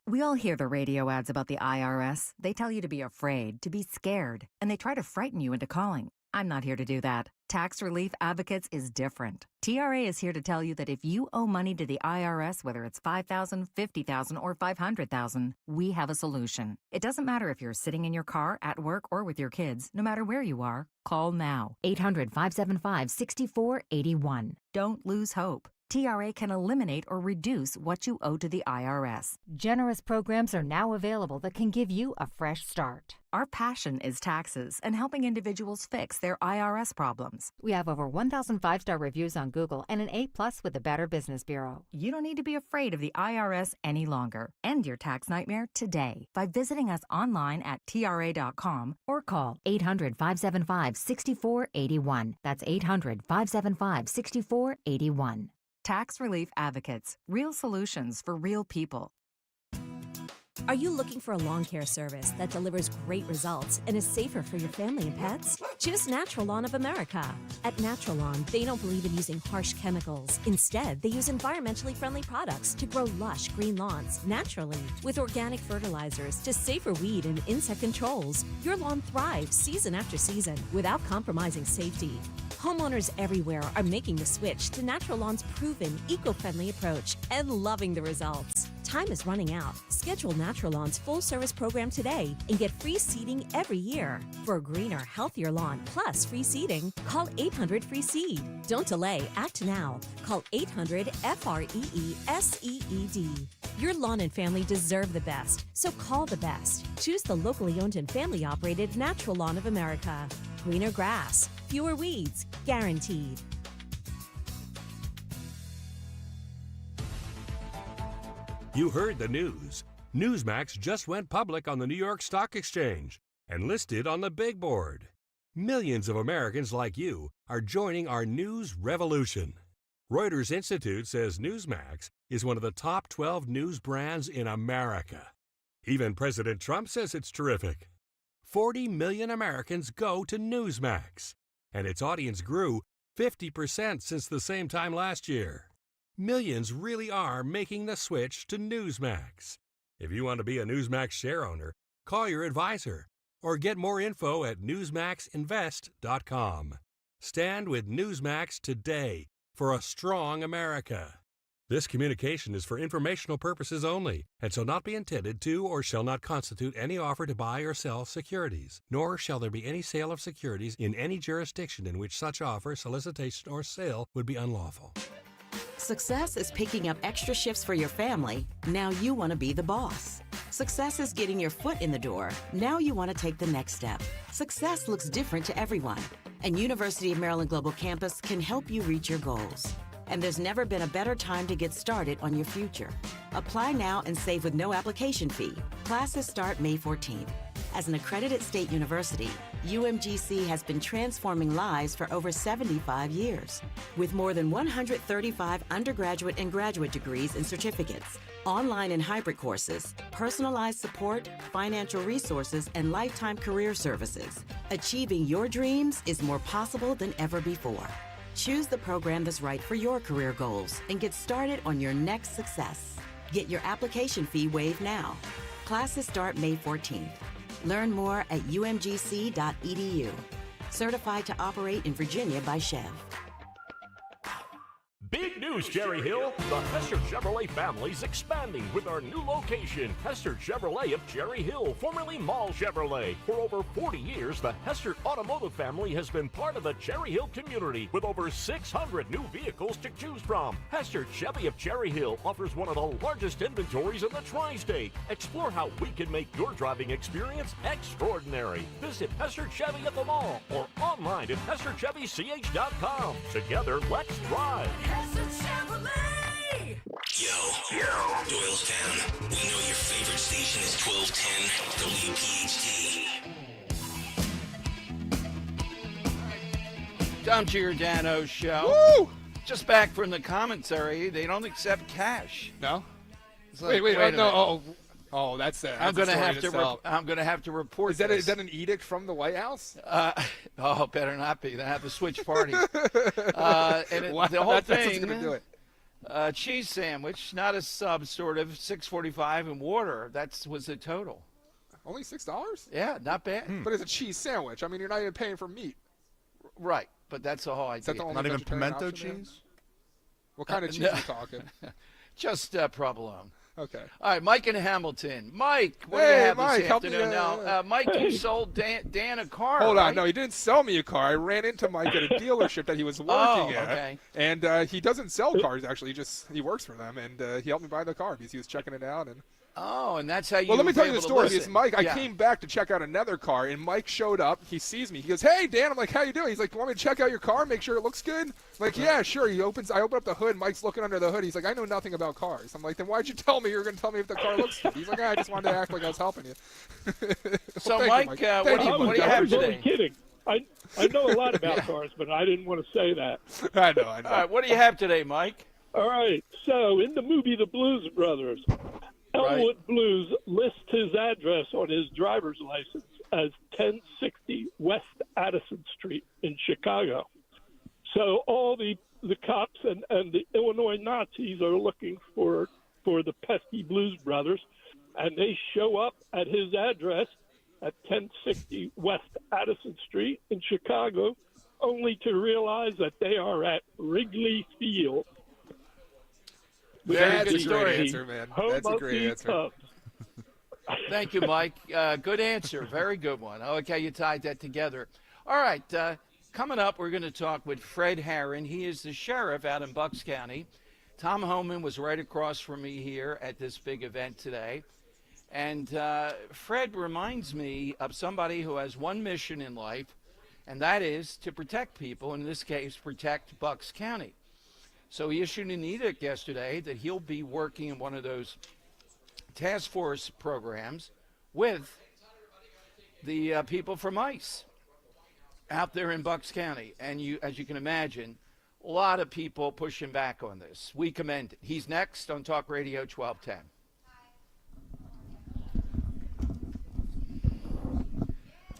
We all hear the radio ads about the IRS. They tell you to be afraid, to be scared, and they try to frighten you into calling. I'm not here to do that. Tax Relief Advocates is different. TRA is here to tell you that if you owe money to the IRS, whether it's $5,000, $50,000, or $500,000, we have a solution. It doesn't matter if you're sitting in your car, at work, or with your kids. No matter where you are, call now. 800-575-6481. Don't lose hope. TRA can eliminate or reduce what you owe to the IRS. Generous programs are now available that can give you a fresh start. Our passion is taxes and helping individuals fix their IRS problems. We have over 1,000 five-star reviews on Google and an A+ with the Better Business Bureau. You don't need to be afraid of the IRS any longer. End your tax nightmare today by visiting us online at TRA.com or call 800-575-6481. That's 800-575-6481. Tax Relief Advocates. Real solutions for real people. Are you looking for a lawn care service that delivers great results and is safer for your family and pets? Choose Natural Lawn of America. At Natural Lawn, they don't believe in using harsh chemicals. Instead, they use environmentally friendly products to grow lush green lawns naturally. With organic fertilizers to safer weed and insect controls, your lawn thrives season after season without compromising safety. Homeowners everywhere are making the switch to Natural Lawn's proven eco-friendly approach and loving the results. Time is running out. Schedule Natural Lawn's full-service program today and get free seeding every year. For a greener, healthier lawn plus free seeding, call 800-FREE-SEED. Don't delay. Act now. Call 800-FREE-SEED. Your lawn and family deserve the best, so call the best. Choose the locally owned and family-operated Natural Lawn of America. Greener grass, fewer weeds, guaranteed. You heard the news. Newsmax just went public on the New York Stock Exchange and listed on the big board. Millions of Americans like you are joining our news revolution. Reuters Institute says Newsmax is one of the top 12 news brands in America. Even President Trump says it's terrific. 40 million Americans go to Newsmax, and its audience grew 50% since the same time last year. Millions really are making the switch to Newsmax. If you want to be a Newsmax share owner, call your advisor or get more info at newsmaxinvest.com. Stand with Newsmax today for a strong America. This communication is for informational purposes only and shall not be intended to or shall not constitute any offer to buy or sell securities, nor shall there be any sale of securities in any jurisdiction in which such offer, solicitation, or sale would be unlawful. Success is picking up extra shifts for your family. Now you want to be the boss. Success is getting your foot in the door. Now you want to take the next step. Success looks different to everyone, and University of Maryland Global Campus can help you reach your goals. And there's never been a better time to get started on your future. Apply now and save with no application fee. Classes start May 14th. As an accredited state university, UMGC has been transforming lives for over 75 years. With more than 135 undergraduate and graduate degrees and certificates, online and hybrid courses, personalized support, financial resources, and lifetime career services, achieving your dreams is more possible than ever before. Choose the program that's right for your career goals and get started on your next success. Get your application fee waived now. Classes start May 14th. Learn more at umgc.edu. Certified to operate in Virginia by Chev. Big news, Cherry Hill. The Hester Chevrolet family's expanding with our new location, Hester Chevrolet of Cherry Hill, formerly Mall Chevrolet. For over 40 years, the Hester Automotive family has been part of the Cherry Hill community with over 600 new vehicles to choose from. Hester Chevy of Cherry Hill offers one of the largest inventories in the tri-state. Explore how we can make your driving experience extraordinary. Visit Hester Chevy at the mall or online at hesterchevych.com. Together, let's drive. Yo, Doylestown. We know your favorite station is 1210 WPHT. Tom Giordano Show. Woo! Just back from the commentary. They don't accept cash. No? It's like, wait, a no. minute. Oh, that's it. I'm going to have to. I'm going to have to report. Is that an edict from the White House? Better not be. They have to switch parties. And Wow, the whole that's thing. what's gonna do it. Cheese sandwich, not a sub, sort of $6.45 and water. That was the total. Only $6? Yeah, not bad. But it's a cheese sandwich. I mean, you're not even paying for meat. Right, but that's the whole idea. Is that the only Not even vegetarian pimento option there? cheese? What kind of cheese are we talking? Just provolone. Okay. All right, Mike in Hamilton. Mike, what do Hey, you have Mike, this help me, afternoon? Now, Mike, you sold Dan a car, Hold right? on. No, he didn't sell me a car. I ran into Mike at a dealership that he was working at. Okay. And he doesn't sell cars, actually. He works for them. And he helped me buy the car because he was checking it out. And that's how you Well, let me were tell you the able to story. listen. Because Mike, Yeah. I came back to check out another car, and Mike showed up. He sees me. He goes, "Hey, Dan." I'm like, "How you doing?" He's like, "You want me to check out your car, make sure it looks good?" I'm like, "Yeah, sure." I open up the hood. Mike's looking under the hood. He's like, "I know nothing about cars." I'm like, "Then why'd you tell me you were going to tell me if the car looks good?" He's like, "I just wanted to act like I was helping you." So, Thank Mike, you, what Thank do you, you have I was only today? kidding. I know a lot about cars, but I didn't want to say that. I know. All right, what do you have today, Mike? All right. So in the movie The Blues Brothers, Elwood Blues lists his address on his driver's license as 1060 West Addison Street in Chicago. So all the cops and the Illinois Nazis are looking for the pesky Blues Brothers, and they show up at his address at 1060 West Addison Street in Chicago, only to realize that they are at Wrigley Field. Very That's good a great story. answer, man. That's a great answer. Thank you, Mike. Good answer. Very good one. I like how you tied that together. All right. Coming up, we're going to talk with Fred Herron. He is the sheriff out in Bucks County. Tom Homan was right across from me here at this big event today. And Fred reminds me of somebody who has one mission in life, and that is to protect people, in this case, protect Bucks County. So he issued an edict yesterday that he'll be working in one of those task force programs with the people from ICE out there in Bucks County. And as you can imagine, a lot of people pushing back on this. We commend it. He's next on Talk Radio 1210.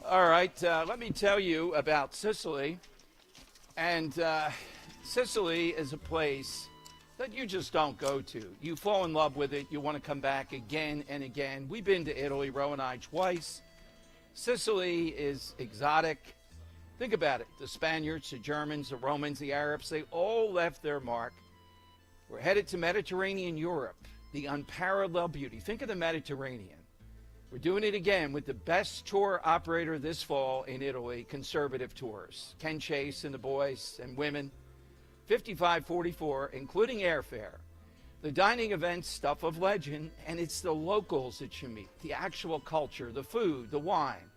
All right, let me tell you about Sicily. And Sicily is a place that you just don't go to. You fall in love with it. You want to come back again and again. We've been to Italy, Ro and I, twice. Sicily is exotic. Think about it. The Spaniards, the Germans, the Romans, the Arabs, they all left their mark. We're headed to Mediterranean Europe, the unparalleled beauty. Think of the Mediterranean. We're doing it again with the best tour operator this fall in Italy, Conservative Tours. Ken Chase and the boys and women, $55.44, including airfare. The dining events, stuff of legend, and it's the locals that you meet, the actual culture, the food, the wine.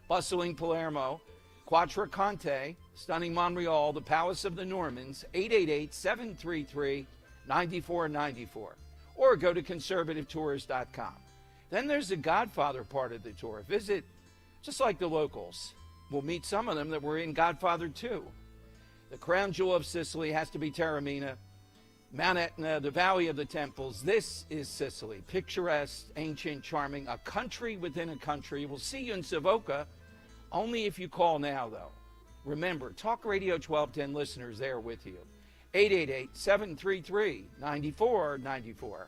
Bustling Palermo, Quattroconte, stunning Montreal, the Palace of the Normans, 888-733-9494. Or go to conservativetours.com. Then there's the Godfather part of the tour. Visit just like the locals. We'll meet some of them that were in Godfather 2. The crown jewel of Sicily has to be Taormina, Mount Etna, the Valley of the Temples. This is Sicily. Picturesque, ancient, charming, a country within a country. We'll see you in Savoca, only if you call now, though. Remember, Talk Radio 1210 listeners there with you. 888-733-9494.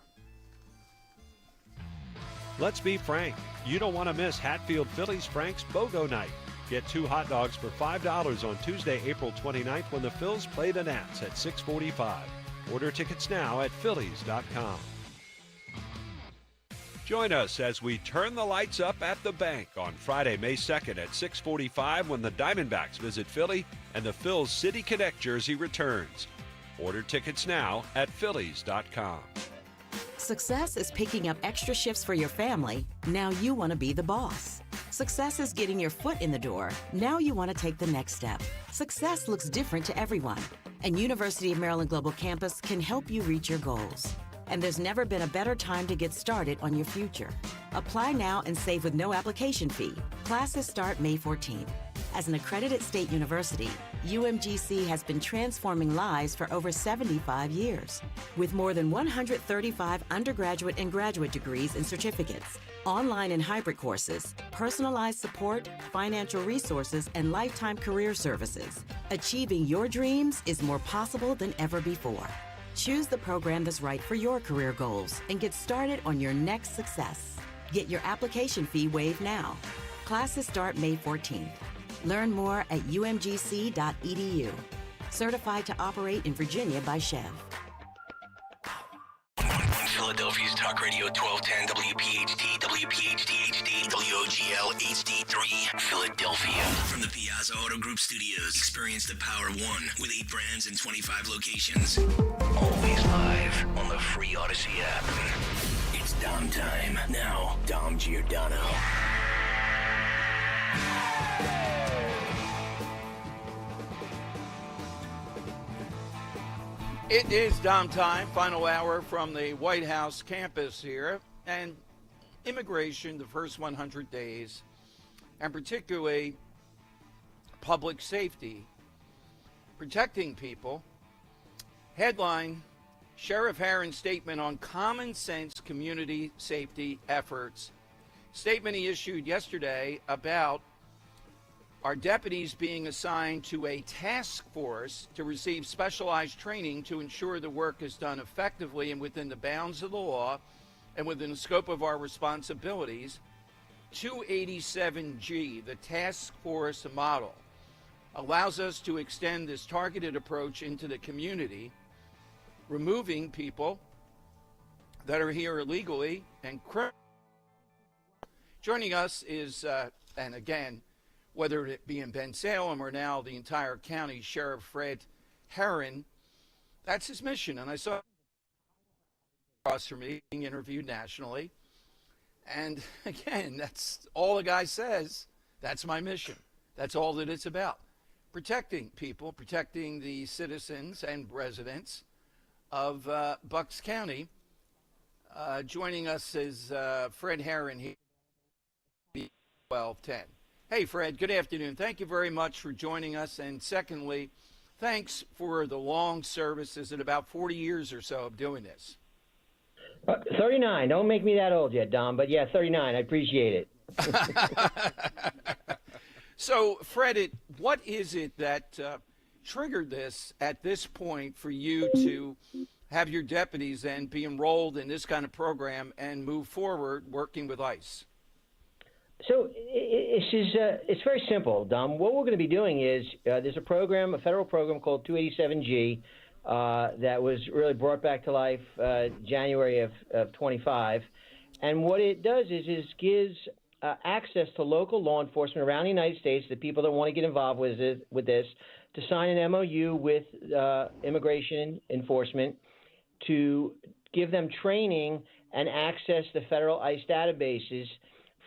Let's be frank. You don't want to miss Hatfield Phillies Frank's BOGO Night. Get 2 hot dogs for $5 on Tuesday, April 29th when the Phils play the Nats at 6:45. Order tickets now at phillies.com. Join us as we turn the lights up at the bank on Friday, May 2nd at 6:45 when the Diamondbacks visit Philly and the Phils City Connect jersey returns. Order tickets now at phillies.com. Success is picking up extra shifts for your family. Now you want to be the boss. Success is getting your foot in the door. Now you want to take the next step. Success looks different to everyone, and University of Maryland Global Campus can help you reach your goals. And there's never been a better time to get started on your future. Apply now and save with no application fee. Classes start May 14th. As an accredited state university, UMGC has been transforming lives for over 75 years. With more than 135 undergraduate and graduate degrees and certificates, online and hybrid courses, personalized support, financial resources, and lifetime career services, achieving your dreams is more possible than ever before. Choose the program that's right for your career goals and get started on your next success. Get your application fee waived now. Classes start May 14th. Learn more at umgc.edu. Certified to operate in Virginia by Chev. Philadelphia's Talk Radio 1210 WPHT, WPHT HD, WOGL HD3, Philadelphia. From the Piazza Auto Group Studios, experience the power of one with 8 brands and 25 locations. Always live on the free Odyssey app. It's Dom time. Now, Dom Giordano. It is Dom time, final hour from the White House campus here. And immigration, the first 100 days, and particularly public safety, protecting people. Headline, Sheriff Herron's statement on common sense community safety efforts. Statement he issued yesterday about our deputies being assigned to a task force to receive specialized training to ensure the work is done effectively and within the bounds of the law and within the scope of our responsibilities. 287G, the task force model, allows us to extend this targeted approach into the community, removing people that are here illegally and criminally. Joining us is, and again, whether it be in Ben Salem or now the entire county, Sheriff Fred Herron. That's his mission. And I saw across from me being interviewed nationally. And again, that's all the guy says. That's my mission. That's all that it's about. Protecting people, protecting the citizens and residents of Bucks County. Joining us is Fred Herron here, 1210. Hey, Fred, good afternoon. Thank you very much for joining us. And secondly, thanks for the long service. Is it about 40 years or so of doing this? 39. Don't make me that old yet, Dom. But yeah, 39. I appreciate it. So, Fred, what is it that triggered this at this point for you to have your deputies then be enrolled in this kind of program and move forward working with ICE? So it's very simple, Dom. What we're going to be doing is there's a program, a federal program called 287G that was really brought back to life January of 25. And what it does is gives access to local law enforcement around the United States, the people that want to get involved with this, to sign an MOU with immigration enforcement to give them training and access to federal ICE databases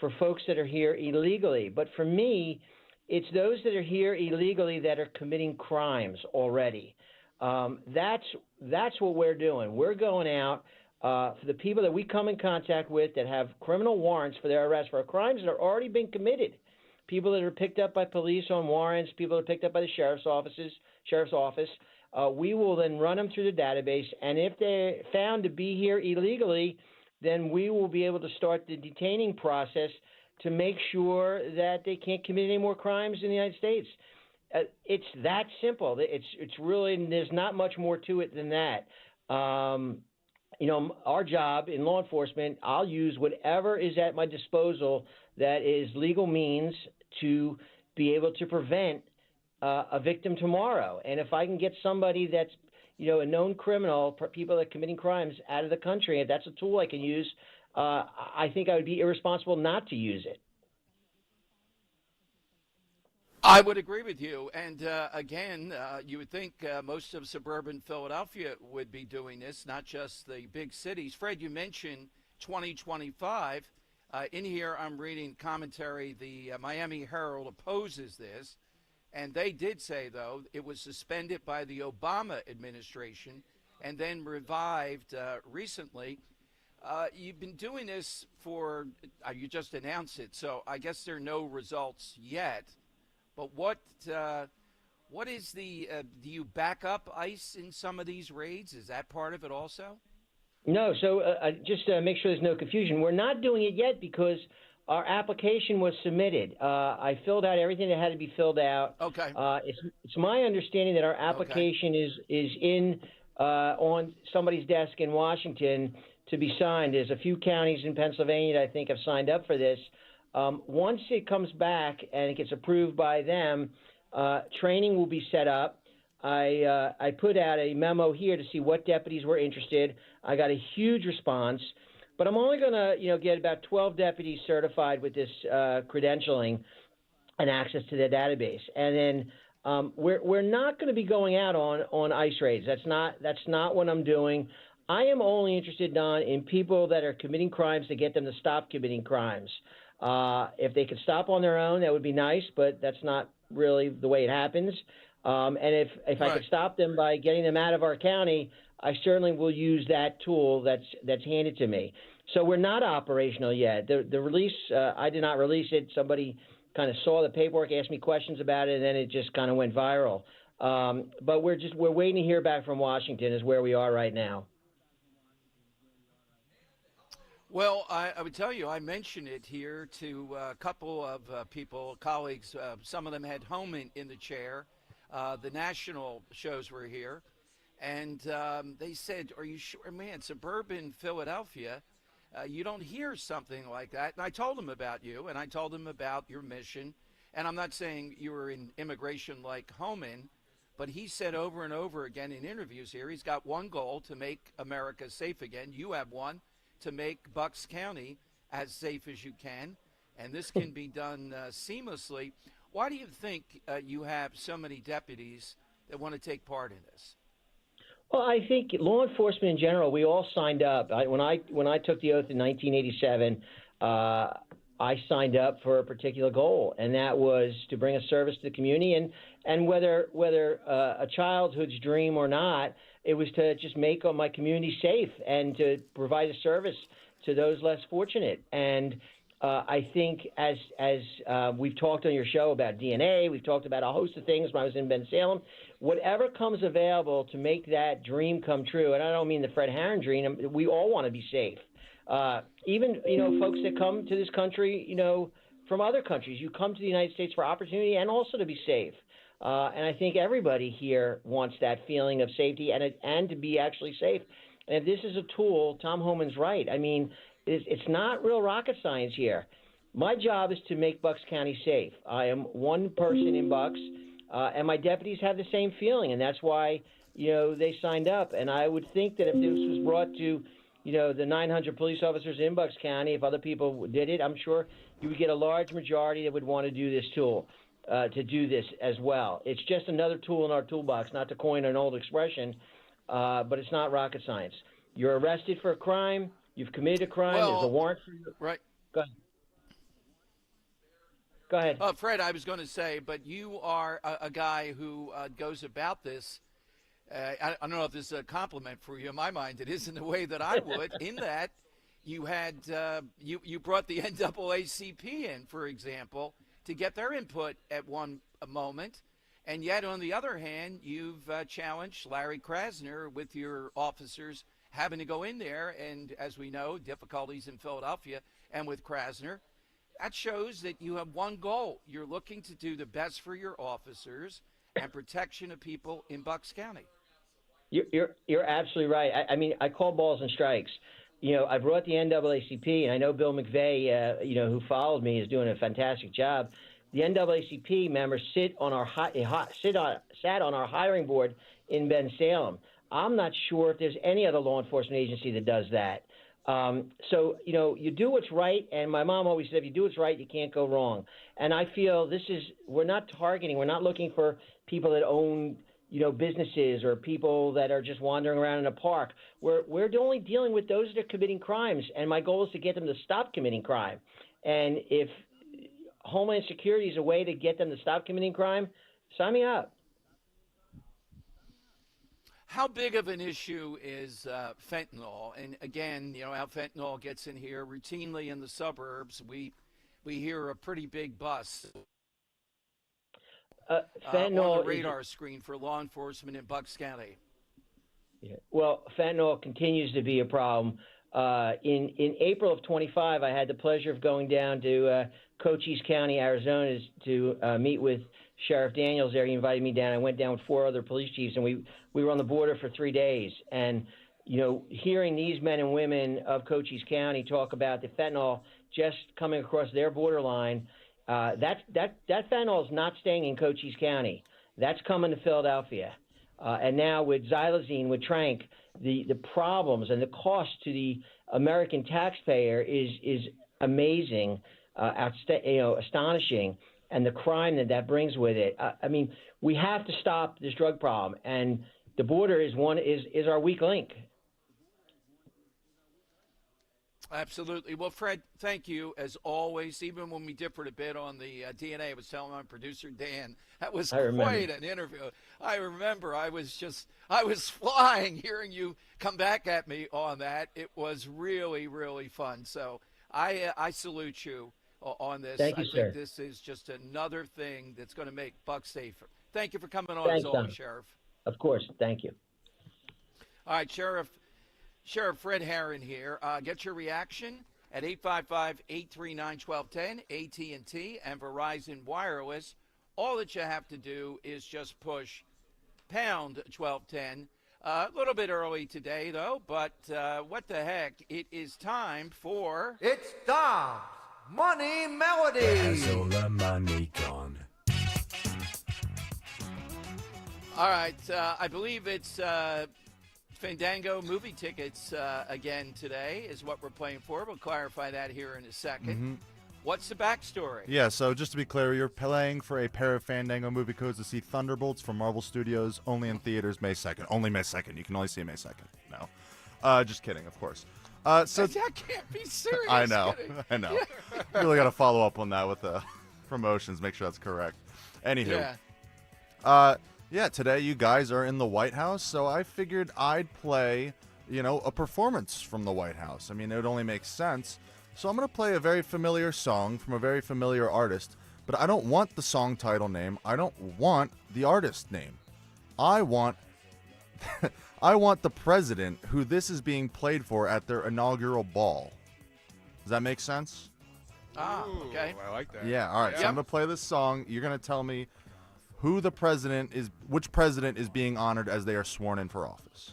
for folks that are here illegally. But for me, it's those that are here illegally that are committing crimes already. That's what we're doing. We're going out for the people that we come in contact with that have criminal warrants for their arrest for crimes that are already been committed. People that are picked up by police on warrants, people that are picked up by the sheriff's office. We will then run them through the database, and if they're found to be here illegally, then we will be able to start the detaining process to make sure that they can't commit any more crimes in the United States. It's that simple. It's really, there's not much more to it than that. Our job in law enforcement, I'll use whatever is at my disposal that is legal means to be able to prevent a victim tomorrow. And if I can get somebody that's, a known criminal, people that are committing crimes out of the country, if that's a tool I can use, I think I would be irresponsible not to use it. I would agree with you. And again, you would think most of suburban Philadelphia would be doing this, not just the big cities. Fred, you mentioned 2025. In here, I'm reading commentary. The Miami Herald opposes this. And they did say, though, it was suspended by the Obama administration and then revived recently. You've been doing this you just announced it, so I guess there are no results yet. But what is do you back up ICE in some of these raids? Is that part of it also? No, so just to make sure there's no confusion, we're not doing it yet because our application was submitted. I filled out everything that had to be filled out. Okay. It's my understanding that our application is in on somebody's desk in Washington to be signed. There's a few counties in Pennsylvania that I think have signed up for this. Once it comes back and it gets approved by them, training will be set up. I put out a memo here to see what deputies were interested. I got a huge response. But I'm only going to, get about 12 deputies certified with this credentialing and access to their database. And then we're not going to be going out on ICE raids. That's not what I'm doing. I am only interested, Don, in people that are committing crimes to get them to stop committing crimes. If they could stop on their own, that would be nice, but that's not really the way it happens. And if I could stop them by getting them out of our county, I certainly will use that tool that's handed to me. So we're not operational yet. The release, I did not release it. Somebody kind of saw the paperwork, asked me questions about it, and then it just kind of went viral. But we're waiting to hear back from Washington is where we are right now. Well, I would tell you, I mentioned it here to a couple of people, colleagues. Some of them had home in the chair. The national shows were here. And they said, are you sure, man, suburban Philadelphia, you don't hear something like that. And I told them about you, and I told them about your mission. And I'm not saying you were in immigration like Homan, but he said over and over again in interviews here, he's got one goal, to make America safe again. You have one, to make Bucks County as safe as you can. And this can be done seamlessly. Why do you think you have so many deputies that want to take part in this? Well, I think law enforcement in general, we all signed up. When I took the oath in 1987, I signed up for a particular goal, and that was to bring a service to the community. And whether a childhood's dream or not, it was to just make my community safe and to provide a service to those less fortunate. And I think as we've talked on your show about DNA, we've talked about a host of things when I was in Bensalem, whatever comes available to make that dream come true, and I don't mean the Fred Herron dream, we all want to be safe. Even, folks that come to this country, from other countries, you come to the United States for opportunity and also to be safe. And I think everybody here wants that feeling of safety and to be actually safe. And if this is a tool, Tom Homan's right. I mean, it's not real rocket science here. My job is to make Bucks County safe. I am one person in Bucks, and my deputies have the same feeling, and that's why, they signed up. And I would think that if this was brought to, the 900 police officers in Bucks County, if other people did it, I'm sure you would get a large majority that would want to do this tool, to do this as well. It's just another tool in our toolbox, not to coin an old expression, but it's not rocket science. You're arrested for a crime. You've committed a crime. There's a warrant for you. Right. Go ahead. Fred, I was going to say, but you are a guy who goes about this. I don't know if this is a compliment for you. In my mind, it is in the way that I would, in that you had you brought the NAACP in, for example, to get their input at one moment. And yet, on the other hand, you've challenged Larry Krasner with your officers having to go in there. And as we know, difficulties in Philadelphia and with Krasner. That shows that you have one goal. You're looking to do the best for your officers and protection of people in Bucks County. You're absolutely right. I mean, I call balls and strikes. I brought the NAACP, and I know Bill McVeigh, who followed me, is doing a fantastic job. The NAACP members sat on our hiring board in Bensalem. I'm not sure if there's any other law enforcement agency that does that. So, you do what's right, and my mom always said, if you do what's right, you can't go wrong. And I feel we're not looking for people that own, businesses or people that are just wandering around in a park. We're only dealing with those that are committing crimes, and my goal is to get them to stop committing crime. And if Homeland Security is a way to get them to stop committing crime, sign me up. How big of an issue is fentanyl? And again, how fentanyl gets in here routinely in the suburbs. We hear a pretty big bust fentanyl on the radar screen for law enforcement in Bucks County. Yeah. Well, fentanyl continues to be a problem. In April of 25, I had the pleasure of going down to Cochise County, Arizona, to meet with Sheriff Daniels there. He invited me down. I went down with 4 other police chiefs, and we were on the border for 3 days. And, hearing these men and women of Cochise County talk about the fentanyl just coming across their borderline, that fentanyl is not staying in Cochise County. That's coming to Philadelphia. And now with xylazine, with Trank, the problems and the cost to the American taxpayer is amazing, astonishing. And the crime that brings with it. I mean, we have to stop this drug problem, and the border is our weak link. Absolutely. Well, Fred, thank you as always. Even when we differed a bit on the DNA, I was telling my producer Dan that was quite an interview. I remember I was flying hearing you come back at me on that. It was really, really fun. So I salute you on this. Thank you, I sir. think this is just another thing that's going to make Bucks safer. Thank you for coming on Thanks, as always, Tom. Sheriff. Of course. Thank you. All right, Sheriff Fred Herron here. Get your reaction at 855-839-1210, AT&T, and Verizon Wireless. All that you have to do is just push pound 1210. A little bit early today, though, but what the heck? It is time for... It's Dom's Money Melody. Has all the money gone? All right, I believe it's Fandango movie tickets again today is what we're playing for. We'll clarify that here in a second. Mm-hmm. What's the backstory? Yeah, so just to be clear, you're playing for a pair of Fandango movie codes to see Thunderbolts from Marvel Studios, only in theaters May 2nd. Only May 2nd. You can only see it May 2nd. No. Just kidding, of course. So that can't be serious. I know. Really got to follow up on that with the promotions, make sure that's correct. Anywho. Yeah, today you guys are in the White House, so I figured I'd play, a performance from the White House. I mean, it would only make sense. So I'm going to play a very familiar song from a very familiar artist, but I don't want the song title name. I don't want the artist name. I want the president who this is being played for at their inaugural ball. Does that make sense? Okay. I like that. Yeah, all right. So I'm going to play this song. You're going to tell me which president is being honored as they are sworn in for office.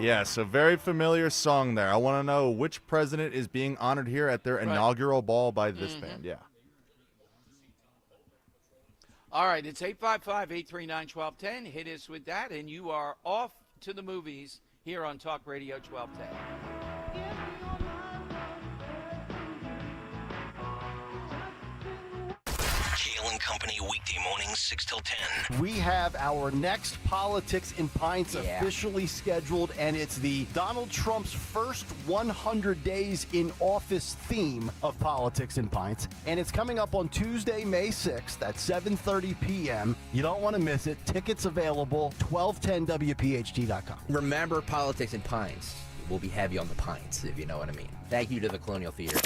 Yeah, so very familiar song there. I want to know which president is being honored here at their inaugural ball by this band. Yeah. All right, it's 855-839-1210. Hit us with that, and you are off to the movies here on Talk Radio 1210. Kale and Company weekday mornings 6 till 10. We have our next Politics in Pints officially scheduled, and it's the Donald Trump's first 100 days in office theme of Politics in Pints. And it's coming up on Tuesday, May 6th at 7:30 p.m. You don't want to miss it. Tickets available, 1210WPHT.com. Remember, Politics in Pints will be heavy on the pints, if you know what I mean. Thank you to the Colonial Theater.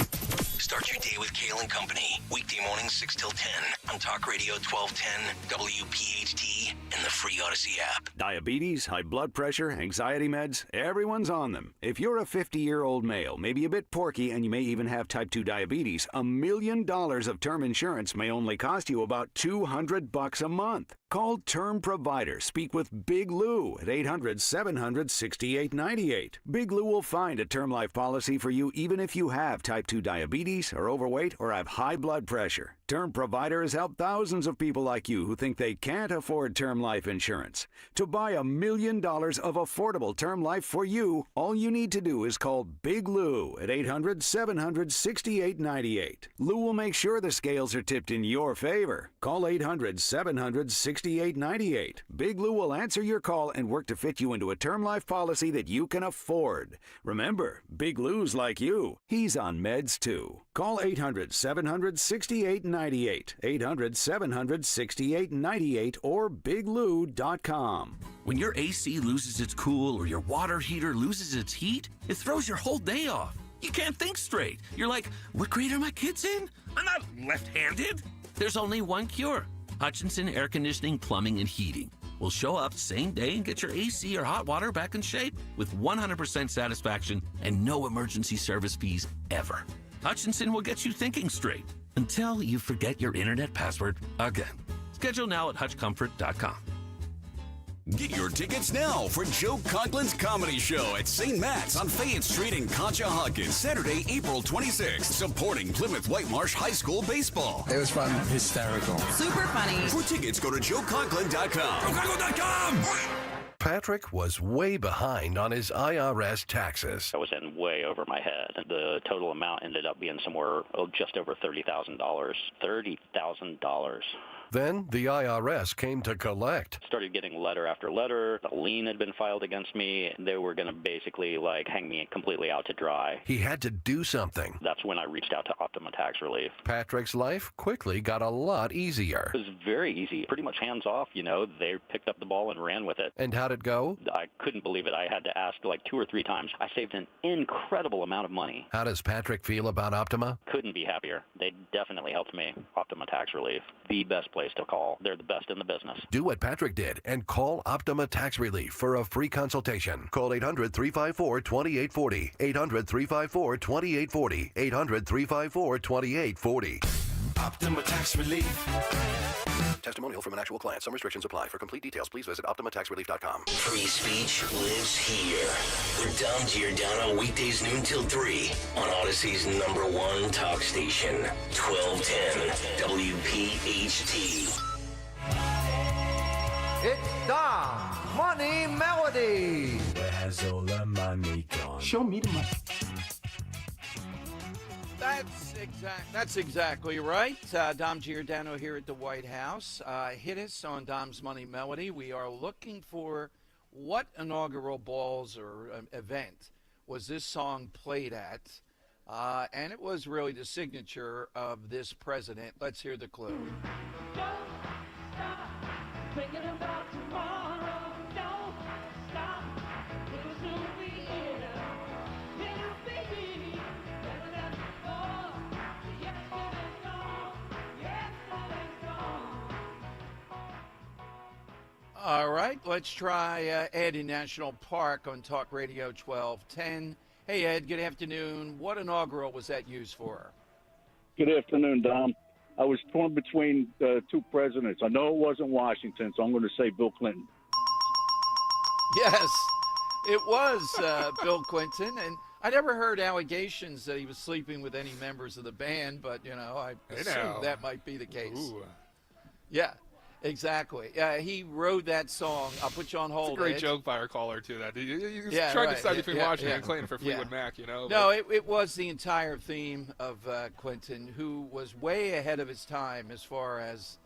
Start your day with Kale and Company. Weekday mornings 6 till 10 on Talk Radio 1210, WPHT, and the free Odyssey app. Diabetes, high blood pressure, anxiety meds, everyone's on them. If you're a 50-year-old male, maybe a bit porky, and you may even have type 2 diabetes, $1 million of term insurance may only cost you about $200 a month. Call Term Provider. Speak with Big Lou at 800-700-6898. Big Lou will find a term life policy for you even if you have type 2 diabetes, are overweight, or have high blood pressure. Term Provider has helped thousands of people like you who think they can't afford term life insurance. To buy $1 million of affordable term life for you, all you need to do is call Big Lou at 800-700-6898. Lou will make sure the scales are tipped in your favor. Call 800-700-6898. Big Lou will answer your call and work to fit you into a term life policy that you can afford. Remember, Big Lou's like you. He's on meds too. Call 800-700-6898. 800-700-6898 or biglou.com. When your AC loses its cool or your water heater loses its heat, it throws your whole day off. You can't think straight. You're like, what grade are my kids in? I'm not left-handed. There's only one cure. Hutchinson Air Conditioning, Plumbing, and Heating will show up same day and get your AC or hot water back in shape with 100% satisfaction and no emergency service fees ever. Hutchinson will get you thinking straight until you forget your internet password again. Schedule now at hutchcomfort.com. Get your tickets now for Joe Conklin's Comedy Show at St. Matt's on Fayette Street in Conshohocken, Saturday, April 26th, supporting Plymouth Whitemarsh High School baseball. It was fun. Hysterical. Super funny. For tickets, go to joeconklin.com. joeconklin.com! Patrick was way behind on his IRS taxes. I was in way over my head. The total amount ended up being somewhere just over $30,000. $30,000. Then the IRS came to collect. Started getting letter after letter. A lien had been filed against me. They were going to basically hang me completely out to dry. He had to do something. That's when I reached out to Optima Tax Relief. Patrick's life quickly got a lot easier. It was very easy. Pretty much hands off, They picked up the ball and ran with it. And how'd it go? I couldn't believe it. I had to ask 2 or 3 times. I saved an incredible amount of money. How does Patrick feel about Optima? Couldn't be happier. They definitely helped me. Optima Tax Relief. The best place to call. They're the best in the business. Do what Patrick did and call Optima Tax Relief for a free consultation. Call 800-354-2840. 800-354-2840. 800-354-2840. Optima Tax Relief. Testimonial from an actual client. Some restrictions apply. For complete details, please visit OptimaTaxRelief.com. Free speech lives here. With Dom Giordano, weekdays noon till 3 on Odyssey's #1 talk station, 1210 WPHT. It's Dom's Money Melody. Where has all the money gone? Show me the money. That's exactly right. Dom Giordano here at the White House. Hit us on Dom's Money Melody. We are looking for what inaugural balls or event was this song played at And it was really the signature of this president. Let's hear the clue. Thinking about tomorrow, don't stop. It'll soon be here. It'll be better than before. Yesterday's gone. Yesterday's gone. All right, let's try Ed in National Park on Talk Radio 1210. Hey, Ed, good afternoon. What inaugural was that used for? Good afternoon, Dom. I was torn between two presidents. I know it wasn't Washington, so I'm going to say Bill Clinton. Yes, it was Bill Clinton, and I never heard allegations that he was sleeping with any members of the band, but, I assume that might be the case. Ooh. Yeah, exactly. He wrote that song. I'll put you on hold, It's a great Ed. joke by our caller, too. That he was Yeah, trying right. to decide between Yeah, Washington yeah. and Clinton for Fleetwood Mac, No, it was the entire theme of Clinton, who was way ahead of his time as far as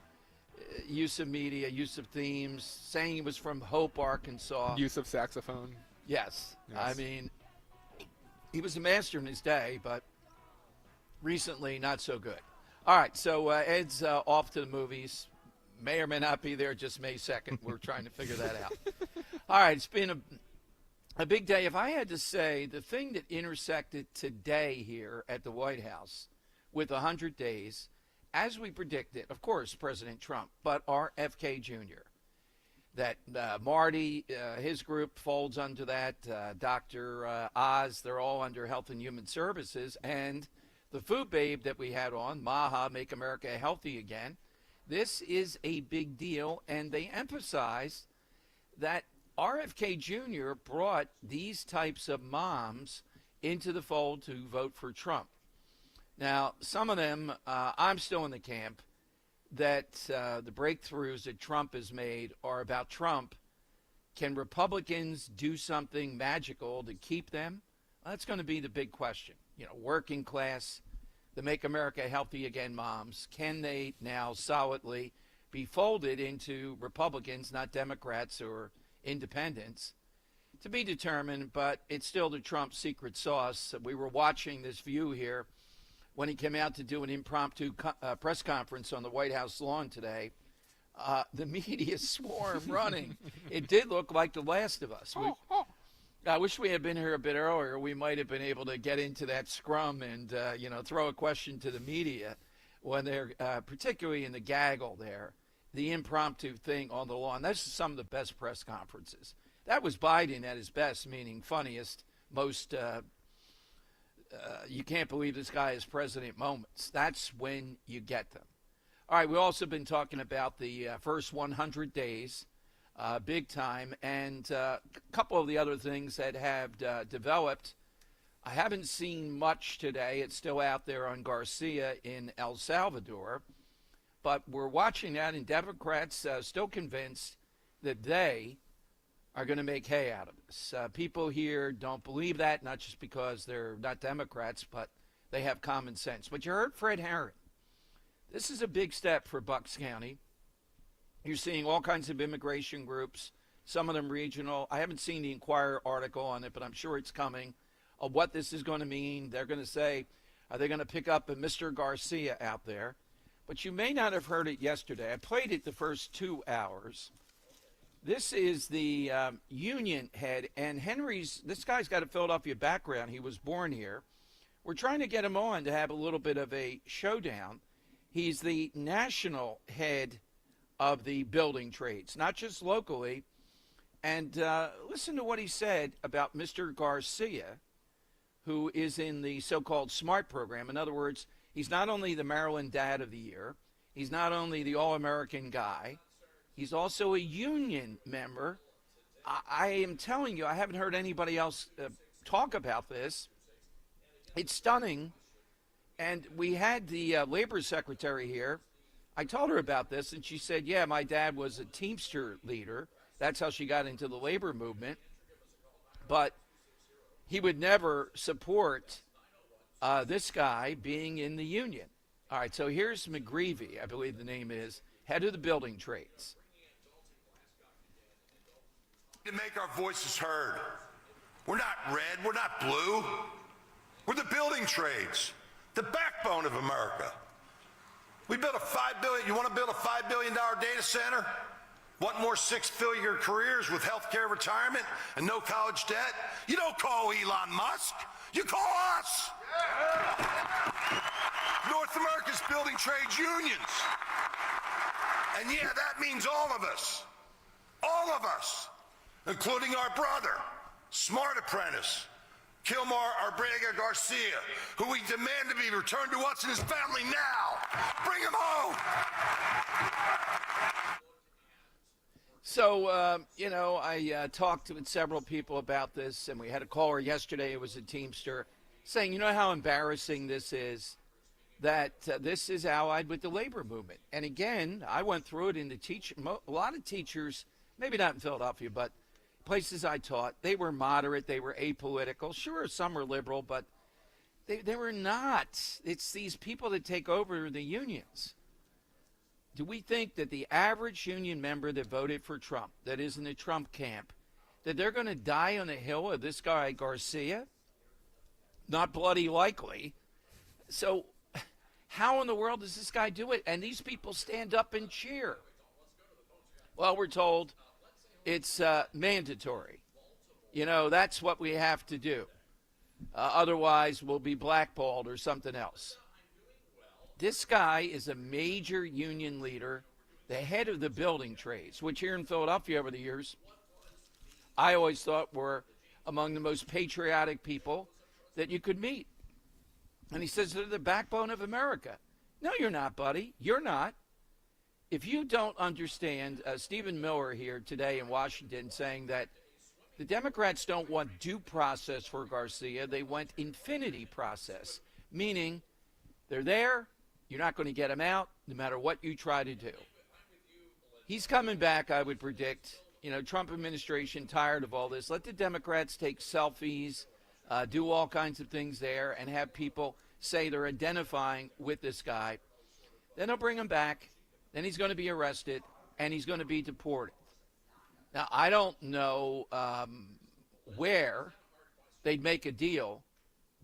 use of media, use of themes, saying he was from Hope, Arkansas. Use of saxophone. Yes. I mean, he was a master in his day, but recently not so good. All right, so Ed's off to the movies. May or may not be there just May 2nd. We're trying to figure that out. All right, it's been a big day. If I had to say the thing that intersected today here at the White House with 100 days, as we predicted, of course, President Trump, but RFK Jr., that Marty, his group folds under that, Dr. Oz, they're all under Health and Human Services, and the food babe that we had on, Maha, Make America Healthy Again. This is a big deal, and they emphasize that RFK Jr. brought these types of moms into the fold to vote for Trump. Now, some of them, I'm still in the camp that the breakthroughs that Trump has made are about Trump. Can Republicans do something magical to keep them? Well, that's going to be the big question. Working class, the Make America Healthy Again moms, can they now solidly be folded into Republicans, not Democrats or independents? To be determined, but it's still the Trump secret sauce. We were watching this view here when he came out to do an impromptu press conference on the White House lawn today. The media swarm running. It did look like The Last of Us. I wish we had been here a bit earlier. We might have been able to get into that scrum and, throw a question to the media when they're, particularly in the gaggle there, the impromptu thing on the lawn. That's some of the best press conferences. That was Biden at his best, meaning funniest, most, you can't believe this guy is president moments. That's when you get them. All right, we've also been talking about the first 100 days. Big time, and a couple of the other things that have developed. I haven't seen much today. It's still out there on Garcia in El Salvador, but we're watching that, and Democrats still convinced that they are going to make hay out of this. People here don't believe that, not just because they're not Democrats, but they have common sense. But you heard Fred Herring. This is a big step for Bucks County. You're seeing all kinds of immigration groups, some of them regional. I haven't seen the Inquirer article on it, but I'm sure it's coming, of what this is going to mean. They're going to say, are they going to pick up a Mr. Garcia out there? But you may not have heard it yesterday. I played it the first 2 hours. This is the union head, and this guy's got a Philadelphia background. He was born here. We're trying to get him on to have a little bit of a showdown. He's the national head of the building trades, not just locally. And listen to what he said about Mr. Garcia, who is in the so-called SMART program. In other words, he's not only the Maryland Dad of the Year, he's not only the All-American guy, he's also a union member. I am telling you, I haven't heard anybody else talk about this. It's stunning. And we had the labor secretary here. I told her about this, and she said, yeah, my dad was a Teamster leader. That's how she got into the labor movement. But he would never support this guy being in the union. All right, so here's McGreevy, I believe the name is, head of the building trades. To make our voices heard. We're not red, we're not blue. We're the building trades, the backbone of America. We built a $5 billion. You want to build a $5 billion data center? Want more six-figure careers with health care, retirement, and no college debt? You don't call Elon Musk. You call us. North America's building trades unions. And yeah, that means all of us, including our brother, smart apprentice, Kilmar Arbrega Garcia, who we demand to be returned to us and his family now. Bring him home. So, I talked with several people about this, and we had a caller yesterday. It was a Teamster saying, you know how embarrassing this is, that this is allied with the labor movement. And again, I went through it in the a lot of teachers, maybe not in Philadelphia, but places I taught, they were moderate, they were apolitical. Sure, some were liberal, but they were not. It's these people that take over the unions. Do we think that the average union member that voted for Trump, that is in the Trump camp, that they're going to die on the hill of this guy Garcia? Not bloody likely. So how in the world does this guy do it? And these people stand up and cheer. Well, we're told it's mandatory. That's what we have to do. Otherwise, we'll be blackballed or something else. This guy is a major union leader, the head of the building trades, which here in Philadelphia over the years, I always thought were among the most patriotic people that you could meet. And he says they're the backbone of America. No, you're not, buddy. You're not. If you don't understand, Stephen Miller here today in Washington saying that the Democrats don't want due process for Garcia. They want infinity process, meaning they're there. You're not going to get him out no matter what you try to do. He's coming back, I would predict. Trump administration tired of all this. Let the Democrats take selfies, do all kinds of things there, and have people say they're identifying with this guy. Then they'll bring him back. Then he's going to be arrested, and he's going to be deported. Now, I don't know where they'd make a deal,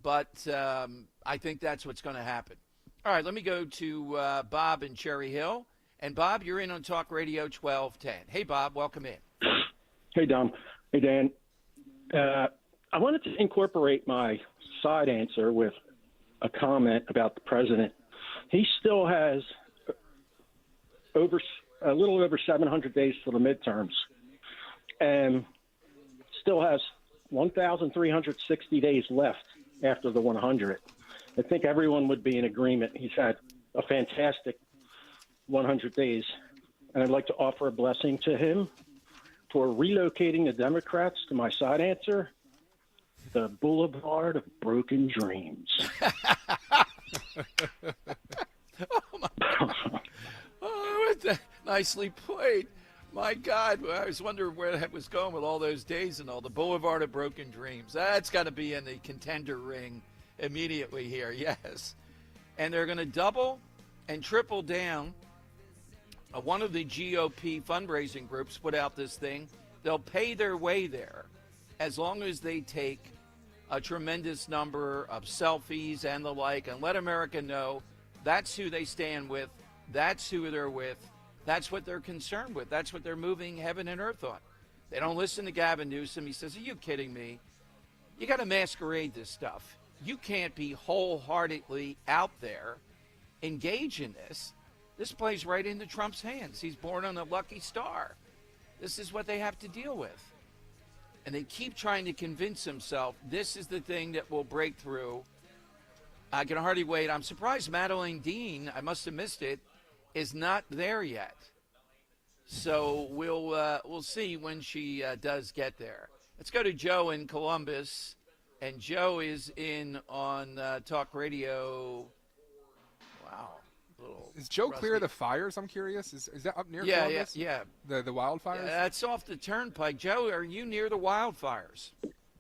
but I think that's what's going to happen. All right, let me go to Bob in Cherry Hill. And, Bob, you're in on Talk Radio 1210. Hey, Bob, welcome in. Hey, Dom. Hey, Dan. I wanted to incorporate my side answer with a comment about the president. He still has a little over 700 days for the midterms and still has 1,360 days left after the 100. I think everyone would be in agreement. He's had a fantastic 100 days, and I'd like to offer a blessing to him for relocating the Democrats to my side answer, the Boulevard of Broken Dreams. Nicely played. My God, I was wondering where that was going with all those days and all. The Boulevard of Broken Dreams. That's got to be in the contender ring immediately here, yes. And they're going to double and triple down. One of the GOP fundraising groups put out this thing. They'll pay their way there as long as they take a tremendous number of selfies and the like and let America know that's who they stand with, that's who they're with, that's what they're concerned with, that's what they're moving heaven and earth on. They don't listen to Gavin Newsom. He says, are you kidding me? You got to masquerade this stuff. You can't be wholeheartedly out there, engage in this. This plays right into Trump's hands. He's born on a lucky star. This is what they have to deal with. And they keep trying to convince himself this is the thing that will break through. I can hardly wait. I'm surprised Madeleine Dean, I must have missed it, is not there yet. So we'll see when she does get there. Let's go to Joe in Columbus. And Joe is in on Talk Radio. Wow. Is Joe clear of the fires? I'm curious. Is that up near Columbus? Yeah. The wildfires? Yeah, that's off the turnpike. Joe, are you near the wildfires?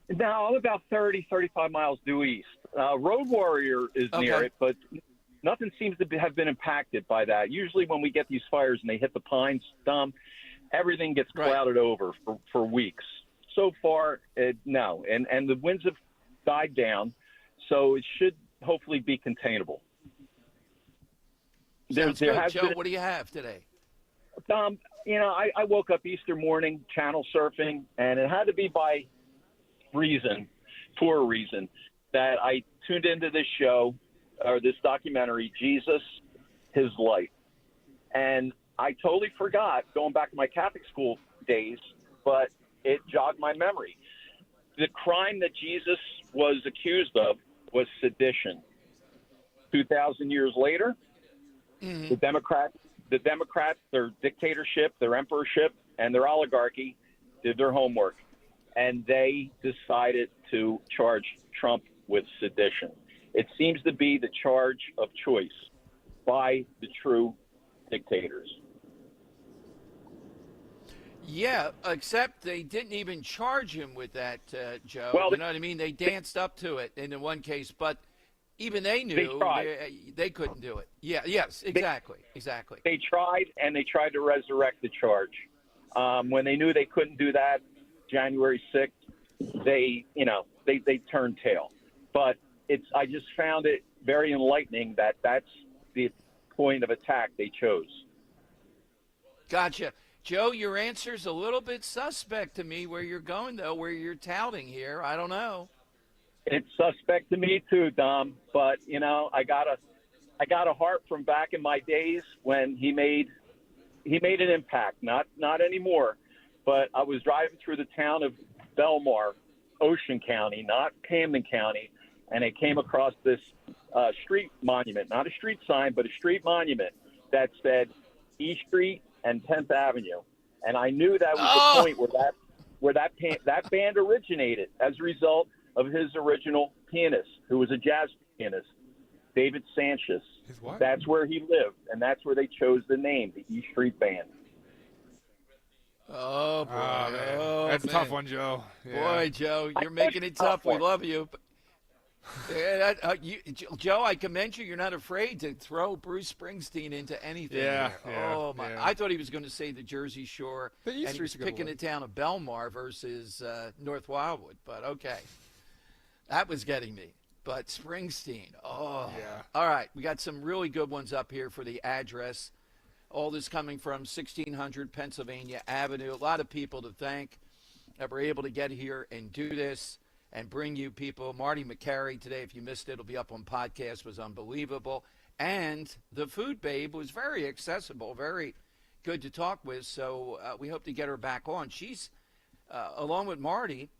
No, I'm about 30, 35 miles due east. Road Warrior is near it, but nothing seems to have been impacted by that. Usually when we get these fires and they hit the pines, everything gets clouded over for weeks. So far, no. And the winds have died down. So it should hopefully be containable. Sounds good. Joe, been, what do you have today? I woke up Easter morning channel surfing, and it had to be for a reason, that I tuned into this show, or this documentary, Jesus, His Light. And I totally forgot, going back to my Catholic school days, but it jogged my memory. The crime that Jesus was accused of was sedition. 2,000 years later, the Democrats, their dictatorship, their emperorship, and their oligarchy did their homework, and they decided to charge Trump with sedition. It seems to be the charge of choice by the true dictators. Yeah, except they didn't even charge him with that, Joe. Well, you know what I mean? They danced up to it in the one case, but even they knew they couldn't do it. Yeah, yes, exactly. They tried, and they tried to resurrect the charge. When they knew they couldn't do that, January 6th, they turned tail. But I just found it very enlightening that that's the point of attack they chose. Gotcha. Joe, your answer's a little bit suspect to me where you're going, though, where you're touting here. I don't know. It's suspect to me too, Dom. But I got a heart from back in my days when he made an impact. Not anymore. But I was driving through the town of Belmar, Ocean County, not Camden County, and I came across this street monument, not a street sign, but a street monument that said E Street and 10th Avenue, and I knew that was the point where that band originated as a result of his original pianist, who was a jazz pianist, David Sanchez. That's where he lived, and that's where they chose the name, the E Street Band. Oh, boy. That's a tough one, Joe. Yeah. Boy, Joe, you're making it tough. We love you. Joe, I commend you. You're not afraid to throw Bruce Springsteen into anything. Yeah. Oh, my. I thought he was going to say the Jersey Shore. The East and he was picking the town of Belmar versus North Wildwood. But, okay. That was getting me. But Springsteen, yeah. All right, we got some really good ones up here for the address. All this coming from 1600 Pennsylvania Avenue. A lot of people to thank that were able to get here and do this and bring you people. Marty McCary today, if you missed it, it'll be up on podcast, was unbelievable. And the Food Babe was very accessible, very good to talk with. So we hope to get her back on. She's, along with Marty,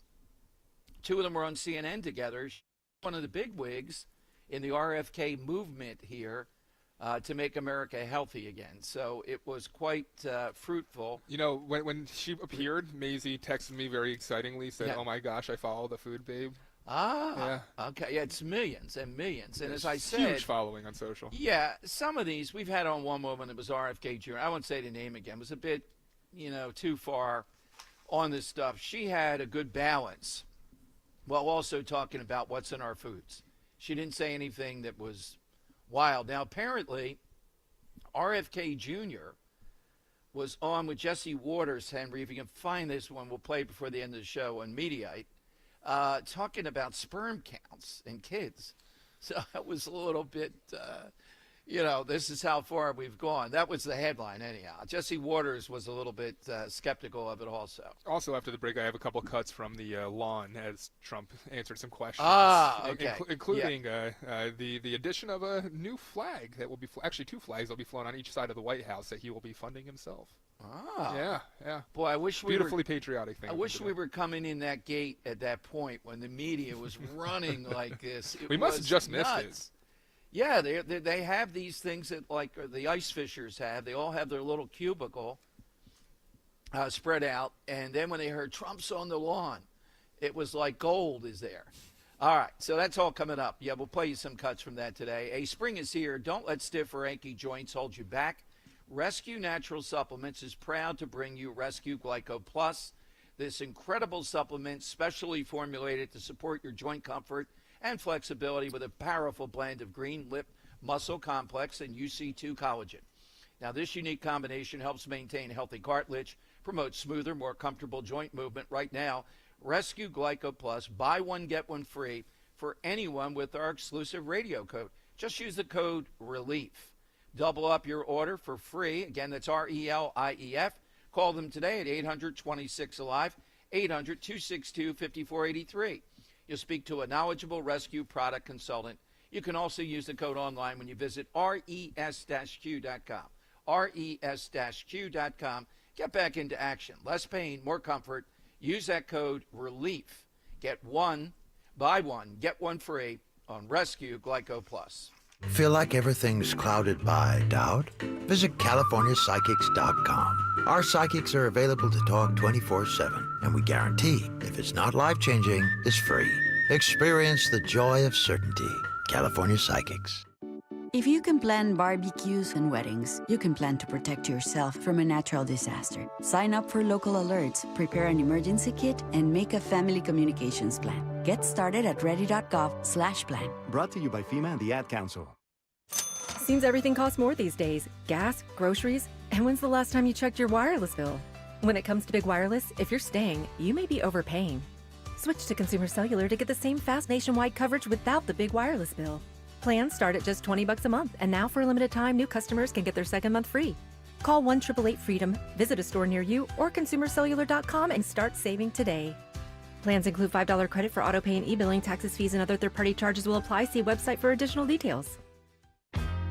two of them were on CNN together. She's one of the big wigs in the RFK movement here to make America healthy again. So it was quite fruitful. You know, when she appeared, Maisie texted me very excitingly, said, "Oh my gosh, I follow the Food Babe." Okay. Yeah, it's millions and millions. And There's as I said, huge following on social. Yeah, some of these we've had on one woman. It was RFK Jr. I won't say the name again. It was a bit, too far on this stuff. She had a good balance while also talking about what's in our foods. She didn't say anything that was wild. Now, apparently, RFK Jr. was on with Jesse Waters, Henry. If you can find this one, we'll play it before the end of the show on Mediaite, talking about sperm counts in kids. So that was a little bit, this is how far we've gone. That was the headline, anyhow. Jesse Waters was a little bit skeptical of it also. Also, after the break, I have a couple cuts from the lawn as Trump answered some questions. Okay. Including the addition of a new flag that will be, actually two flags that will be flown on each side of the White House that he will be funding himself. Yeah. Boy, I wish beautifully patriotic thing. I wish we were coming in that gate at that point when the media was running like this. We must have just missed it. Yeah, they have these things that like the ice fishers have. They all have their little cubicle spread out, and then when they heard Trump's on the lawn, it was like gold is there. All right, so that's all coming up. Yeah, we'll play you some cuts from that today. A spring is here. Don't let stiff or achy joints hold you back. Rescue Natural Supplements is proud to bring you Rescue Glyco Plus. This incredible supplement specially formulated to support your joint comfort and flexibility with a powerful blend of green lip muscle complex and UC2 collagen. Now, this unique combination helps maintain healthy cartilage, promotes smoother, more comfortable joint movement. Right now, Rescue Glyco Plus, buy one, get one free for anyone with our exclusive radio code. Just use the code RELIEF. Double up your order for free. Again, that's RELIEF. Call them today at 800-26-ALIVE, 800-262-5483. You'll speak to a knowledgeable rescue product consultant. You can also use the code online when you visit res-q.com. res-q.com. Get back into action. Less pain, more comfort. Use that code RELIEF. Get one, buy one, get one free on Rescue Glyco Plus. Feel like everything's clouded by doubt? Visit CaliforniaPsychics.com. Our psychics are available to talk 24/7, and we guarantee if it's not life-changing, it's free. Experience the joy of certainty. California Psychics. If you can plan barbecues and weddings, you can plan to protect yourself from a natural disaster. Sign up for local alerts, prepare an emergency kit, and make a family communications plan. Get started at ready.gov/plan. Brought to you by FEMA and the Ad Council. Seems everything costs more these days. Gas, groceries, and when's the last time you checked your wireless bill? When it comes to big wireless, if you're staying, you may be overpaying. Switch to Consumer Cellular to get the same fast nationwide coverage without the big wireless bill. Plans start at just $20 a month, and now for a limited time, new customers can get their second month free. Call 1-888-FREEDOM, visit a store near you, or consumercellular.com and start saving today. Plans include $5 credit for autopay and e-billing. Taxes, fees, and other third-party charges will apply. See website for additional details.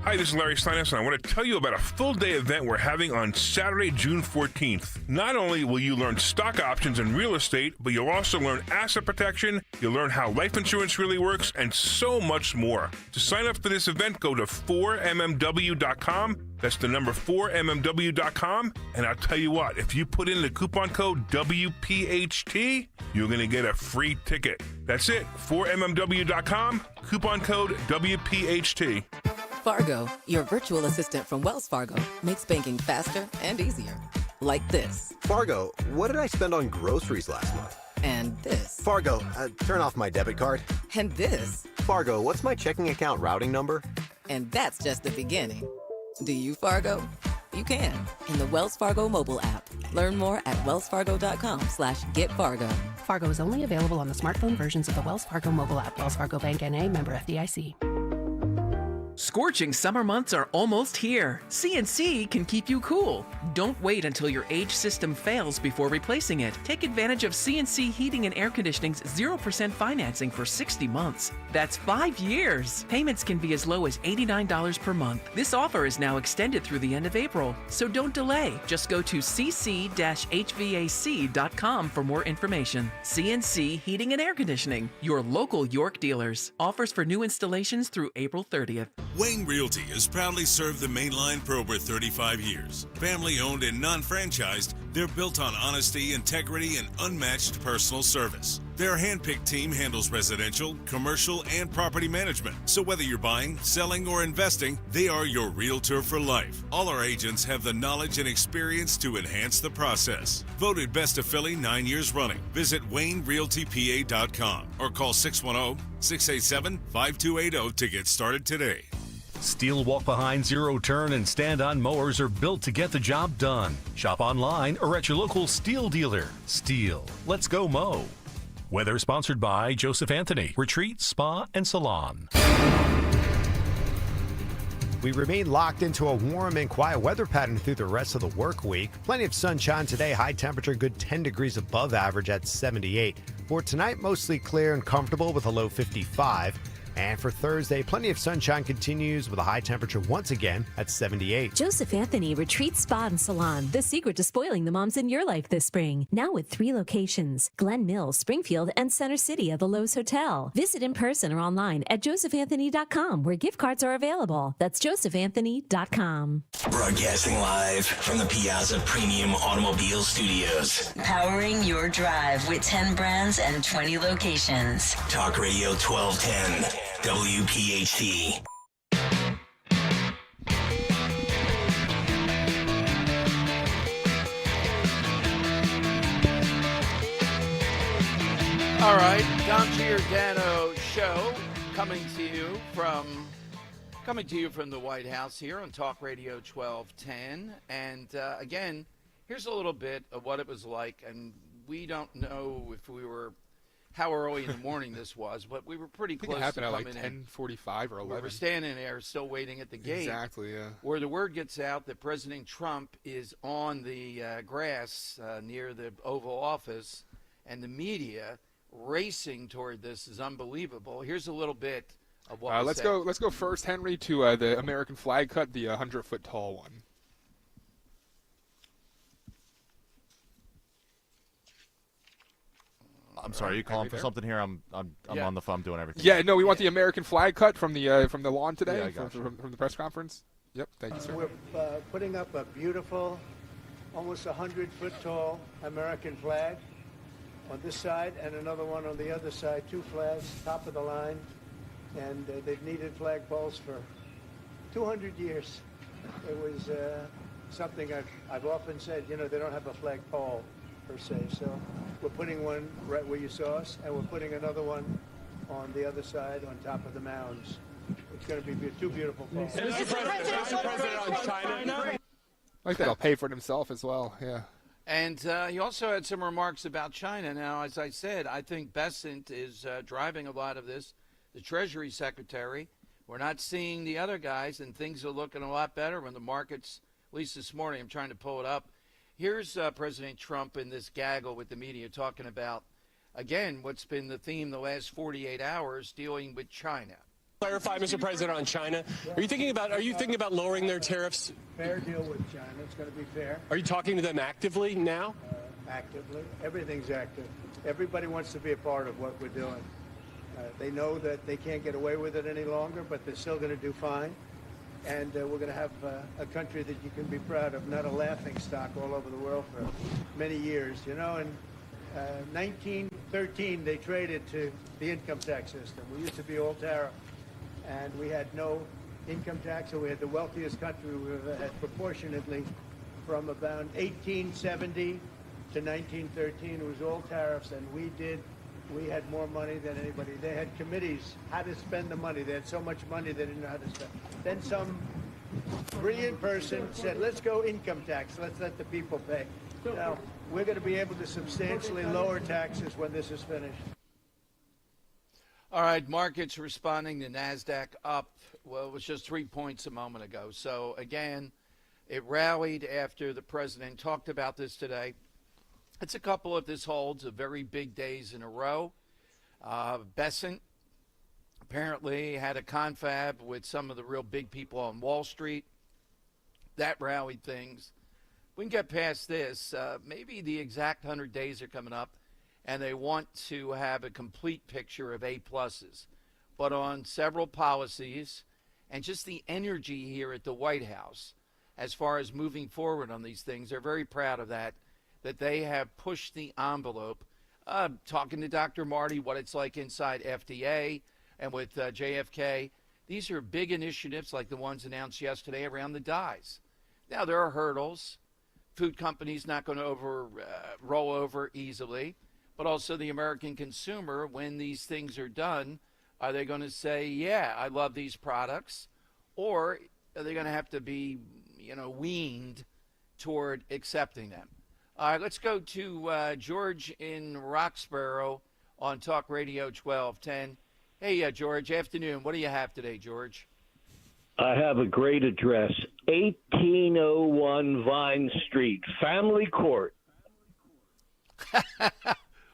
Hi, this is Larry Steinhaus, and I want to tell you about a full-day event we're having on Saturday, June 14th. Not only will you learn stock options and real estate, but you'll also learn asset protection, you'll learn how life insurance really works, and so much more. To sign up for this event, go to 4mmw.com. That's the number 4mmw.com. And I'll tell you what, if you put in the coupon code WPHT, you're going to get a free ticket. That's it, 4mmw.com, coupon code WPHT. Fargo, your virtual assistant from Wells Fargo, makes banking faster and easier. Like this. Fargo, what did I spend on groceries last month? And this. Fargo, turn off my debit card. And this. Fargo, what's my checking account routing number? And that's just the beginning. Do you, Fargo? You can in the Wells Fargo mobile app. Learn more at wellsfargo.com/getfargo. Fargo is only available on the smartphone versions of the Wells Fargo mobile app. Wells Fargo Bank N.A., member FDIC. Scorching summer months are almost here. CNC can keep you cool. Don't wait until your age system fails before replacing it. Take advantage of CNC Heating and Air Conditioning's 0% financing for 60 months. That's 5 years. Payments can be as low as $89 per month. This offer is now extended through the end of April, so don't delay. Just go to cc-hvac.com for more information. CNC Heating and Air Conditioning, your local York dealers. Offers for new installations through April 30th. Wayne Realty has proudly served the mainline for over 35 years. Family owned and non-franchised, they're built on honesty, integrity, and unmatched personal service. Their handpicked team handles residential, commercial, and property management. So whether you're buying, selling, or investing, they are your realtor for life. All our agents have the knowledge and experience to enhance the process. Voted Best of Philly 9 years running. Visit WayneRealtyPA.com or call 610-687-5280 to get started today. Steel walk-behind, zero-turn, and stand-on mowers are built to get the job done. Shop online or at your local Steel dealer. Steel. Let's go mow. Weather sponsored by Joseph Anthony, Retreat, Spa, and Salon. We remain locked into a warm and quiet weather pattern through the rest of the work week. Plenty of sunshine today, high temperature, good 10 degrees above average at 78. For tonight, mostly clear and comfortable with a low 55. And for Thursday, plenty of sunshine continues with a high temperature once again at 78. Joseph Anthony Retreat Spa and Salon, the secret to spoiling the moms in your life this spring. Now with 3 locations, Glen Mills, Springfield, and Center City at the Lowe's Hotel. Visit in person or online at josephanthony.com where gift cards are available. That's josephanthony.com. Broadcasting live from the Piazza Premium Automobile Studios. Powering your drive with 10 brands and 20 locations. Talk Radio 1210. WPHT. All right, Dom Giordano show coming to you from the White House here on Talk Radio 1210. And again, here's a little bit of what it was like. And we don't know if we were how early in the morning this was, but we were pretty I think close it happened to at like coming in. 10:45 or 11. We were standing there still waiting at the gate. Exactly, yeah. Where the word gets out that President Trump is on the grass near the Oval Office, and the media racing toward this is unbelievable. Here's a little bit of what was let's said. go first, Henry, to the American flag cut, the 100-foot tall one. I'm sorry, are you calling for something here? I'm Yeah. on the phone doing everything. Yeah, no, we want the American flag cut from the lawn today, Yeah, I got you. from the press conference. Yep, thank you, sir. We're putting up a beautiful, almost 100-foot tall American flag on this side and another one on the other side, 2 flags, top of the line. And they've needed flagpoles for 200 years. It was something I've often said, they don't have a flagpole per se. So we're putting one right where you saw us, and we're putting another one on the other side on top of the mounds. It's going to be 2 beautiful poles. Mr. President on China. Like that'll pay for it himself as well, yeah. And he also had some remarks about China. Now, as I said, I think Bessent is driving a lot of this. The Treasury Secretary. We're not seeing the other guys, and things are looking a lot better when the markets, at least this morning, I'm trying to pull it up. Here's President Trump in this gaggle with the media talking about, again, what's been the theme the last 48 hours, dealing with China. Clarify, Mr. President, on China. Are you thinking about lowering their tariffs? Fair deal with China. It's going to be fair. Are you talking to them actively now? Actively. Everything's active. Everybody wants to be a part of what we're doing. They know that they can't get away with it any longer, but they're still going to do fine. And we're going to have a country that you can be proud of, not a laughing stock all over the world for many years. In 1913, they traded to the income tax system. We used to be all tariff, and we had no income tax, and we had the wealthiest country we've ever had proportionately from about 1870 to 1913. It was all tariffs, and we had more money than anybody. They had committees how to spend the money. They had so much money they didn't know how to spend. Then some brilliant person said, let's go income tax. Let's let the people pay. Now, we're going to be able to substantially lower taxes when this is finished. All right, markets responding. The NASDAQ up. Well, it was just 3 points a moment ago. So, again, it rallied after the president talked about this today. It's a couple of this holds of very big days in a row. Bessent apparently had a confab with some of the real big people on Wall Street. That rallied things. We can get past this. Maybe the exact 100 days are coming up, and they want to have a complete picture of A-pluses. But on several policies and just the energy here at the White House as far as moving forward on these things, they're very proud of that they have pushed the envelope. Talking to Dr. Marty, what it's like inside FDA and with JFK. These are big initiatives like the ones announced yesterday around the dyes. Now, there are hurdles. Food companies not going to roll over easily, but also the American consumer, when these things are done, are they going to say, yeah, I love these products, or are they going to have to be, weaned toward accepting them? All right, let's go to George in Roxborough on Talk Radio 1210. Hey, George, afternoon. What do you have today, George? I have a great address, 1801 Vine Street, Family Court.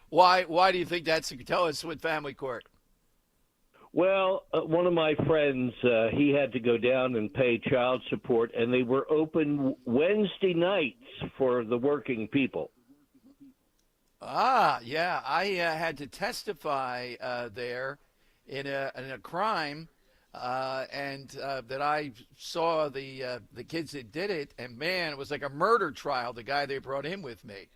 Why do you think that's? Tell us with Family Court. Well, one of my friends, he had to go down and pay child support, and they were open Wednesday nights for the working people. Ah, yeah. I had to testify there in a crime, and that I saw the kids that did it, and man, it was like a murder trial. The guy they brought in with me.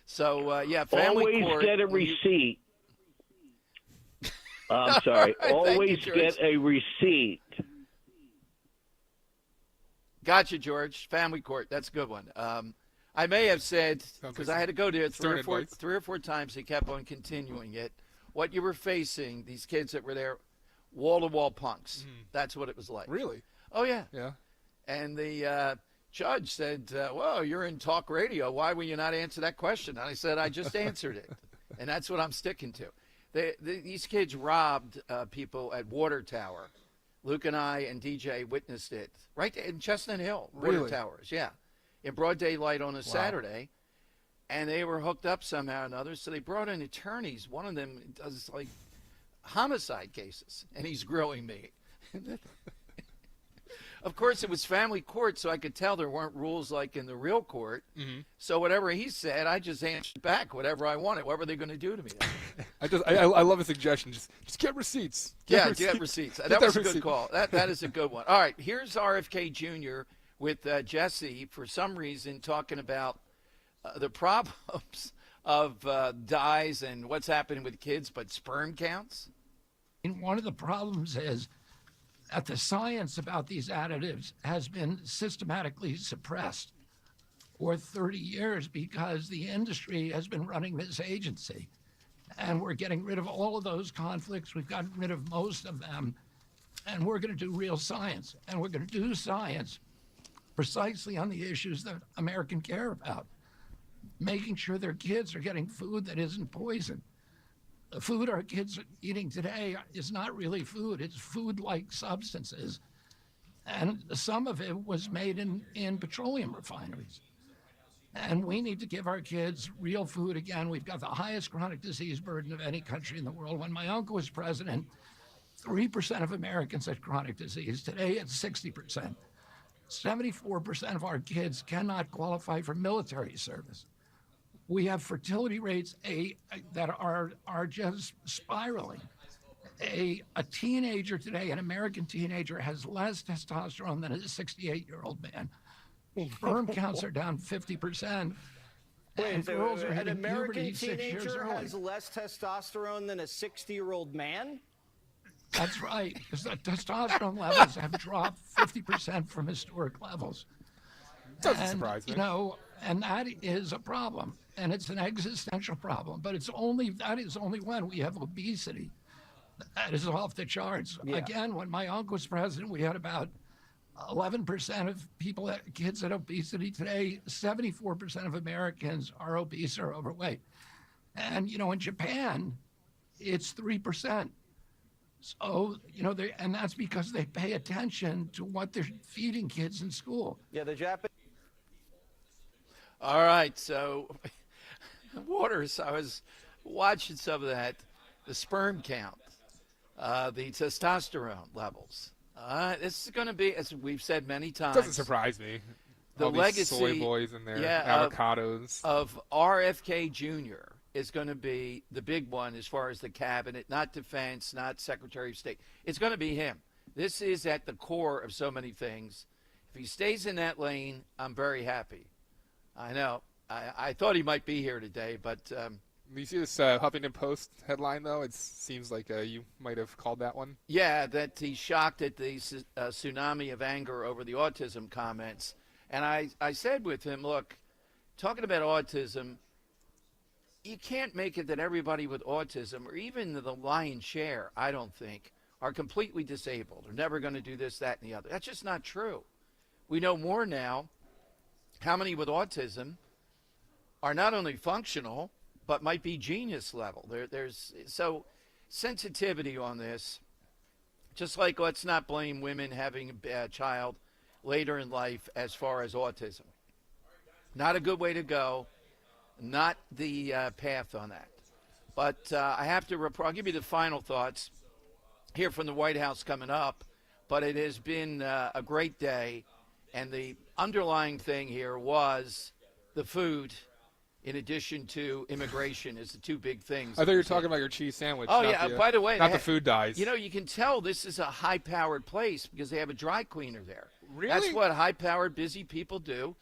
So yeah, Family Always Court. Get a receipt. I'm sorry. Always get a receipt. Gotcha, George. Family Court. That's a good one. I may have said, because I had to go there three or four times, he kept on continuing it. What you were facing, these kids that were there, wall-to-wall punks. That's what it was like. Really? Oh, yeah. Yeah. And the judge said, well, you're in talk radio. Why will you not answer that question? And I said, I just answered it. And that's what I'm sticking to. These kids robbed people at Water Tower. Luke and I and DJ witnessed it right in Chestnut Hill. Water Really? Towers, yeah, in broad daylight on a Saturday, and they were hooked up somehow or another. So they brought in attorneys. One of them does like homicide cases, and he's grilling me. Of course, it was family court, so I could tell there weren't rules like in the real court. Mm-hmm. So whatever he said, I just answered back whatever I wanted. What were they going to do to me? I love a suggestion. Just get receipts. Get receipts. That was a good call. That is a good one. All right, here's RFK Jr. with Jesse, for some reason, talking about the problems of dyes and what's happening with kids, but sperm counts. And one of the problems is that the science about these additives has been systematically suppressed for 30 years because the industry has been running this agency. And we're getting rid of all of those conflicts. We've gotten rid of most of them. And we're going to do real science. And we're going to do science precisely on the issues that Americans care about. Making sure their kids are getting food that isn't poison. The food our kids are eating today is not really food. It's food-like substances. And some of it was made in petroleum refineries. And we need to give our kids real food again. We've got the highest chronic disease burden of any country in the world. When my uncle was president, 3% of Americans had chronic disease. Today, it's 60%. 74% of our kids cannot qualify for military service. We have fertility rates that are just spiraling. A teenager today, an American teenager, has less testosterone than a 68-year-old man. Sperm counts are down 50%. And girls are an hitting American puberty 6 years teenager early. has less testosterone than a 60-year-old man? That's right, because the testosterone levels have dropped 50% from historic levels. Doesn't surprise me. You know, and that is a problem, and it's an existential problem. But that is only when we have obesity. That is off the charts. Yeah. Again, when my uncle was president, we had about 11% of kids had obesity. Today, 74% of Americans are obese or overweight. And, you know, in Japan, it's 3%. So, you know, and that's because they pay attention to what they're feeding kids in school. Yeah, the Japanese. All right, so Waters, I was watching some of that, the sperm count, the testosterone levels. This is going to be, as we've said many times. Doesn't surprise me. The All legacy, these soy boys and their avocados. Of RFK Jr. is going to be the big one as far as the cabinet, not defense, not Secretary of State. It's going to be him. This is at the core of so many things. If he stays in that lane, I'm very happy. I know. I thought he might be here today, but... you see this Huffington Post headline, though? It seems like you might have called that one. Yeah, that he's shocked at the tsunami of anger over the autism comments. And I said with him, look, talking about autism, you can't make it that everybody with autism, or even the lion's share, I don't think, are completely disabled or never going to do this, that, and the other. That's just not true. We know more now how many with autism are not only functional, but might be genius level. There's so sensitivity on this, just like let's not blame women having a child later in life as far as autism. Not a good way to go, not the path on that. But I have to report, I'll give you the final thoughts here from the White House coming up, but it has been a great day, and the underlying thing here was the food in addition to immigration is the two big things. I thought you were talking about your cheese sandwich. Oh, yeah. By the way, not the food dyes. You know, you can tell this is a high-powered place because they have a dry cleaner there. Really? That's what high-powered, busy people do.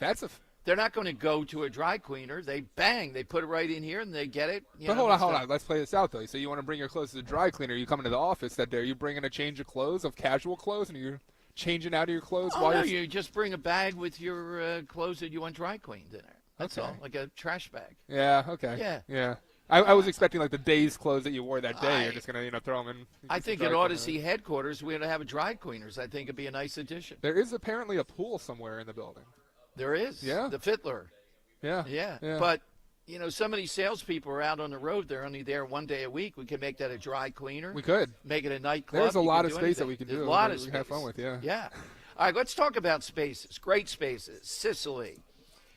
They're not going to go to a dry cleaner. They put it right in here and they get it. But hold on. Let's play this out, though. So you want to bring your clothes to the dry cleaner. You come into the office that day. Are you bringing a change of clothes, of casual clothes, and you're changing out of your clothes? Oh, no, you just bring a bag with your clothes that you want dry cleaned in it. That's all, like a trash bag. Yeah, okay. Yeah. I was expecting like the day's clothes that you wore that day. You're just going to throw them in. I think at Odyssey headquarters, we ought to have a dry cleaners. I think it'd be a nice addition. There is apparently a pool somewhere in the building. There is. Yeah. The Fiddler. Yeah. Yeah. But, You know, some of these salespeople are out on the road. They're only there one day a week. We could make that a dry cleaner. We could. Make it a nightclub. There's a You lot could of do space anything. that we could There's do. A lot we of can space. have fun with, yeah. Yeah. All right, let's talk about spaces. Great spaces. Sicily.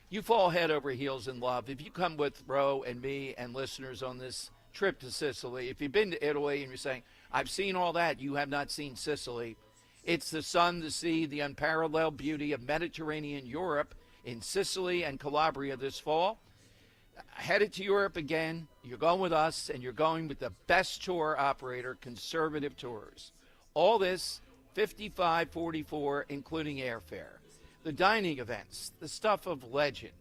You fall head over heels in love. If you come with Ro and me and listeners on this trip to Sicily, if you've been to Italy and you're saying, I've seen all that, you have not seen Sicily. It's the sun, the sea, the unparalleled beauty of Mediterranean Europe in Sicily and Calabria this fall. Headed to Europe again. You're going with us, and you're going with the best tour operator, Conservative Tours. All this, $55.44, including airfare. The dining events, the stuff of legend.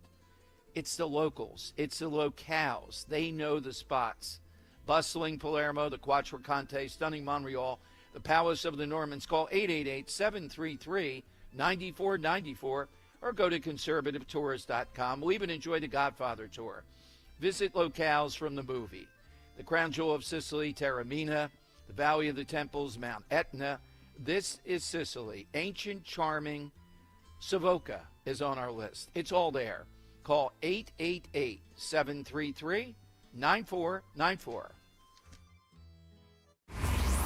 It's the locals. It's the locales. They know the spots. Bustling Palermo, the Quattrocante, stunning Montreal, the Palace of the Normans. Call 888-733-9494 or go to conservativetours.com. We'll even enjoy the Godfather tour. Visit locales from the movie. The Crown Jewel of Sicily, Taormina, the Valley of the Temples, Mount Etna. This is Sicily. Ancient, charming. Savoca is on our list. It's all there. Call 888-733-9494.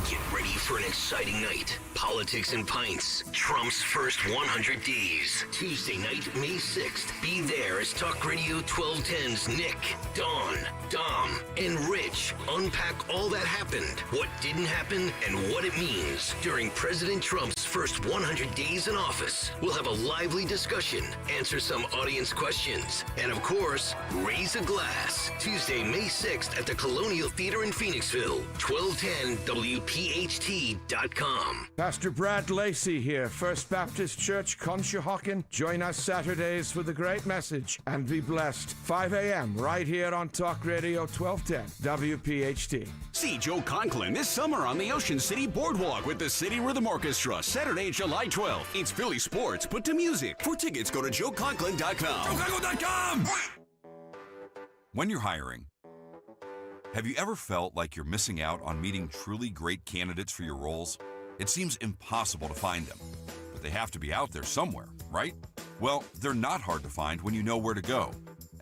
Get ready for an exciting night. Politics and Pints. Trump's first 100 days. Tuesday night, May 6th. Be there as Talk Radio 1210's Nick, Dawn, Dom, and Rich unpack all that happened, what didn't happen, and what it means during President Trump's first 100 days in office. We'll have a lively discussion, answer some audience questions, and of course, raise a glass. Tuesday, May 6th at the Colonial Theater in Phoenixville. 1210 WPHT.com. Pastor Brad Lacey here, First Baptist Church, Conshohocken. Join us Saturdays for the great message and be blessed. 5 a.m. right here on Talk Radio 1210 WPHT. See Joe Conklin this summer on the Ocean City Boardwalk with the City Rhythm Orchestra, Saturday, July 12th. It's Philly sports put to music. For tickets, go to joeconklin.com. joeconklin.com! When you're hiring, have you ever felt like you're missing out on meeting truly great candidates for your roles? It seems impossible to find them, but they have to be out there somewhere, right? Well, they're not hard to find when you know where to go,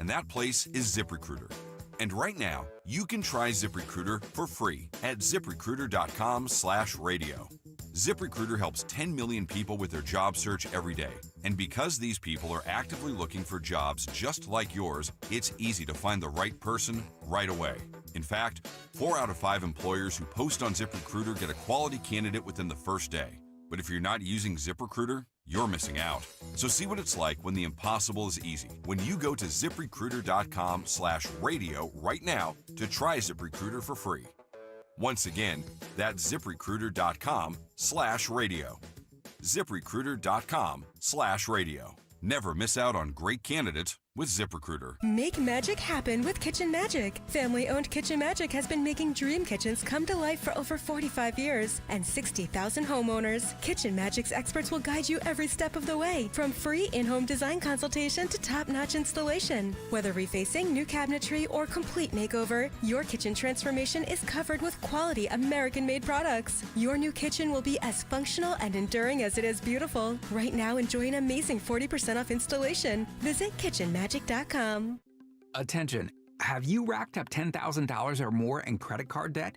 and that place is ZipRecruiter. And right now, you can try ZipRecruiter for free at ZipRecruiter.com/radio. ZipRecruiter helps 10 million people with their job search every day. And because these people are actively looking for jobs just like yours, it's easy to find the right person right away. In fact, 4 out of 5 employers who post on ZipRecruiter get a quality candidate within the first day. But if you're not using ZipRecruiter, you're missing out. So see what it's like when the impossible is easy. When you go to ZipRecruiter.com/radio right now to try ZipRecruiter for free. Once again, that's ZipRecruiter.com/radio. ZipRecruiter.com/radio. Never miss out on great candidates with ZipRecruiter. Make magic happen with Kitchen Magic. Family-owned Kitchen Magic has been making dream kitchens come to life for over 45 years and 60,000 homeowners. Kitchen Magic's experts will guide you every step of the way, from free in-home design consultation to top-notch installation. Whether refacing, new cabinetry, or complete makeover, your kitchen transformation is covered with quality American-made products. Your new kitchen will be as functional and enduring as it is beautiful. Right now, enjoy an amazing 40% off installation. Visit KitchenMagic.com. Attention, have you racked up $10,000 or more in credit card debt?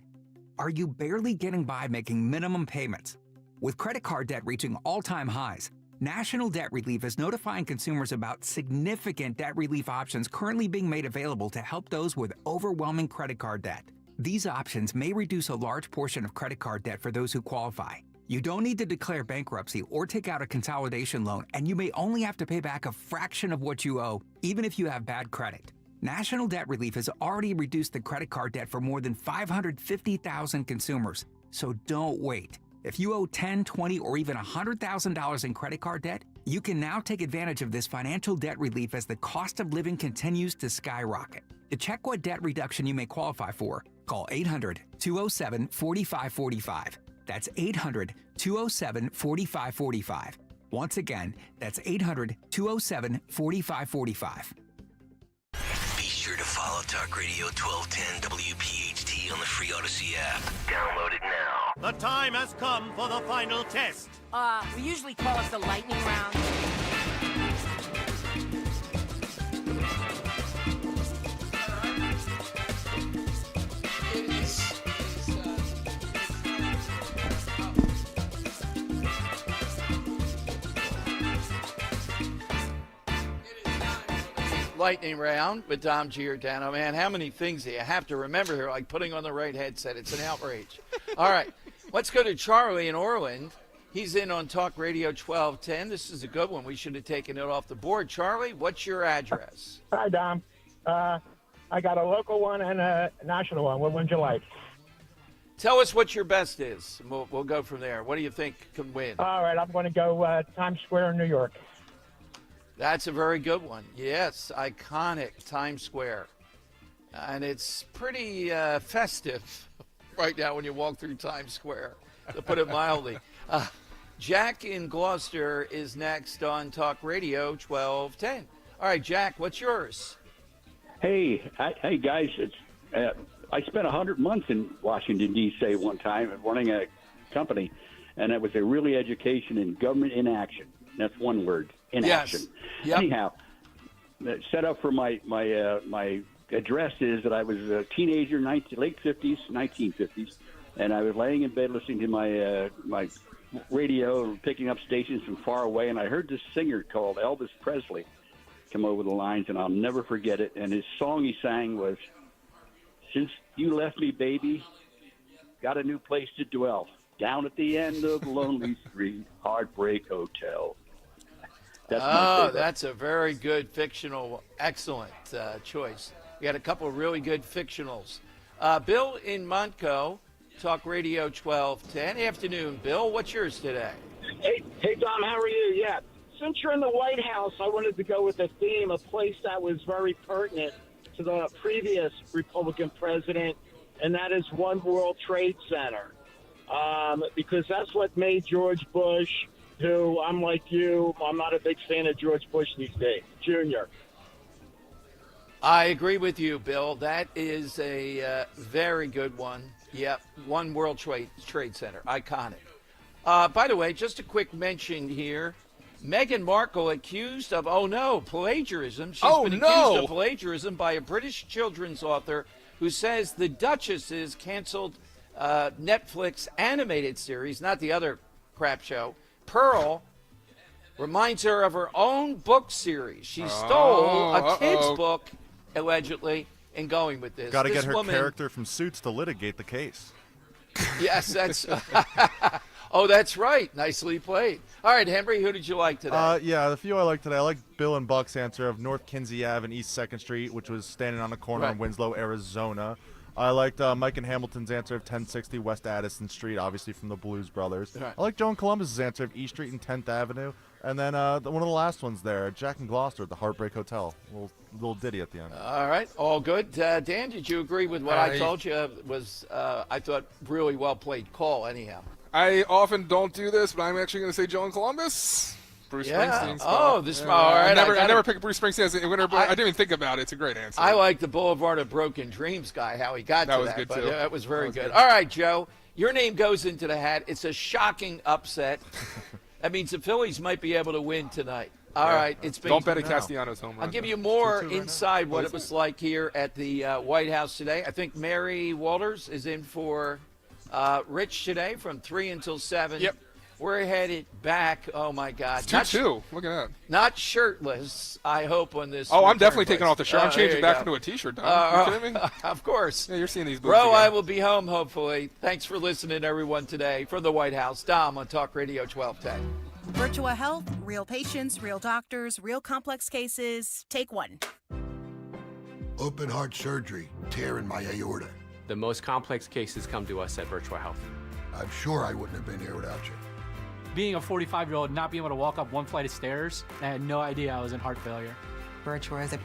Are you barely getting by making minimum payments? With credit card debt reaching all-time highs, National Debt Relief is notifying consumers about significant debt relief options currently being made available to help those with overwhelming credit card debt. These options may reduce a large portion of credit card debt for those who qualify. You don't need to declare bankruptcy or take out a consolidation loan, and you may only have to pay back a fraction of what you owe, even if you have bad credit. National Debt Relief has already reduced the credit card debt for more than 550,000 consumers, so don't wait. If you owe $10,000, $20,000, or even $100,000 in credit card debt, you can now take advantage of this financial debt relief as the cost of living continues to skyrocket. To check what debt reduction you may qualify for, call 800-207-4545. That's 800-207-4545. Once again, that's 800-207-4545. Be sure to follow Talk Radio 1210 WPHT on the free Odyssey app. Download it now. The time has come for the final test. We usually call it the lightning round. lightning round with Dom Giordano. Man, how many things do you have to remember here, like putting on the right headset? It's an outrage. All right, let's go to Charlie in Orland. He's in on Talk Radio 1210. This is a good one. We should have taken it off the board. Charlie, what's your address? Hi, Dom. I got a local one and a national one. What would you like? Tell us what your best is. We'll go from there. What do you think can win? All right, I'm going to go Times Square in New York. That's a very good one. Yes, iconic Times Square. And it's pretty festive right now when you walk through Times Square, to put it mildly. Jack in Gloucester is next on Talk Radio 1210. All right, Jack, what's yours? Hey guys, it's I spent 100 months in Washington, D.C. one time running a company, and it was a really education in government inaction. That's one word, inaction. Yes. Yep. Anyhow, the setup for my address is that I was a teenager, late 50s, 1950s, and I was laying in bed listening to my radio, picking up stations from far away, and I heard this singer called Elvis Presley come over the lines, and I'll never forget it. And his song he sang was, "Since you left me, baby, got a new place to dwell, down at the end of Lonely Street, Heartbreak Hotel." That's a very good fictional, excellent choice. We had a couple of really good fictionals. Bill in Montco, Talk Radio 1210. Afternoon, Bill. What's yours today? Hey, Dom, how are you? Yeah. Since you're in the White House, I wanted to go with a theme, a place that was very pertinent to the previous Republican president, and that is One World Trade Center. Because that's what made George Bush, who, I'm like you, I'm not a big fan of George Bush these days, Jr. I agree with you, Bill. That is a very good one. Yep, One World Trade Center, iconic. By the way, just a quick mention here. Meghan Markle accused of, plagiarism. She's been accused of plagiarism by a British children's author who says the Duchess's canceled Netflix animated series, not the other crap show, Pearl, reminds her of her own book series. She stole a kid's book, allegedly, and going with this. Got to get her woman, character from Suits to litigate the case. Yes, that's... Oh, that's right. Nicely played. All right, Henry, who did you like today? Yeah, the few I like today. I like Bill and Buck's answer of North Kinsey Ave and East 2nd Street, which was standing on the corner in Winslow, Arizona. I liked Mike and Hamilton's answer of 1060 West Addison Street, obviously from the Blues Brothers. Right. I like Joe and Columbus's answer of East Street and 10th Avenue. And then one of the last ones there, Jack and Gloucester at the Heartbreak Hotel. Little ditty at the end. All right, all good. Dan, did you agree with what I told you? Was I thought really well played call anyhow. I often don't do this, but I'm actually going to say Joe and Columbus. Bruce Springsteen. Oh, this all right. I never pick Bruce Springsteen as a winner, but I didn't even think about it. It's a great answer. I like the Boulevard of Broken Dreams guy, how he got to that. Was good, too. Yeah, that was very good. All right, Joe, your name goes into the hat. It's a shocking upset. That means the Phillies might be able to win tonight. All right, it's been. Don't bet at Castellanos home run. I'll give you more inside what it was like here at the White House today. I think Mary Walters is in for Rich today from 3 until 7. Yep. We're headed back. Oh, my God. It's 2-2. Look at that. Not shirtless, I hope, on this. Oh, I'm definitely taking off the shirt. I'm changing back into a T-shirt, Don. You kidding me? Of course. Yeah, you're seeing these boobs Bro, again. I will be home, hopefully. Thanks for listening, everyone, today from the White House. Dom on Talk Radio 1210. Virtua Health, real patients, real doctors, real complex cases. Take one. Open heart surgery, tear in my aorta. The most complex cases come to us at Virtua Health. I'm sure I wouldn't have been here without you. Being a 45-year-old, not being able to walk up one flight of stairs, I had no idea I was in heart failure. Virtua is a